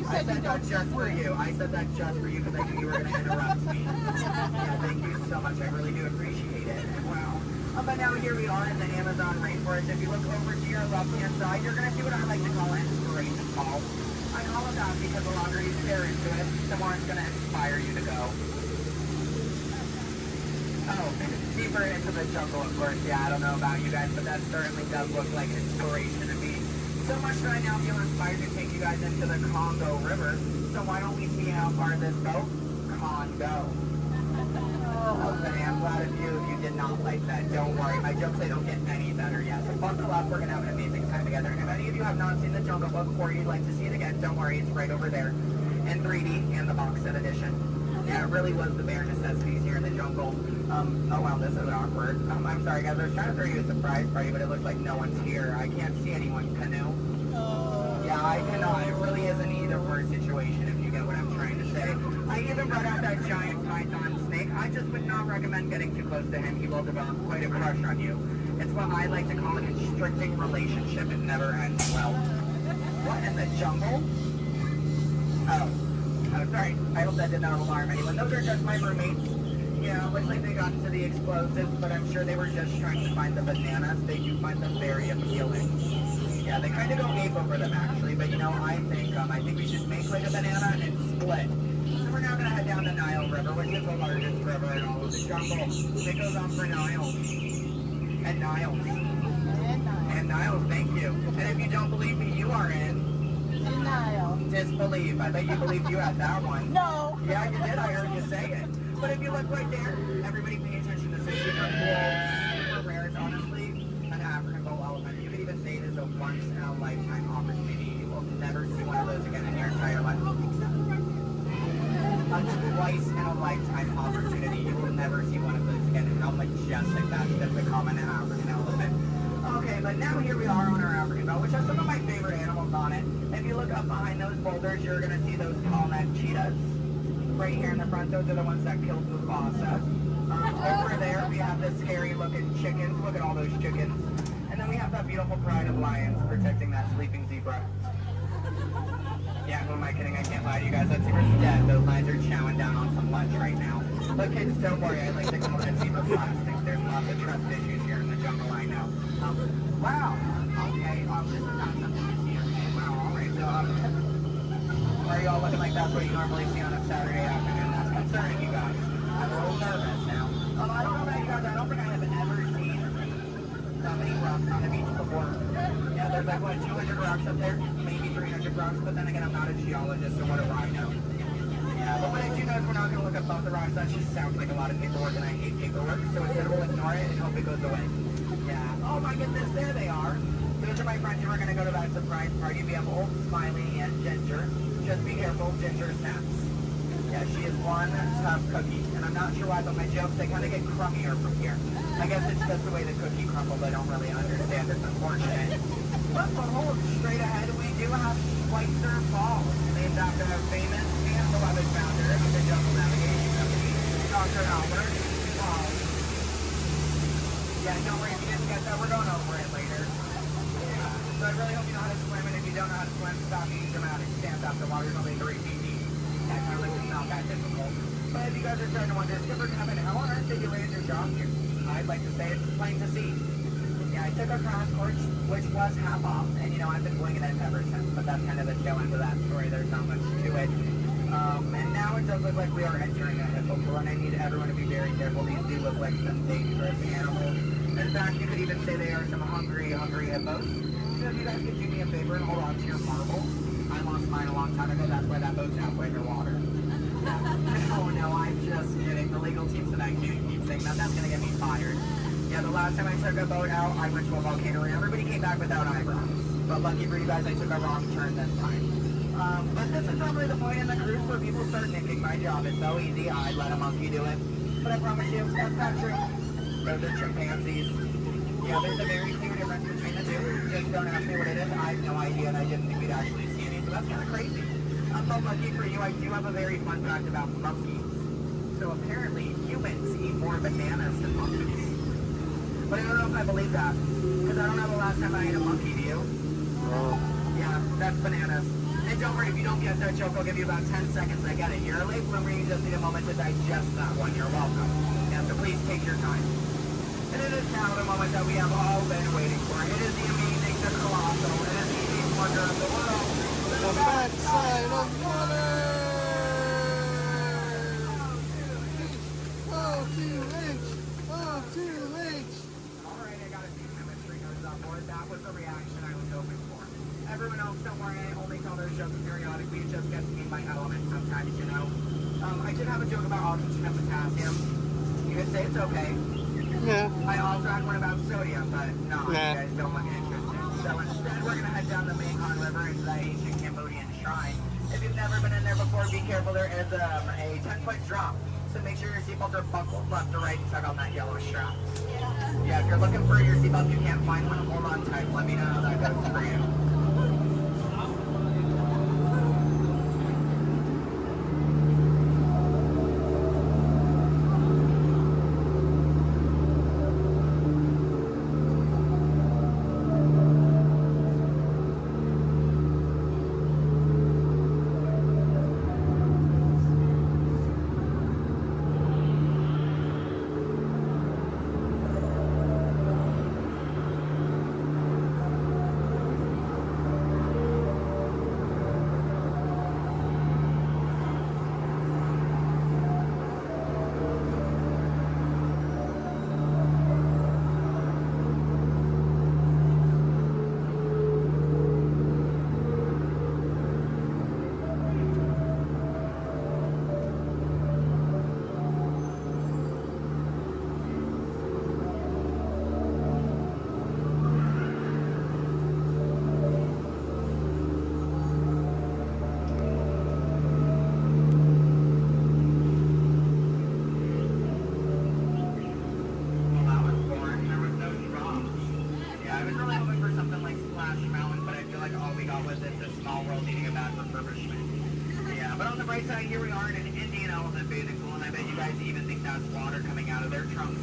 I said that just for you. I said that just for you because I knew you were going to interrupt me. Yeah, thank you so much. I really do appreciate it. Wow. But now here we are in the Amazon rainforest. If you look over to your left-hand side, you're going to see what I like to call an inspiration fall. I call it that because the longer you stare into it, the more it's going to inspire you to go. Oh, deeper into the jungle, of course. Yeah, I don't know about you guys, but that certainly does look like inspiration to me. So much that I now feel inspired to take you guys into the Congo River. So why don't we see how far this goes? Congo. Oh, but I'm glad of you if you did not like that. Don't worry, my jokes, they don't get any better. Yeah, so buckle up, we're going to have an amazing time together. And if any of you have not seen the Jungle Book or you'd like to see it again, don't worry, it's right over there in 3D and the box set edition. Yeah, it really was the bare necessities here in the jungle. Oh wow, this is awkward. I'm sorry guys, I was trying to throw you a surprise party, but it looks like no one's here. I can't see anyone. Canoe? Yeah, I cannot. It really is an either-or situation, if you get what I'm trying to say. I even brought out that giant python snake. I just would not recommend getting too close to him. He will develop quite a crush on you. It's what I like to call a constricting relationship. It never ends well. What in the jungle? Oh, sorry. I hope that did not alarm anyone. Those are just my roommates. Yeah, looks like they got into the explosives, but I'm sure they were just trying to find the bananas. They do find them very appealing. Yeah, they kind of go ape over them actually, but you know, I think we should make like a banana and split. So we're now gonna head down the Nile River, which is the largest river in all of the jungle. It goes on for Niles. And Niles. And Niles, thank you. And if you don't believe me, you are in Denial. disbelief. I bet you believed you had that one. No. Yeah, you did. I heard you say it. But if you look right there, everybody pay attention. This is super cool, super rare. It's honestly an African bull elephant. You could even say it is a once-in-a-lifetime opportunity. You will never see one of those again in your entire life. A twice-in-a-lifetime opportunity. You will never see one of those again. And how majestic that is the common African elephant. Okay, but now here we are on our African belt, which has some of my favorite animals on it. If you look up behind those boulders, you're going to see those tall-necked cheetahs. Right here in the front, those are the ones that killed Mufasa. Over there, we have the scary-looking chickens. Look at all those chickens. And then we have that beautiful pride of lions protecting that sleeping zebra. Yeah, who am I kidding? I can't lie to you guys. That zebra's dead. Those lions are chowing down on some lunch right now. But kids, don't worry. I like to call that zebra plastic. There's lots of trust issues here in the jungle, I know. Wow. Okay, this is not something you see every day. Wow, all right. So, why are you all looking like that's what you normally see on a Saturday afternoon? That's concerning you guys. I'm a little nervous now. I don't know about you guys. I don't think I have ever seen that many rocks on the beach before. Yeah, there's like, what, 200 rocks up there? Maybe 300 rocks, but then again, I'm not a geologist, so what do I know? Yeah, but what I do know is we're not going to look up both the rocks. That just sounds like a lot of paperwork, and I hate paperwork, so instead we'll ignore it and hope it goes away. Yeah. Oh my goodness, there they are. Those are my friends who are going to go to that surprise party. We have Old Smiley and Ginger. Just be careful, Ginger snaps. Yeah, she is one tough cookie. And I'm not sure why, but my jokes, they kind of get crummier from here. I guess it's just the way the cookie crumbles. I don't really understand. It's unfortunate. But behold, straight ahead, we do have Schweitzer Falls, named after a famous and beloved founder of the Jungle Navigation Company, Dr. Albert Walt. Yeah, don't worry if you didn't get that. We're going over it later. So I really hope you know how to swim, and if you don't know how to swim, stop being dramatic. Stand up, the water's only 3 feet deep. That kind of like it's not that difficult. But if you guys are starting to wonder, Skipper Kevin, how on earth did you land your job here? I'd like to say it's plain to see. Yeah, I took a crash course, which was half off, and you know, I've been winging it ever since, but that's kind of the tail end of that story. There's not much to it. And now it does look like we are entering a hippo pool, and I need everyone to be very careful. These do look like some dangerous animals. In fact, you could even say they are some hungry hippos. So if you guys could do me a favor and hold on to your marbles. I lost mine a long time ago. That's why that boat's halfway underwater. Oh no, I'm just kidding. The legal team said I can't keep saying that. That's going to get me fired. Yeah, the last time I took a boat out, I went to a volcano and everybody came back without eyebrows. But lucky for you guys, I took a wrong turn this time. But this is normally the point in the cruise where people start nicking my job. It's so easy. I'd let a monkey do it. But I promise you, that's not true. Those are chimpanzees. Yeah, there's a very clear difference between the two. Just don't ask me what it is. I have no idea, and I didn't think we'd actually see any, so that's kind of crazy. But lucky for you, I do have a very fun fact about monkeys. So apparently, humans eat more bananas than monkeys. But I don't know if I believe that, because I don't know the last time I ate a monkey, do you? Yeah, that's bananas. And don't worry, if you don't get that joke, I'll give you about 10 seconds. I get it. You're a late bloomer, you just need a moment to digest that one. You're welcome. Yeah, so please take your time. And it is now the moment that we have all been waiting for. It is the amazing, the colossal, and it is the wonder of the world. The backside of water! Oh, 2H! Oh, 2H! Alright, I got a few chemistry nerds on board. That was the reaction I was hoping for. Everyone else, don't worry, I only tell those jokes periodically. It just gets me by element sometimes, you know. I did have a joke about oxygen and potassium. You could say it's okay. Yeah. I also had one about sodium, but no, you guys don't look interested. So instead, we're going to head down the Mekong River into the ancient Cambodian shrine. If you've never been in there before, be careful. There is a 10-foot drop. So make sure your seatbelts are buckled left to right and tug on that yellow strap. Yeah, if you're looking for your seatbelt and you can't find one, hold on tight. Let me know how that goes for you.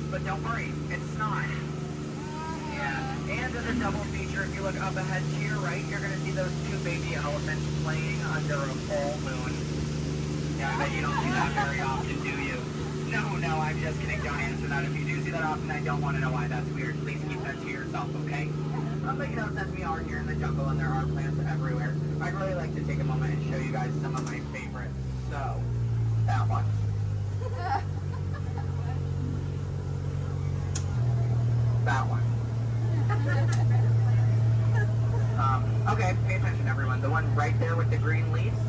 But don't worry, it's not. Yeah, and as a double feature, if you look up ahead to your right, you're going to see those two baby elephants playing under a full moon. Yeah, I bet you don't see that very often, do you? No, I'm just kidding. Don't answer that. If you do see that often, I don't want to know why. That's weird. Please keep that to yourself, okay? But you know, since we are here in the jungle and there are plants everywhere, I'd really like to take a moment and show you guys some of my favorites. So, that one. That one. Okay, pay attention everyone. The one right there with the green leaves.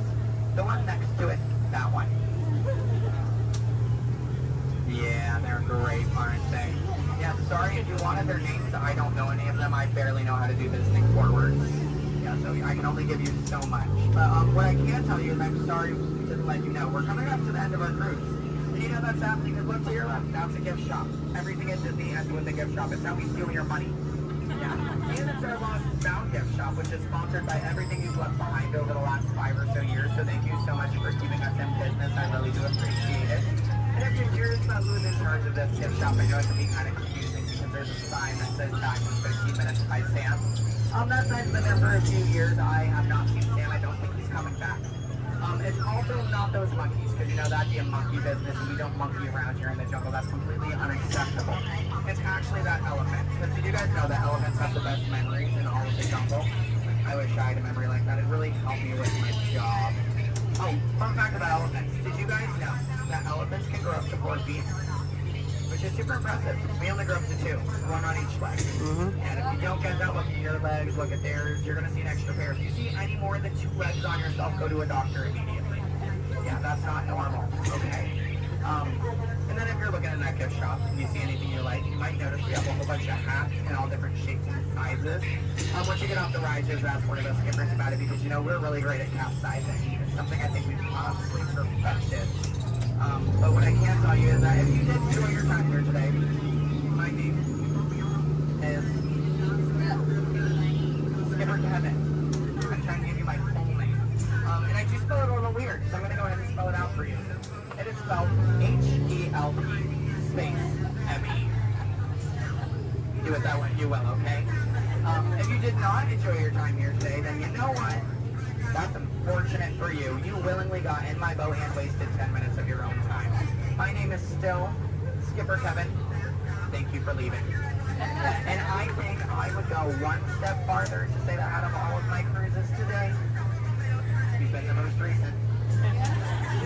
The one next to it. That one. Yeah, they're great, aren't they? Yeah, sorry if you wanted their names. I don't know any of them. I barely know how to do this thing forwards. Yeah, so I can only give you so much. But what I can tell you is I'm sorry to let you know. We're coming up to the end of our cruise. You know that's happening, because look to your left, that's a gift shop. Everything at Disney ends with a gift shop. It's how we steal your money. Yeah. And it's our Lost Bound gift shop, which is sponsored by everything you've left behind over the last 5 or so years. So thank you so much for keeping us in business. I really do appreciate it. And if you're curious about who's in charge of this gift shop, I know it can be kind of confusing because there's a sign that says back in 15 minutes by Sam. That sign's been there for a few years. I have not seen Sam. I don't think he's coming back. It's also not those monkeys, because you know that'd be a monkey business, and we don't monkey around here in the jungle. That's completely unacceptable. It's actually that elephant, because did you guys know that elephants have the best memories in all of the jungle? I wish I had a memory like that. It really helped me with my job. Oh, fun fact about elephants. Did you guys know that elephants can grow up to 4 feet? Which is super impressive. We only grow up to 2, one on each leg. And if you don't get that, look at your legs, look at theirs, you're going to see an extra pair. If you see any more than 2 legs on yourself, go to a doctor immediately. Yeah, that's not normal, okay? And then if you're looking in that gift shop and you see anything you like, you might notice we have a whole bunch of hats in all different shapes and sizes. Once you get off the ride, just ask one of us skippers about it, because you know we're really great at capsizing. It's something I think we've honestly perfected. But what I can tell you is that if you did enjoy your time here today, my name is Skipper Kevin. I'm trying to give you my full name. And I do spell it a little weird, so I'm going to go ahead and spell it out for you. It is spelled H-E-L-P space M-E. Do it that way, you will, okay? If you did not enjoy your time here today, then you know what? That's unfortunate for you. You willingly got in my boat and wasted 10 minutes of your own time. My name is still Skipper Kevin. thank you for leaving. And I think I would go one step farther to say that out of all of my cruises today, you've been the most recent.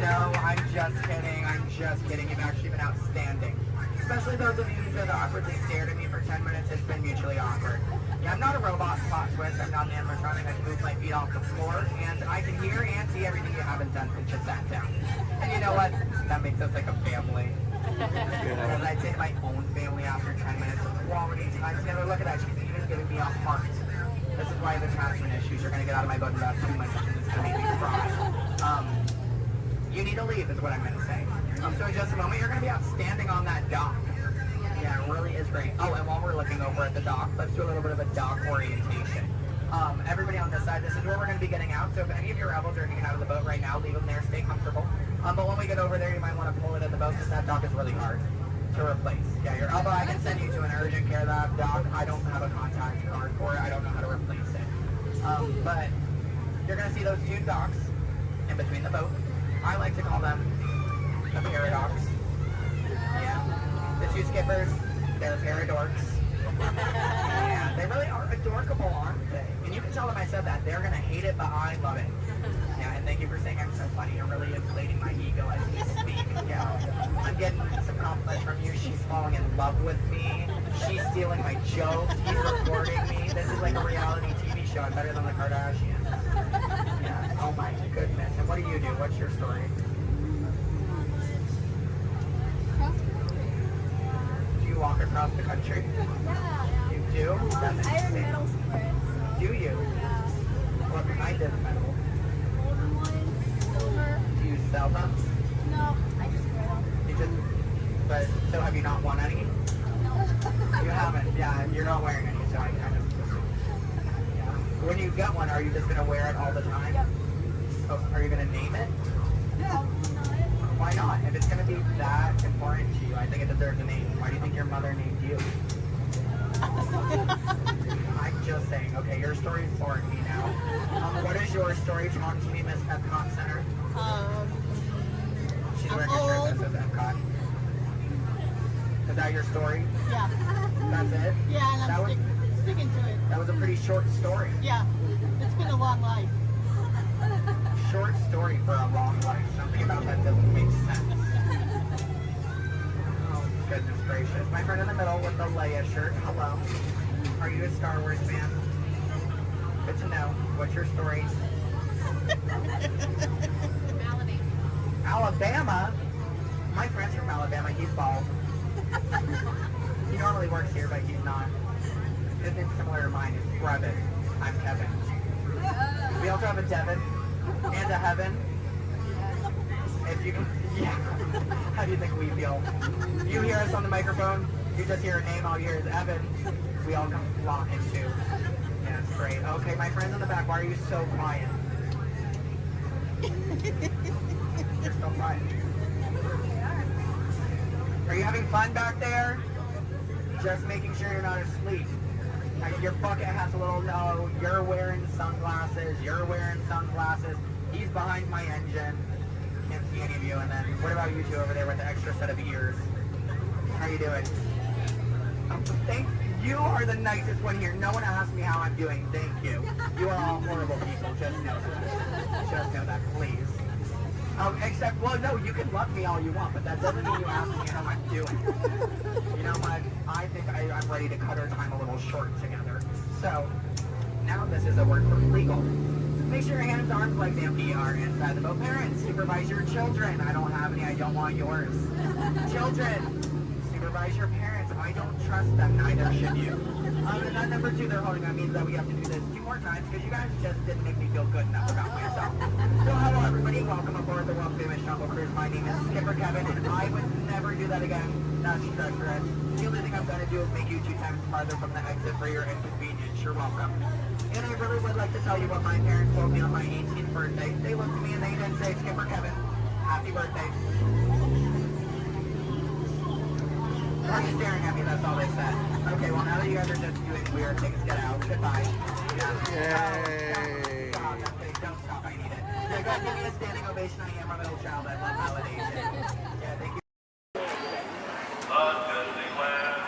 No, I'm just kidding. I'm just kidding. You've actually been outstanding. Especially those of you who just awkwardly stared at me for 10 minutes. It's been mutually awkward. Yeah, I'm not a robot plot twist. I'm not an animatronic. I can move my feet off the floor, and I can hear and see everything you haven't done since you sat down. And you know what? That makes us like a family. Because I'd say to my own family after 10 minutes of quality time together, look at that. She's even giving me a heart. This is why I have attachment issues. You're going to get out of my boat in about 2 minutes, and it's going to make me cry. You need to leave is what I'm going to say. So in just a moment, you're going to be outstanding on that dock. Yeah, it really is great. Oh, and while we're looking over at the dock, let's do a little bit of a dock orientation. Everybody on this side, this is where we're going to be getting out. So if any of your rebels are getting out of the boat right now, leave them there, stay comfortable. But when we get over there, you might want to pull it in the boat because that dock is really hard to replace. Yeah, your elbow, I can send you to an urgent care lab dock. I don't have a contact card for it. I don't know how to replace it. But you're going to see those two docks in between the boat. I like to call them the paradox. Yeah. The two skippers, they're paradorks. Yeah, they really are adorable, aren't they? And you can tell them I said that. They're going to hate it, but I love it. Yeah, and thank you for saying I'm so funny. You're really inflating my ego as we speak. Yeah. I'm getting some compliments from you. She's falling in love with me. She's stealing my jokes. He's recording me. This is like a reality TV show. I'm better than the Kardashians. Yeah. Oh my goodness. And what do you do? What's your story? Do you walk across the country? Yeah. You do? That's I insane. have medals for it. So. Do you? Yeah. What kind of medal? Golden ones, silver. Do you sell them? No, I just wear them. You just, but, so have you not won any? No. You haven't, yeah, you're not wearing any, so I kind of just, yeah. When you get one, are you just going to wear it all the time? Yep. Oh, are you going to name it? No, not. Why not? If it's going to be that important to you, I think it deserves a name. Why do you think your mother named you? I'm just saying, okay, your story's boring me now. What is your story? Talk to me, Miss Epcot Center. She's wearing a shirt that says Epcot. Is that your story? Yeah. That's it? Yeah, and that I'm sticking to it. That was a pretty short story. Yeah, it's been a long life. Short story for a long life. Something about that doesn't make sense. Oh, goodness gracious. My friend in the middle with the Leia shirt. Hello. Are you a Star Wars fan? Good to know. What's your story? Alabama. Alabama? My friend's from Alabama. He's bald. He normally works here, but he's not. His name's similar to mine. It's Brevin. I'm Kevin. We also have a Devin and a Heaven. If you can, yeah. How do you think we feel? You hear us on the microphone, you just hear a name, all you hear is Evan. We all come flocking too. Yeah, it's great. Okay, my friends in the back, why are you so quiet? You're so quiet. Are you having fun back there? Just making sure you're not asleep. Your bucket has a little no. You're wearing sunglasses. You're wearing sunglasses. He's behind my engine. Can't see any of you. And then what about you two over there with the extra set of ears? How you doing? Thank you. Are the nicest one here. No one asked me how I'm doing. Thank you. You are all horrible people. Just know that. Just know that, please. Except, well, no, you can love me all you want, but that doesn't mean you ask me how I'm doing. You know what? I think I'm ready to cut our time a little short together. So, now this is a word for legal. Make sure your hands, arms, legs, and feet are inside the boat. Parents, supervise your children. I don't have any. I don't want yours. Children, supervise your parents. I don't trust them. Neither should you. And that number 2 they're holding on means that we have to do this 2 more times because you guys just didn't make me feel good enough about myself. So hello everybody, welcome aboard the world famous Jungle Cruise. My name is Skipper Kevin and I would never do that again. That's treacherous. The only thing I'm going to do is make you 2 times farther from the exit for your inconvenience. You're welcome. And I really would like to tell you what my parents told me on my 18th birthday. They looked at me and they didn't say, Skipper Kevin, happy birthday. Why are you staring at me? That's all they said. Okay, well now that you guys are just doing weird things, get out. Goodbye. Yeah. Yay. Stop. Don't stop. I need it. Yeah, go ahead, give me a standing ovation. I am a middle child. I love validation. Yeah, thank you. Disneyland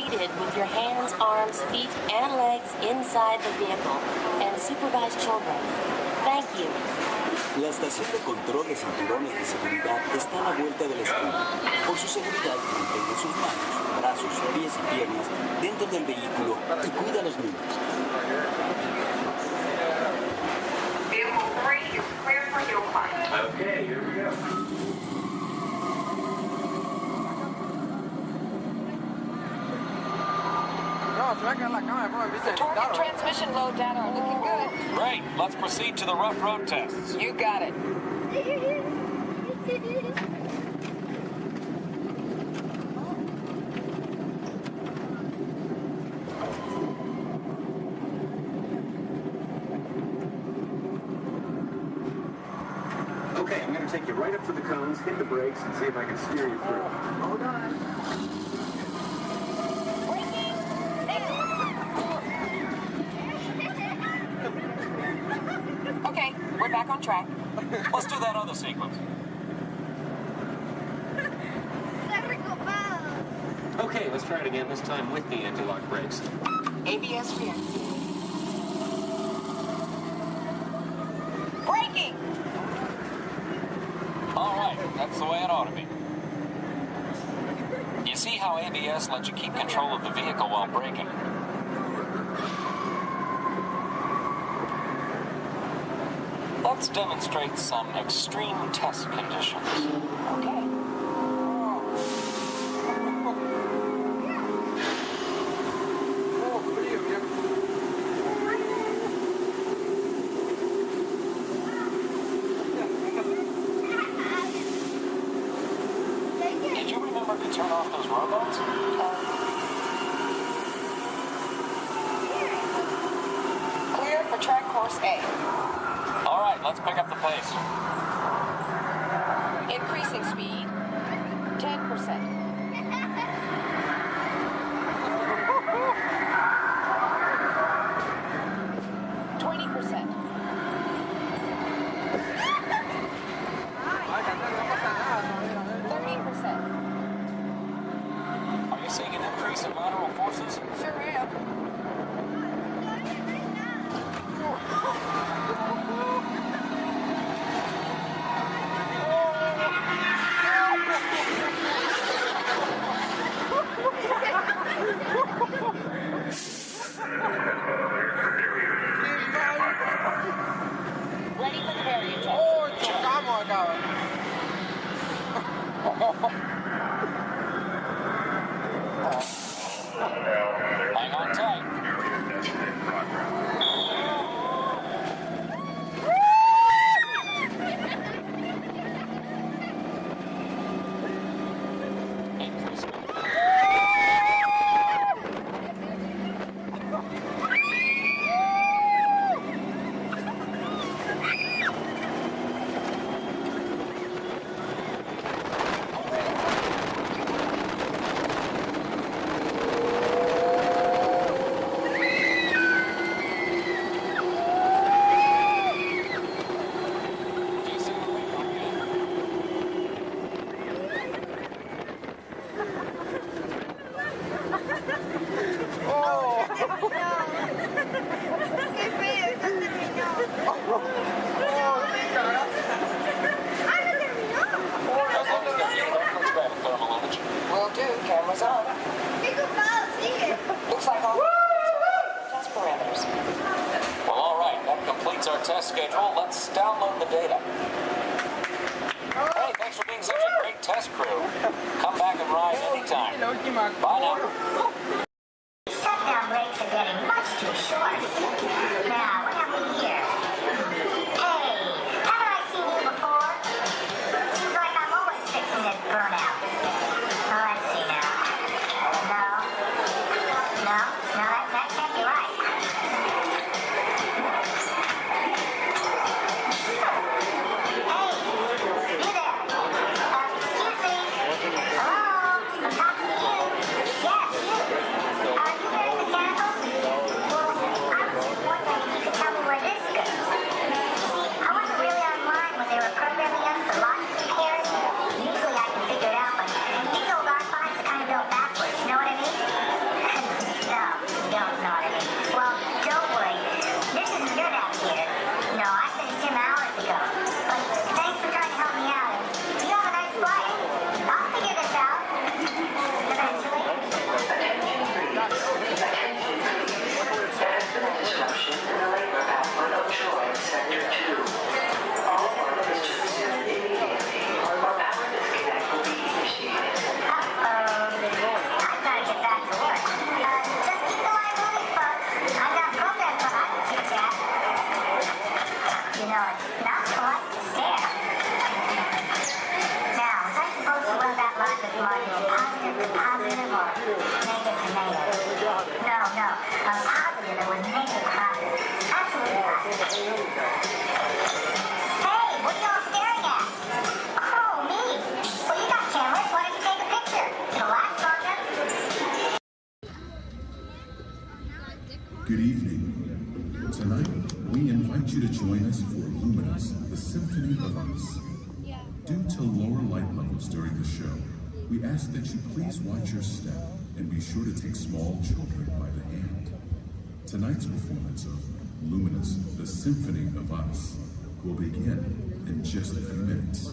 seated with your hands, arms, feet, and legs inside the vehicle and supervise children. Thank you. La estación de control de cinturones de seguridad está a la vuelta de la esquina. Por su seguridad, mantenga sus manos, brazos, pies y piernas dentro del vehículo y cuida a los niños. Vehicle 3 is clear for hill climb. Okay, here we go. The target transmission load data are looking good. Great. Let's proceed to the rough road tests. You got it. Okay, I'm going to take you right up to the cones, hit the brakes, and see if I can steer you through. Hold on. Okay, we're back on track. Let's do that other sequence. Okay, let's try it again, this time with the anti-lock brakes. ABS reactivated. Braking! All right, that's the way it ought to be. You see how ABS lets you keep control of the vehicle while braking? Let's demonstrate some extreme test conditions. Okay. Did you remember to turn off those robots? Clear for track course A. All right, let's pick up the pace. Increasing speed. 10%. 20%. Are you seeing an increase in lateral forces? Sure am. Ready for the variant test. Oh, chocamos acá. Hang on tight. Will do. Cameras on. Looks like all test parameters. Well, all right, that completes our test schedule. Let's download the data. Hey, thanks for being such a great test crew. Come back and ride anytime. Bye now. Set-down brakes are getting much too short. Now, what have we here? Hey, haven't I seen you before? Seems like I'm always fixing this burnout. Let's see now. No, that can't be right. Hey, you there. Excuse me. Hello? I'm talking to you. Yes, you. Good evening. Tonight, we invite you to join us for Luminous, the Symphony of Us. Due to lower light levels during the show, we ask that you please watch your step and be sure to take small children by the hand. Tonight's performance of Luminous, the Symphony of Us will begin in just a few minutes.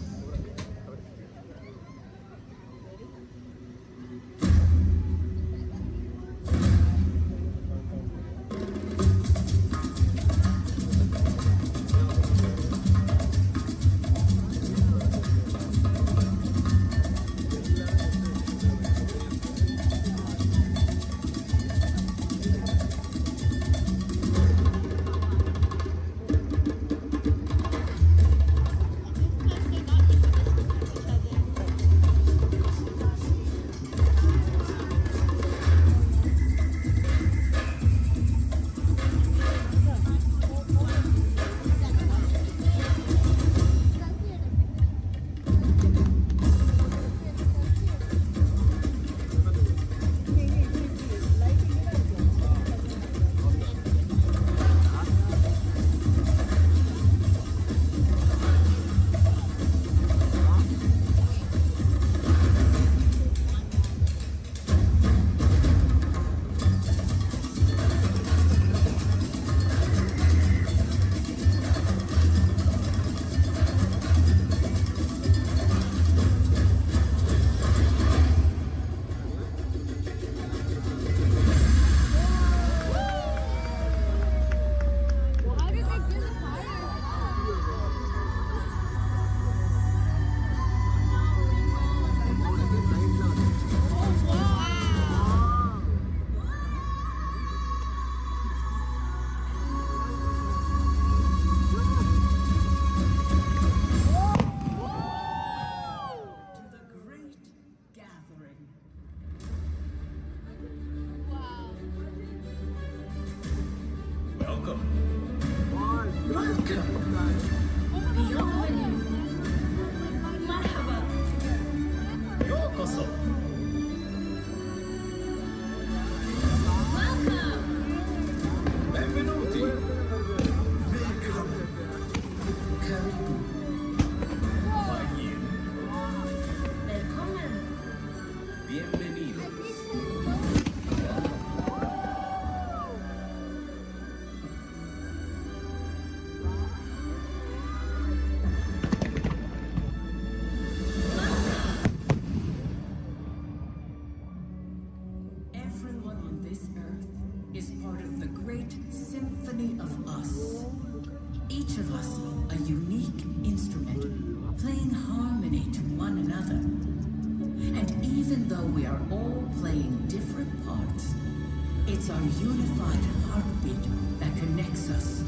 It's our unified heartbeat that connects us,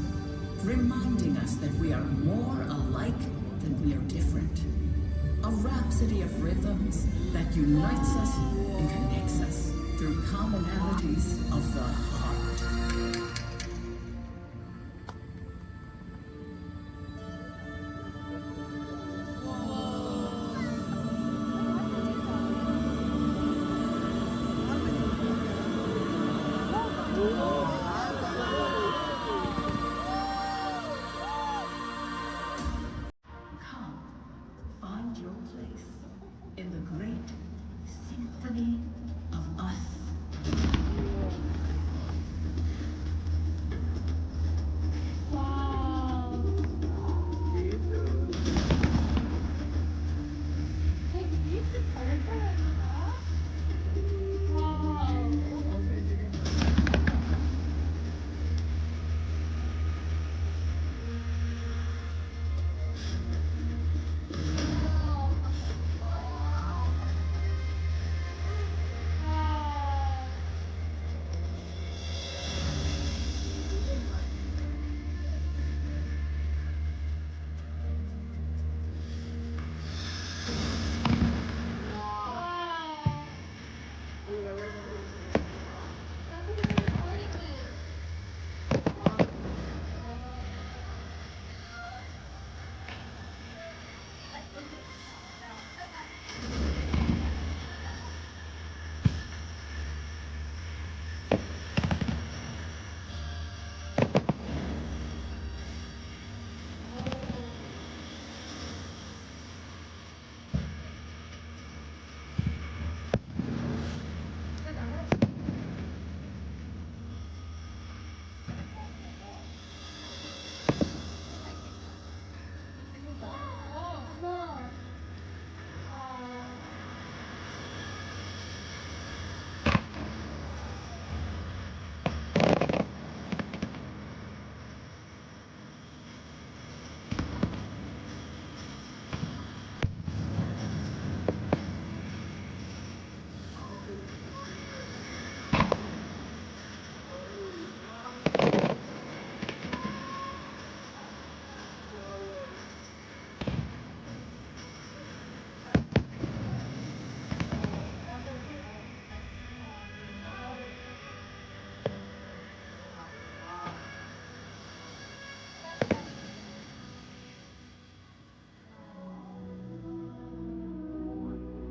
reminding us that we are more alike than we are different. A rhapsody of rhythms that unites us and connects us through commonalities of the heart. Come, find your place in the great symphony of us.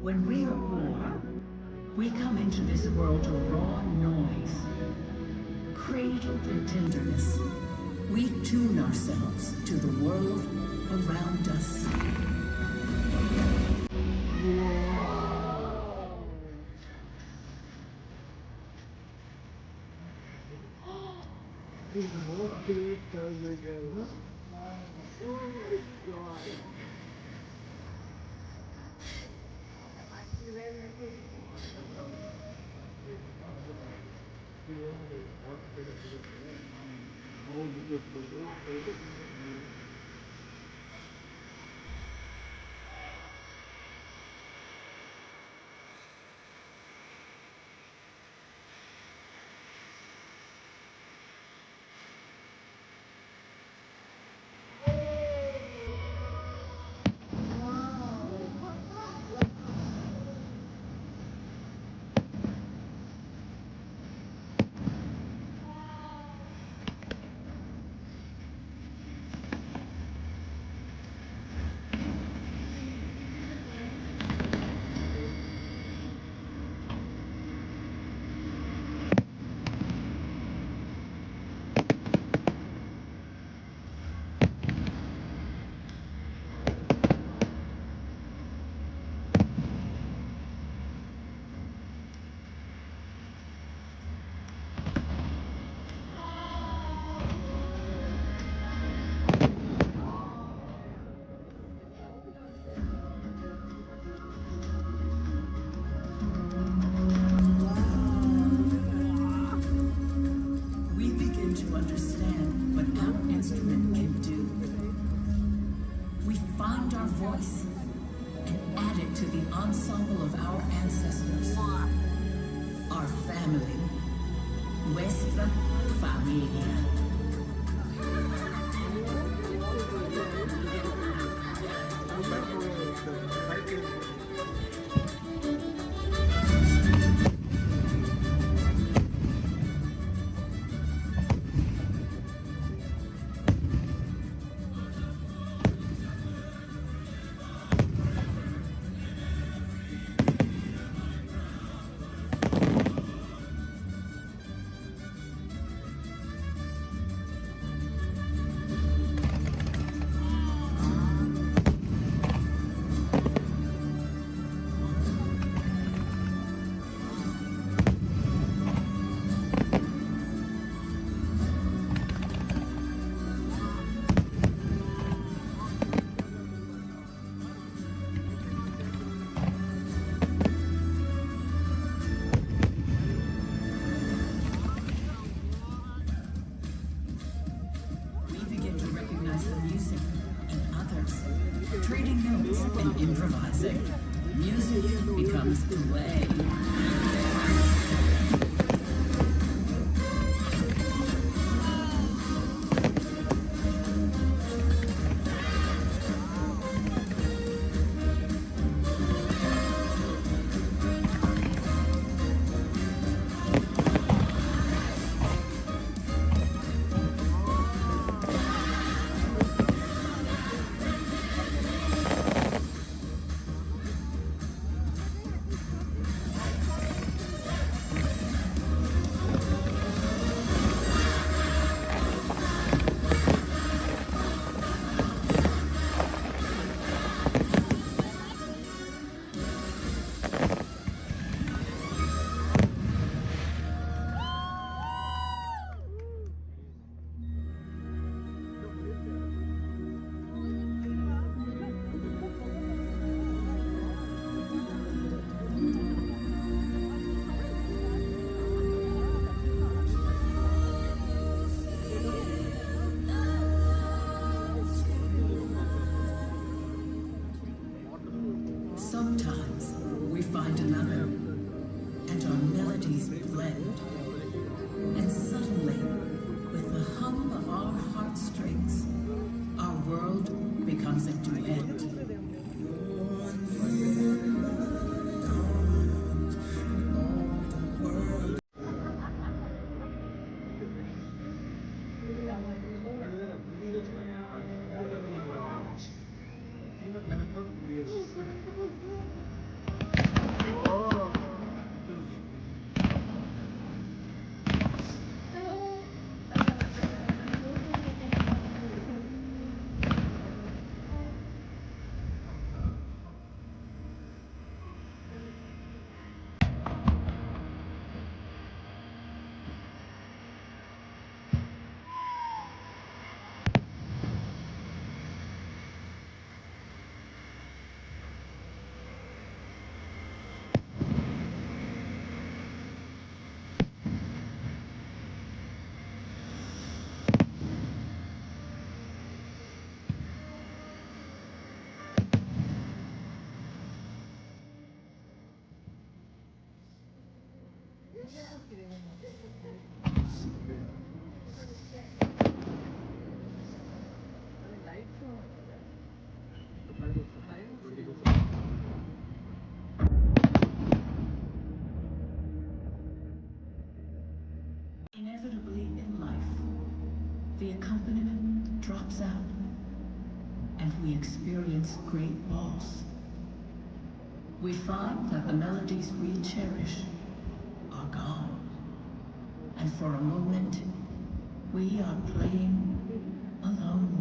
When we are born, we come into this world to raw noise, cradled in tenderness. We tune ourselves to the world around us. We begin to understand what our instrument can do. We find our voice and add it to the ensemble of our ancestors. Our family. Nuestra familia. Trading notes and improvising. Music becomes play. Sometimes we find another, and our melodies blend. And suddenly, with the hum of our heartstrings, our world becomes a duet. Inevitably in life, the accompaniment drops out, and we experience great loss. We find that the melodies we cherish are gone, and for a moment, we are playing alone.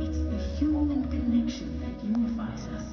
It's the human connection that unifies us.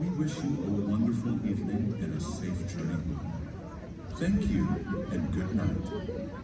We wish you a wonderful evening and a safe journey home. Thank you and good night.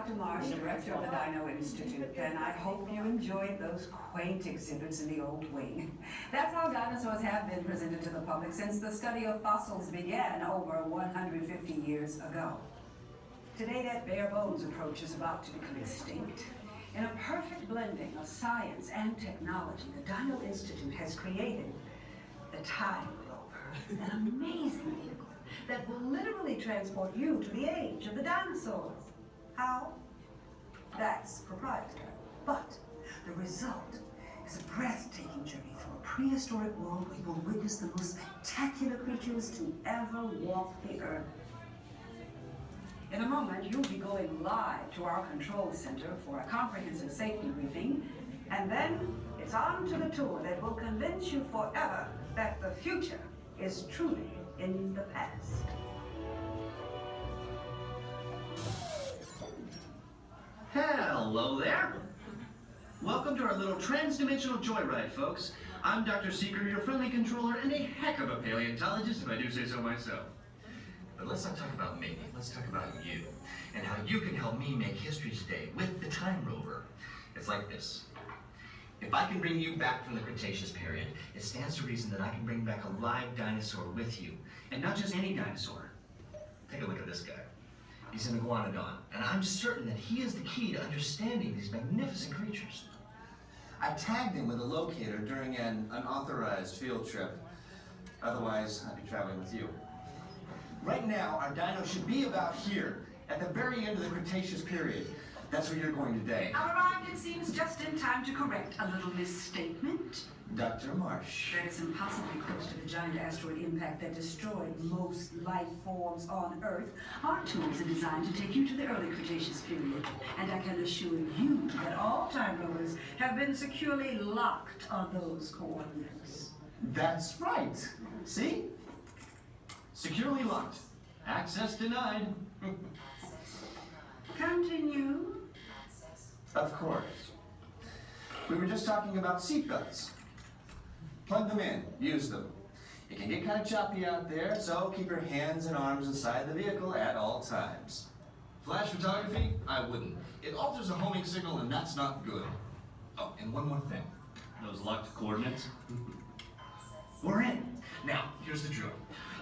Dr. Marsh, director of the Dino Institute, and I hope you enjoyed those quaint exhibits in the old wing. That's how dinosaurs have been presented to the public since the study of fossils began over 150 years ago. Today, that bare bones approach is about to become extinct. In a perfect blending of science and technology, the Dino Institute has created the Time Rover, an amazing vehicle that will literally transport you to the age of the dinosaurs. How? That's proprietary. But the result is a breathtaking journey through a prehistoric world where you will witness the most spectacular creatures to ever walk the earth. In a moment, you'll be going live to our control center for a comprehensive safety briefing, and then it's on to the tour that will convince you forever that the future is truly in the past. Hello there. Welcome to our little trans-dimensional joyride, folks. I'm Dr. Seeker, your friendly controller, and a heck of a paleontologist, if I do say so myself. But let's not talk about me. Let's talk about you, and how you can help me make history today with the Time Rover. It's like this. If I can bring you back from the Cretaceous period, it stands to reason that I can bring back a live dinosaur with you. And not just any dinosaur. Take a look at this guy. He's an iguanodon, and I'm certain that he is the key to understanding these magnificent creatures. I tagged him with a locator during an unauthorized field trip. Otherwise, I'd be traveling with you. Right now, our dino should be about here, at the very end of the Cretaceous period. That's where you're going today. Arrived, it seems, just in time to correct a little misstatement. Dr. Marsh. That is impossibly close to the giant asteroid impact that destroyed most life forms on Earth. Our tools are designed to take you to the early Cretaceous period, and I can assure you that all Time Rovers have been securely locked on those coordinates. That's right. See? Securely locked. Access denied. Continue. Of course. We were just talking about seatbelts. Plug them in, use them. It can get kind of choppy out there, so keep your hands and arms inside the vehicle at all times. Flash photography? I wouldn't. It alters the homing signal, and that's not good. Oh, and one more thing. Those locked coordinates? We're in. Now, here's the drill.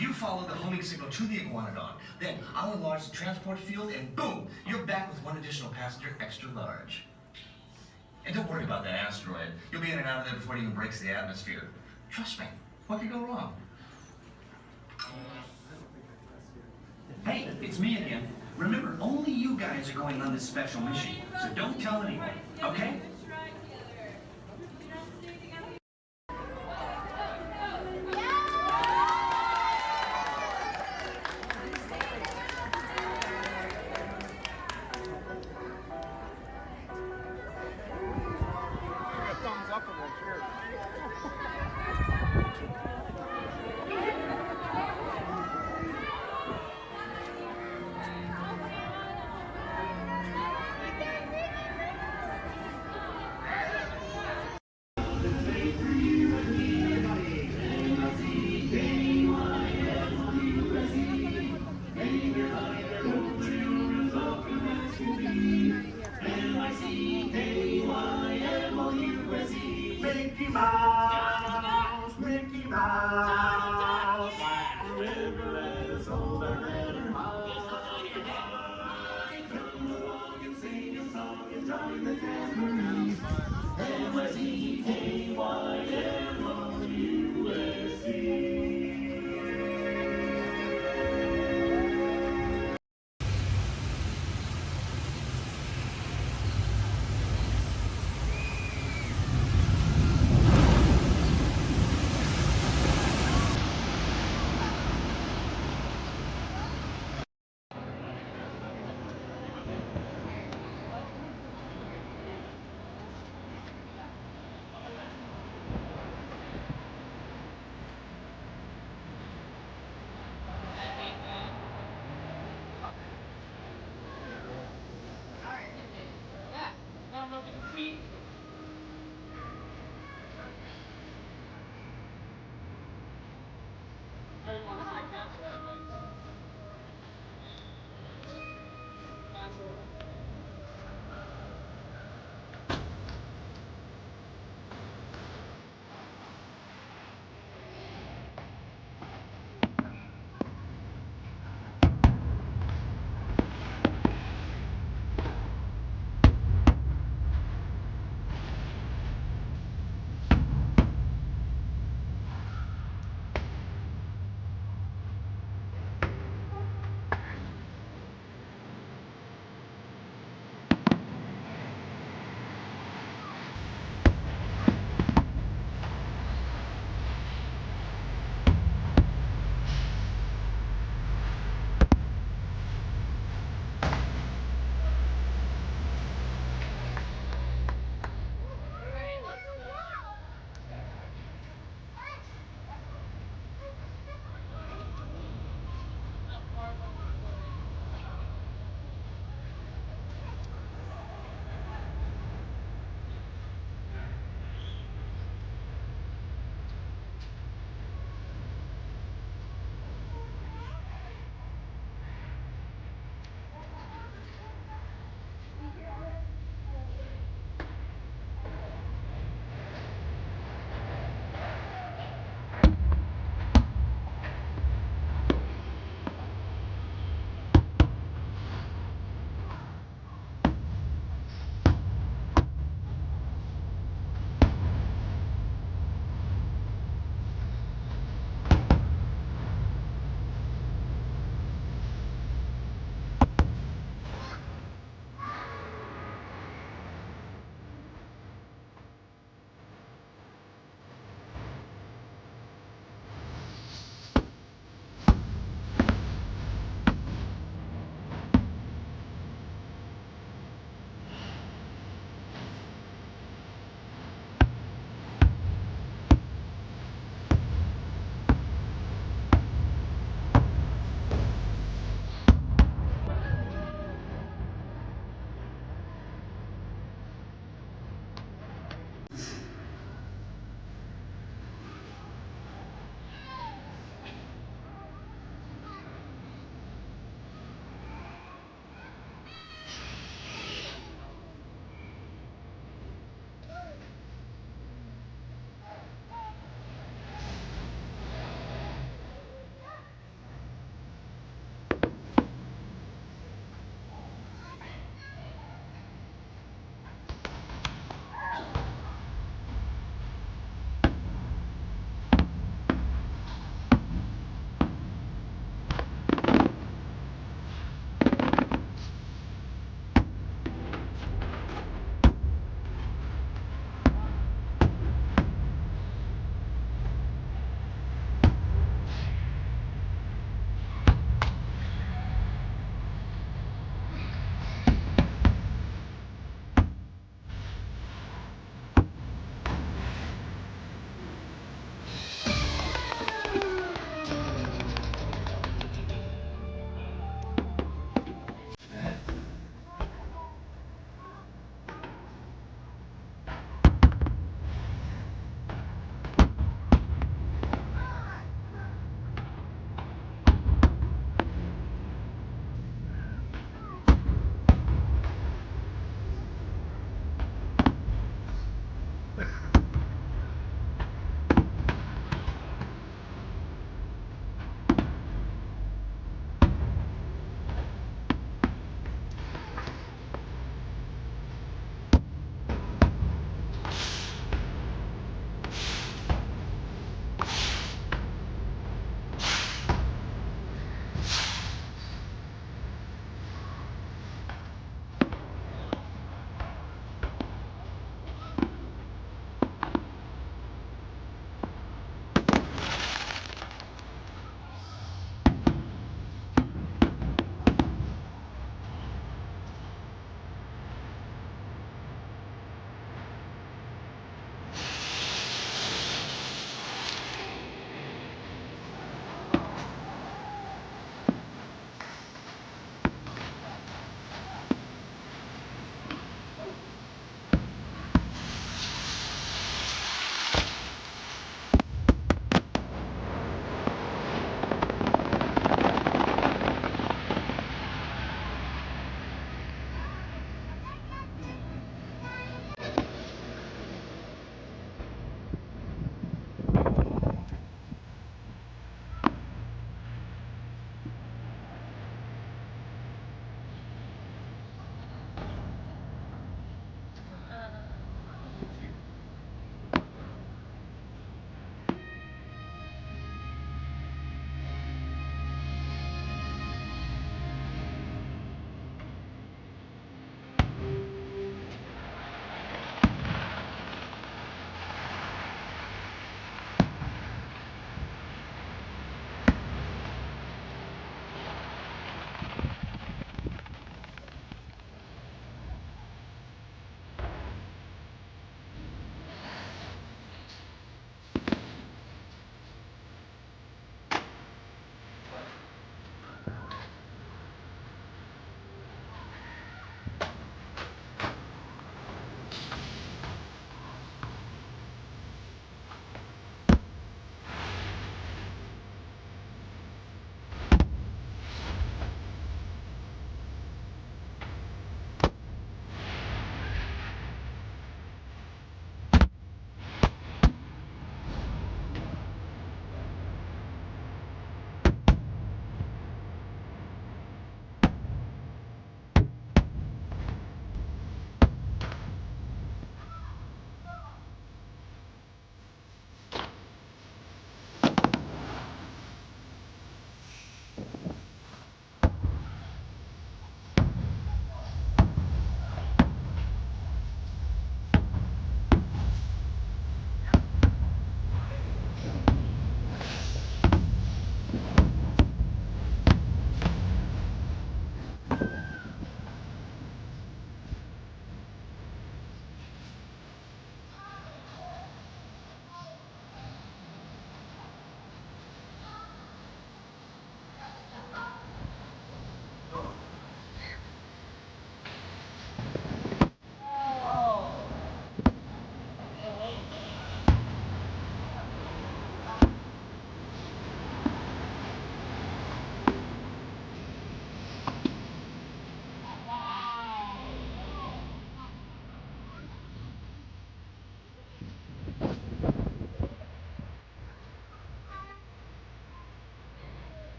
You follow the homing signal to the iguanodon, then I'll enlarge the transport field, and boom, you're back with one additional passenger extra large. And don't worry about that asteroid. You'll be in and out of there before it even breaks the atmosphere. Trust me, what could go wrong? Hey, it's me again. Remember, only you guys are going on this special mission, so don't tell anyone, okay?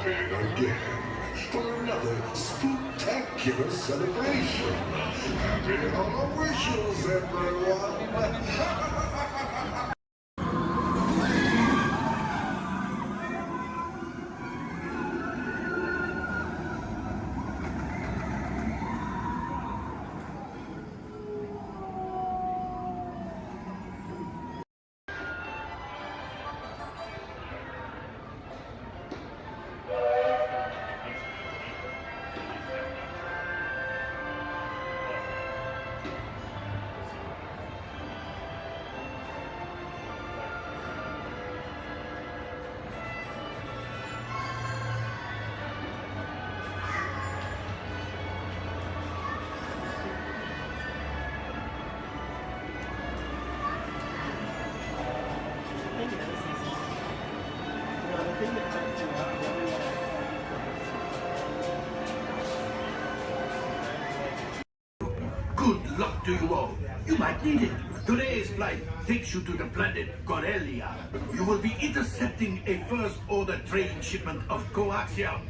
gathering again for another spectacular celebration. Happy Halloween, everyone! Good luck to you all. You might need it. Today's flight takes you to the planet Corellia. You will be intercepting a first-order train shipment of coaxium.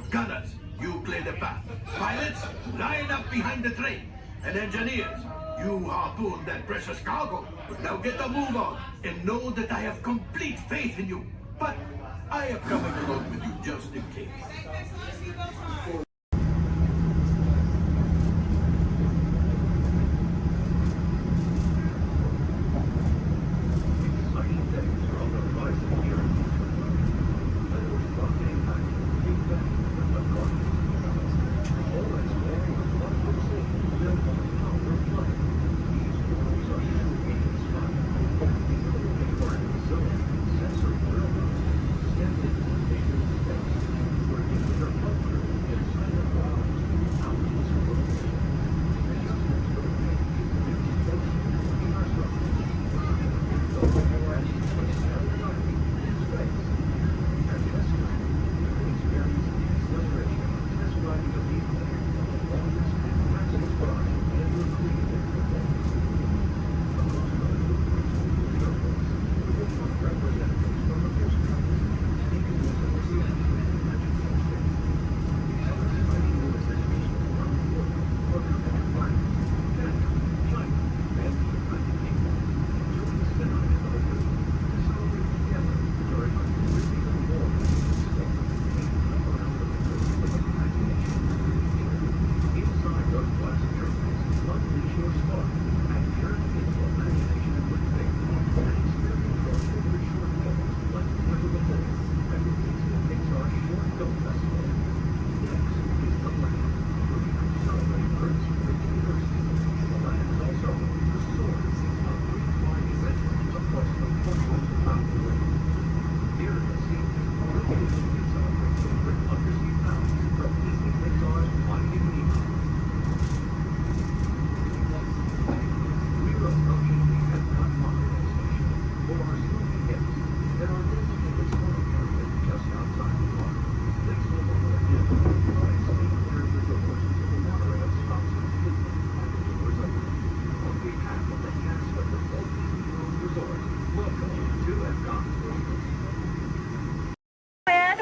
Gunners, you clear the path. Pilots, line up behind the train. And engineers, you harpoon that precious cargo. Now get a move on and know that I have complete faith in you. But I am coming along with you just in case.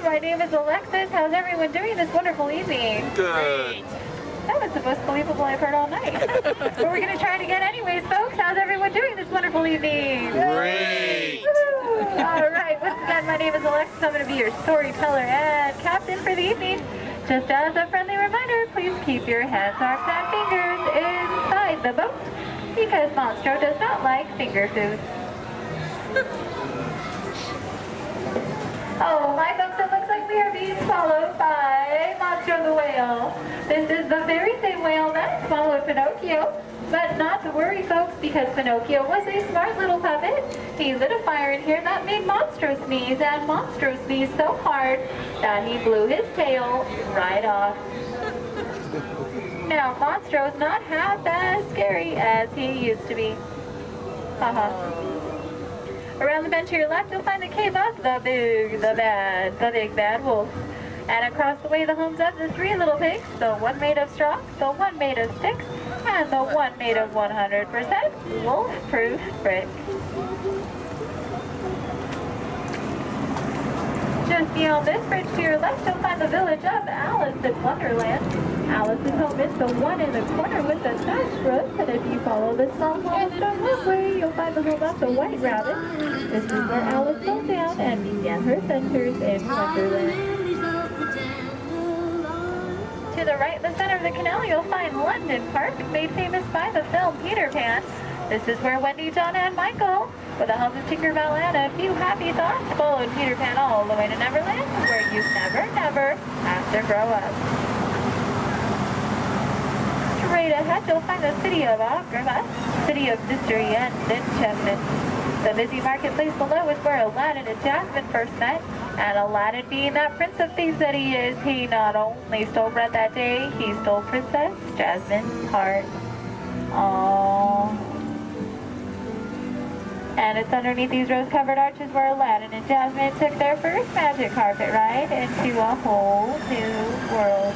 My name is Alexis. How's everyone doing this wonderful evening? Good. That was the most believable I've heard all night. But we're going to try it again anyways, folks. How's everyone doing this wonderful evening? Great. Woo-hoo. All right. Once again, my name is Alexis. I'm going to be your storyteller and captain for the evening. Just as a friendly reminder, please keep your hands, arms, and fingers inside the boat because Monstro does not like finger food. Oh, my folks, it looks like we are being swallowed by Monstro the whale. This is the very same whale that swallowed Pinocchio. But not to worry, folks, because Pinocchio was a smart little puppet. He lit a fire in here that made Monstro sneeze, and Monstro sneezed so hard that he blew his tail right off. Now, Monstro's not half as scary as he used to be. Haha. Around the bend to your left, you'll find the cave of the big bad wolf. And across the way, the homes of the three little pigs, the one made of straw, the one made of sticks, and the one made of 100% wolf-proof brick. Just beyond this bridge to your left, you'll find the village of Alice in Wonderland. Alice's home is the one in the corner with the thatched roof, and if you follow the small cobblestone walkway, you'll find the home of the White Rabbit. This is where Alice settled down and began her adventures in Wonderland. To the right in the center of the canal, you'll find London Park, made famous by the film Peter Pan. This is where Wendy, John, and Michael, with a hum of Tinkerbell and a few happy thoughts, followed Peter Pan all the way to Neverland, where you never have to grow up. Straight ahead, you'll find the city of Agrabah, city of mystery and enchantment. The busy marketplace below is where Aladdin and Jasmine first met, and Aladdin, being that prince of thieves that he is, he not only stole bread that day, he stole Princess Jasmine's heart. Aww. And it's underneath these rose-covered arches where Aladdin and Jasmine took their first magic carpet ride into a whole new world.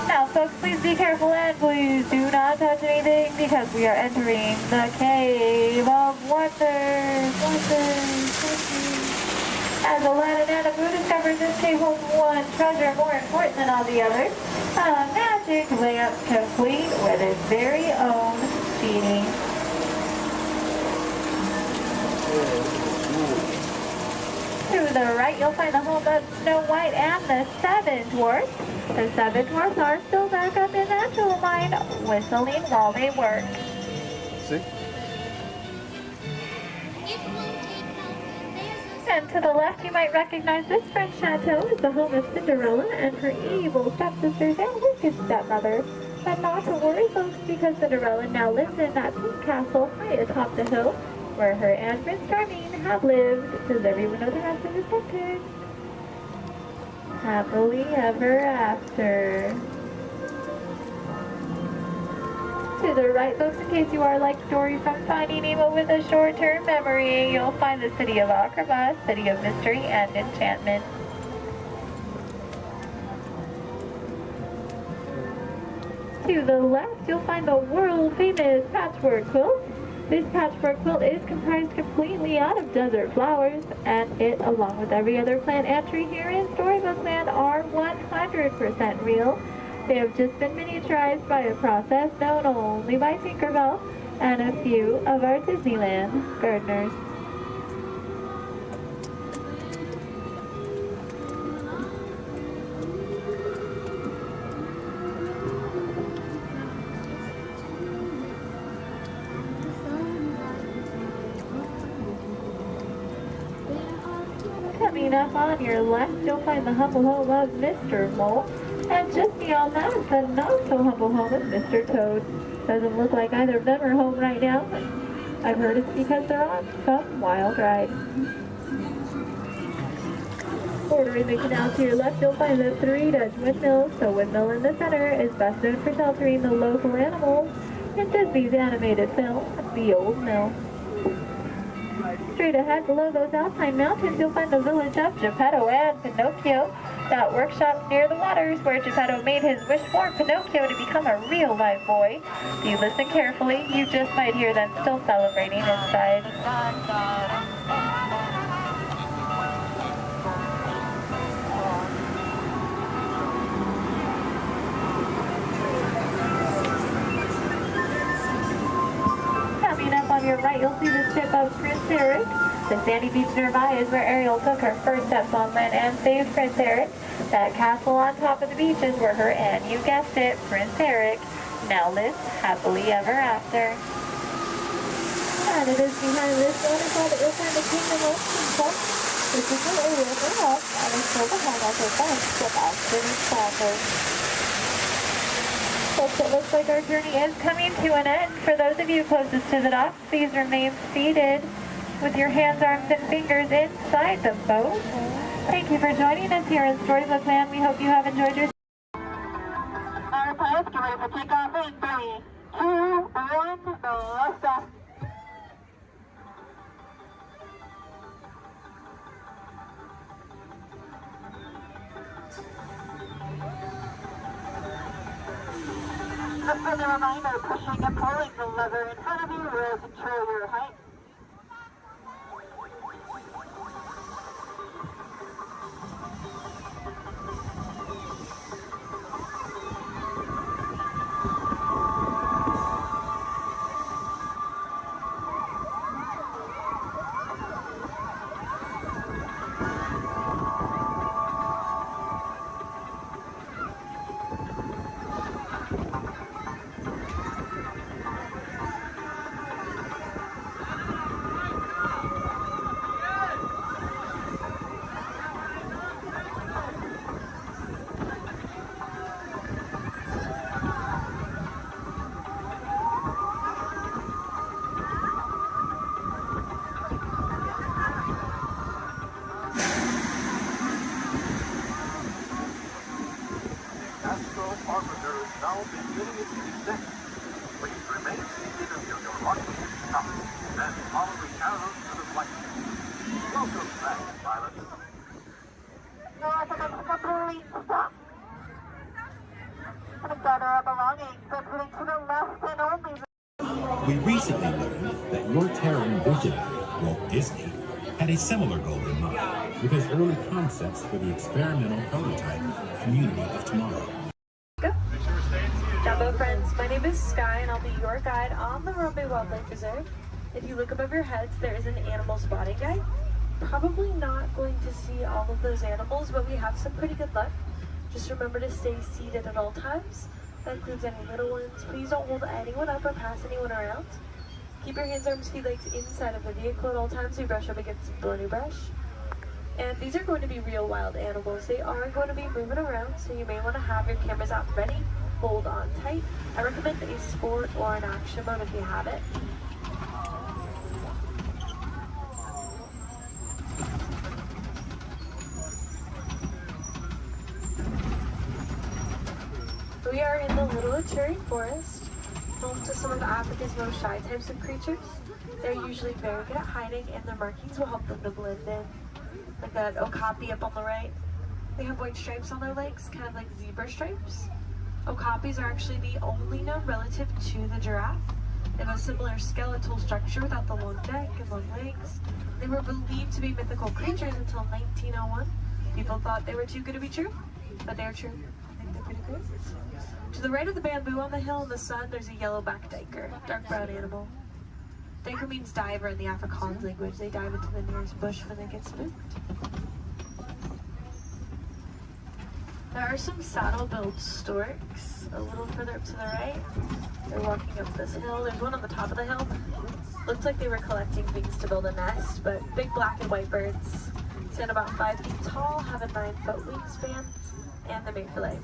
Now folks, please be careful and please do not touch anything because we are entering the Cave of Wonders. As Aladdin and Abu discovered, this cave holds one treasure more important than all the others. A magic lamp complete with its very own genie. To the right, you'll find the home of Snow White and the Seven Dwarfs. The Seven Dwarfs are still back up in that jewel mine, whistling while they work. See? And to the left, you might recognize this French chateau is the home of Cinderella and her evil stepsisters and wicked stepmother. But not to worry, folks, because Cinderella now lives in that pink castle high atop the hill, where her and Prince Charming have lived. Does everyone know the rest of the sentence? Happily ever after. To the right, folks, in case you are like Dory from Finding Nemo with a short-term memory, you'll find the city of Agrabah, city of mystery and enchantment. To the left, you'll find the world-famous patchwork quilt. This patchwork quilt is comprised completely out of desert flowers, and it, along with every other plant and tree here in Storybook Land, are 100% real. They have just been miniaturized by a process known only by Tinkerbell and a few of our Disneyland gardeners. Coming up on your left, you'll find the humble home of Mr. Mole. And just beyond that, the not-so-humble home of Mr. Toad. Doesn't look like either of them are home right now. I've heard it's because they're on some wild ride. Bordering the canal to your left, you'll find the three Dutch windmills. The windmill in the center is best known for sheltering the local animals in Disney's animated film, The Old Mill. Straight ahead, below those Alpine mountains, you'll find the village of Geppetto and Pinocchio. That workshop near the waters where Geppetto made his wish for Pinocchio to become a real live boy. If you listen carefully, you just might hear them still celebrating inside. Coming up on your right, you'll see the ship of Prince Eric. The sandy beach nearby is where Ariel took her first steps on land and saved Prince Eric. That castle on top of the beach is where her and, you guessed it, Prince Eric, now lives happily ever after. And it is behind this waterfall that you'll find the Kingdom of Kingdom. This is where Ariel grew up and is still the home of her friends with Austin Saunders. Folks, it looks like our journey is coming to an end. For those of you closest to the dock, please remain seated with your hands, arms, and fingers inside the boat. Thank you for joining us here in Storybook Land. We hope you have enjoyed your... Our pilot's getting ready for takeoff in 3, 2, 1, blast off. friendly reminder, pushing and pulling the lever in front of you will control your height. now beginning its descent. Please remain seated until your launching is stopped, then follow the arrows to the flight. Welcome back, pilots. North of Mexico, please stop. And gather our belongings, but putting to the left and only. We recently learned that your Terran visionary, Walt Disney, had a similar goal in mind with his early concepts for the experimental prototype Community of Tomorrow. Go. Jumbo friends, my name is Sky and I'll be your guide on the Romney Wildlife Reserve. If you look above your heads, there is an animal spotting guide. Probably not going to see all of those animals, but we have some pretty good luck. Just remember to stay seated at all times. That includes any little ones. Please don't hold anyone up or pass anyone around. Keep your hands, arms, feet, legs inside of the vehicle at all times. We brush up against some thorny brush. And these are going to be real wild animals. They are going to be moving around, so you may want to have your cameras out ready. Hold on tight. I recommend a sport or an action mode if you have it. We are in the Little Ituri Forest, home to some of Africa's most shy types of creatures. They're usually very good at hiding, and their markings will help them to blend in. Like that okapi up on the right. They have white stripes on their legs, kind of like zebra stripes. Okapis are actually the only known relative to the giraffe. They have a similar skeletal structure without the long neck and long legs. They were believed to be mythical creatures until 1901. People thought they were too good to be true, but they're true. I think they're pretty great. To the right of the bamboo on the hill in the sun, there's a yellow-backed duiker, dark brown animal. Duiker means diver in the Afrikaans language. They dive into the nearest bush when they get spooked. There are some saddle-billed storks a little further up to the right. They're walking up this hill. There's one on the top of the hill. Looks like they were collecting things to build a nest, but big black and white birds. Stand about 5 feet tall, have a 9-foot wingspan, and they're made for life.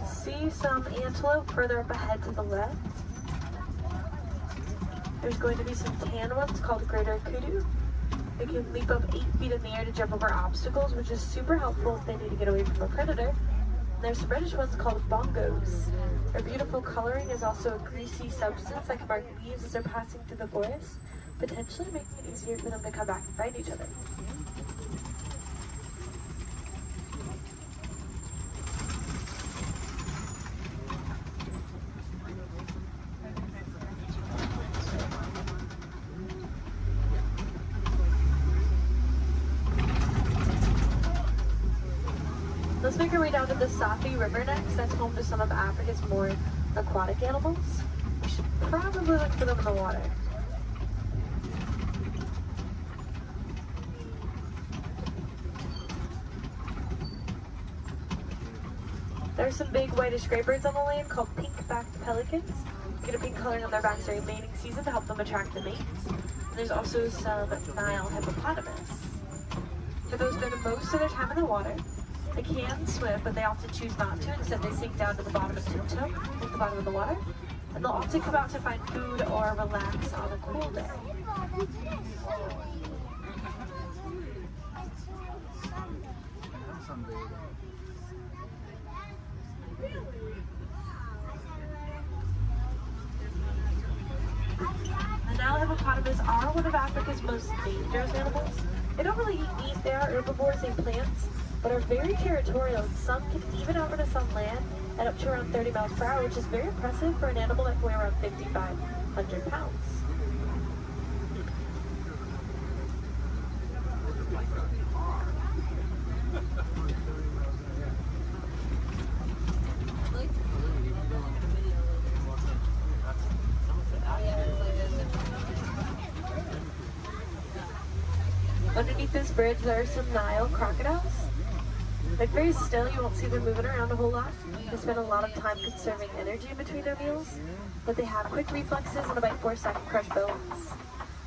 See some antelope further up ahead to the left. There's going to be some tan ones called greater kudu. They can leap up 8 feet in the air to jump over obstacles, which is super helpful if they need to get away from a predator. And there's some reddish ones called bongos. Their beautiful coloring is also a greasy substance that can mark leaves as they're passing through the forest, potentially making it easier for them to come back and find each other. Let's make our way down to the Safi River next. That's home to some of Africa's more aquatic animals. We should probably look for them in the water. There's some big whitish gray birds on the land called pink-backed pelicans. Get a pink coloring on their backs during mating season to help them attract the mates. And there's also some Nile hippopotamus. So those spend most of their time in the water. They can swim, but they often choose not to. Instead, they sink down to the bottom and tiptoe at the bottom of the water. and they'll often come out to find food or relax on a cool day. The Nile hippopotamus are one of Africa's most dangerous animals. They don't really eat meat, they are herbivores, they plants, but are very territorial, and some can even outrun us on land at up to around 30 miles per hour, which is very impressive for an animal that can weigh around 5,500 pounds. Underneath this bridge, there are some Nile crocodiles. They're very still, you won't see them moving around a whole lot. They spend a lot of time conserving energy in between their meals, but they have quick reflexes and a bite force that can crush bones.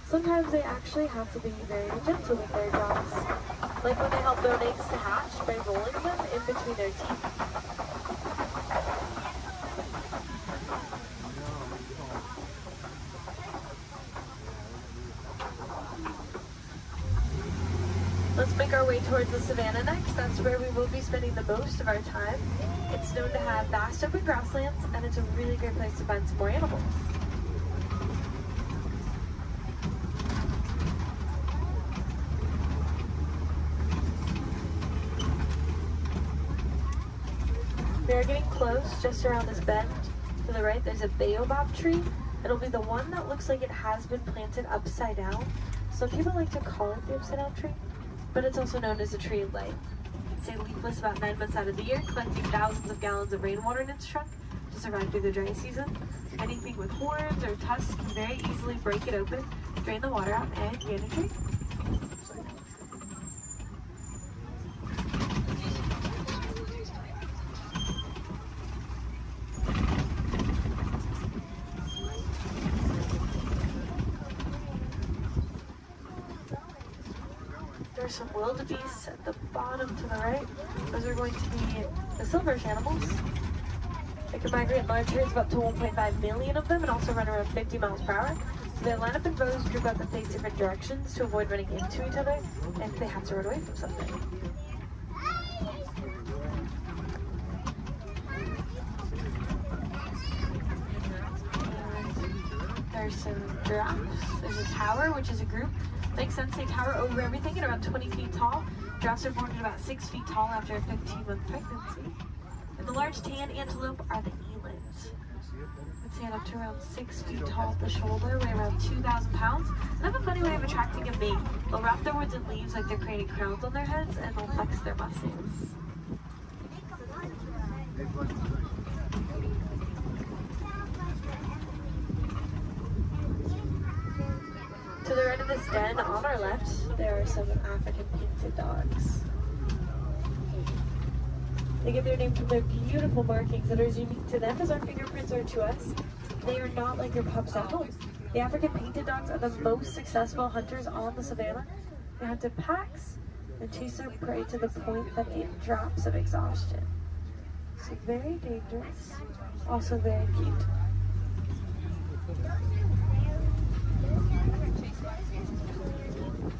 Sometimes they actually have to be very gentle with their jaws, like when they help bone eggs to hatch by rolling them in between their teeth. Let's make our way towards the savannah next. That's where we will be spending the most of our time. It's known to have vast open grasslands, and it's a really great place to find some more animals. We are getting close, just around this bend. To the right, there's a baobab tree. It'll be the one that looks like it has been planted upside down. Some people like to call it the upside down tree, but it's also known as a tree of life. It's leafless about 9 months out of the year, collecting thousands of gallons of rainwater in its trunk to survive through the dry season. Anything with horns or tusks can very easily break it open, drain the water out, and gain a tree. There's some wildebeests at the bottom to the right. Those are going to be the silverish animals. They can migrate in large herds of up to 1.5 million of them and also run around 50 miles per hour. So they line up in rows, group up and face different directions to avoid running into each other and if they have to run away from something. There's some giraffes. There's a tower, which is a group. Makes sense, they tower over everything and are about 20 feet tall. Giraffes are born at about 6 feet tall after a 15-month pregnancy. And the large tan antelope are the elands. They stand up to around 6 feet tall at the shoulder, weigh around 2,000 pounds, and have a funny way of attracting a mate. They'll wrap their woods in leaves like they're creating crowns on their heads, and they'll flex their muscles. To the right of this den, on our left, there are some African painted dogs. They get their name from their beautiful markings that are as unique to them as our fingerprints are to us. They are not like your pups at home. The African painted dogs are the most successful hunters on the savannah. They hunt in packs and chase their prey to the point that it drops of exhaustion. So very dangerous, also very cute.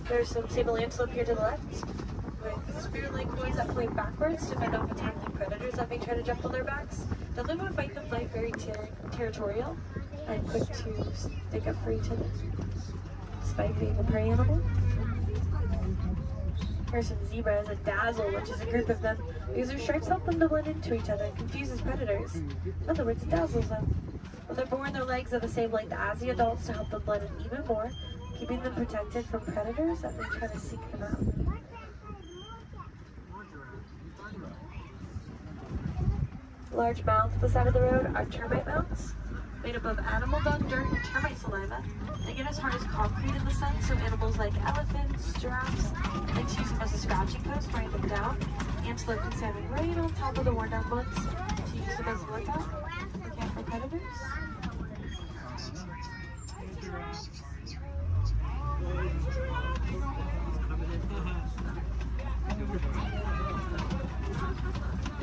There's some sable antelope here to the left, with spear-like horns that point backwards to fend off attacking predators that may try to jump on their backs. They'll live on fight the flight, very territorial and quick to stick up for each other, despite being a prey animal. There's some zebras, a dazzle, which is a group of them, because their stripes help them to blend into each other and confuses predators. In other words, it dazzles them. When they're born, their legs are the same length as the adults to help them blend in even more, keeping them protected from predators that may try to seek them out. Large mounds at the side of the road are termite mounds, made up of animal dung, dirt, and termite saliva. They get as hard as concrete in the sun, so animals like elephants, giraffes, like to use them as a scratching post, writing them down. Antelope can stand right on top of the worn down ones to use them as a lookout, looking out for predators.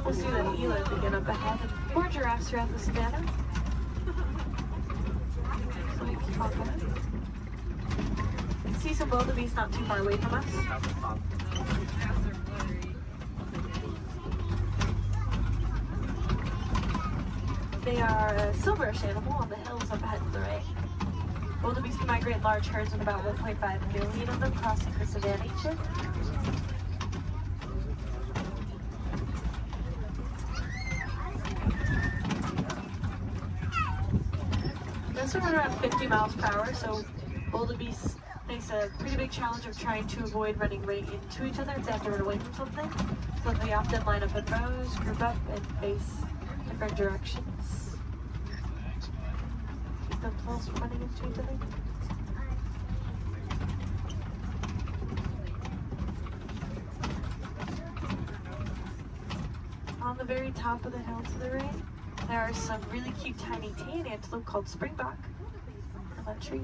We'll see that eland begin up ahead and more giraffes throughout the savannah. See some wildebeest not too far away from us. They are a silverish animal on the hills up ahead to the right. Wildebeest can migrate in large herds with about 1.5 million of them crossing the savanna each year. They also run around 50 miles per hour, so wildebeest face a pretty big challenge of trying to avoid running right into each other if they have to run away from something. So they often line up in rows, group up, and face different directions. Keep themselves from running into each other. On the very top of the hill to the right, there are some really cute tiny tan antelope called springbok on that tree.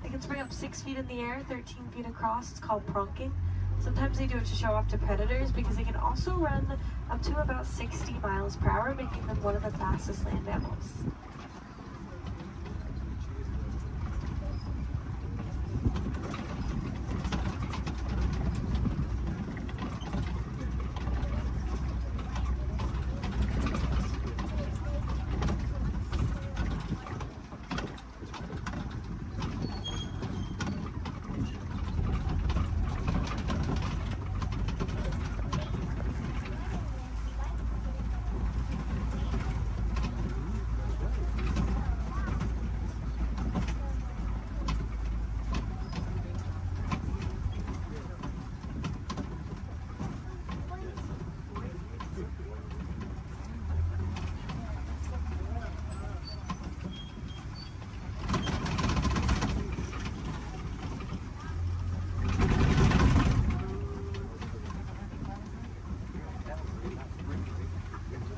They can spring up 6 feet in the air, 13 feet across. It's called pronking. Sometimes they do it to show off to predators because they can also run up to about 60 miles per hour, making them one of the fastest land mammals.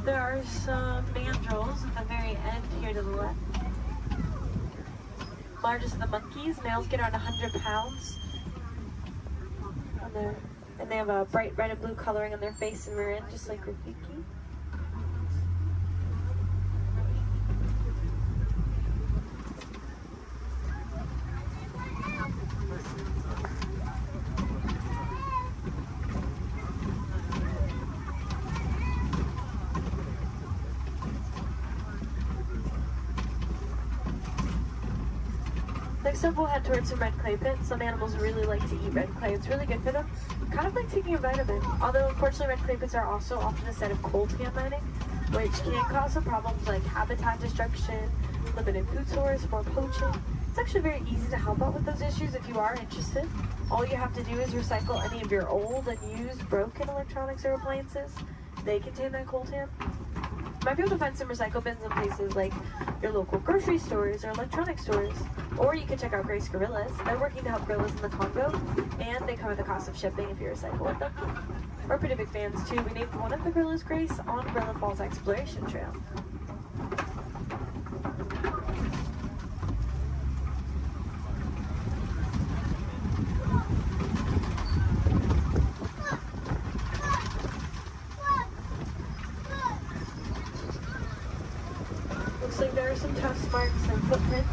There are some mandrills at the very end here to the left. Largest of the monkeys. Males get around 100 pounds. And they have a bright red and blue coloring on their face and rear end, just like Rafiki. Next up, we'll head towards some red clay pits. Some animals really like to eat red clay. It's really good for them. Kind of like taking a vitamin. Although, unfortunately, red clay pits are also often a set of coltan mining, which can cause some problems like habitat destruction, limited food source, more poaching. It's actually very easy to help out with those issues if you are interested. All you have to do is recycle any of your old, unused, broken electronics or appliances. They contain that coltan. You might be able to find some recycle bins in places like your local grocery stores or electronic stores. Or you can check out Grace Gorillas. They're working to help gorillas in the Congo, and they cover the cost of shipping if you recycle with them. We're pretty big fans too. We named one of the gorillas Grace on Gorilla Falls Exploration Trail. Looks like there are some tusk marks and footprints.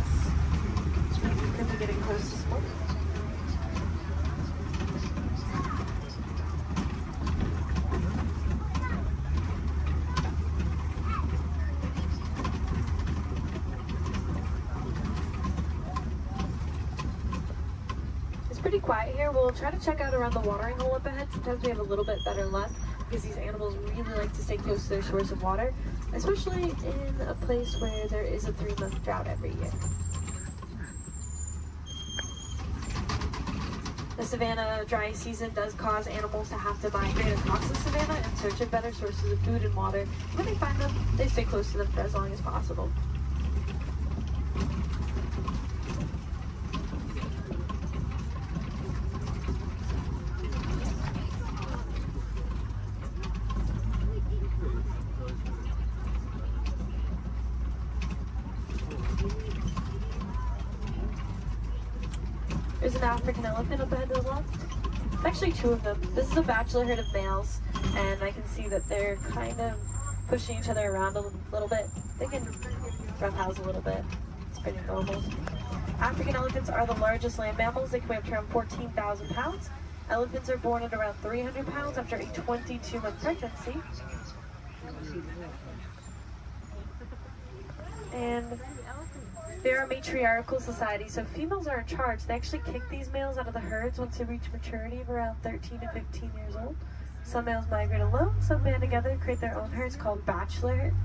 Could be getting close to smoke. It's pretty quiet here. We'll try to check out around the watering hole up ahead. Sometimes we have a little bit better luck because these animals really like to stay close to their source of water, especially in a place where there is a 3-month drought every year. The savanna dry season does cause animals to have to migrate across the savanna in search of better sources of food and water. When they find them, they stay close to them for as long as possible. There's an African elephant up ahead to the left. Actually, 2 of them. This is a bachelor herd of males, and I can see that they're kind of pushing each other around a little bit. They can roughhouse a little bit. It's pretty normal. African elephants are the largest land mammals. They can weigh up to around 14,000 pounds. Elephants are born at around 300 pounds after a 22-month pregnancy. And they're a matriarchal society, so females are in charge. They actually kick these males out of the herds once they reach maturity of around 13 to 15 years old. Some males migrate alone, some band together and create their own herds called bachelor herds.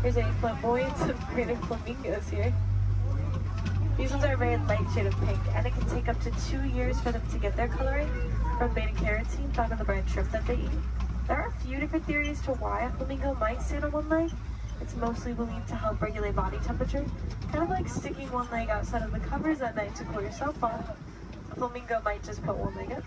Here's a flamboyant of creative flamingos here. These ones are a very light shade of pink, and it can take up to 2 years for them to get their coloring from beta-carotene found in the brine shrimp that they eat. There are a few different theories to why a flamingo might stand on one leg. It's mostly believed to help regulate body temperature, kind of like sticking one leg outside of the covers at night to cool yourself off. A flamingo might just put one leg up.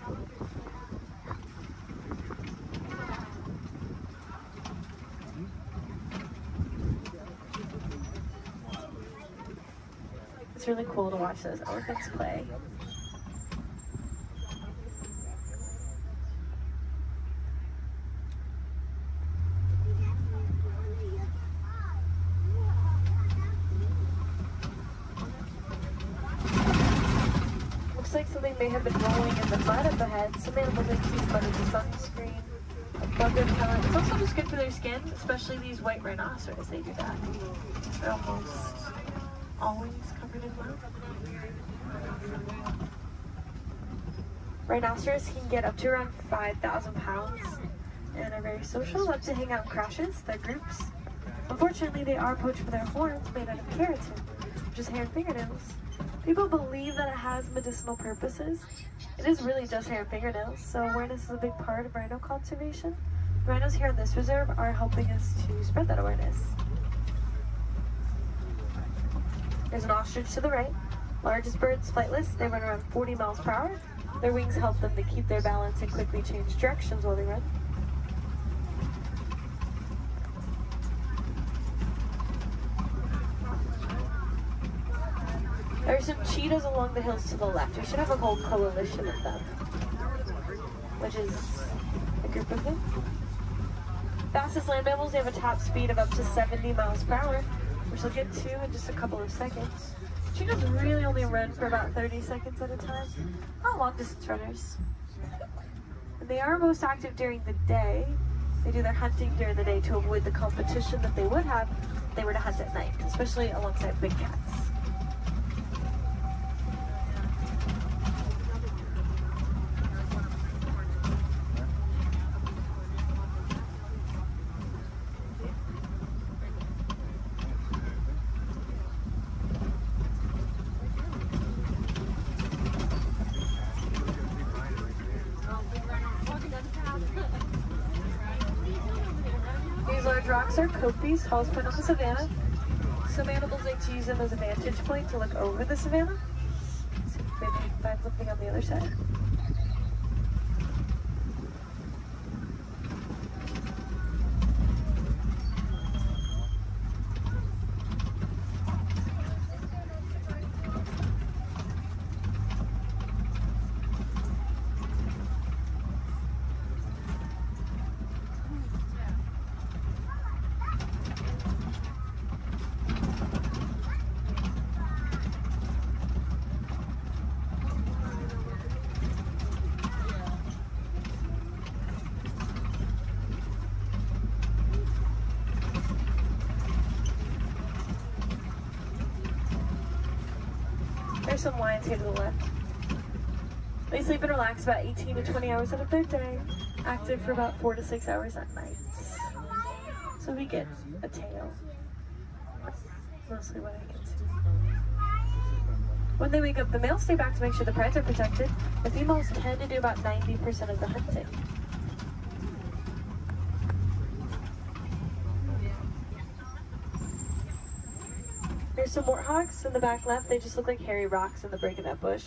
It's really cool to watch those elephants play. Looks like something may have been rolling in the mud up ahead. Some animals like keep mud as a sunscreen, a bug repellent. It's also just good for their skin, especially these white rhinoceros. They do that. They're almost always covered in mud. Rhinoceros can get up to around 5,000 pounds and are very social, love to hang out in crashes, their groups. Unfortunately, they are poached for their horns made out of keratin, which is hair and fingernails. People believe that it has medicinal purposes. It is really just hair and fingernails, so awareness is a big part of rhino conservation. Rhinos here in this reserve are helping us to spread that awareness. There's an ostrich to the right. Largest birds, flightless. They run around 40 miles per hour. Their wings help them to keep their balance and quickly change directions while they run. There are some cheetahs along the hills to the left. We should have a whole coalition of them, which is a group of them. Fastest land mammals, they have a top speed of up to 70 miles per hour, which we'll get to in just a couple of seconds. Cheetahs really only run for about 30 seconds at a time. Not long distance runners. And they are most active during the day. They do their hunting during the day to avoid the competition that they would have if they were to hunt at night, especially alongside big cats. These large rocks are copies, tallest point on the savannah. Some animals like to use them as a vantage point to look over the savannah. See if maybe we can find something on the other side. There's some lions here to the left. They sleep and relax about 18 to 20 hours out of their day, active for about 4 to 6 hours at night. So we get a tail. That's mostly what I can see. When they wake up, the males stay back to make sure the prides are protected. The females tend to do about 90% of the hunting. There's some warthogs in the back left. They just look like hairy rocks in the break of that bush.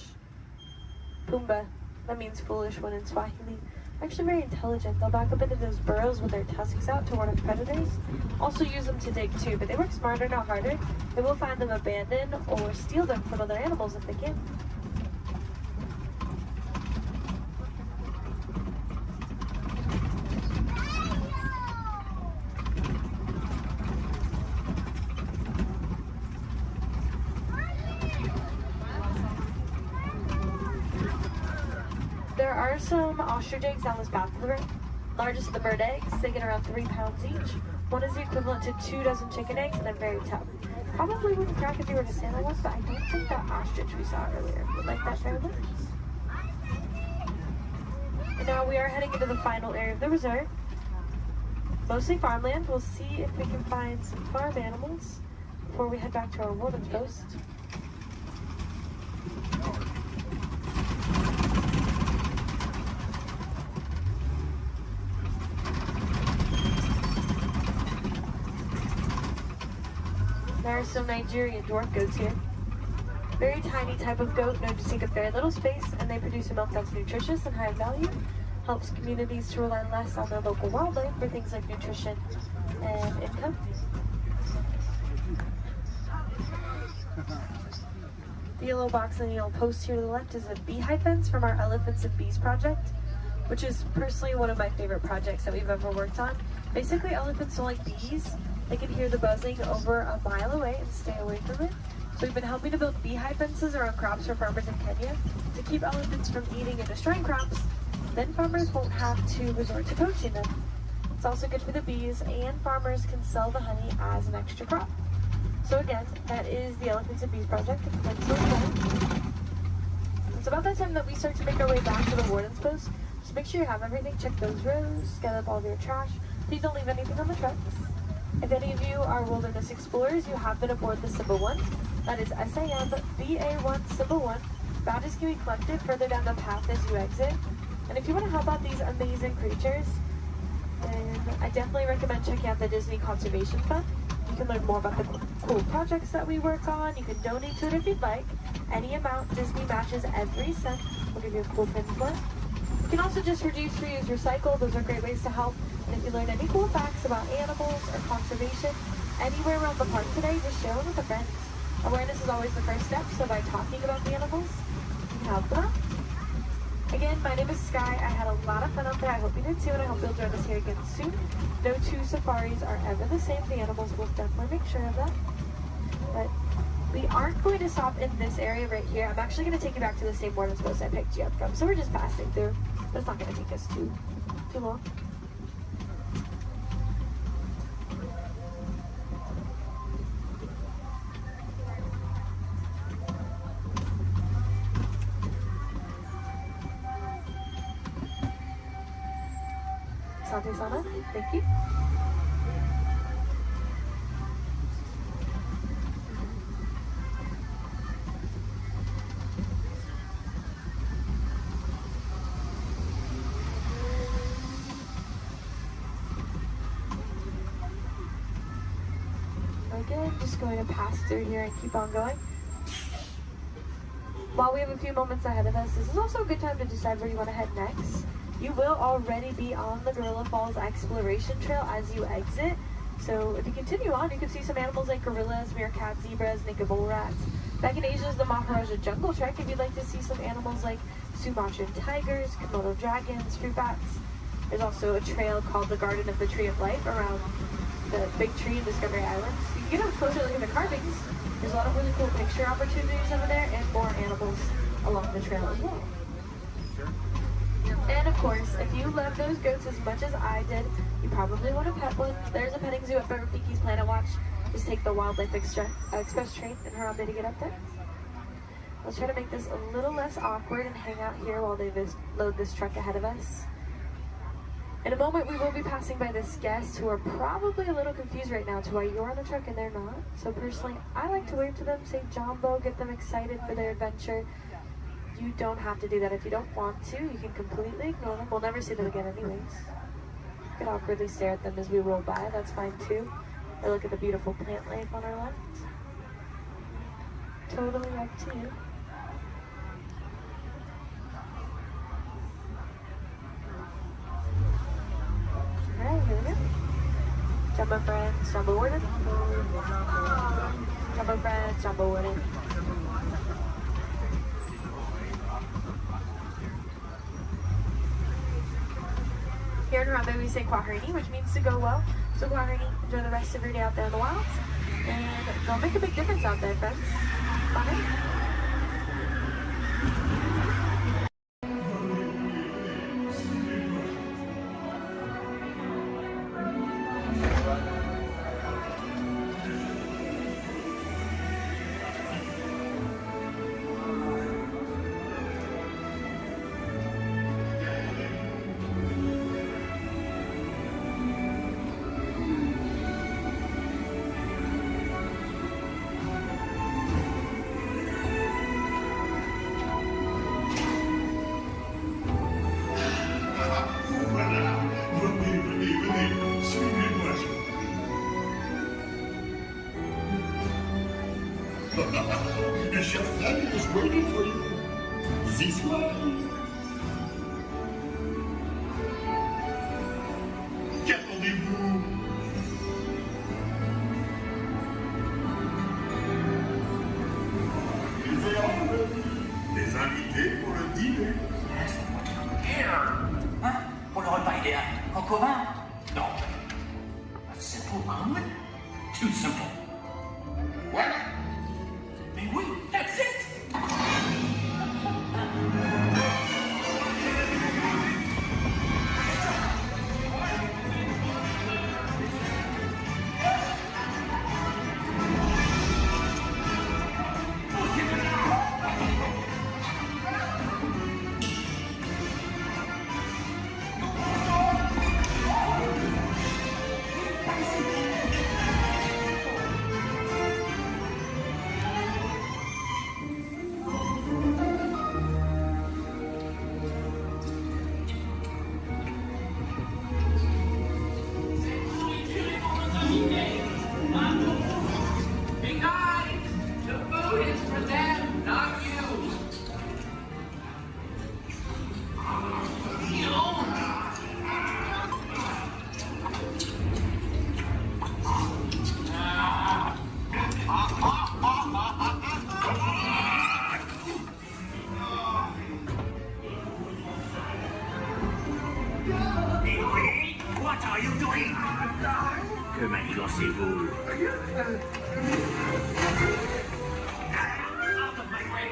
Pumbaa, that means foolish one in Swahili. Actually very intelligent. They'll back up into those burrows with their tusks out to ward off predators. Also use them to dig too, but they work smarter, not harder. They will find them abandoned or steal them from other animals if they can. are some ostrich eggs down this path of the ring. Largest of the bird eggs, they get around 3 pounds each. One is the equivalent to 2 dozen chicken eggs, and they're very tough. Probably wouldn't crack if you were to stand on one, but I don't think that ostrich we saw earlier would like that very much. And now we are heading into the final area of the reserve. Mostly farmland. We'll see if we can find some farm animals before we head back to our warden's post. There are some Nigerian dwarf goats here. Very tiny type of goat known to take up very little space, and they produce a milk that's nutritious and high in value. Helps communities to rely less on their local wildlife for things like nutrition and income. The yellow box and the yellow post here to the left is a beehive fence from our Elephants and Bees project, which is personally one of my favorite projects that we've ever worked on. Basically, elephants don't like bees. They can hear the buzzing over a mile away and stay away from it. So we've been helping to build beehive fences around crops for farmers in Kenya to keep elephants from eating and destroying crops. Then farmers won't have to resort to poaching them. It's also good for the bees, and farmers can sell the honey as an extra crop. So again, that is the Elephants and Bees project. It's about that time that we start to make our way back to the warden's post. Just make sure you have everything. Check those rows, gather up all of your trash. Please don't leave anything on the trucks. If any of you are wilderness explorers, you have been aboard the Simba 1. That is SAM BA1 Simba 1. Badges can be collected further down the path as you exit. And if you want to help out these amazing creatures, then I definitely recommend checking out the Disney Conservation Fund. You can learn more about the cool projects that we work on. You can donate to it if you'd like. Any amount Disney matches every cent. We'll give you a cool pin for it. You can also just reduce, reuse, recycle. Those are great ways to help. And if you learn any cool facts about animals or conservation anywhere around the park today, just share them with a friend. Awareness is always the first step, so by talking about the animals, you can help them out. Again, my name is Sky. I had a lot of fun out there. I hope you did too, and I hope you'll join us here again soon. No two safaris are ever the same. The animals will definitely make sure of that. But we aren't going to stop in this area right here. I'm actually going to take you back to the same warden's post I picked you up from. So we're just passing through, but it's not going to take us too long. Sante-sama, thank you. Again, just going to pass through here and keep on going. While we have a few moments ahead of us, this is also a good time to decide where you want to head next. You will already be on the Gorilla Falls Exploration Trail as you exit. So if you continue on, you can see some animals like gorillas, meerkats, zebras, naked bull rats. Back in Asia is the Maharaja Jungle Trek if you'd like to see some animals like Sumatran tigers, Komodo dragons, fruit bats. There's also a trail called the Garden of the Tree of Life around the big tree in Discovery Island. You can get a closer look at the carvings. There's a lot of really cool picture opportunities over there and more animals along the trail as well. And of course, if you love those goats as much as I did, you probably want to pet one. There's a petting zoo at Rafiki's Planet Watch. Just take the Wildlife Express train and Harambe to get up there. Let's try to make this a little less awkward and hang out here while they load this truck ahead of us. In a moment, we will be passing by this guest who are probably a little confused right now to why you're on the truck and they're not. So personally, I like to wave to them, say Jumbo, get them excited for their adventure. You don't have to do that if you don't want to. You can completely ignore them. We'll never see them again anyways. You can awkwardly stare at them as we roll by. That's fine too. Or look at the beautiful plant life on our left. Totally up to you. Alright, here we go. Jumbo friends, Jumbo warden. Jumbo friends, Jumbo warden. Here in Harambe we say Kwaherini, which means to go well. So Kwaherini, enjoy the rest of your day out there in the wilds. And go make a big difference out there, friends. Bye. Chef Daddy is waiting for you. This way. Qu'attendez-vous? Des invités pour le dîner. Hein? Pour le repas idéal. Coco vin? Non. A simple omelet? Too simple. Voilà. Mais oui, that's it! Hey guys, the food is for them, not you. What are you doing? Que manigancez-vous? Out of my way!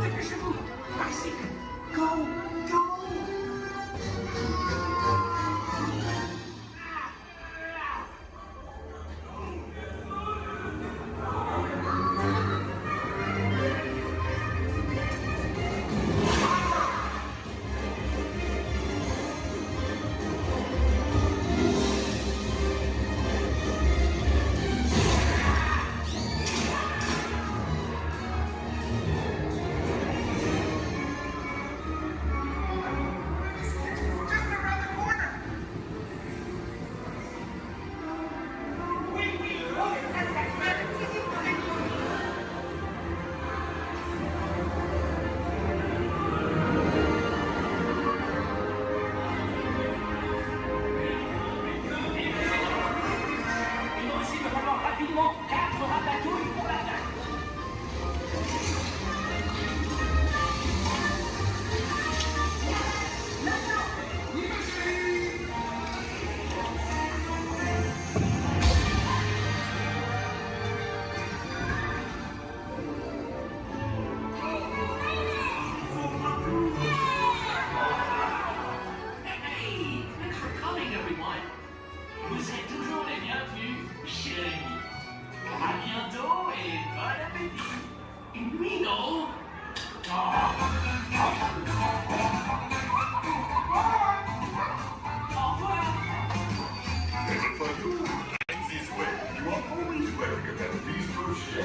Dépêchez-vous, bicycle, go, go. Il va aussi me falloir rapidement 4 ratatouilles pour la date. Hey, thanks for coming, everyone. Vous êtes toujours les bienvenus, chérie. À bientôt et bon appétit. Une nuit, non? Au revoir. Never forget. This way. You are always welcome at Bistro Chez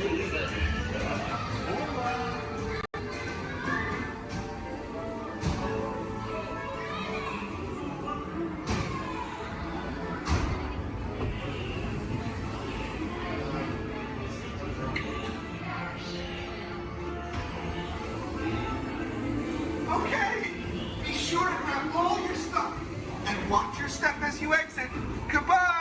Okay, be sure to grab all your stuff and watch your step as you exit. Goodbye.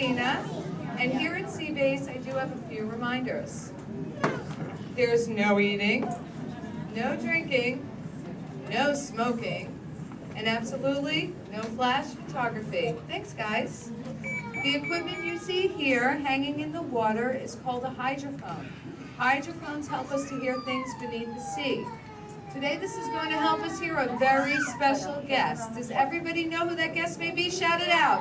Christina, and here at Seabase I do have a few reminders. There's no eating, no drinking, no smoking, and absolutely no flash photography. Thanks, guys. The equipment you see here hanging in the water is called a hydrophone. Hydrophones help us to hear things beneath the sea. Today this is going to help us hear a very special guest. Does everybody know who that guest may be? Shout it out.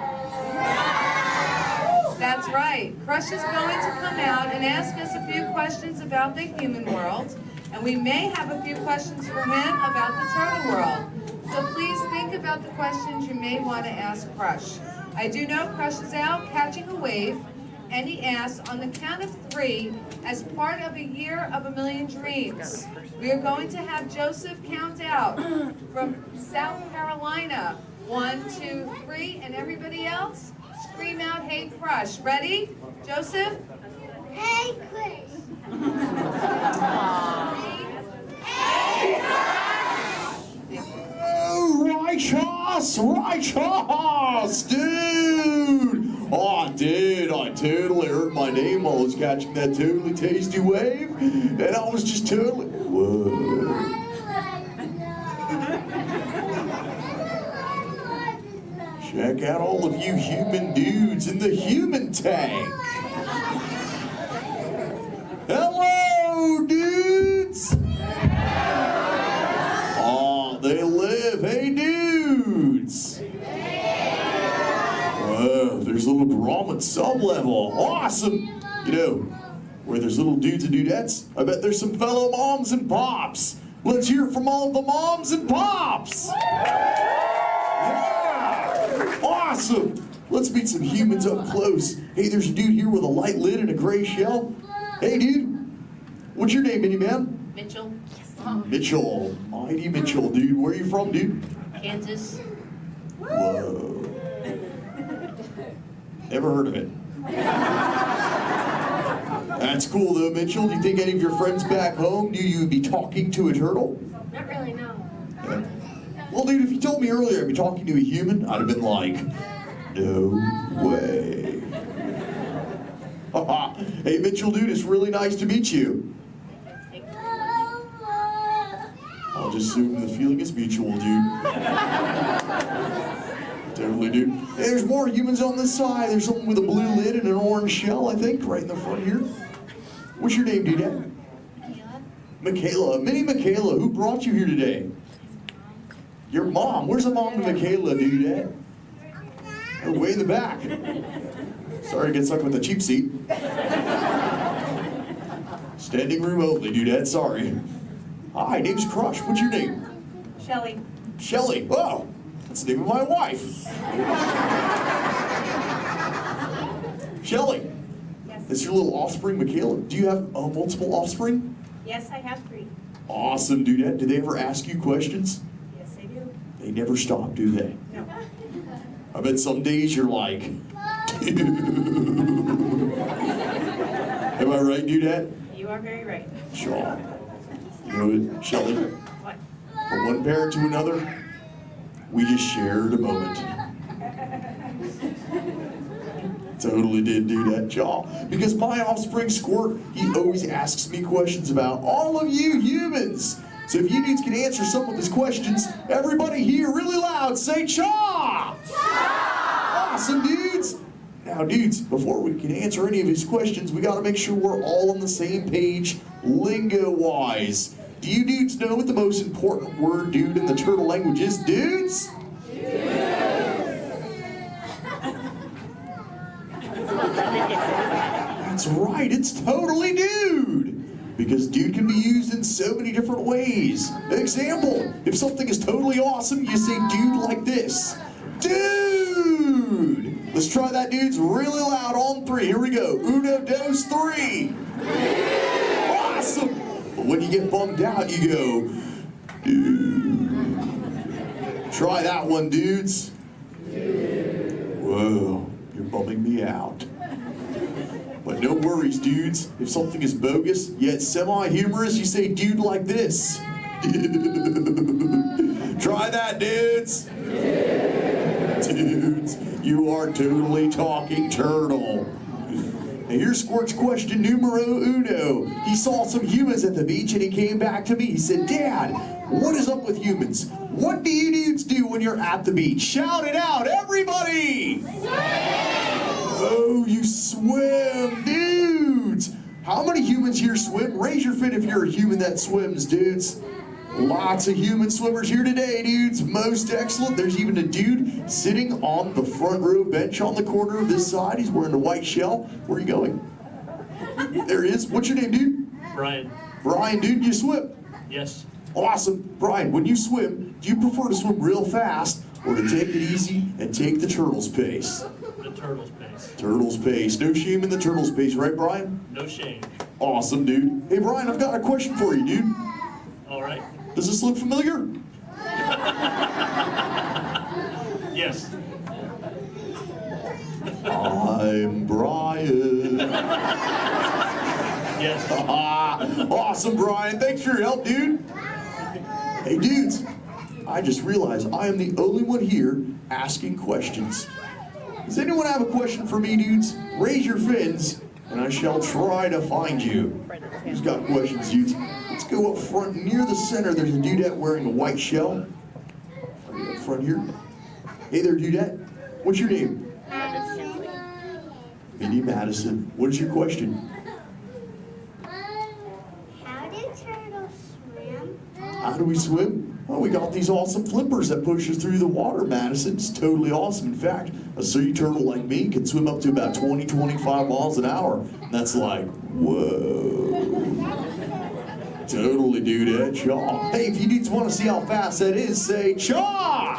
That's right. Crush is going to come out and ask us a few questions about the human world, and we may have a few questions for him about the turtle world. So please think about the questions you may want to ask Crush. I do know Crush is out catching a wave, and he asks, on the count of 3, as part of a year of a million dreams, we are going to have Joseph count out from South Carolina. 1, 2, 3, and everybody else, scream out, "Hey Crush." Ready? Joseph? Hey, Chris. Righteous, dude! Oh, dude, I totally heard my name while I was catching that totally tasty wave, and I was just totally, whoa. Check out all of you human dudes in the human tank. Hello, dudes! Oh, they live. Hey, dudes! Whoa, there's a little Brahmin sub-level. Awesome! You know, where there's little dudes and dudettes, I bet there's some fellow moms and pops. Let's hear from all the moms and pops! Yeah! Awesome! Let's meet some humans up close. Hey, there's a dude here with a light lid and a gray shell. Hey, dude. What's your name, miniman? Mitchell. Mitchell. Mighty Mitchell, dude. Where are you from, dude? Kansas. Whoa. Never heard of it. That's cool, though, Mitchell. Do you think any of your friends back home knew you would be talking to a turtle? Not really, no. Yeah. Well, dude, if you told me earlier I'd be talking to a human, I'd have been like, no way. Hey, Mitchell, dude, it's really nice to meet you. I'll just assume the feeling is mutual, dude. Totally, dude. Hey, there's more humans on this side. There's someone with a blue lid and an orange shell, I think, right in the front here. What's your name, dude? Michaela. Minnie Michaela, who brought you here today? Your mom. Where's the mom to Michaela, dude? Oh, way in the back. Sorry to get stuck with the cheap seat. Standing room only, dude. Sorry. Hi, name's Crush. What's your name? Shelly. Shelly. Oh, that's the name of my wife. Shelly. Yes. This is your little offspring, Michaela. Do you have multiple offspring? Yes, I have 3. Awesome, dude. Do they ever ask you questions? Yes, I do. They never stop, do they? No. I bet some days you're like, am I right, dudette? You are very right. Sure. You know what, Shelly? What? From one parent to another, we just shared a moment. Totally did do that, y'all. Because my offspring Squirt, he always asks me questions about all of you humans. So if you dudes can answer some of his questions, everybody here really loud say cha! Awesome, dudes! Now, dudes, before we can answer any of his questions, we gotta make sure we're all on the same page, lingo-wise. Do you dudes know what the most important word, dude, in the turtle language is, dudes? That's right, it's totally dude! Because dude can be used in so many different ways. Example, if something is totally awesome, you say dude like this. Dude! Let's try that, dudes, really loud on 3. Here we go. 1, 2, 3. Awesome! But when you get bummed out, you go, dude. Try that one, dudes. Whoa, you're bumming me out. But no worries, dudes. If something is bogus, yet semi-humorous, you say dude like this. Try that, dudes. Dudes. You are totally talking turtle. Now here's Squirt's question numero uno. He saw some humans at the beach and he came back to me. He said, Dad, what is up with humans? What do you dudes do when you're at the beach? Shout it out, everybody! Oh, you swim, dudes! How many humans here swim? Raise your fin if you're a human that swims, dudes. Lots of human swimmers here today, dudes. Most excellent. There's even a dude sitting on the front row bench on the corner of this side. He's wearing a white shell. Where are you going? There he is. What's your name, dude? Brian. Brian, dude, you swim? Yes. Awesome. Brian, when you swim, do you prefer to swim real fast or to take it easy and take the turtle's pace? The turtle's pace. Turtle's pace. No shame in the turtle's pace, right, Brian? No shame. Awesome, dude. Hey, Brian, I've got a question for you, dude. All right. Does this look familiar? Yes. I'm Brian. Yes. Awesome, Brian. Thanks for your help, dude. Hey, dudes. I just realized I am the only one here asking questions. Does anyone have a question for me, dudes? Raise your fins, and I shall try to find you. Who's got questions, dudes? Let's go up front near the center. There's a dudette wearing a white shell. Right up front here. Hey there, dudette. What's your name? Mindy Madison. What is your question? How do turtles swim? How do we swim? Well, we got these awesome flippers that push us through the water, Madison. It's totally awesome. In fact, a sea turtle like me can swim up to about 20, 25 miles an hour. And that's like, whoa. Totally, dude, chaw. Hey, if you dudes want to see how fast that is, say chaw!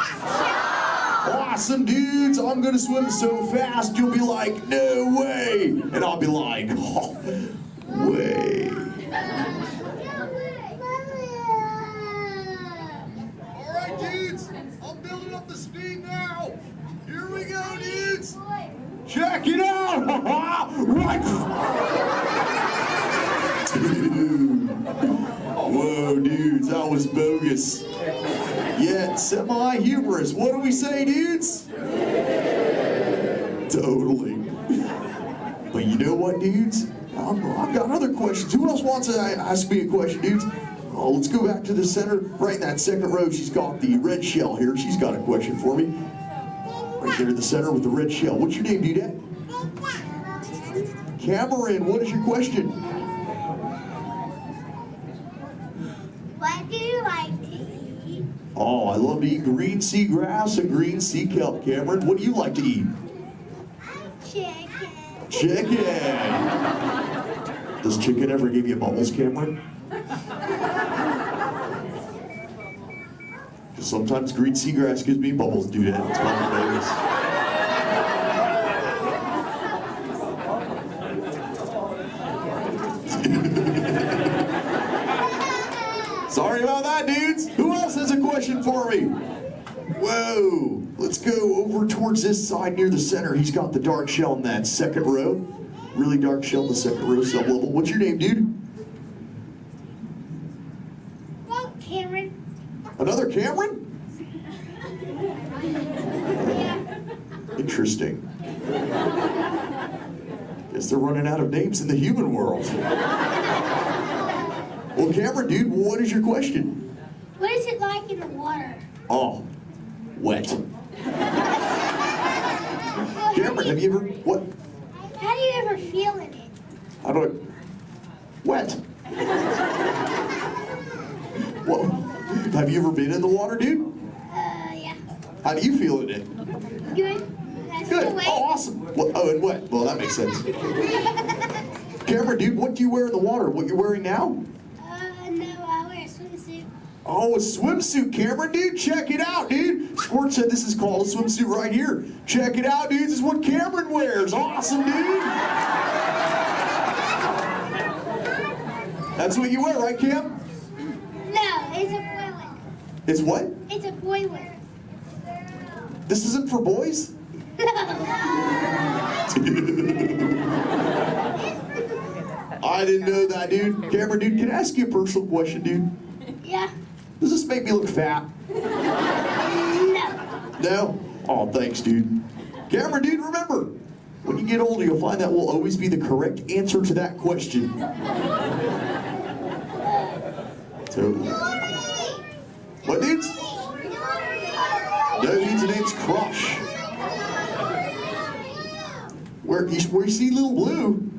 Awesome, dudes. I'm going to swim so fast, you'll be like, no way. And I'll be like, oh, way. All right, dudes. I'm building up the speed now. Here we go, dudes. Check it out. Right. Whoa, dudes, that was bogus. Yet semi-humorous. What do we say, dudes? Totally. But you know what, dudes? I've got other questions. Who else wants to ask me a question, dudes? Oh, let's go back to the center. Right in that second row, she's got the red shell here. She's got a question for me. Right there in the center with the red shell. What's your name, dudette? Cameron, what is your question? What do you like to eat? Oh, I love to eat green sea grass and green sea kelp. Cameron, what do you like to eat? Chicken. Chicken. Does chicken ever give you bubbles, Cameron? Sometimes green seagrass gives me bubbles, dude. It's kind of bogus. Sorry about that, dudes. Who else has a question for me? Whoa. Let's go over towards this side near the center. He's got the dark shell in that second row. Really dark shell in the second row, sub-level. What's your name, dude? Cameron. Another Cameron? Interesting. Guess they're running out of names in the human world. Well, Cameron, dude, what is your question? What is it like in the water? Oh, wet. Cameron, have you ever, what? How do you ever feel in it? How do I, wet. Well, have you ever been in the water, dude? Yeah. How do you feel in it? Good. Good. Oh, awesome. Well, oh, and wet. Well, that makes sense. Cameron, dude, what do you wear in the water? What you're wearing now? No, I wear a swimsuit. Oh, a swimsuit, Cameron, dude. Check it out, dude. Squirt said this is called a swimsuit right here. Check it out, dude. This is what Cameron wears. Awesome, dude. That's what you wear, right, Cam? No, it's a boy wear. It's what? It's a boy wear. This isn't for boys? I didn't know that, dude. Cameron, dude, can I ask you a personal question, dude? Yeah. Does this make me look fat? No. No? Oh, thanks, dude. Camera dude, remember, when you get older, you'll find that will always be the correct answer to that question. Totally. What, dudes? No, dudes, the name's Crush. Where you see Little Blue?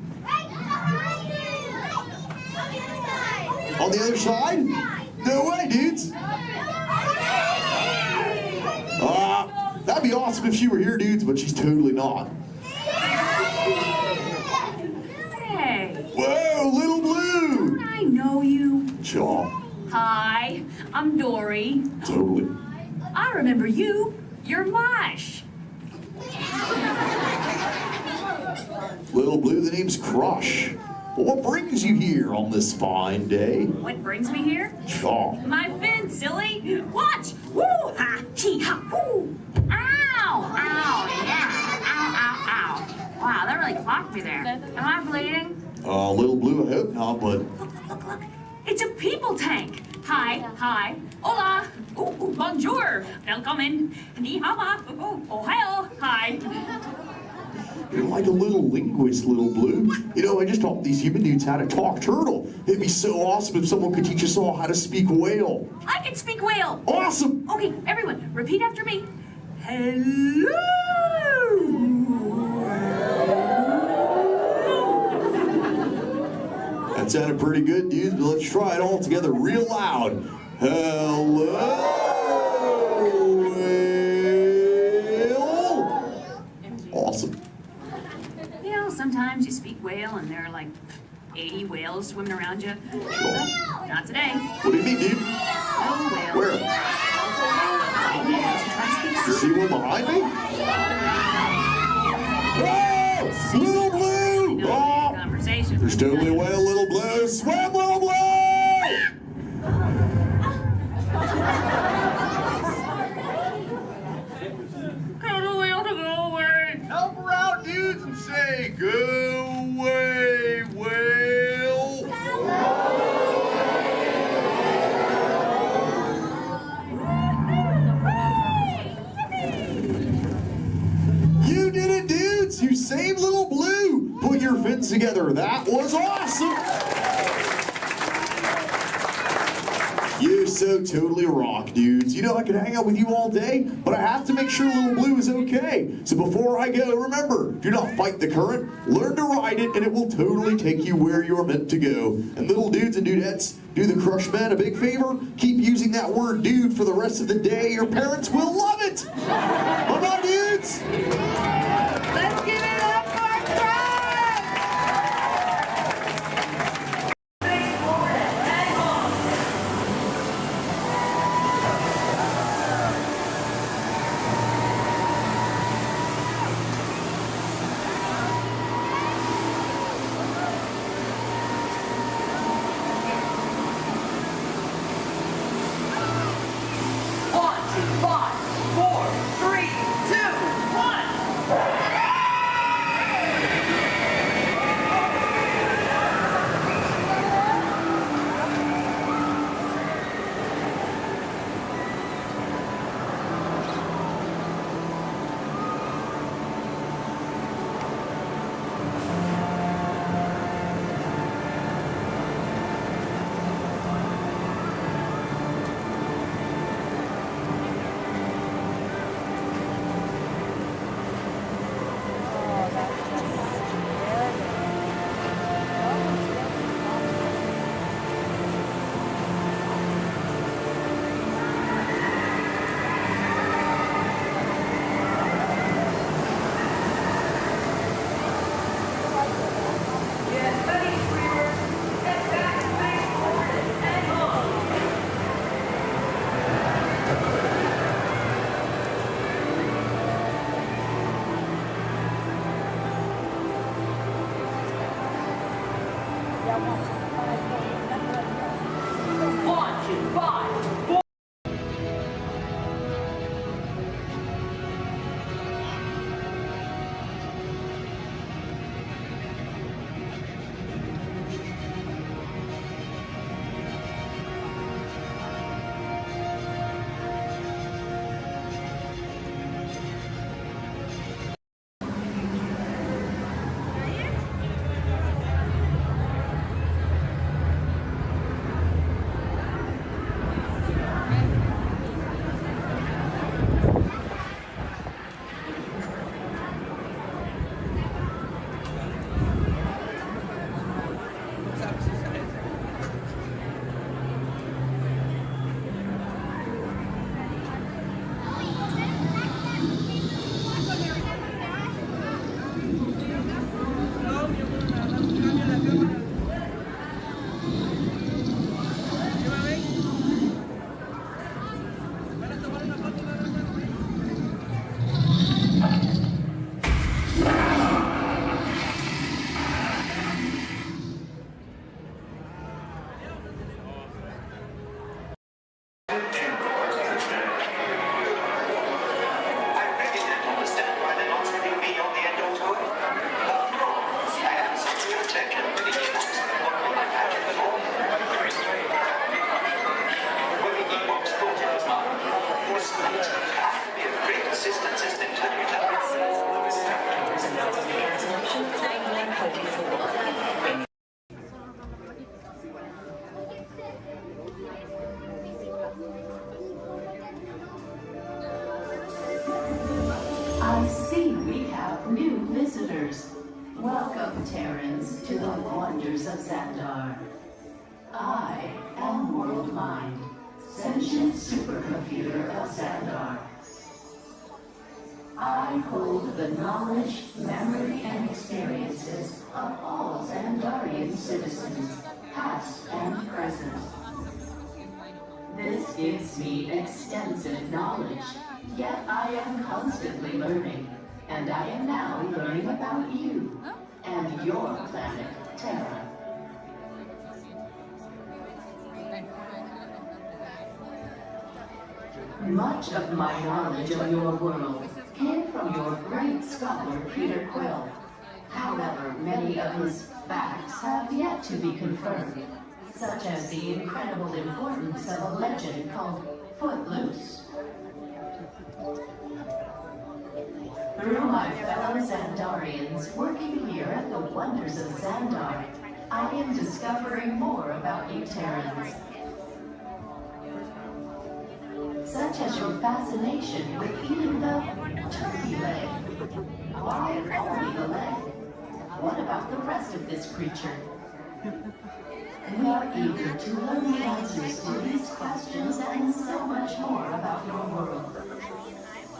On the other side? No way, dudes. That'd be awesome if she were here, dudes, but she's totally not. Hey. Whoa, Little Blue. I know you. Sure. Hi, I'm Dory. Totally. I remember you. You're Mush. Little Blue, the name's Crush. But what brings you here on this fine day? What brings me here? Sure. My fin, silly. Watch. Woo ha, chee ha, woo. Ow, ow, yeah. Ow, ow, ow. Wow, that really clocked me there. Am I bleeding? Little Blue, I hope not, but... Look. It's a people tank. Hi. Hola. Ooh, bonjour. Welcome. Ni hao. Ohio. Hi. You're like a little linguist, Little Blue. You know, I just taught these human dudes how to talk turtle. It'd be so awesome if someone could teach us all how to speak whale. I can speak whale. Awesome. Okay, everyone, repeat after me. Hello. That sounded pretty good, dudes, but let's try it all together real loud. Hello. Awesome. You know, sometimes you speak whale and there are like 80 whales swimming around you. Well, not today. What do you mean, dude? No whale. Where? You see one behind me? Whoa! Little Blue! Oh! There's totally a whale, Little Blue. Swim, Little Blue! Tell the whale to go away. Help her out, dudes, and say, go away, whale. You did it, dudes. You saved Little Blue. Put your fins together. That was awesome. You so totally rock, dudes. You know, I could hang out with you all day, but I have to make sure Little Blue is okay. So before I go, remember, do not fight the current, learn to ride it, and it will totally take you where you're meant to go. And little dudes and dudettes, do the Crush Men a big favor. Keep using that word dude for the rest of the day. Your parents will love it. Bye-bye, dudes. Let's give it up for Crush! I see we have new visitors. Welcome, Terrans, to the wonders of Xandar. I am World Mind, sentient supercomputer of Xandar. I hold the knowledge, memory, and experiences of all Xandarian citizens, past and present. This gives me extensive knowledge, yet I am constantly learning, and I am now learning about you and your planet, Terra. Much of my knowledge of your world came from your great scholar, Peter Quill. However, many of his facts have yet to be confirmed, such as the incredible importance of a legend called Footloose. Through my fellow Xandarians working here at the wonders of Xandar, I am discovering more about you Terrans. Such as your fascination with eating the turkey leg. Why only the leg? What about the rest of this creature? We are eager to learn the answers to these questions and so much more about your world.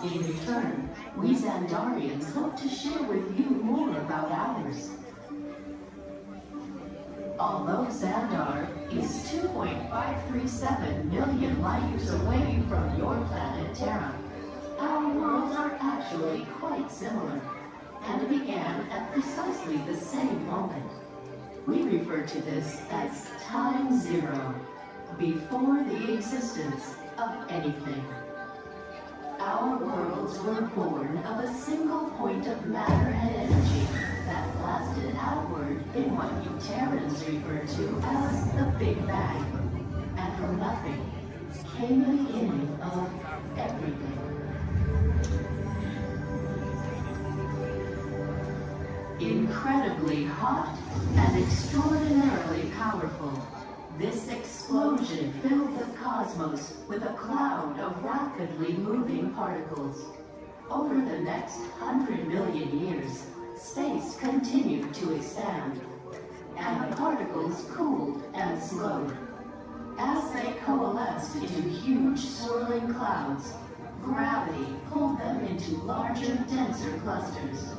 In return, we Xandarians hope to share with you more about ours. Although Xandar is 2.537 million light years away from your planet Terra, our worlds are actually quite similar and began at precisely the same moment. We refer to this as time zero, before the existence of anything. Our worlds were born of a single point of matter and energy that blasted outward in what you Terrans refer to as the Big Bang. And from nothing came the beginning of everything. Incredibly hot and extraordinarily powerful, this explosion filled the cosmos with a cloud of rapidly moving particles. Over the next 100 million years, space continued to expand, and the particles cooled and slowed. As they coalesced into huge swirling clouds, gravity pulled them into larger, denser clusters.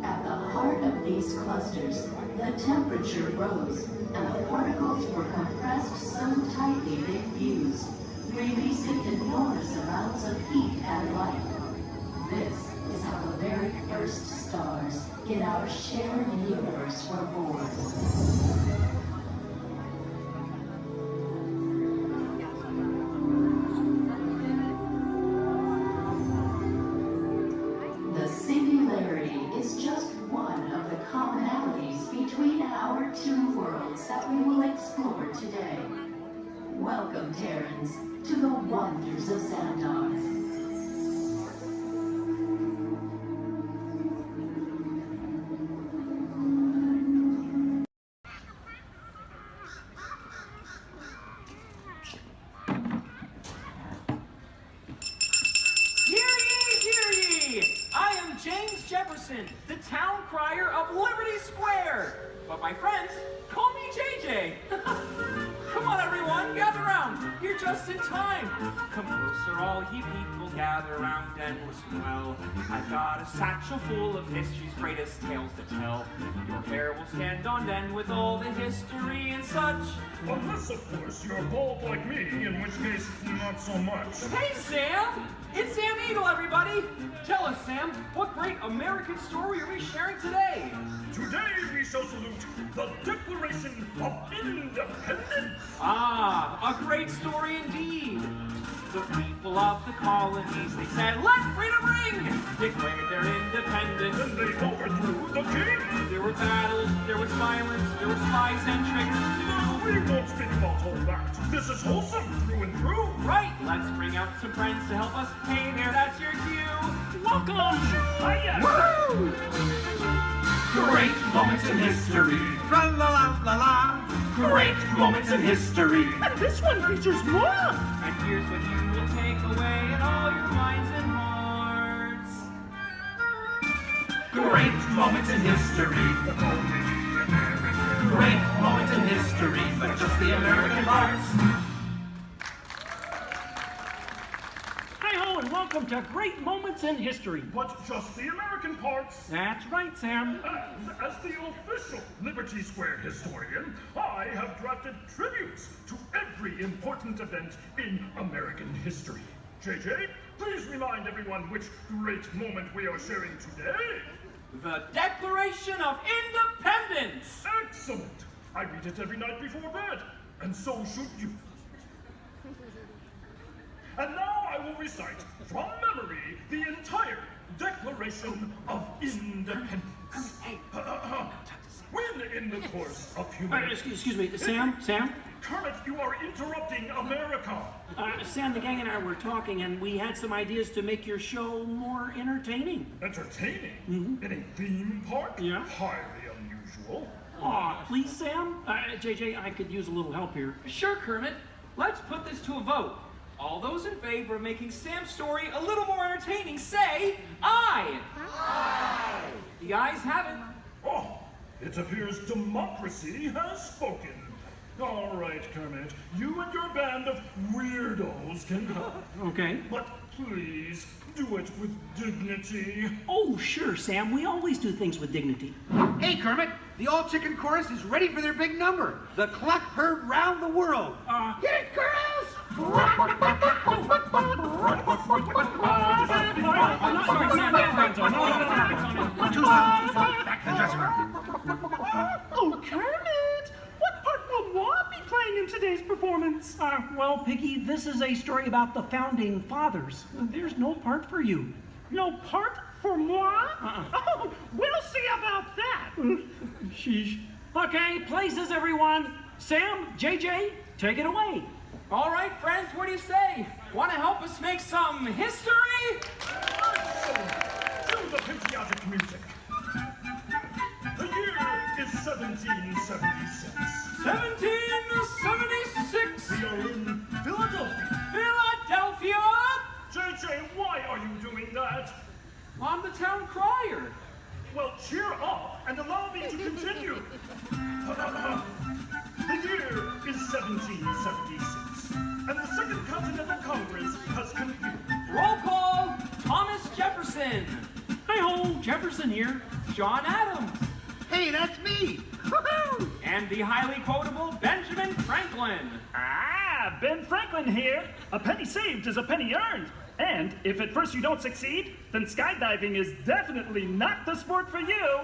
At the heart of these clusters, the temperature rose, and the particles were compressed so tightly they fused, releasing enormous amounts of heat and light. This is how the very first stars in our shared universe were born. The singularity is just one of the commonalities between our two worlds that we will explore today. Welcome, Terrans, to the wonders of Xandar. The town crier of Liberty Square. But my friends, call me JJ. Come on, everyone, gather round. You're just in time. Come closer, all ye people, gather round and listen well. I've got a satchel full of history's greatest tales to tell. Your hair will stand on end with all the history and such. Unless, of course, you're bald like me, in which case, not so much. Hey, Sam! It's Sam Eagle, everybody! Tell us, Sam, what great American story are we sharing today? Today we shall salute the Declaration of Independence. Ah, a great story indeed. The people of the colonies, they said, let freedom ring! Declared their independence. Then they overthrew the king. There were battles, there was violence, there were spies and triggers too. We won't speak about all that. This is wholesome through and through. Right, let's bring out some friends to help us. Hey there, that's your cue. Welcome! Hiya! Woo! Great moments in history. La la la la la. Great moments in history. And this one features more. And here's what you will take away in all your minds and hearts. Great moments in history. Great moments in history, but just the American parts. Hi-ho, and welcome to Great Moments in History. But just the American parts. That's right, Sam. And as the official Liberty Square historian, I have drafted tributes to every important event in American history. JJ, please remind everyone which great moment we are sharing today. The Declaration of Independence! Excellent! I read it every night before bed, and so should you. And now I will recite from memory the entire Declaration of Independence. When in the course of human... Excuse me, Sam? Kermit, you are interrupting America. Sam, the gang and I were talking, and we had some ideas to make your show more entertaining. Entertaining? In a theme park? Yeah. Highly unusual. Aw, please, Sam? JJ, I could use a little help here. Sure, Kermit. Let's put this to a vote. All those in favor of making Sam's story a little more entertaining, say aye! Aye! The ayes have it. Oh, it appears democracy has spoken. All right, Kermit, you and your band of weirdos can go. Okay. But please, do it with dignity. Oh, sure, Sam. We always do things with dignity. Hey, Kermit, the all-chicken chorus is ready for their big number. The clock heard round the world. Get it, girls! Too soon. Back to the dressing room. Oh, Kermit! What part will Walt be playing in today's performance? Well, Piggy, this is a story about the Founding Fathers. There's no part for you. No part for moi? Oh, we'll see about that. Sheesh. Okay, places, everyone. Sam, JJ, take it away. All right, friends, what do you say? Want to help us make some history? Cue the patriotic music. The year is 1776. 1776! We are in Philadelphia. Philadelphia! JJ, why are you doing that? I'm the town crier. Well, cheer up and allow me to continue. The year is 1776, and the Second Continental Congress has convened. Roll call, Thomas Jefferson. Hi-ho, Jefferson here. John Adams. Hey, that's me. Woohoo! And the highly quotable Benjamin Franklin. Ah, Ben Franklin here. A penny saved is a penny earned. And if at first you don't succeed, then skydiving is definitely not the sport for you.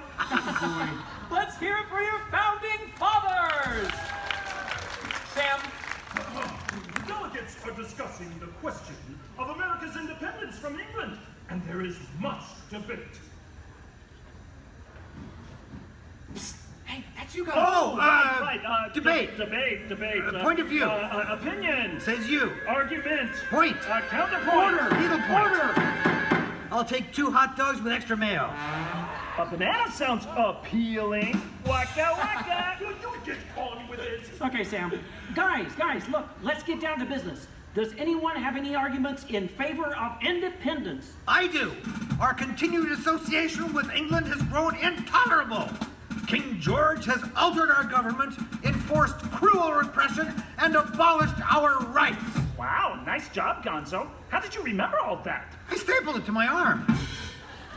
Let's hear it for your Founding Fathers. Sam. Delegates are discussing the question of America's independence from England, and there is much debate. Psst. Hey, that's you guys. Oh, right. Debate. Debate. Point of view. Opinion. Says you. Argument. Point. Counterpoint. Needle point. I'll take 2 hot dogs with extra mayo. A banana sounds appealing. Waka waka. You get on with it. Okay, Sam. Guys, look, let's get down to business. Does anyone have any arguments in favor of independence? I do. Our continued association with England has grown intolerable. King George has altered our government, enforced cruel repression, and abolished our rights. Wow, nice job, Gonzo. How did you remember all that? I stapled it to my arm.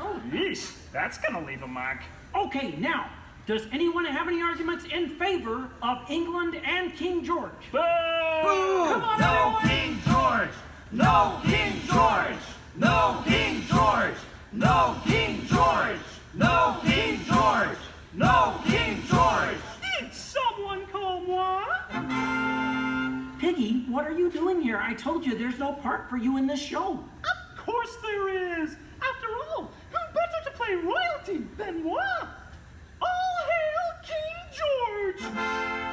Oh, yeesh. That's gonna leave a mark. Okay, now, does anyone have any arguments in favor of England and King George? Boo! Come on, no King George! No King George! No King George! No King George! No King George! No King George! Did someone call moi? Piggy, what are you doing here? I told you there's no part for you in this show. Of course there is. After all, who better to play royalty than moi? All hail King George!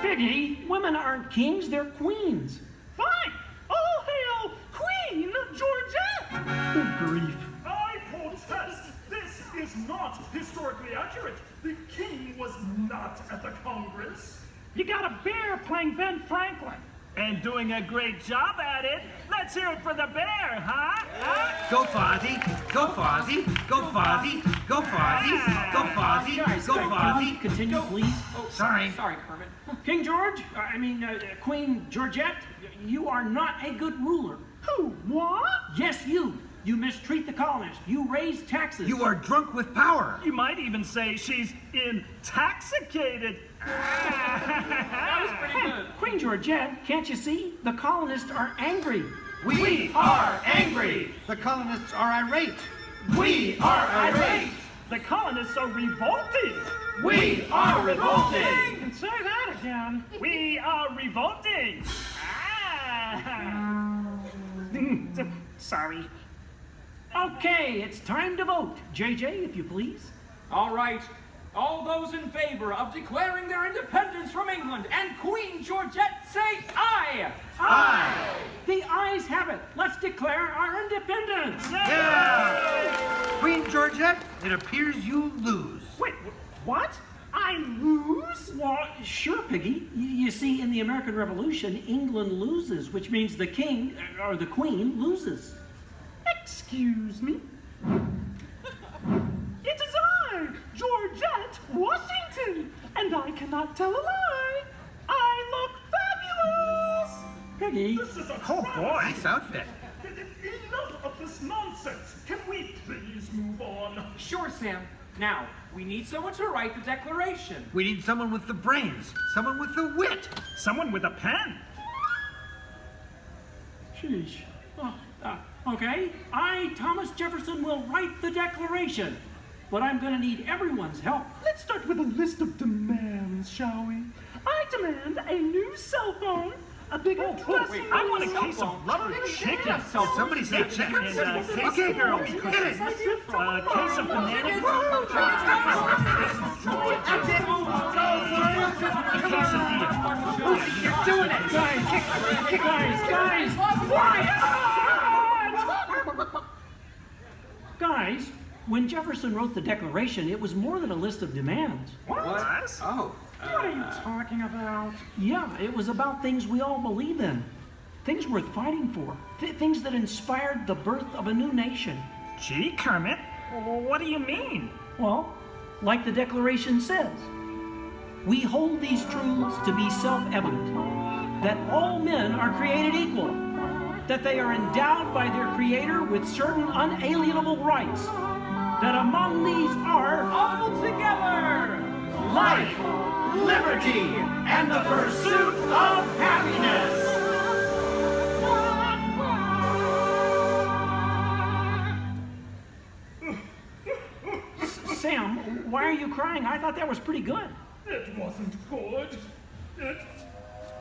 Piggy, women aren't kings, they're queens. Fine! All hail Queen Georgette! Good grief. I protest! This is not historically accurate. The king was not at the Congress. You got a bear playing Ben Franklin. And doing a great job at it. Let's hear it for the bear, huh? Go Fozzie, go Fozzie, go Fozzie, go Fozzie, go Fozzie, go Fozzie. Continue, please. Oh, Sorry. Sorry, Kermit. King George, Queen Georgette, you are not a good ruler. Who? What? Yes, you. You mistreat the colonists. You raise taxes. You are drunk with power. You might even say she's intoxicated. That was pretty good. Queen Georgette, can't you see? The colonists are angry. We are angry. The colonists are irate. We are irate. The colonists are revolting. We are revolting. And say that again. We are revolting. Sorry. Okay, it's time to vote. JJ, if you please. All right. All those in favor of declaring their independence from England and Queen Georgette say aye! Aye! The ayes have it. Let's declare our independence. Yeah! Queen Georgette, it appears you lose. Wait, what? I lose? Well, sure, Piggy. You see, in the American Revolution, England loses, which means the king, or the queen, loses. Excuse me? It is I, Georgette Washington, and I cannot tell a lie. I look fabulous! Piggy. This is a nice outfit. Enough of this nonsense. Can we please move on? Sure, Sam. Now, we need someone to write the declaration. We need someone with the brains, someone with the wit. Someone with a pen. Sheesh. Okay, I, Thomas Jefferson, will write the declaration. But I'm going to need everyone's help. Let's start with a list of demands, shall we? I demand a new cell phone, a bigger dressing room. I want a case of rubber chicken. Somebody say chicken. Okay, girls, get it. A case of banana. You're doing it. Guys, Guys, when Jefferson wrote the Declaration, it was more than a list of demands. What? Oh. What are you talking about? Yeah, it was about things we all believe in. Things worth fighting for. Things that inspired the birth of a new nation. Gee, Kermit, what do you mean? Well, like the Declaration says, we hold these truths to be self-evident, that all men are created equal, that they are endowed by their Creator with certain unalienable rights, that among these are all together life, liberty, and the pursuit of happiness. Sam, why are you crying? I thought that was pretty good. It wasn't good. It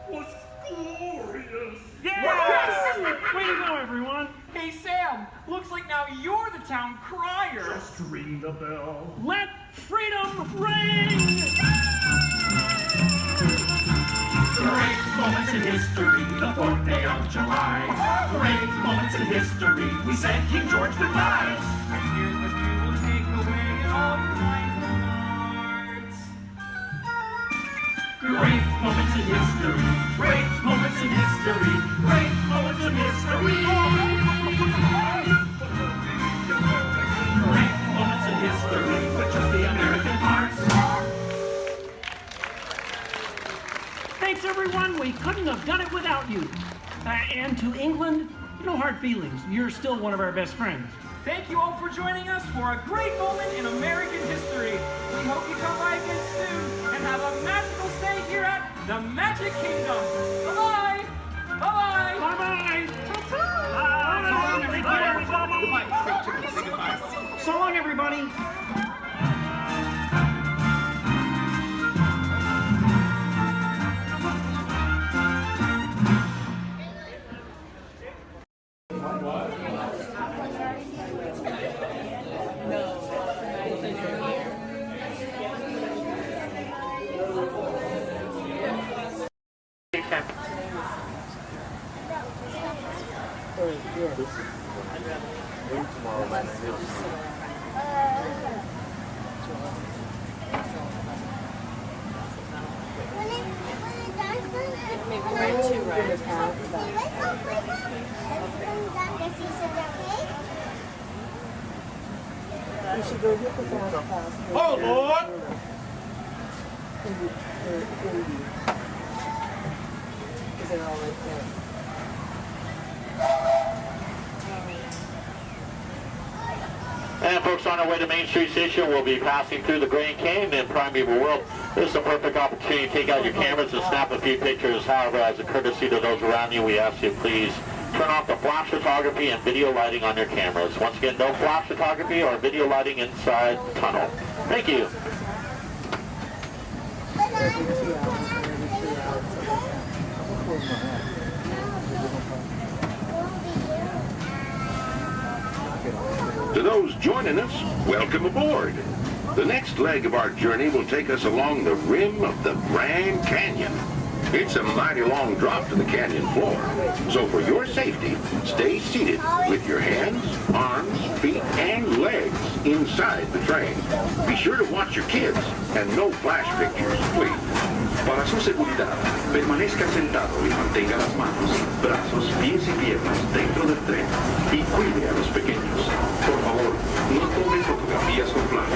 was glorious. Yes! Way to go, everyone. Hey, Sam, looks like now you're the town crier. Just ring the bell. Let freedom ring! Great moments in history, the 4th day of July. Great moments in history, we said King George goodbye. And here's what you will take away in all your minds and hearts. Great moments in history, great moments in history, great moments in history. Great moments in history, but just the American parts. Thanks, everyone. We couldn't have done it without you. And to England, no hard feelings. You're still one of our best friends. Thank you all for joining us for a great moment in American history. We hope you come by again soon and have a magical stay here at the Magic Kingdom. Bye-bye. Bye-bye. Bye-bye. Goodbye. So long, everybody. We should go get the fast pass. Oh, Lord! Is it all right there? And folks, on our way to Main Street Station, we'll be passing through the Grand Canyon and Primeval World. This is a perfect opportunity to take out your cameras and snap a few pictures. However, as a courtesy to those around you, we ask you please turn off the flash photography and video lighting on your cameras. Once again, no flash photography or video lighting inside the tunnel. Thank you. To those joining us, welcome aboard. The next leg of our journey will take us along the rim of the Grand Canyon. It's a mighty long drop to the canyon floor, so for your safety, stay seated with your hands, arms, feet, and legs inside the train. Be sure to watch your kids and no flash pictures, please. Para su seguridad, permanezca sentado y mantenga las manos, brazos, pies y piernas dentro del tren y cuide a los pequeños. Por favor, no tome fotografías con flash.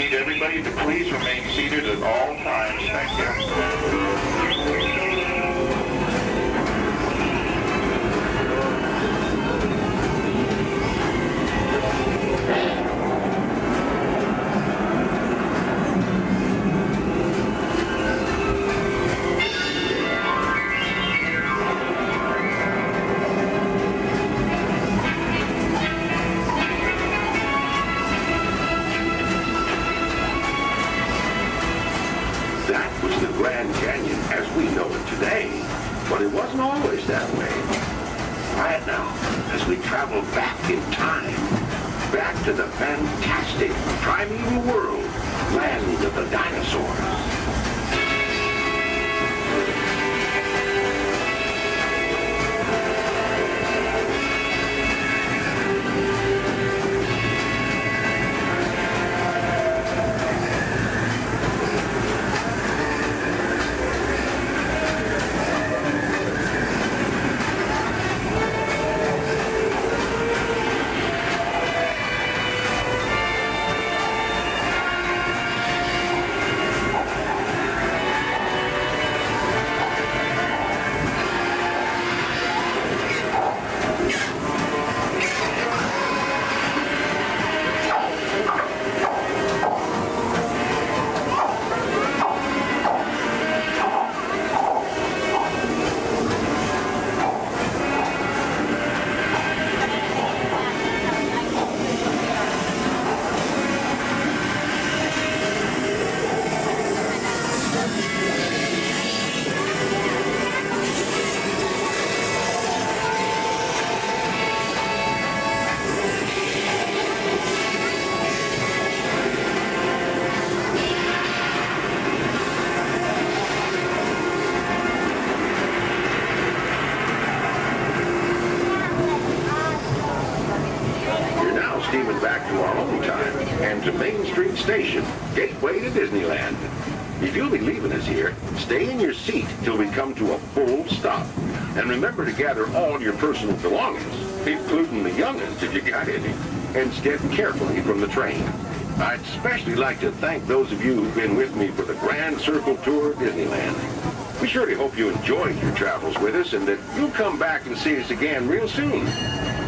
Everybody to please remain seated at all times. Thank you. Grand Canyon as we know it today, but it wasn't always that way. Quiet now as we travel back in time, back to the fantastic primeval world, land of the dinosaurs. Back to our own time and to Main Street Station, gateway to Disneyland. If you'll be leaving us here, stay in your seat till we come to a full stop. And remember to gather all your personal belongings, including the young'uns if you got any, and step carefully from the train. I'd especially like to thank those of you who've been with me for the Grand Circle Tour of Disneyland. We surely hope you enjoyed your travels with us and that you'll come back and see us again real soon.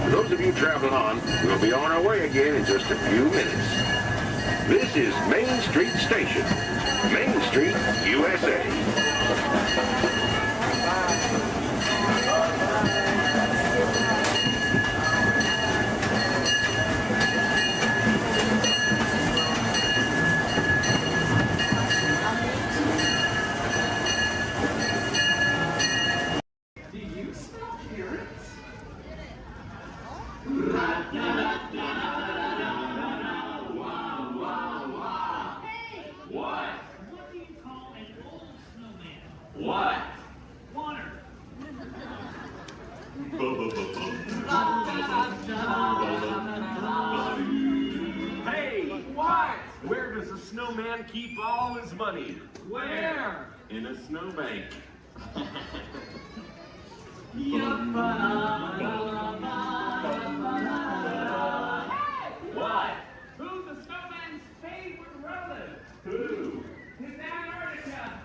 For those of you traveling on, we'll be on our way again in just a few minutes. This is Main Street Station, Main Street, USA. Do you smell carrots? Where does a snowman keep all his money? Where? In a snowbank. What? Who's the snowman's favorite relative? Who? His Antarctica.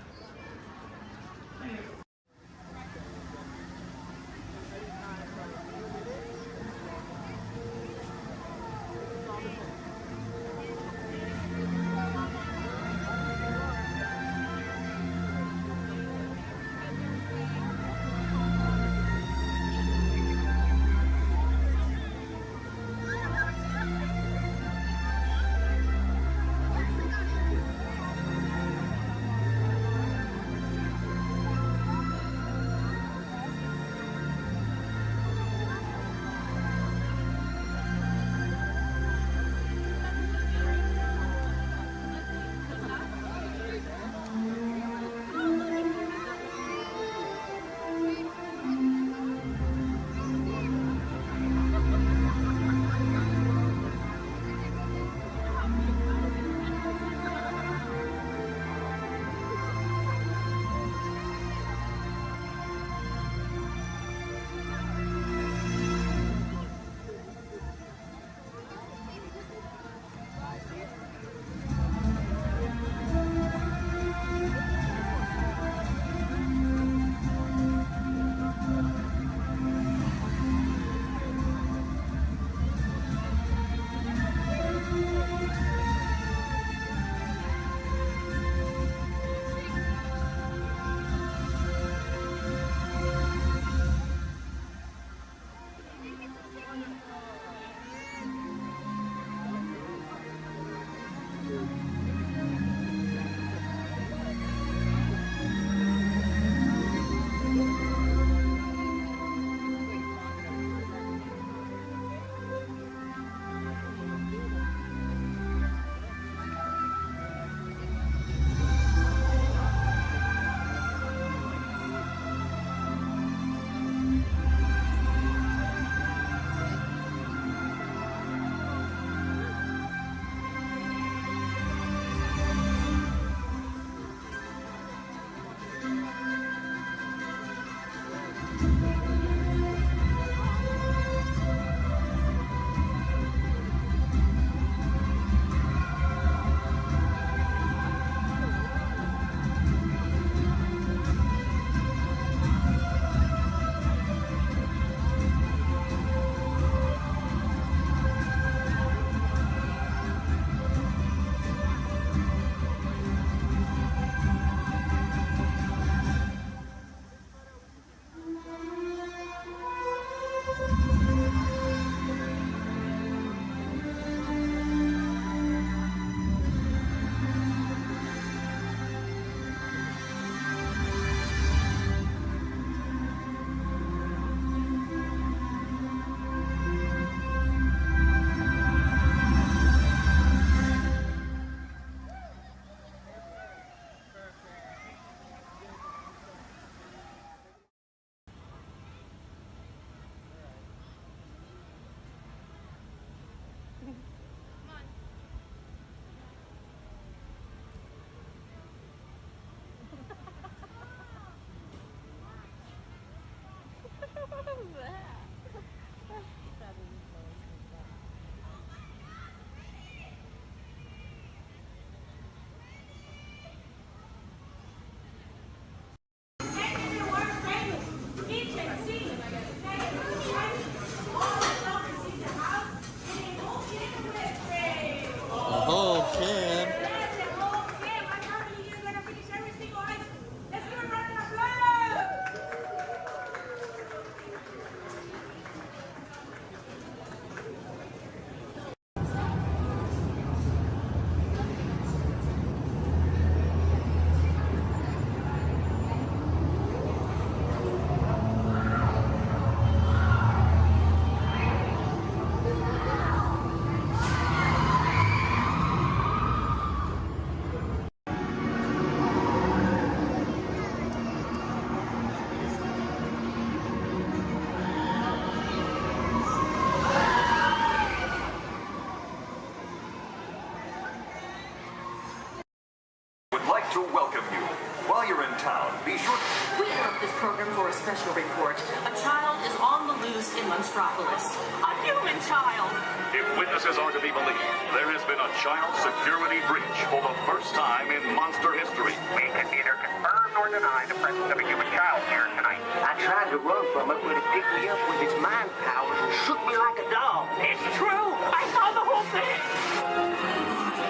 would like to welcome you. While you're in town, be sure... We interrupt this program for a special report. A child is on the loose in Monstropolis. A human child! If witnesses are to be believed, there has been a child security breach for the first time in monster history. We can neither confirm nor deny the presence of a human child here tonight. I tried to run from it, but it picked me up with its mind powers and shook me like a dog. It's true! I saw the whole thing!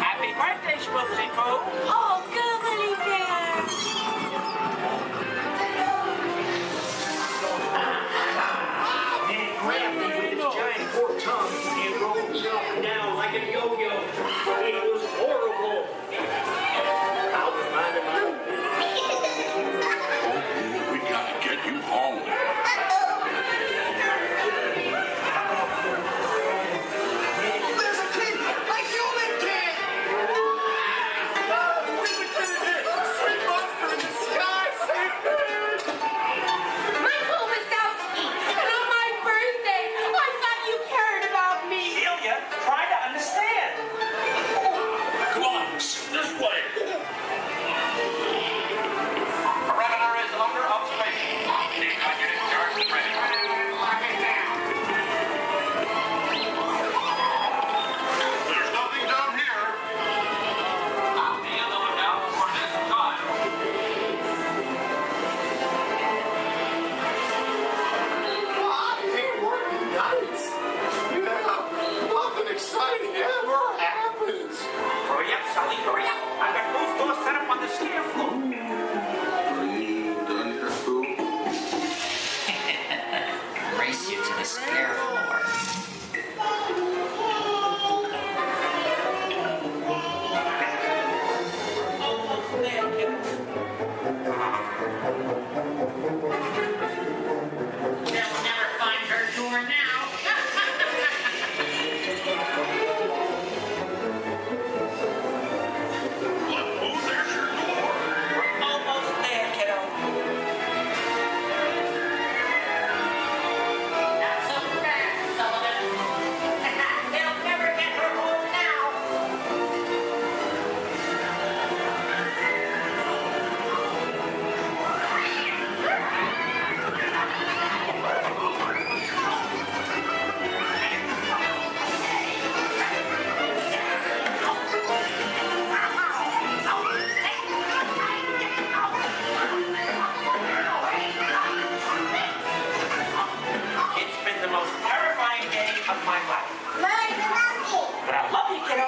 Happy birthday, Schmoopsy Poo! Oh, goodly bear! It grabbed me with its giant forked tongue and rolled me up and down like a yo-yo. It was horrible. I was minding my own business. We gotta get you home. There's a kid! A human kid! There's a kid in here! Sweet monster in the sky! Save me! My home is Wazowski, and on my birthday, I thought you cared about me. Celia, try to understand. Come on, this way. Perimeter is under observation. Decon unit charge is ready. Lock it down. There's nothing down here. I'll be on the lookout for this child. I hate working nights. Yeah, nothing exciting ever happens. Hurry up, Sully, hurry up. I've got both doors set up on the stair floor. Are you done here, Boo? Race you to the stair floor. They'll never find her door now. Boo, there's your door. We're almost there, kiddo. Not so fast, Sullivan. They'll never get her home now. It's been the most terrifying day of my life. But I love you, kiddo.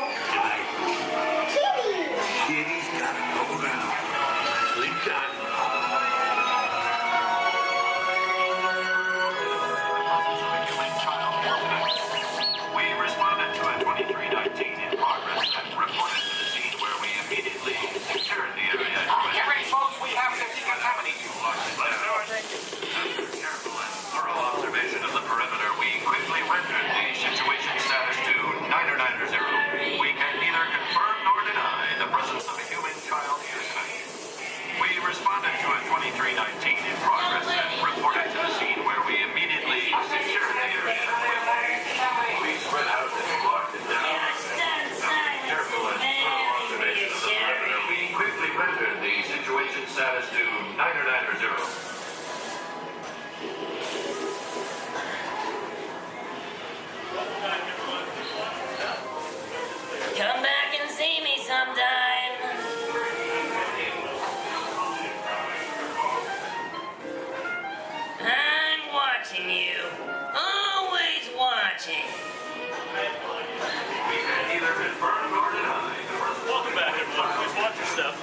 Kitty's gotta go now. Sleep time. We responded to a 2319 in progress and reported to the scene where we immediately secured the area. Get ready, folks. We have to decontaminate you. After careful and thorough observation of the perimeter, we quickly rendered the situation status to 990. We can neither confirm nor deny the presence of a human child here tonight. We responded to a 2319 in progress and reported to the scene where we immediately secured the area. We spread out and locked it down. After careful and thorough observation of the perimeter, we quickly rendered the situation status to 990. Come back and see me sometime. I'm watching you. Always watching. We can neither confirm nor deny the presence. Welcome back, everyone. Please watch your step.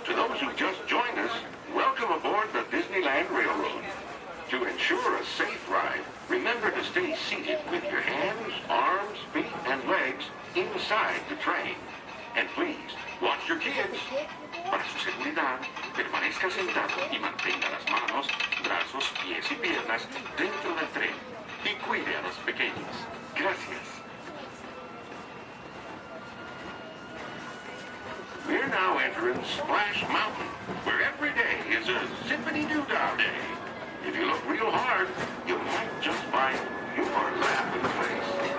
To those who just joined us, welcome aboard the Disneyland Railroad. To ensure a safe ride, remember to stay seated with your hands, arms, feet, and legs inside the train. And please, watch your kids. Para su seguridad, permanezca sentado y mantenga las manos, brazos, pies y piernas dentro del tren. Y cuide a los pequeños. Gracias. We're now entering Splash Mountain, where every day is a zippity-doo-dah day. If you look real hard, you might just find your lap in the place.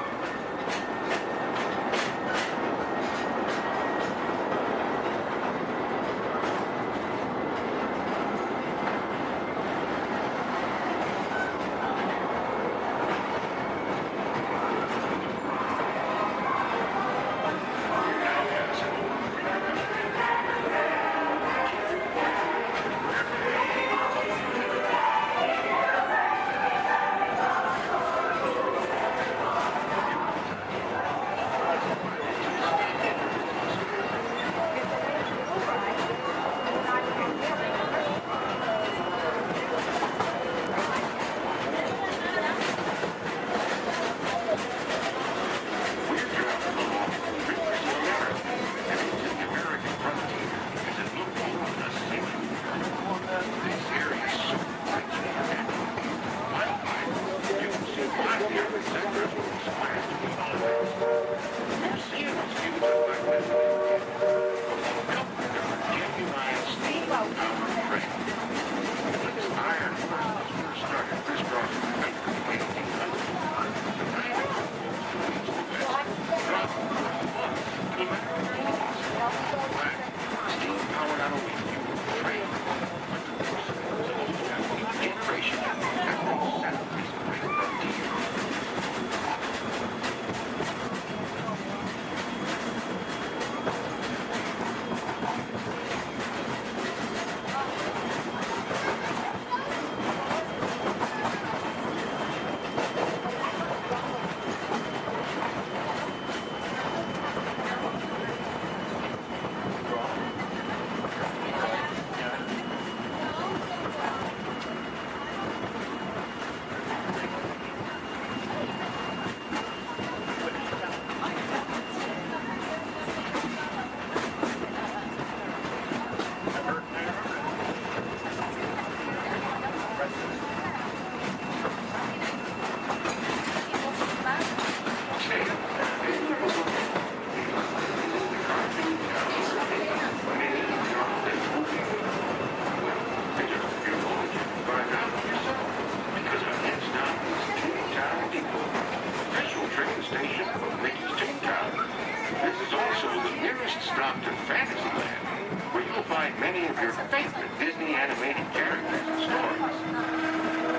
Many of your favorite Disney animated characters and stories.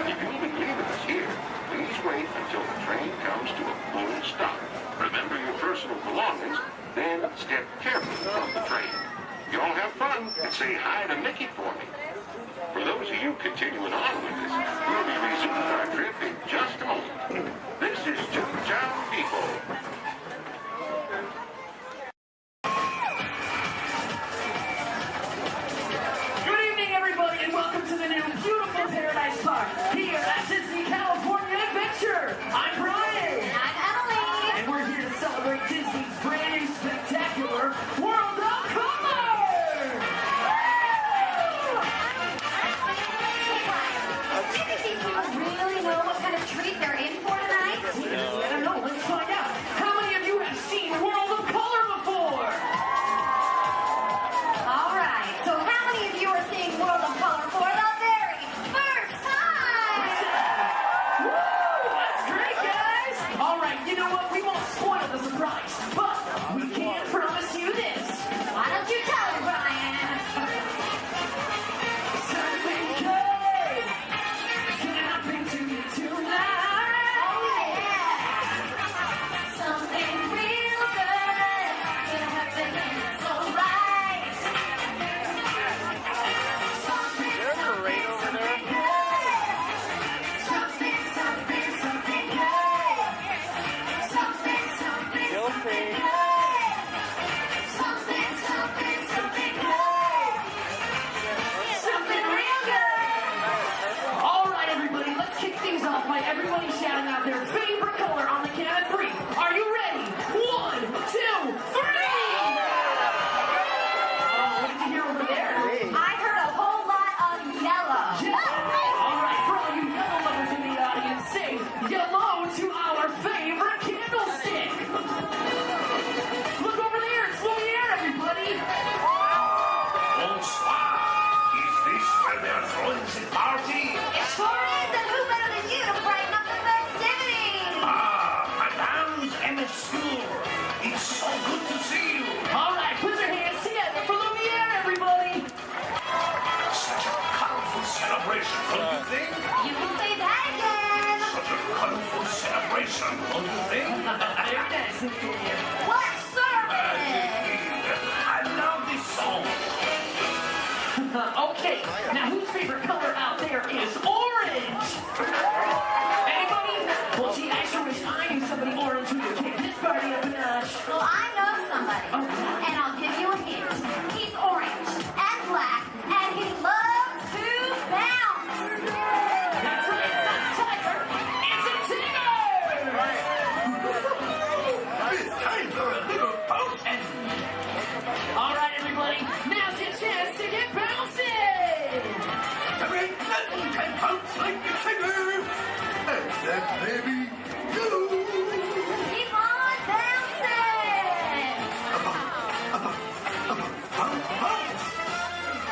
If you'll be leaving us here, please wait until the train comes to a full stop. Remember your personal belongings, then step carefully from the train. Y'all have fun and say hi to Mickey for me. For those of you continuing on with us, we'll be resuming our trip in just a moment. This is Toontown Depot. Paradise Park here at Disney California Adventure. I'm Brian. And I'm Emily. And we're here to celebrate Disney's brand new spectacular World of Color. Do you think these people really know what kind of treat they're in for tonight? I don't know. Let's find out. son, don't you think? Very nice of you. What service? I love this song. Okay, now whose favorite color out there is orange? Anybody? Well, gee, I sure wish I knew somebody orange who could kick this party up a notch. Well, I know somebody. And I'll give you a hint. He's orange and black, and he loves to bounce. That's right, it's not a tiger, it's a tiger! It's time for a little bouncing. All right, everybody, now's your chance to get bouncing! There ain't nothing can bounce like the tiger. Except maybe you. Keep on bouncing.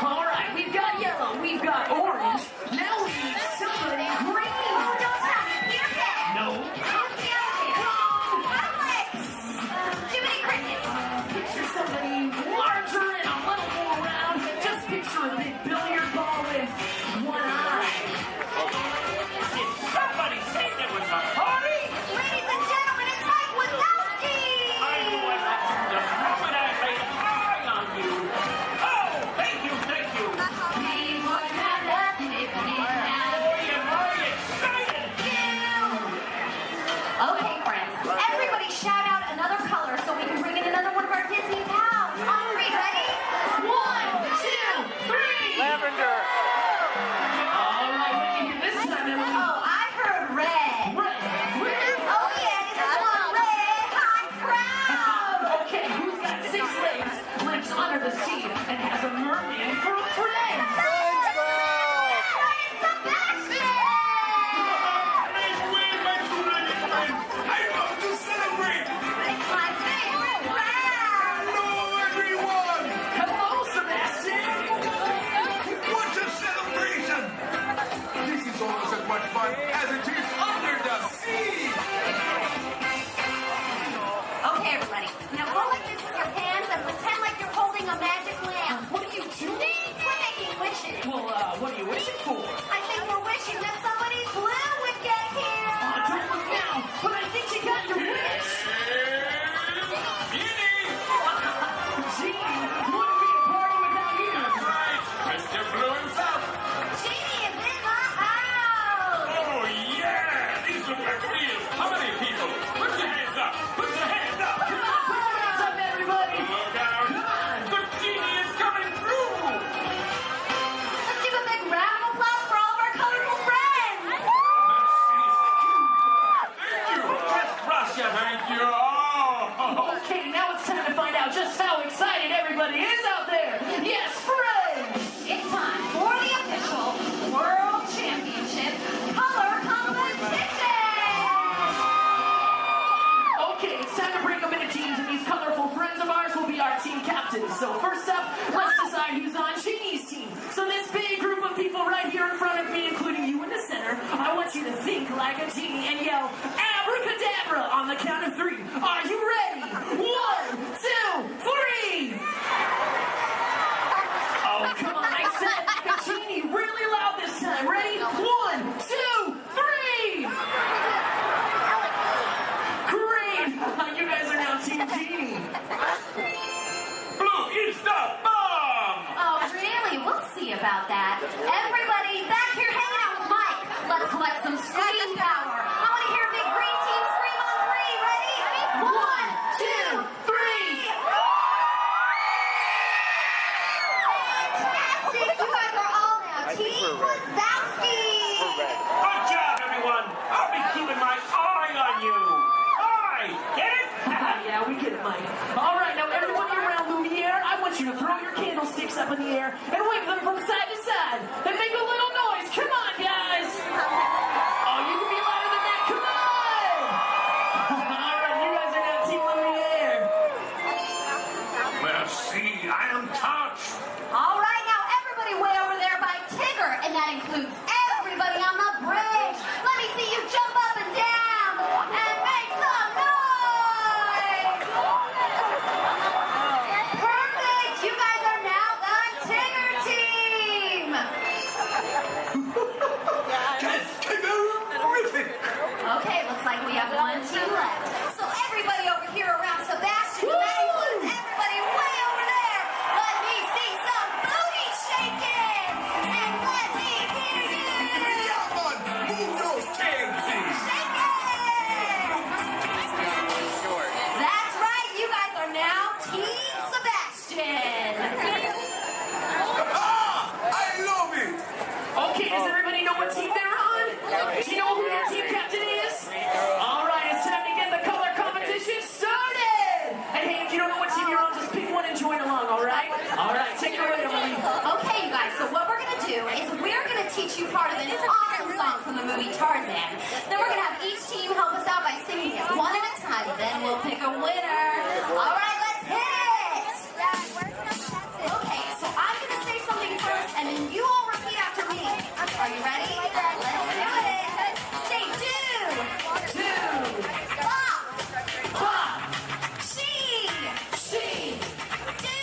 All right, we've got yellow, we've got orange, now we need somebody green! Oh, don't stop. Peter Pan. No. Who's the other kid? Alex. Jiminy Cricket. Picture somebody larger and a little more round. Just picture a big billiard ball with one eye. Did somebody say there was a party? Ladies and gentlemen, it's Mike Wazowski. I knew I had to the moment I laid an eye on you. Oh, thank you, thank you. We would have nothing if we didn't have Boy, am I excited. you. Okay, friends, everybody shout out another color so we can bring in another one of our Disney pals. On three, ready? 1, 2, 3. Lavender. All right, what do you hear this time, Emily? Oh, I heard red. Red. Red. Oh yeah, this is one red hot crowd. Okay, who's got 6 legs, lives under the sea, and has a merman for a friend? Make way, my two-legged friend. I love to celebrate. It's my favorite crowd. Hello, everyone. Hello, Sebastian. What a celebration. This is almost as much fun as it is under the sea. Okay, everybody. Now go like this with your hands and pretend like you're holding a magic lamp. What are you doing? We're making wishes. Well, what are you wishing for? I think we're wishing that somebody blue would get here. Don't look now, but I think you got your wish. Genie, wouldn't be a party without you. Right, Mr. Blue himself. Genie is in my house. Oh, yeah, these look like wheels. How many people? Put your hands up. Put your hands up. Come on, put your hands up, everybody. Look out. The genie is coming through. Let's give a big round of applause for all of our colorful friends. Merci, thank you. Just Russia, thank you. Oh. Okay, now it's time to find out just how excited everybody is out there. Yes, friends. It's time for the official World Championship Color Competition. Okay, it's time to break them into teams, and these colorful friends of ours will be our team captains. So first up, let's decide who's on Genie's team. So this big group of people right here in front of me, including you in the center, I want you to think like a genie and yell abracadabra on the count of 3. Are you ready? 1, 2, 3. Oh, come on, I said it like a genie, really loud this time. Ready? 1, 2, 3. Great! You guys are now Team Genie. Blue is the bomb. Oh, really? We'll see about that. Everybody back here hanging out with Mike. Let's collect some scream power. I want to hear a big green team scream on 3. Ready? 1, 2, 3. Fantastic! You guys are all now Team Wazowski. Good job, everyone. I'll be keeping my eye on you. Eye, get it? Yeah, we get it, Mike. All right, now everyone around Lumiere, I want you to throw your candlesticks up in the air and wave them from side to side and make a little noise. Come on, guys. Oh, you can be louder than that. Come on. All right, you guys are now Team Lumiere. Merci, I am touched. All right, now everybody way over there by Tigger, and that includes everybody on the bridge. Let me see you jump up and down and make some noise. Perfect. You guys are now the Tigger team. That's terrific. Okay, looks like we have 1, Team Sebastian. I love it! Okay, does everybody know what team they're on? Do you know who their team captain is? All right, it's time to get the color competition started! And hey, if you don't know what team you're on, just pick one and join along, all right? All right, take it away, Emily. Okay, you guys, so what we're gonna do is we're gonna teach you part of an awesome song from the movie Tarzan. Then we're gonna have each team help us out by singing it one at a time. Then we'll pick a winner. All right, let's hit it! Okay, so I'm gonna say something first, and then you all repeat after me. Are you ready? Let's do it. Say do. Bop. Bop. She. Do.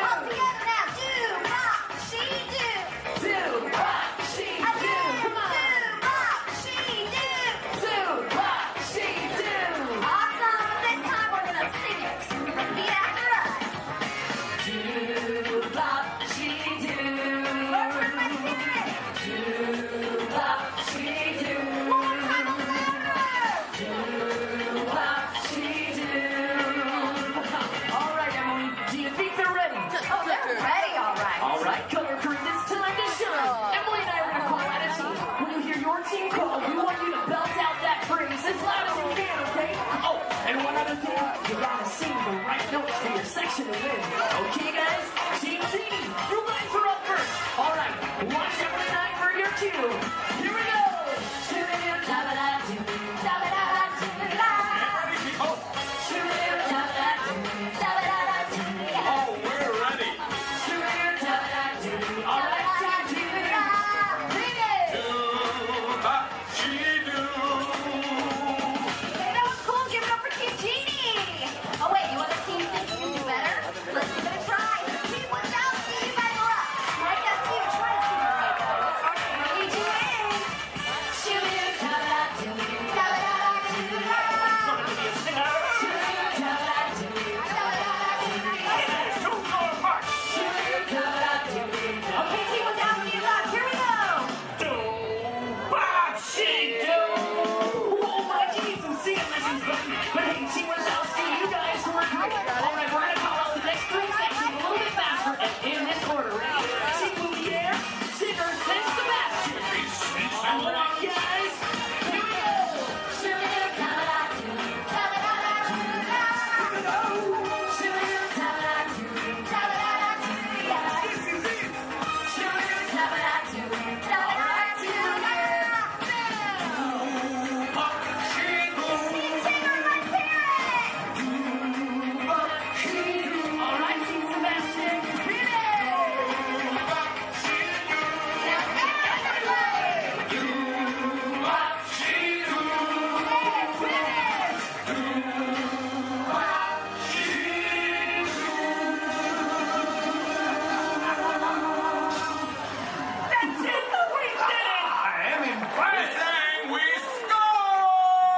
All together now. Do. Bop. She. Do. Do, bop, she, do. Come on. Do. Bop. She. Do. Do, bop, she, do. Awesome. This time we're gonna sing it. Repeat after us. Do, bop, she, do. Everybody sing it. Do, bop, she, do. One more time, louder. Do, bop, she, do. All right, Emily, do you think they're ready? Oh, they're ready, all right. All right, color crews, it's time to shine. Emily and I are gonna call out a team. When you hear your team call, we want you to belt out that phrase as loud as you can, okay? Oh, and one other thing, you gotta sing the right notes for your section to win. Okay, guys? Team Genie, you guys are up first. All right, watch Emily and I for your cue. Here we go. Oh, we're ready. All right, Team Genie. Do, bop, she do. Hey, that was cool. Give it up for Team Genie. Oh, wait, you other teams think you can do better? Let's give it a try. Team Wazowski, you guys are up. Right now, team, try to sing the right notes. Three, two, in. Okay, Team Wazowski, you're up. Here we go. Bop, she do. Oh my geez, I'm seeing this is fun. But hey, Team Wazowski, you guys were great. All right, we're gonna call out the next three sections a little bit faster and in this order. Ready? Team Lumiere, Singer, then Sebastian. All right, guys. Here we go. All right, Team Sebastian, hit That's it. We did it. I am impressed! Bang, we scored!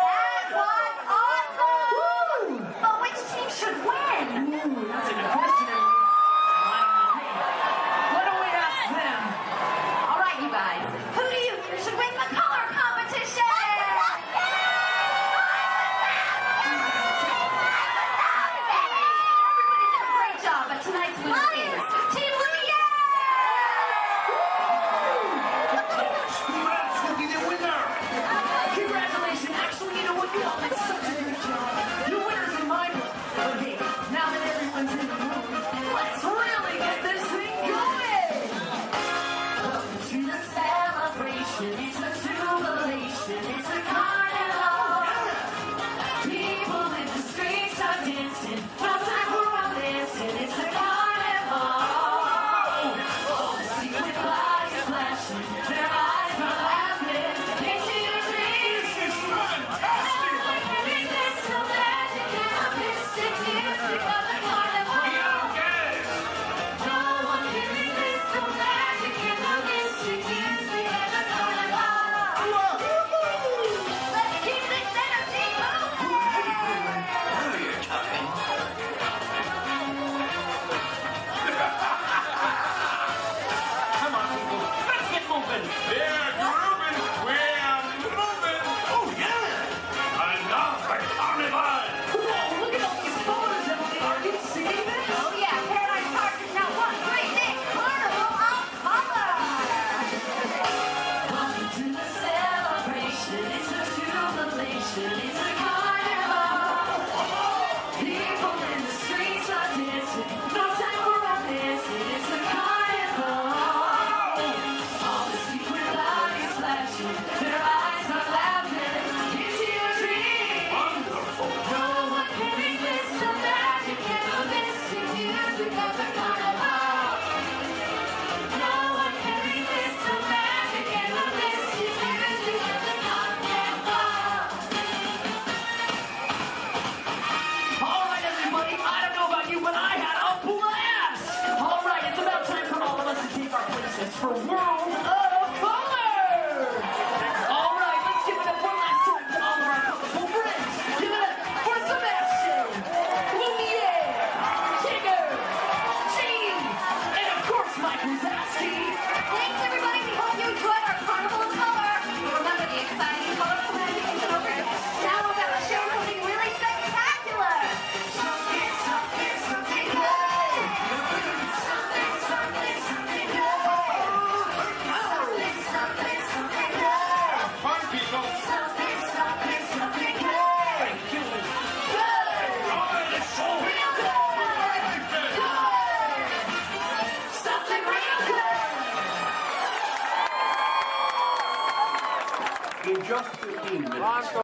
That was awesome! But which team should win? Ooh, that's a good question, Emily. I don't know. Hey, why don't we ask them? All right, you guys. Who do you think should win the color competition? Everybody did a great job, but tonight's winner is Team Lumiere! Congrats, will be the winner! Congratulations. Actually, you know what? You all did such a good job. Your winners in my book. Okay, now that everyone's in the room, let's really get this thing going. Welcome to the celebration. It's a jubilation. It's a carnival. People in the streets are dancing. No time for romancing. It's a carnival. All the secret lights are flashing. Their eyes are laughing. Into your dreams. This is fantastic! It's so magic and a mystic music of the carnival. No one can resist the magic and the mystic music of the carnival. Let's keep this energy moving! Come on, people. Let's get moving. We're grooving. We're moving. Oh, yeah! And now for Carnival! Whoa, look at all these photos, Emily. just 15 minutes.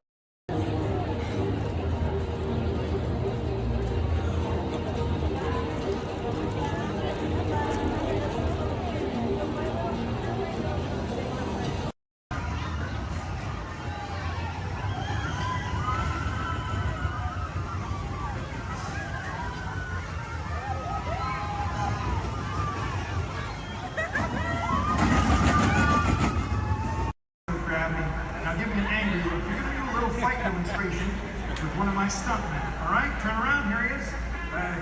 Now give me an angle. You're going to do a little fight demonstration with one of my stuntmen. All right? Turn around. Here he is. My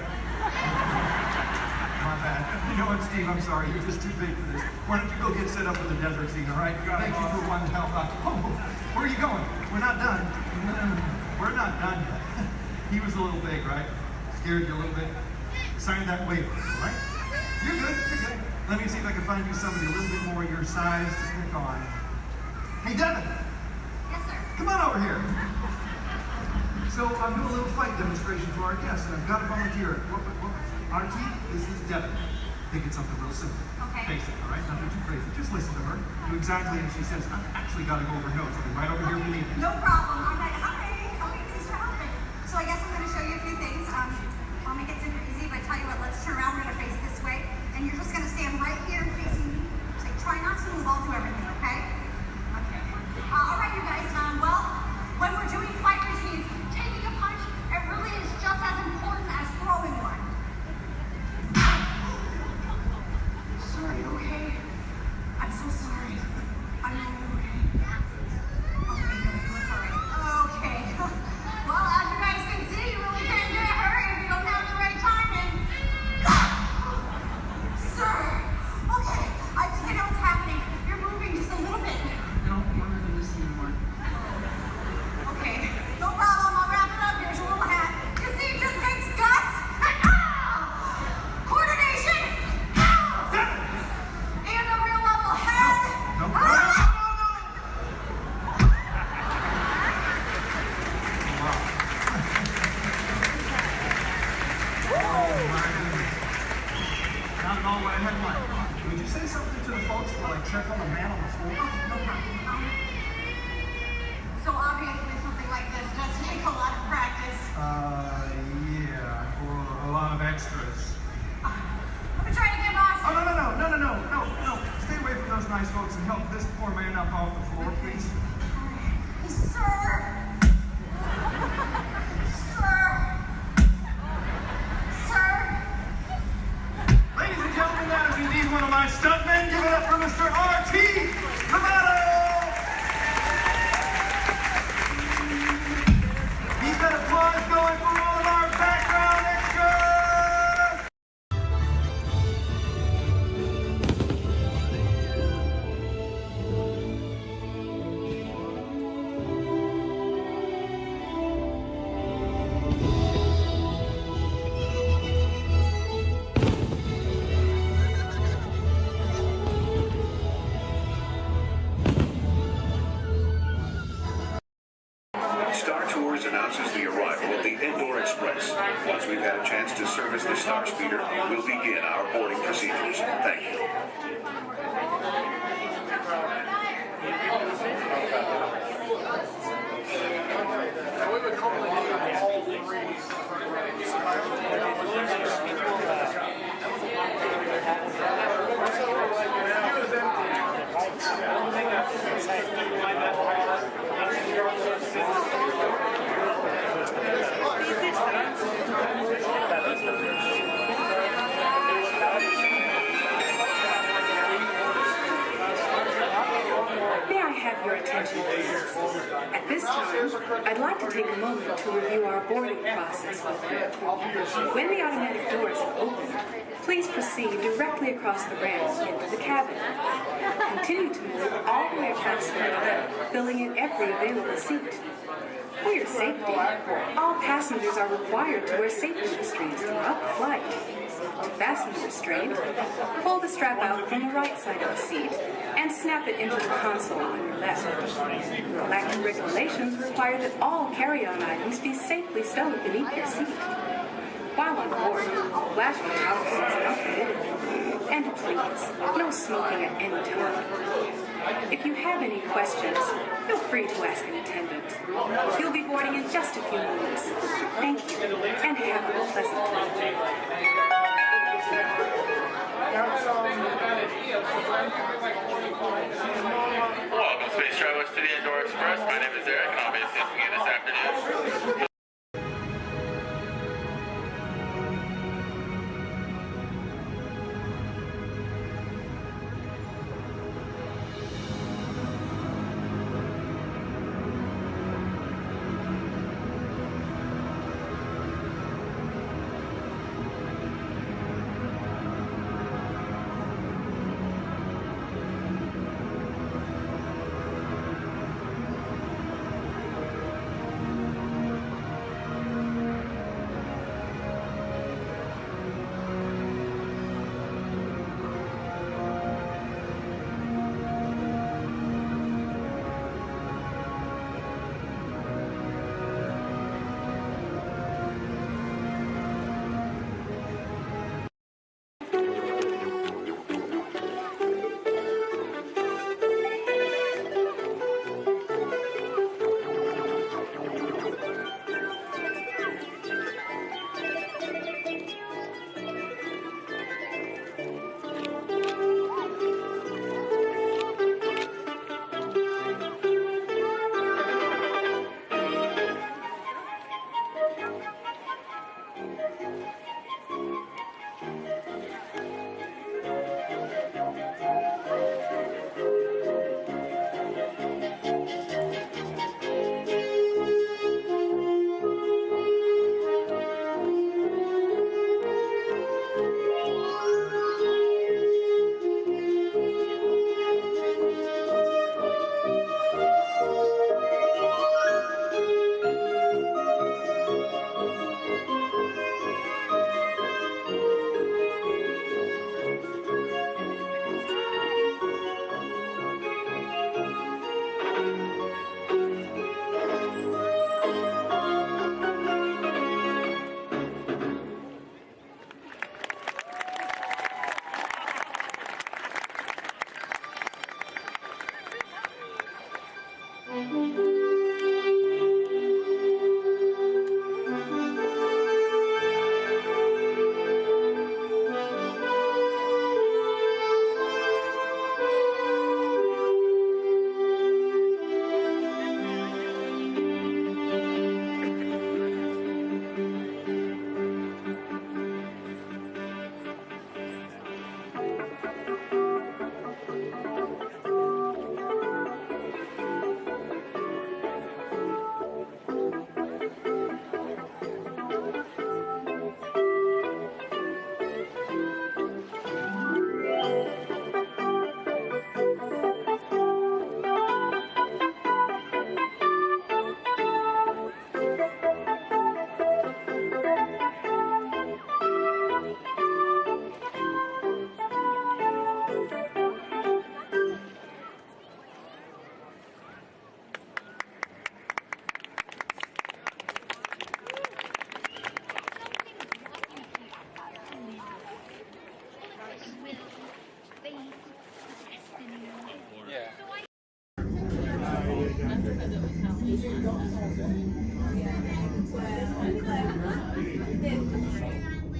bad. You know what, Steve? I'm sorry. You're just too big for this. Why don't you go get set up with the desert scene, all right? Thank you for one help out. Oh, where are you going? We're not done. We're not done yet. He was a little big, right? Scared you a little bit? Sign that waiver, all right? You're good. You're good. Let me see if I can find you somebody a little bit more your size to pick on. Hey, Devin. Yes, sir. Come on over here. So I'm doing a little fight demonstration for our guests, and I've got a volunteer. RT, this is Devin. Think it's something real simple. Okay. Basic, all right? Nothing too crazy. Just listen to her. Do exactly as she says. I've actually got to go over notes. I'll be right over here if you need me. No problem. I'm like, hi. Okay, thanks for helping. So I guess I'm going to show you a few things. I'll make it super easy, but tell you what, let's turn around. We're going to face this way, and you're just going to stand right here facing me. Just like, try not to move. I'll do everything, okay? Okay. All right, you guys. Well, when we're doing fight routines, taking a punch, it really is just as important as throwing one. Sorry, okay? I'm so sorry. I'm not okay. Okay, you look alright. Okay. Well, as you guys can see, you really can't get hurt if you don't have the right timing. Sir! Okay, I think I know what's happening. You're moving just a little bit. I don't want her to listen anymore. Okay, no problem. I'll wrap it up. Here's your little hat. You see, it just takes guts. Coordination. And a real level head. Not at all what I had in mind. Would you say something to the folks while I check on the man on the floor? No problem. So obviously something like this does take a lot of practice. Yeah, or a lot of extras. Let me try to get boss. Oh, no. Stay away from those nice folks and help this poor man up off the floor, please. Sir. Ladies and gentlemen, that is indeed one of my stuntmen. Give it up for Mr. R.T. Romano! Keep that applause going for all of our background extras! Star Tours announces the arrival of the Indoor Express. Once we've had a chance to service the Star Speeder, we'll begin our boarding procedures. Thank you. May I have your attention, please? At this time, I'd like to take a moment to review our boarding process with you. When the automatic doors are open, please proceed directly across the ramp into the cabin. Continue to move all the way across the aisle, filling in every available seat. For your safety, all passengers are required to wear safety restraints throughout the flight. To fasten the restraint, pull the strap out from the right side of the seat and snap it into the console on your left. Galactic regulations require that all carry-on items be safely stowed beneath your seat. While on board, flash photographs are not permitted. And please, no smoking at any time. If you have any questions, feel free to ask an attendant. You'll be boarding in just a few moments. Thank you, and have a pleasant time. Welcome, space travelers, to the Indoor Express. My name is Eric, and I'll be assisting you this afternoon.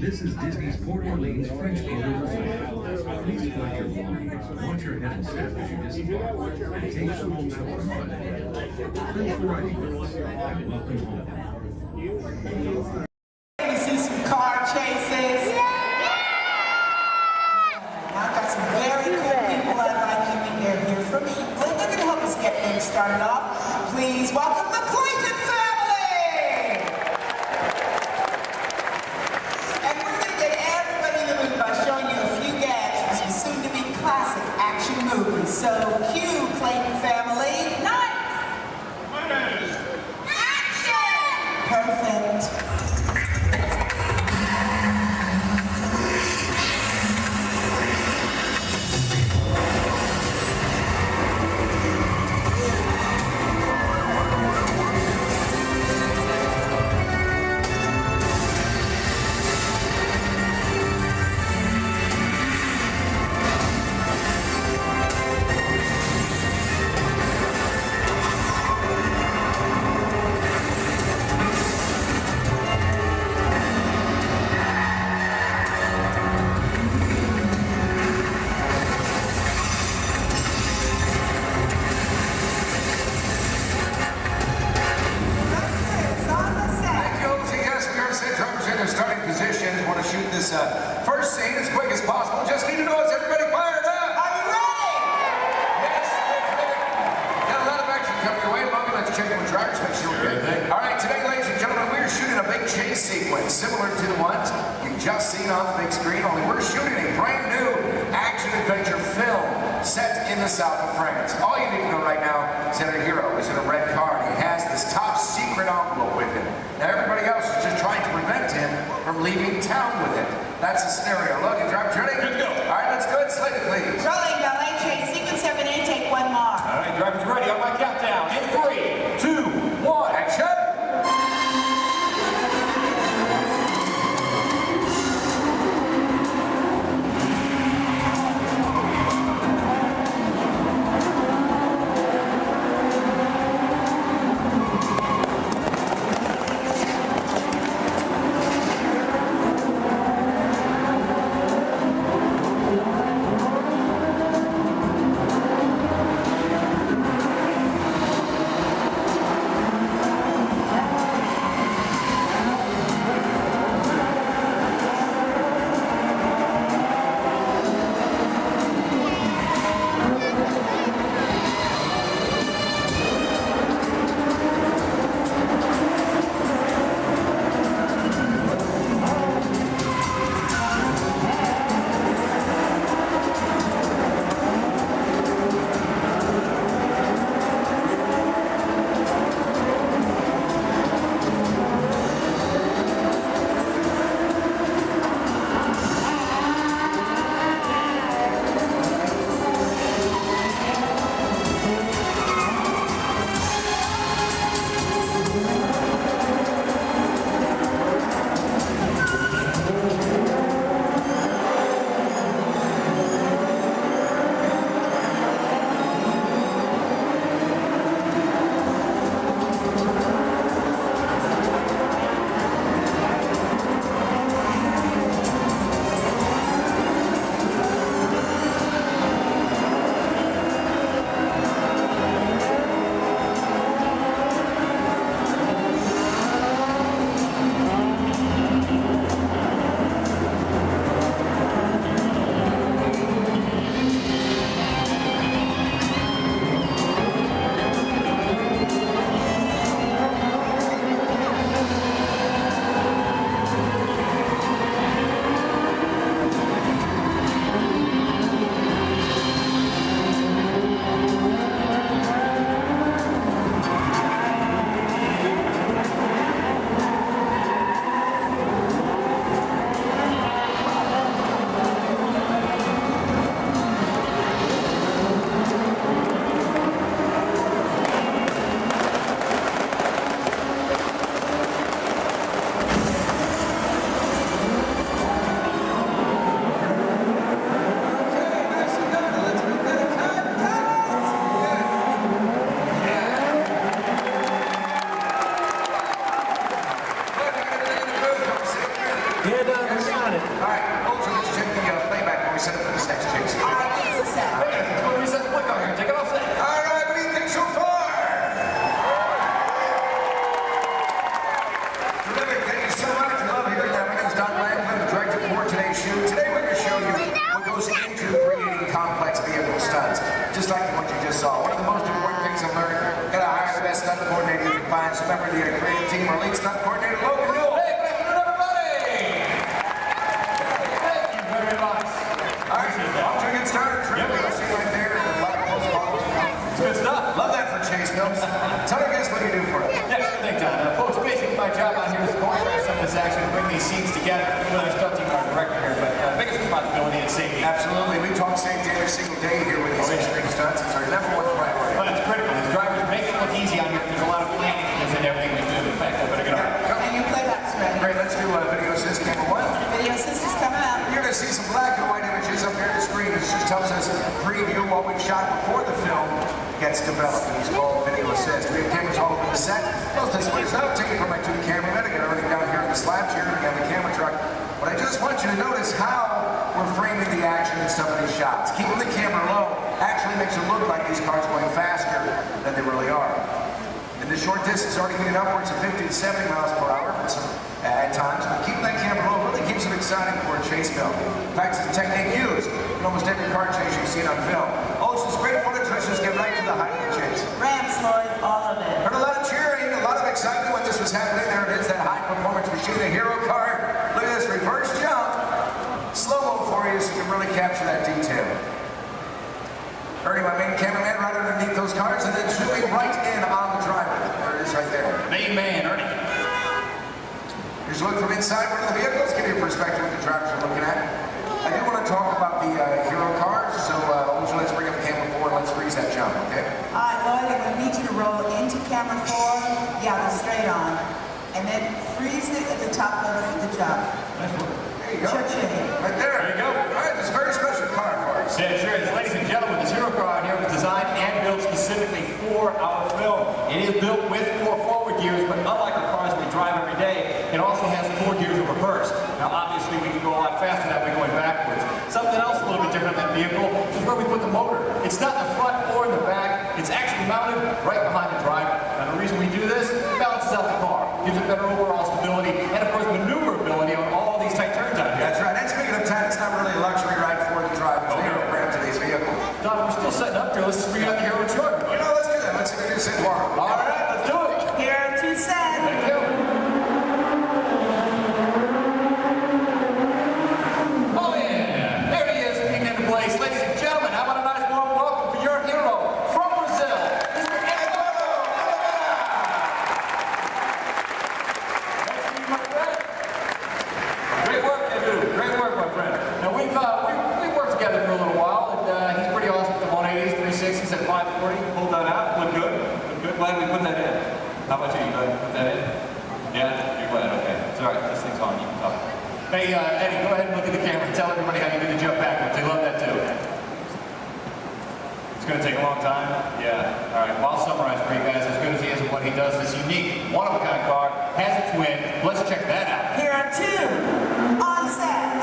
This is Disney's Port Orleans French Quarter Resort. Please fly your belongings, watch your head and step as you disembark, and take some home for fun. Thanks for riding with us, and welcome home. You see some car chases. I've got some very cool people I'd like you to hear from England. They're going to help us get things started off. Please welcome the Clayton family! And we're going to get everybody in the mood by showing you a few gags from some soon-to-be classic action movies. So, cue, Clayton family. Nice! Action! Perfect. this first scene as quick as possible. Just need to know, is everybody fired up? Are you ready? Yes. Got a lot of action coming your way. Logan, let's check with drivers, make sure we're good. All right, today, ladies and gentlemen, we're shooting a big chase sequence similar to the ones you've just seen on the big screen, only we're shooting a brand new action-adventure film set in the south of France. All you need to know right now is that our hero is in a red car and he has this top secret envelope with him. Now everybody else is just trying to prevent him from leaving town with it. That's the scenario. Logan, drivers ready? Good to go. All right, let's go ahead and slate it, please. Rolling, ballet train, sequence 7A, take one more. All right, drivers ready on my countdown. In 3, 2, 1, action! In the short distance, already getting upwards of 50 to 70 miles per hour at times, but keeping that camera low really keeps it exciting for a chase film. In fact, it's a technique used in almost every car chase you've seen on film. Oh, it's just great footage. Let's just get right to the height of the chase. Ramps, Lloyd, all of it. Heard a lot of cheering, a lot of excitement when this was happening. There it is, that high-performance machine, the hero car. Look at this reverse jump. Slow-mo for you so you can really capture that detail. Ernie, my main cameraman, right underneath those cars, and then zooming right in on the driver. There it is right there. Main man, Ernie. Here's a look from inside one of the vehicles, give you a perspective of what the drivers are looking at. I do want to talk about the hero cars, so let's bring up camera 4 and let's freeze that jump, okay? All right, Lloyd, I'm going to need you to roll into camera 4. Yeah, that's straight on. And then freeze it at the top of the jump. There you go. Cha-ching. Right there. There you go. All right, this is a very special car for us. Yeah, sure is. Ladies and gentlemen, this hero car out here was designed and built specifically for our film. It is built with 4 forward gears, but unlike the cars we drive every day, it also has 4 gears of reverse. Now, obviously, we can go a lot faster that way going backwards. Something else a little bit different than the vehicle is where we put the motor. It's not in the front or in the back. It's actually mounted right behind the driver. Now, the reason we do this, it balances out the car, gives it better overall stability, and of course, maneuverability on all these tight turns out here. That's right. And speaking of time, it's not really a luxury ride for the drivers. They are cramped to these vehicles. Don, we're still setting up here. Let's just bring out the hero truck. You know, let's do that. Let's introduce it tomorrow. All right, let's do it. Here to set. Thank you. Oh yeah, there he is, being into place. Ladies and gentlemen, how about a nice warm welcome for your hero from Brazil, Mr. Eduardo. Great work, Edu. Great work, my friend. Now we've worked together for a little while, and he's pretty awesome with the 180s, 360s at 540. Pulled that out. Look good. Look good. Glad we put that in. How about you? You glad we put that in? Yeah, you're glad. Okay. It's all right. This thing's on. You can talk. Hey, Eddie, go ahead and look at the camera and tell everybody how you do the jump backwards. They love that too. It's going to take a long time? Yeah. All right. Well, I'll summarize for you guys. As good as he is at what he does, this unique, one-of-a-kind car has its win. Let's check that out. Here are 2 on set.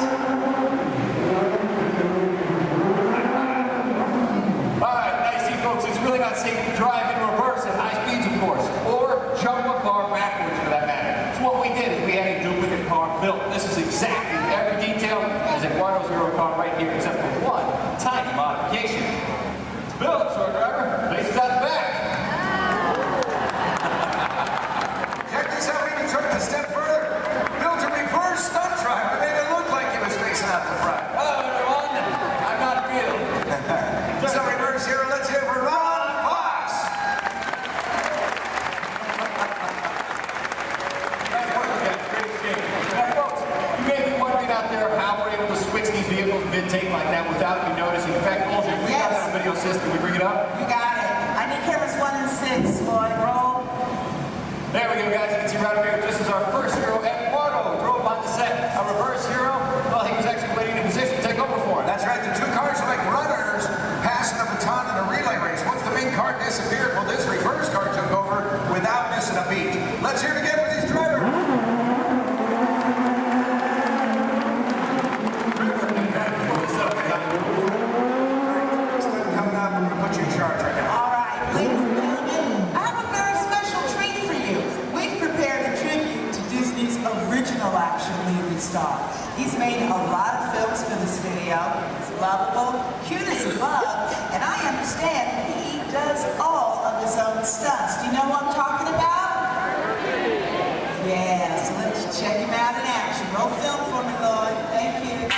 All right. Now you see, folks, it's really not safe to drive in reverse at high speeds, of course, or jump a car backwards for that matter. So what we did is we had a duplicate car built. This is exactly every detail as Eduardo's hero car right here, except for one tiny modification. It's built, short driver, faces out the back. Check this out. We even took it a step further. Built a reverse stunt driver. Made it look like he was facing out the front. Hello, everyone. I'm not real. So reverse hero. Let's hear for Ron Fox. Nice work, you guys. Great exchange. Now, folks, you may be wondering out there how we're able to switch these vehicles mid-take like that without you noticing. In fact, Olger, we got that on video system. We bring it up. You got it. I need cameras 1 and 6, Lloyd. Roll. There we go, guys. You can see right over here, this is our first hero, Eduardo. Drove on the set. Our reverse hero, well, he was actually waiting in position to take over for him. That's right. The 2 cars are like runners passing a baton in a relay race. Once the main car disappeared, well, this reverse car took over without missing a beat. Let's hear it again for these drivers. Coming up, we're going to put you in charge right now. All right, ladies and gentlemen, I have a very special treat for you. We've prepared a tribute to Disney's original action movie star. He's made a lot of films for this video. He's lovable, cute as a bug, and I understand he does all of his own stunts. Do you know what I'm talking about? Yeah, so let's check him out in action. Roll film for me, Lloyd. Thank you.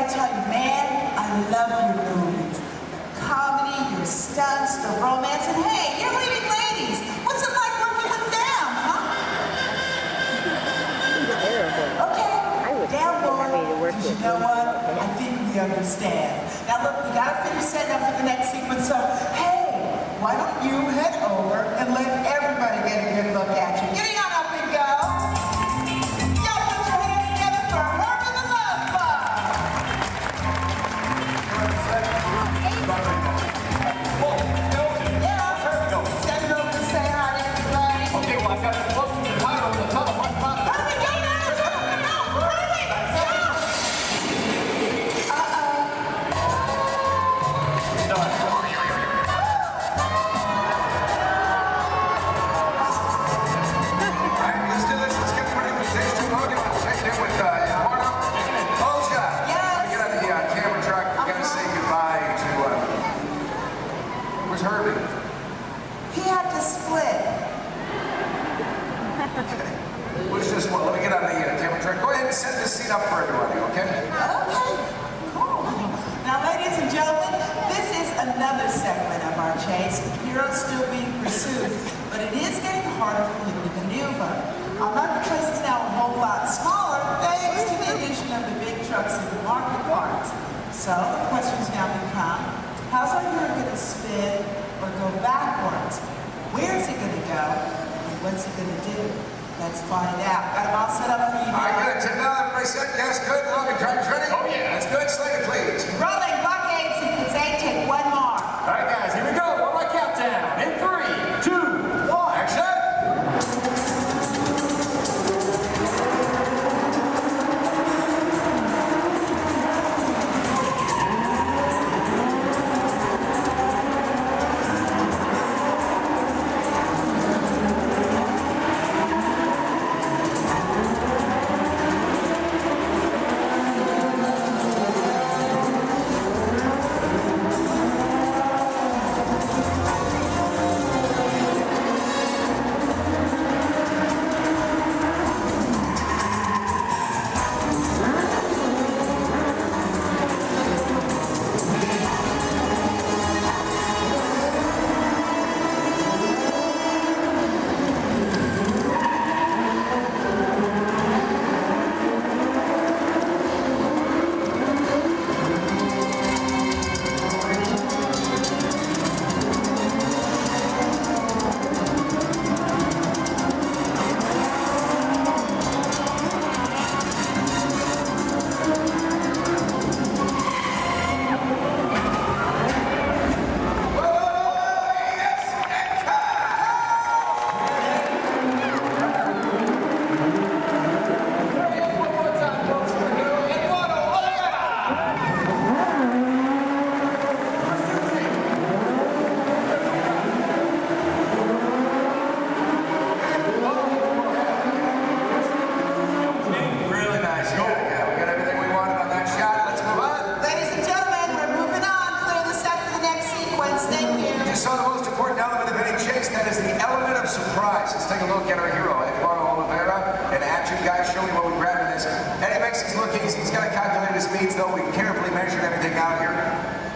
gotta tell you, man, I love your movies. The comedy, your stunts, the romance, and hey, you're leading ladies. What's it like working with them, huh? Okay, down boy. You know what? I think we understand. Now look, we gotta finish setting up for the next sequence, so hey, why don't you head over and let everybody get a good look at you. Get on up and go. Y'all put your hands together for Herb and the Love Bug. Yeah, send it over to say hi to everybody. Okay, well, I've got to close to the title of the telephone. Hurry, go now, hurry. Herbie. He had to split. What's this one? Let me get on the camera track. Go ahead and set this scene up for everybody, okay? Okay, cool. Now, ladies and gentlemen, this is another segment of our chase. The hero's still being pursued, but it is getting harder for him to maneuver. Our marketplace is now a whole lot smaller thanks to the addition of the big trucks and the market parts. So the questions now become, how's our hero going to spin or go backwards? Where's he going to go? And what's he going to do? Let's find out. Got them all set up for you. All right, good. Everybody set? Yes, good. Logan, driver's ready? Oh, yeah. That's good. Slater, please. Rolling blockade sequence 8, take one more. All right, guys, here we go. One more countdown. In 3, 2, 1. Action!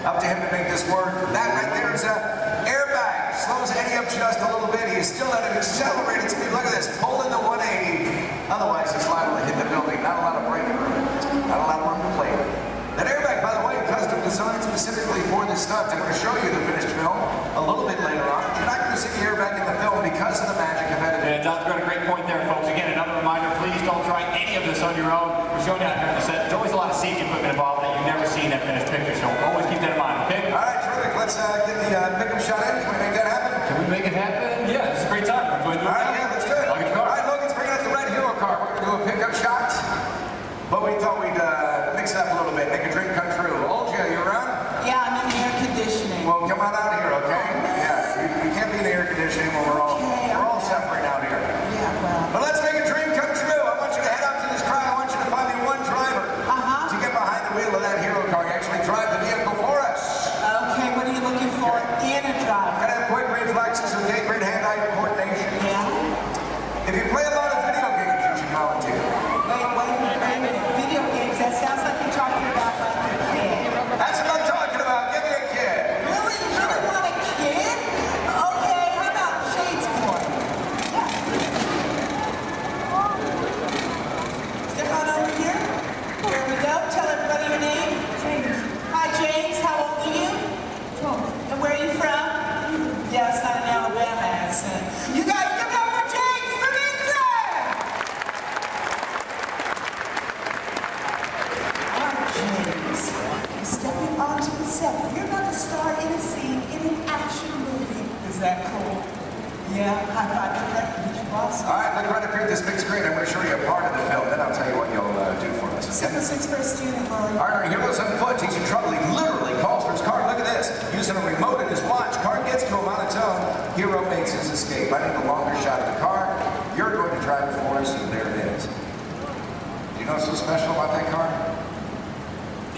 Up to him to make this work. That right there is an airbag. Slows Eddie up just a little bit. He is still at an accelerated speed. Look at this, pulling the 180. Otherwise, he's liable to hit the building. Not a lot of braking room. Not a lot of room to play with. That airbag, by the way, custom designed specifically for this stunt. I'm going to show you the finished film a little bit later on. You're not going to see the airbag in the film because of the magic of editing. Yeah, Don's got a great point there, folks. Again, another reminder, please don't try any of this on your own. We're showing you out here on the set. There's always a lot of safety equipment involved that you've never seen that finished picture, so always keep that in mind, okay? All right, terrific. Let's get the pickup shot in. Can we make that happen? Can we make it happen? Yeah, it's a great time. All right, yeah, let's do it. All right, Logan's bringing out the red hero car. We're going to do a pickup shot, but we thought we'd mix it up a little bit, make a dream come true. Olja, you around? Yeah, I'm in the air conditioning. Well, come on out here, okay? Yeah, you can't be in the air conditioning when we're all suffering out here. Yeah, well. But let's make a dream come true. I want you to head out to this crowd. I want you to find me one driver to get behind the wheel of that hero car and actually drive the vehicle for us. Yeah, high five to record. Did you boss? All right, look right up here at this big screen. I'm going to show you a part of the film. Then I'll tell you what you'll do for us. Okay? 6 for a student, Lori. All right, our hero's on foot. He's in trouble. He literally calls for his car. Look at this. Using a remote in his watch. Car gets to him on its own. Hero makes his escape. I need a longer shot of the car. You're going to drive it for us, and there it is. Do you know what's so special about that car?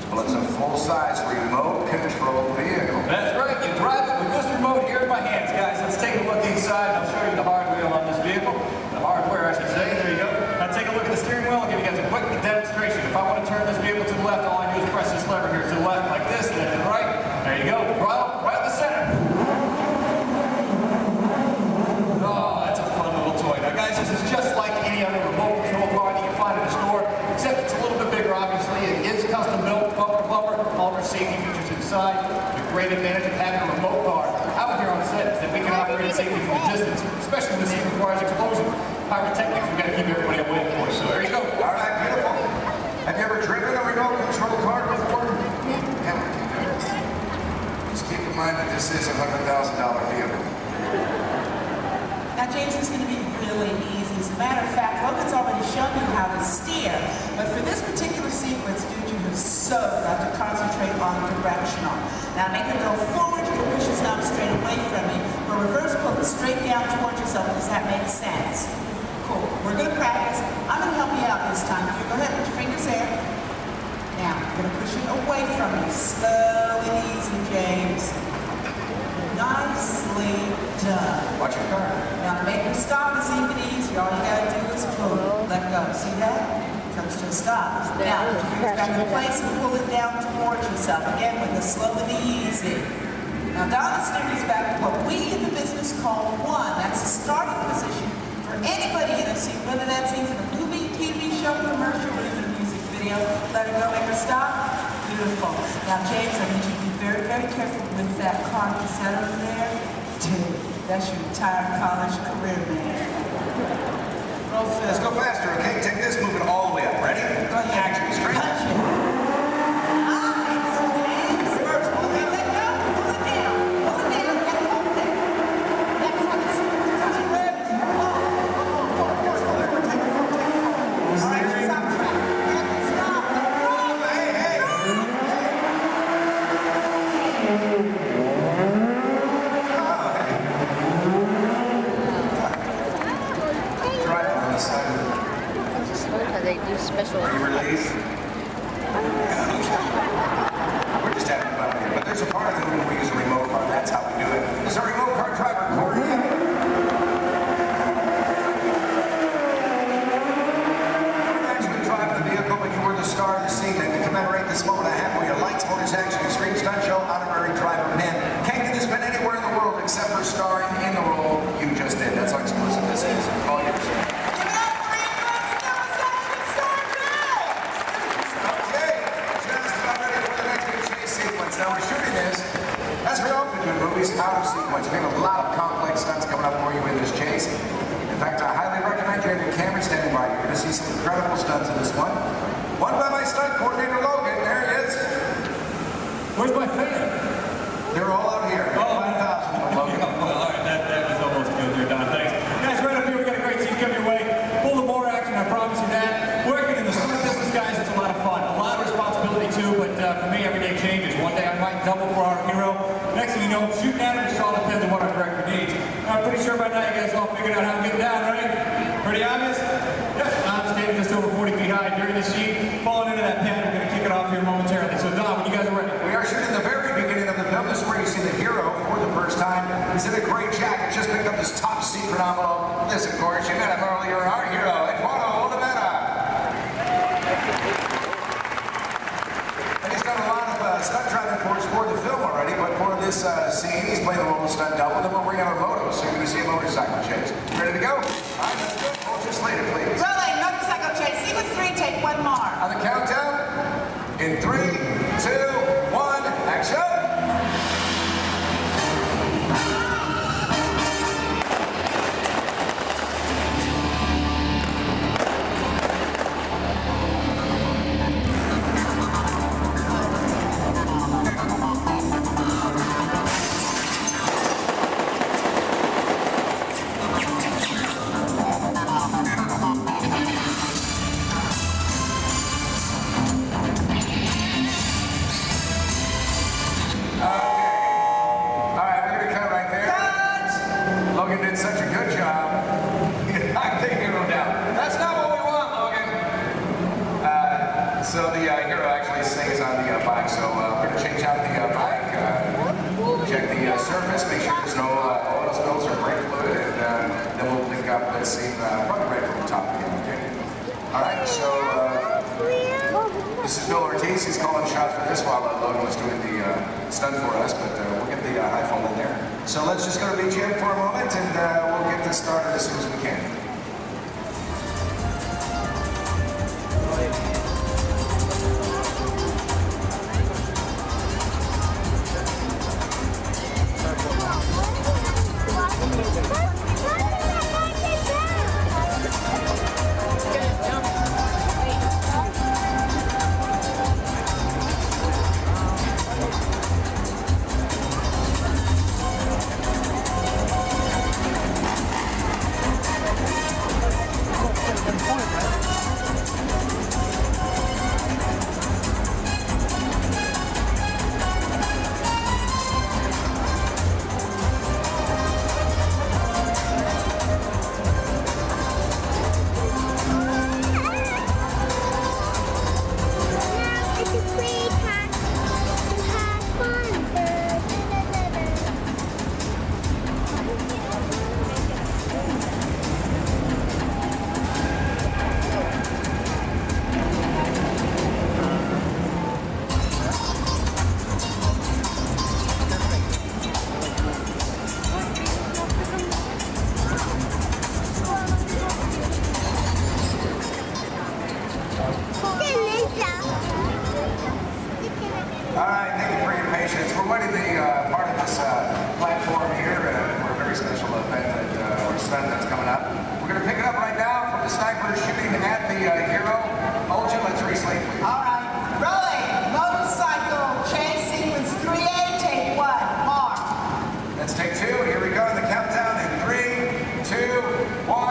Well, it's a full-size remote control vehicle. That's right, you drive it with this remote here in my hands, guys. Let's take a look inside. I'll show you the hardware on this vehicle. The hardware, I should say. There you go. Now take a look at the steering wheel. I'll give you guys a quick demonstration. If I want to turn this vehicle to the left, all I do is press this lever here to the left like this, and then to the right. There you go. Right in the center. Oh, that's a fun little toy. Now, guys, this is just like any other remote control car that you can find in the store, except it's a little bit bigger, obviously. It is custom built, bumper, all of our safety features inside. The great advantage of having a remote car out here on set is that we can operate safely from a distance, especially when the scene requires explosions. Pyrotechnics, we've got to keep everybody away, of course. So there you go. All right, beautiful. Have you ever driven a remote control car before? Yeah. Just keep in mind that this is a $100,000 vehicle. Now, James, this is going to be really easy. As a matter of fact, Logan's already shown you how to steer. But for this particular sequence, dude, you have so got to concentrate on directional. Now, make it go forward. You can push this knob straight away from you. For reverse, pull it straight down towards yourself. Does that make sense? Cool. We're going to practice. I'm going to help you out this time. You go ahead, put your fingers there. Now, I'm going to push it away from you. Slow and easy, James. Nicely done. Watch your car. Now, to make it stop is even easier. All you gotta do is pull it. Let go. See that? Comes to a stop. Now, put your fingers back in place and pull it down towards yourself. Again, with the slow and easy. Now, down the steering back to what we in the business call one. That's the starting position for anybody in a scene, whether that's even a movie, TV show, commercial, or even a music video. Let it go, make her stop. Beautiful. Now, James, I need you to be very, very careful with that car. Is that over there? Dude, that's your entire college career, man. Roll fast. Let's go faster, okay? Take this, move it all the way up. Ready? Go ahead. Action, straight. Punch it. Nice, James. First, pull it down. Let go. Pull it down. Pull it down and hold it. Next one is touch it red. Forward. Take it forward. All right, stop track. Stop. Hey. Drive on the side of the... I just love how they do special. Are you released? We're just having fun here, but there's a part of the movie where we use a remote car. That's how we do it. This is our remote car driver, Corey. We're actually driving the vehicle, but you were the star of the scene. And to commemorate this moment, I have for you lights, motors, action, extreme stunt show, honorary driver pin. Can't get this pin anywhere in the world except for starring in the role you just did. That's how exclusive this is. All yours. Now we're shooting this, as we often do in movies, out of sequence. We have a lot of complex stunts coming up for you in this chase. In fact, I highly recommend you have your camera standing by. You're going to see some incredible stunts in this one. One by my stunt coordinator, Logan. There he is. Where's my fan? They're all out here. 5,000 from Logan. Well, all right, that was almost good there, Don. Thanks. Guys, right up here, we got a great team coming your way. Full of more action, I promise you that. Working in the stunt business, guys, it's a lot of fun. A lot of responsibility, too, but for me, every day changes. One day I might double for our hero. Next thing you know, shooting at it, it all depends on what our director needs. I'm pretty sure by now you guys all figured out how to get down, right? Pretty obvious? Yes, I'm standing just over 40 feet high during the scene. Falling into that pattern, we're going to kick it off here momentarily. So, Don, when you guys are ready. We are shooting the very beginning of the film. This is where you see the hero for the first time. He's in a gray jacket, just picked up this top secret envelope. This, of course, you met him earlier, our hero, Eduardo Olivera. And he's done a lot of stunt driving for the film already, but for this scene, he's playing the role of stunt double. Then we'll bring out our moto, so you're going to see a motorcycle chase. Ready to go? All right, let's go. Hold just later, please. Rolling, motorcycle chase. Sequence 3, take one more. On the countdown, in 3, 2, 1, action! right, so we're going to change out the bike, check the surface, make sure there's no oil spills or brake fluid, and then we'll pick up this scene probably right from the top again, okay? All right, so this is Bill Ortiz. He's calling shots for this while Logan was doing the stunt for us, but we'll get the high fall in there. So let's just go to BGM for a moment, and we'll get this started as soon as we can. All right, thank you for your patience. We're waiting the part of this platform here for a very special event or stunt that's coming up. We're going to pick it up right now from the sniper shooting at the hero. Hold you, let's reslate, please. All right, rolling. Motorcycle chase sequence 3A, take 1. Mark. Let's take 2. Here we go in the countdown in 3, 2, 1.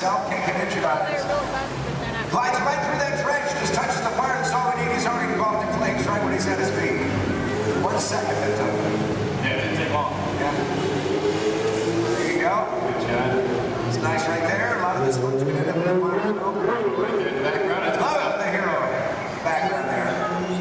himself, can't get injured on this. Glides right through that trench, just touches the fire, that's all we need. He's already engulfed in flames right when he's at his feet. 1 second that took. Yeah, it didn't take long. Yeah. There you go. Good job. It's nice right there. A lot of this one's going to end up in the fire. Right there in the background. That's Love the hero. Background there.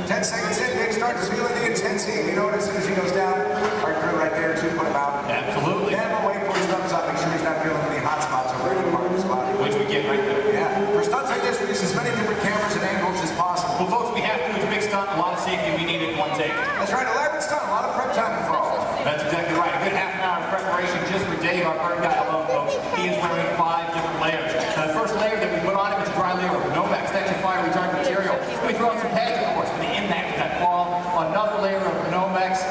10 seconds in, Nick starts feeling the intensity. You know what, as soon as he goes down, our crew right there to put him out. Absolutely. Then we'll wait for his thumbs up, make sure he's not feeling any hot spots or any part of his body. Which we get right there. Yeah. For stunts like this, we use as many different cameras and angles as possible. Well, folks, we have to. It's a big stunt, a lot of safety. We need it in one take. That's right, elaborate stunt, a lot of prep time involved. That's exactly right. A good half an hour of preparation just for Dave, our bird guy alone, folks. He is wearing 5 different layers. Now, the first layer that we put on him is a dry layer of Nomex, extra fire retardant material. Then we throw on some pads, of course, for the impact of that fall. Another layer of Nomex.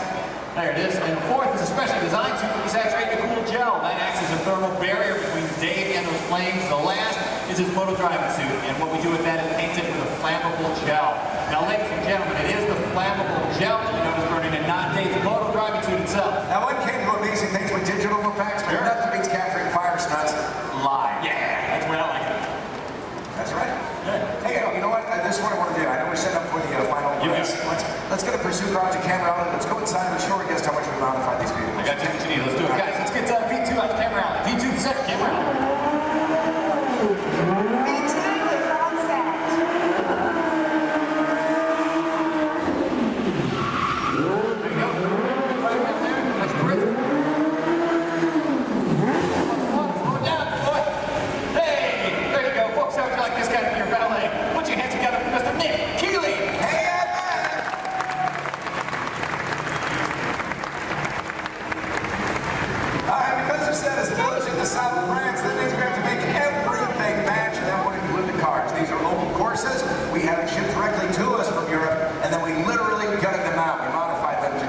There it is. And the fourth is a specially designed suit with saturated cool gel. That acts as a thermal barrier between Dave and those flames. The last is his moto driving suit. And what we do with that is paint it with a flammable gel. Now, ladies and gentlemen, it is the flammable gel that you notice burning and not Dave's moto driving suit itself. Now, one can do amazing things with digital effects, but nothing beats capturing fire stunts live. Yeah, that's where I like it. That's right. Good. Hey, you know what? This is what I want to do. I know we're set up for the final race. Let's get a pursuit car to camera out. Let's go inside and show our guests how much we modify these vehicles. I got you what you need. Let's do it, guys. Let's get V2 out to camera out. V2 set, camera out. V2 is on set. There you go. Right there. That's terrific. Slow it down, boy. Hey, there you go. Folks, how would you like this guy to be your valet? Put your hands together for Mr. Nick Keeley. Hey, because the set is village in the south of France, that means we have to make everything match, and that would include the cars. These are local courses. We have it shipped directly to us from Europe, and then we literally gutted them out. We modified them to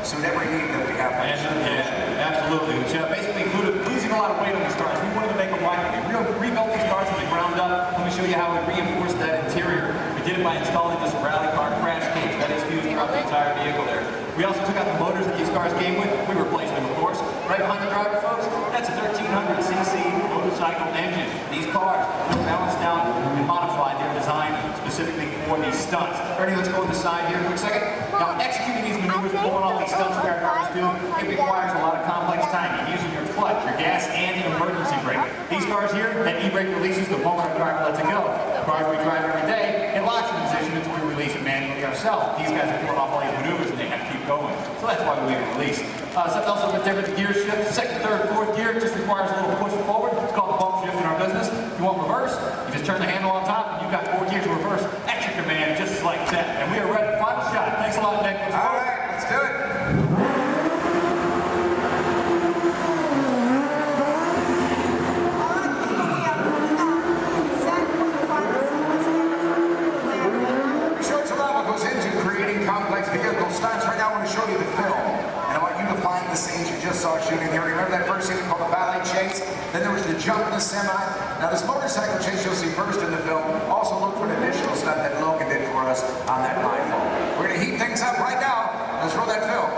suit every need that we have. Yeah, absolutely. Which basically included losing a lot of weight on these cars. We wanted to make them lighter. We rebuilt these cars from the ground up. Let me show you how we reinforced that interior. We did it by installing this rally car crash cage that is fused throughout the entire vehicle there. We also took out the motors that these cars came with. We replaced them, of course. Right behind the driver, folks, that's a 1300cc motorcycle engine. These cars were balanced down and modified. They're designed specifically for these stunts. Ernie, let's go on the side here for a second. Now, executing these maneuvers, pulling off these stunts that our cars do, it requires a lot of complex timing, using your clutch, your gas, and emergency brake. These cars here, that e-brake releases the moment our driver lets it go. The cars we drive every day, it locks in position until we release it manually ourselves. These guys are pulling off all these maneuvers and they have to keep going. So that's why we leave it released. Something else a bit different, the gear shift. Second, third, fourth gear just requires a little push forward. It's called the bump shift in our business. If you want reverse, you just turn the handle on top and you've got 4 gears of reverse at your command just like that. And we are ready. Final shot. Thanks a lot, Nick. All right, let's do it. Complex vehicle stunts. Right now I want to show you the film, and I want you to find the scenes you just saw shooting here. Remember that first scene called the ballet chase? Then there was the jump in the semi. Now this motorcycle chase you'll see first in the film. Also look for an additional stunt that Logan did for us on that iPhone. We're going to heat things up right now. Let's roll that film.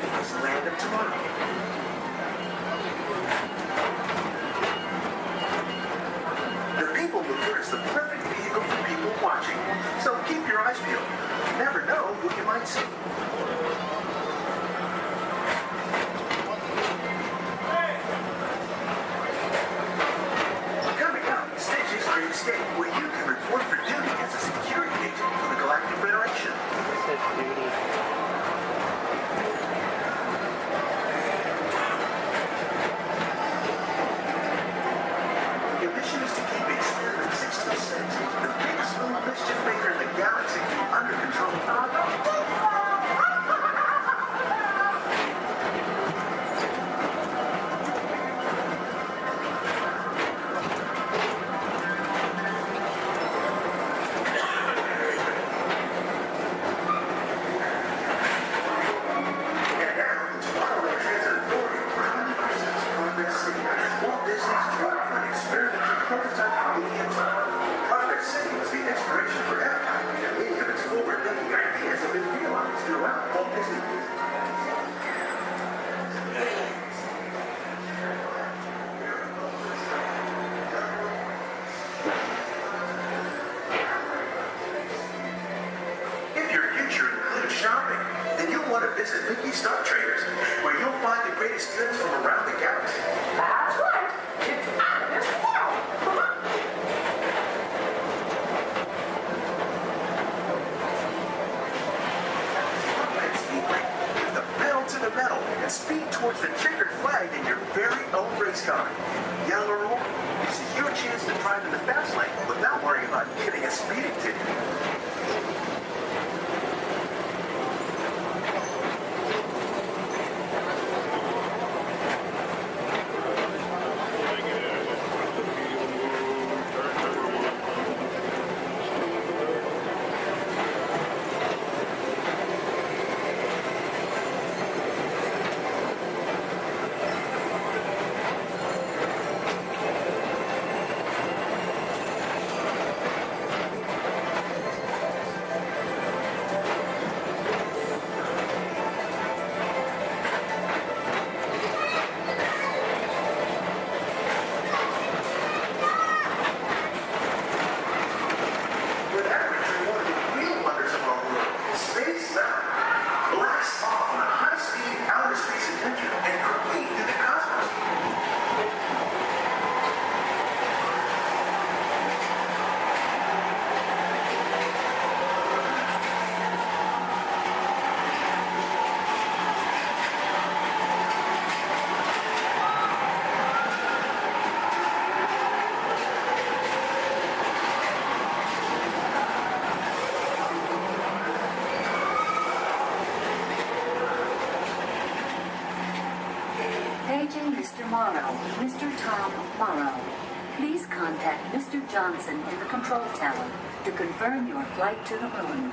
this land of tomorrow. The People Mover is the perfect vehicle for people watching. So keep your eyes peeled. You never know who you might see. Coming up, Stitch's Great Escape, where you can report for duty as a security agent for the Galactic Federation. Your mission is to keep Experiment 626, the biggest little mischief maker in the galaxy, under control. And now, Tomorrowland Transit Authority proudly presents Progress City, Walt Disney's dream for an experimental prototype museum. Progress City was the inspiration for Epcot, and many of its forward-thinking ideas have been realized throughout Walt Disney. If your future includes shopping, then you'll want to visit Mickey Star Traders, where you'll find the greatest goods from around the galaxy. That's right. It's out of this world. Let's keep it with the pedal to the metal and speed towards the checkered flag in your very own race car. Young or old, this is your chance to drive in the fast lane without worrying about getting a speeding ticket. With average are one of the real wonders of our world, space travel. Blast off on a high-speed outer space adventure and complete through the cosmos. Paging Mr. Morrow, Mr. Tom Morrow. Please contact Mr. Johnson in the control tower to confirm your flight to the moon.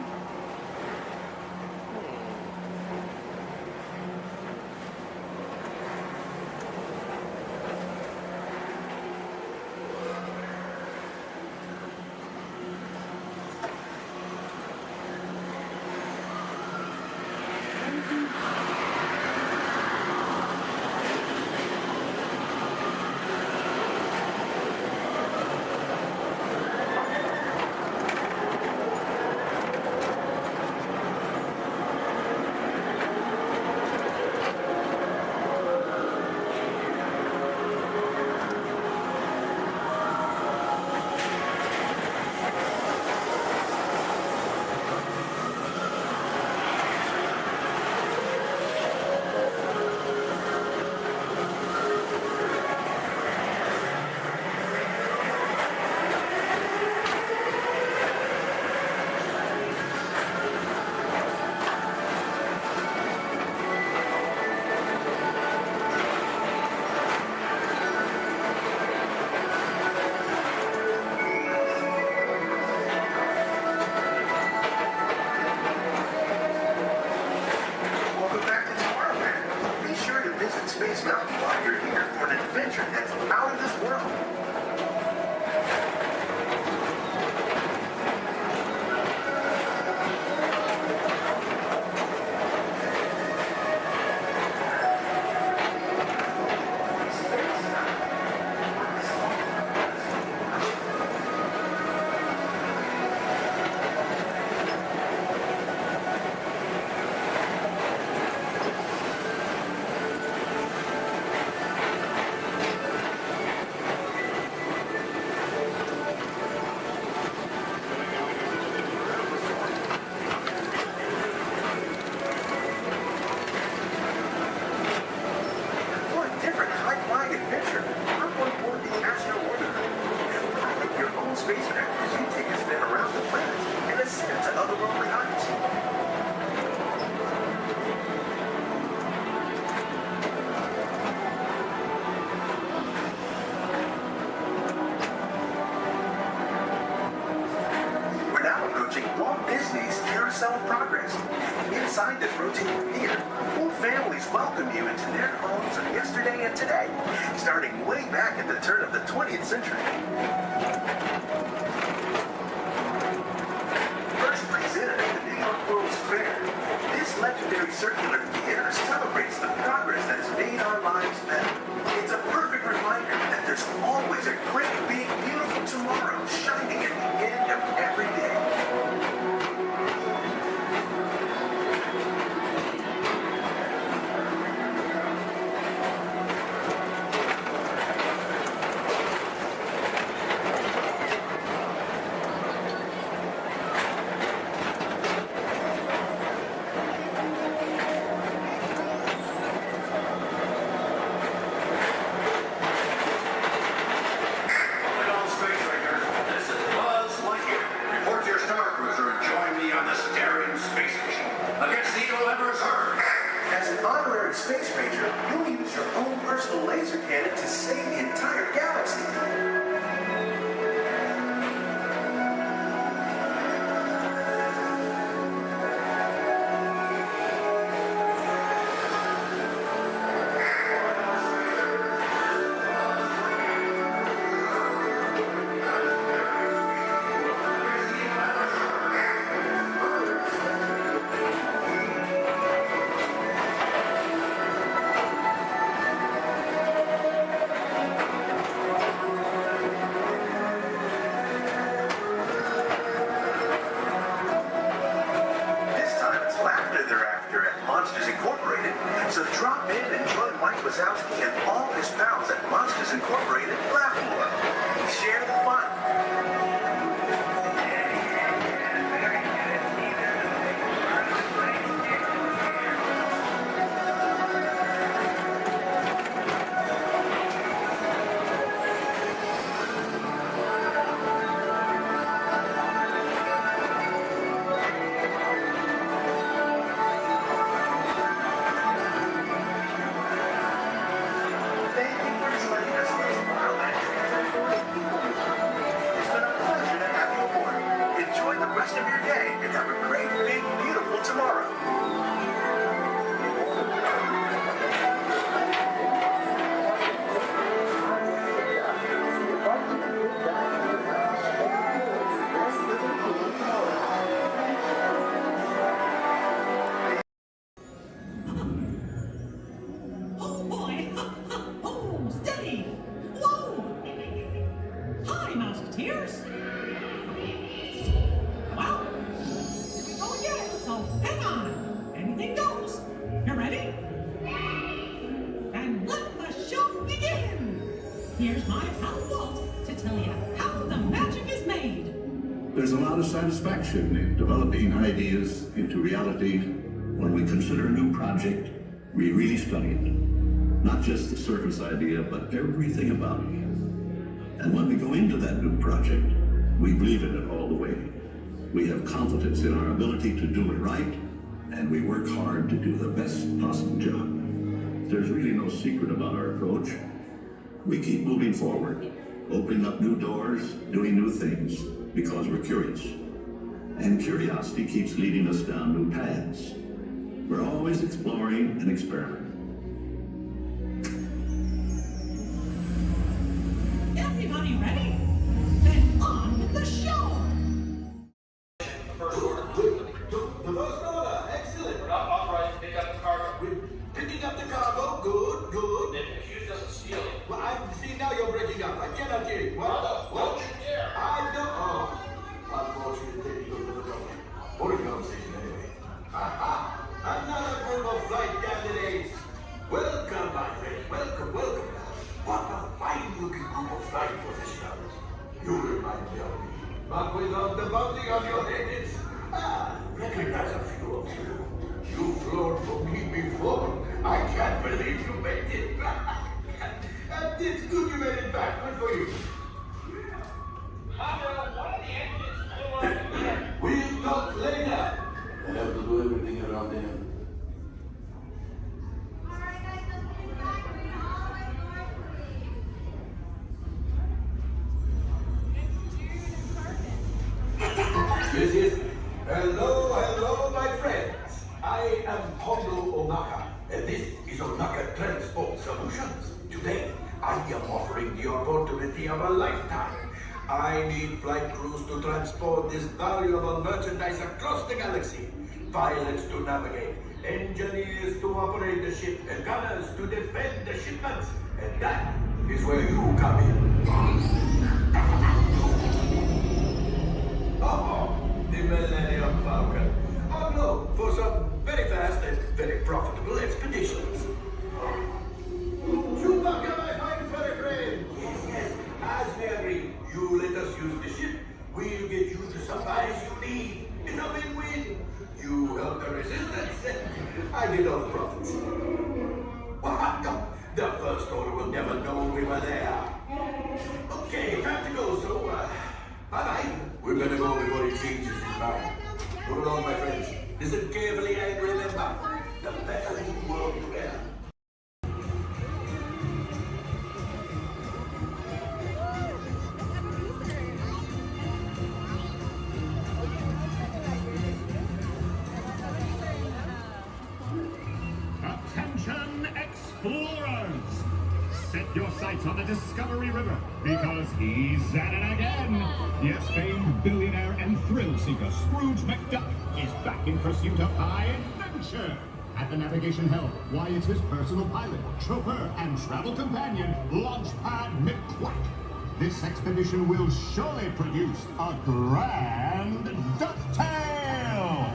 Carousel of Progress. Inside this rotating theater, full families welcome you into their homes of yesterday and today, starting way back at the turn of the 20th century. First presented at the New York World's Fair, this legendary circular theater celebrates the progress that has made our lives better. It's a perfect reminder that there's always a great, big, beautiful tomorrow shining at the end of every day. Space Ranger, you'll use your own personal laser cannon to save the entire galaxy. So drop in and join Mike Wazowski and all his pals at Monsters Incorporated Laugh More. Share the fun. Of your day and have a great, big, beautiful tomorrow. Oh boy! Oh, steady! Whoa! Hi, Mouseketeers! Well, here we go again, so hang on. Anything goes. You ready? And let the show begin. Here's my pal Walt to tell you how the magic is made. There's a lot of satisfaction in developing ideas into reality. When we consider a new project, we really study it. Not just the surface idea, but everything about it. And when we go into that new project, we believe in it all the way. We have confidence in our ability to do it right, and we work hard to do the best possible job. There's really no secret about our approach. We keep moving forward, opening up new doors, doing new things, because we're curious. And curiosity keeps leading us down new paths. We're always exploring and experimenting. Everybody ready? Then on with the show! The first order, excellent. We're not authorized to pick up the cargo. We're picking up the cargo, good, good. Then accuse us of stealing. Well, see, now you're breaking up. I cannot hear you. What? Don't you dare. I don't. Oh, unfortunately, you don't know. Boring conversation anyway. Aha! Another group of flight candidates. Welcome, my friend. Welcome, welcome. What a fine-looking group of flight professionals. You remind me of me. But without the bounty on your heads. Recognize a few of you. You've flown for me before. I can't believe you made it back. And it's good you made it back. Good for you. We'll talk later. I have to do everything around him. Yes, yes. Hello, hello. my friends. I am Hondo Onaka, and this is Onaka Transport Solutions. Today, I am offering the opportunity of a lifetime. I need flight crews to transport this valuable merchandise across the galaxy, pilots to navigate, engineers to operate the ship, and gunners to defend the shipments. And that is where you come in. Oh, the Millennium Falcon. Oh no, for some very fast and very profitable expeditions. Chewbacca, my fine furry friend. Yes, as we agreed, you let us use the ship. We'll get you the supplies you need. It's a win-win. You help the resistance, and I get all the profits. The First Order will never know we were there. Okay, time to go, so, bye-bye. We better go before he changes his mind. Move along, my friends. Listen carefully and remember, the better you work together. Attention, explorers! Set your sights on the Discovery River, because he's at it again! Yes, famed billionaire and thrill seeker Scrooge McDuck is back in pursuit of high adventure! At the navigation helm, why, it's his personal pilot, chauffeur, and travel companion, Launchpad McQuack. This expedition will surely produce a grand ducktail!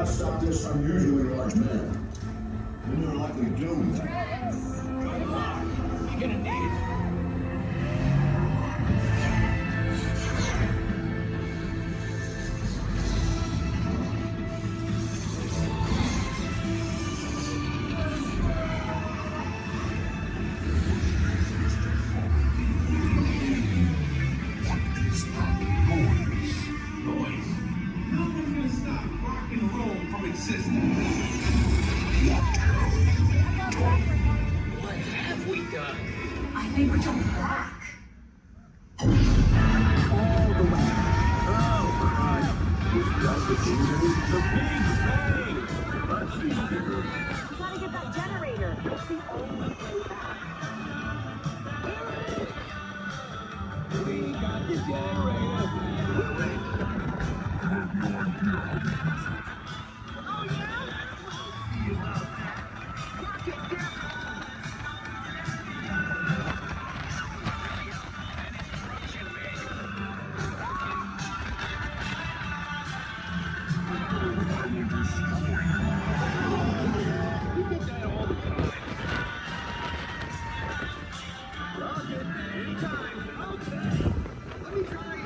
cannot stop this unusually large man. Then you're likely doomed. Good luck. You're gonna need it. What have we done? I think we're jumping back. All the way. Oh, Christ. We've got the big bang. Let's see here. Gotta get that generator. It's the only way back. We got the generator. Oh, yeah? See about that. Rocket, anytime. Okay. Let me try.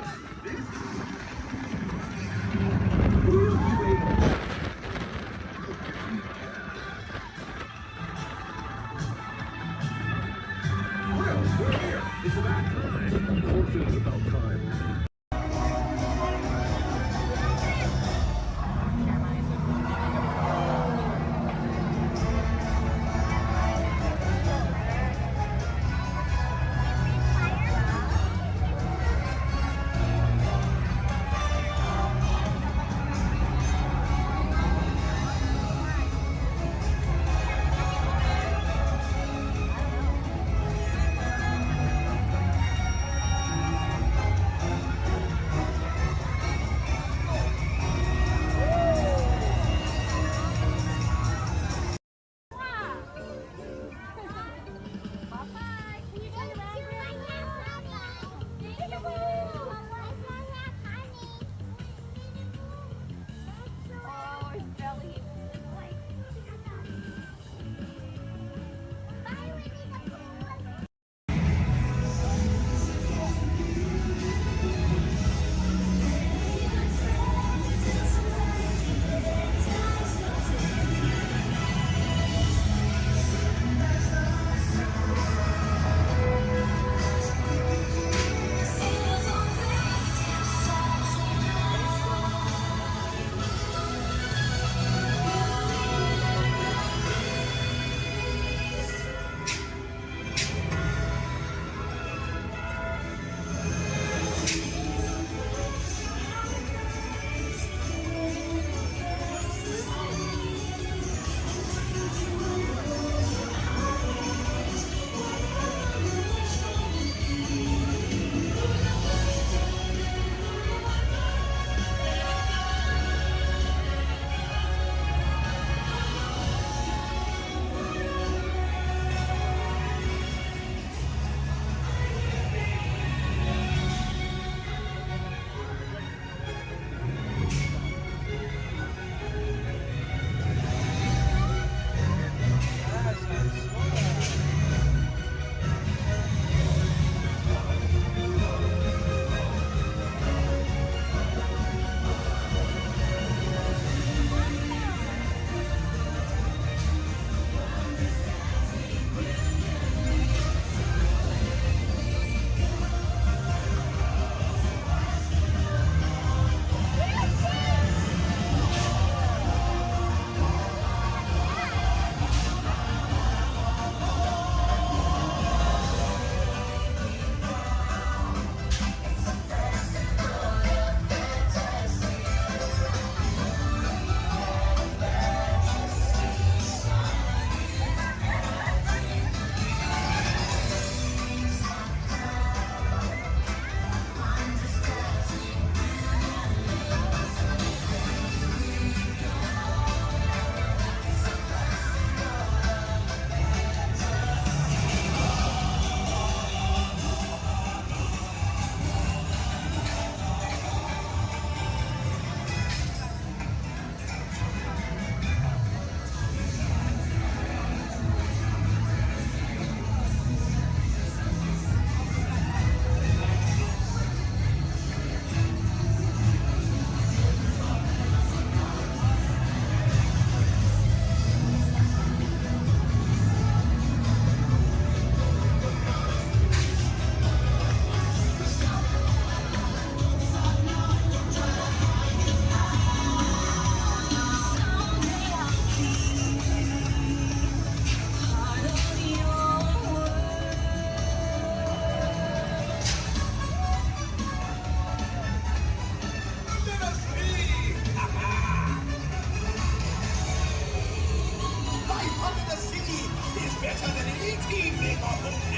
evening on the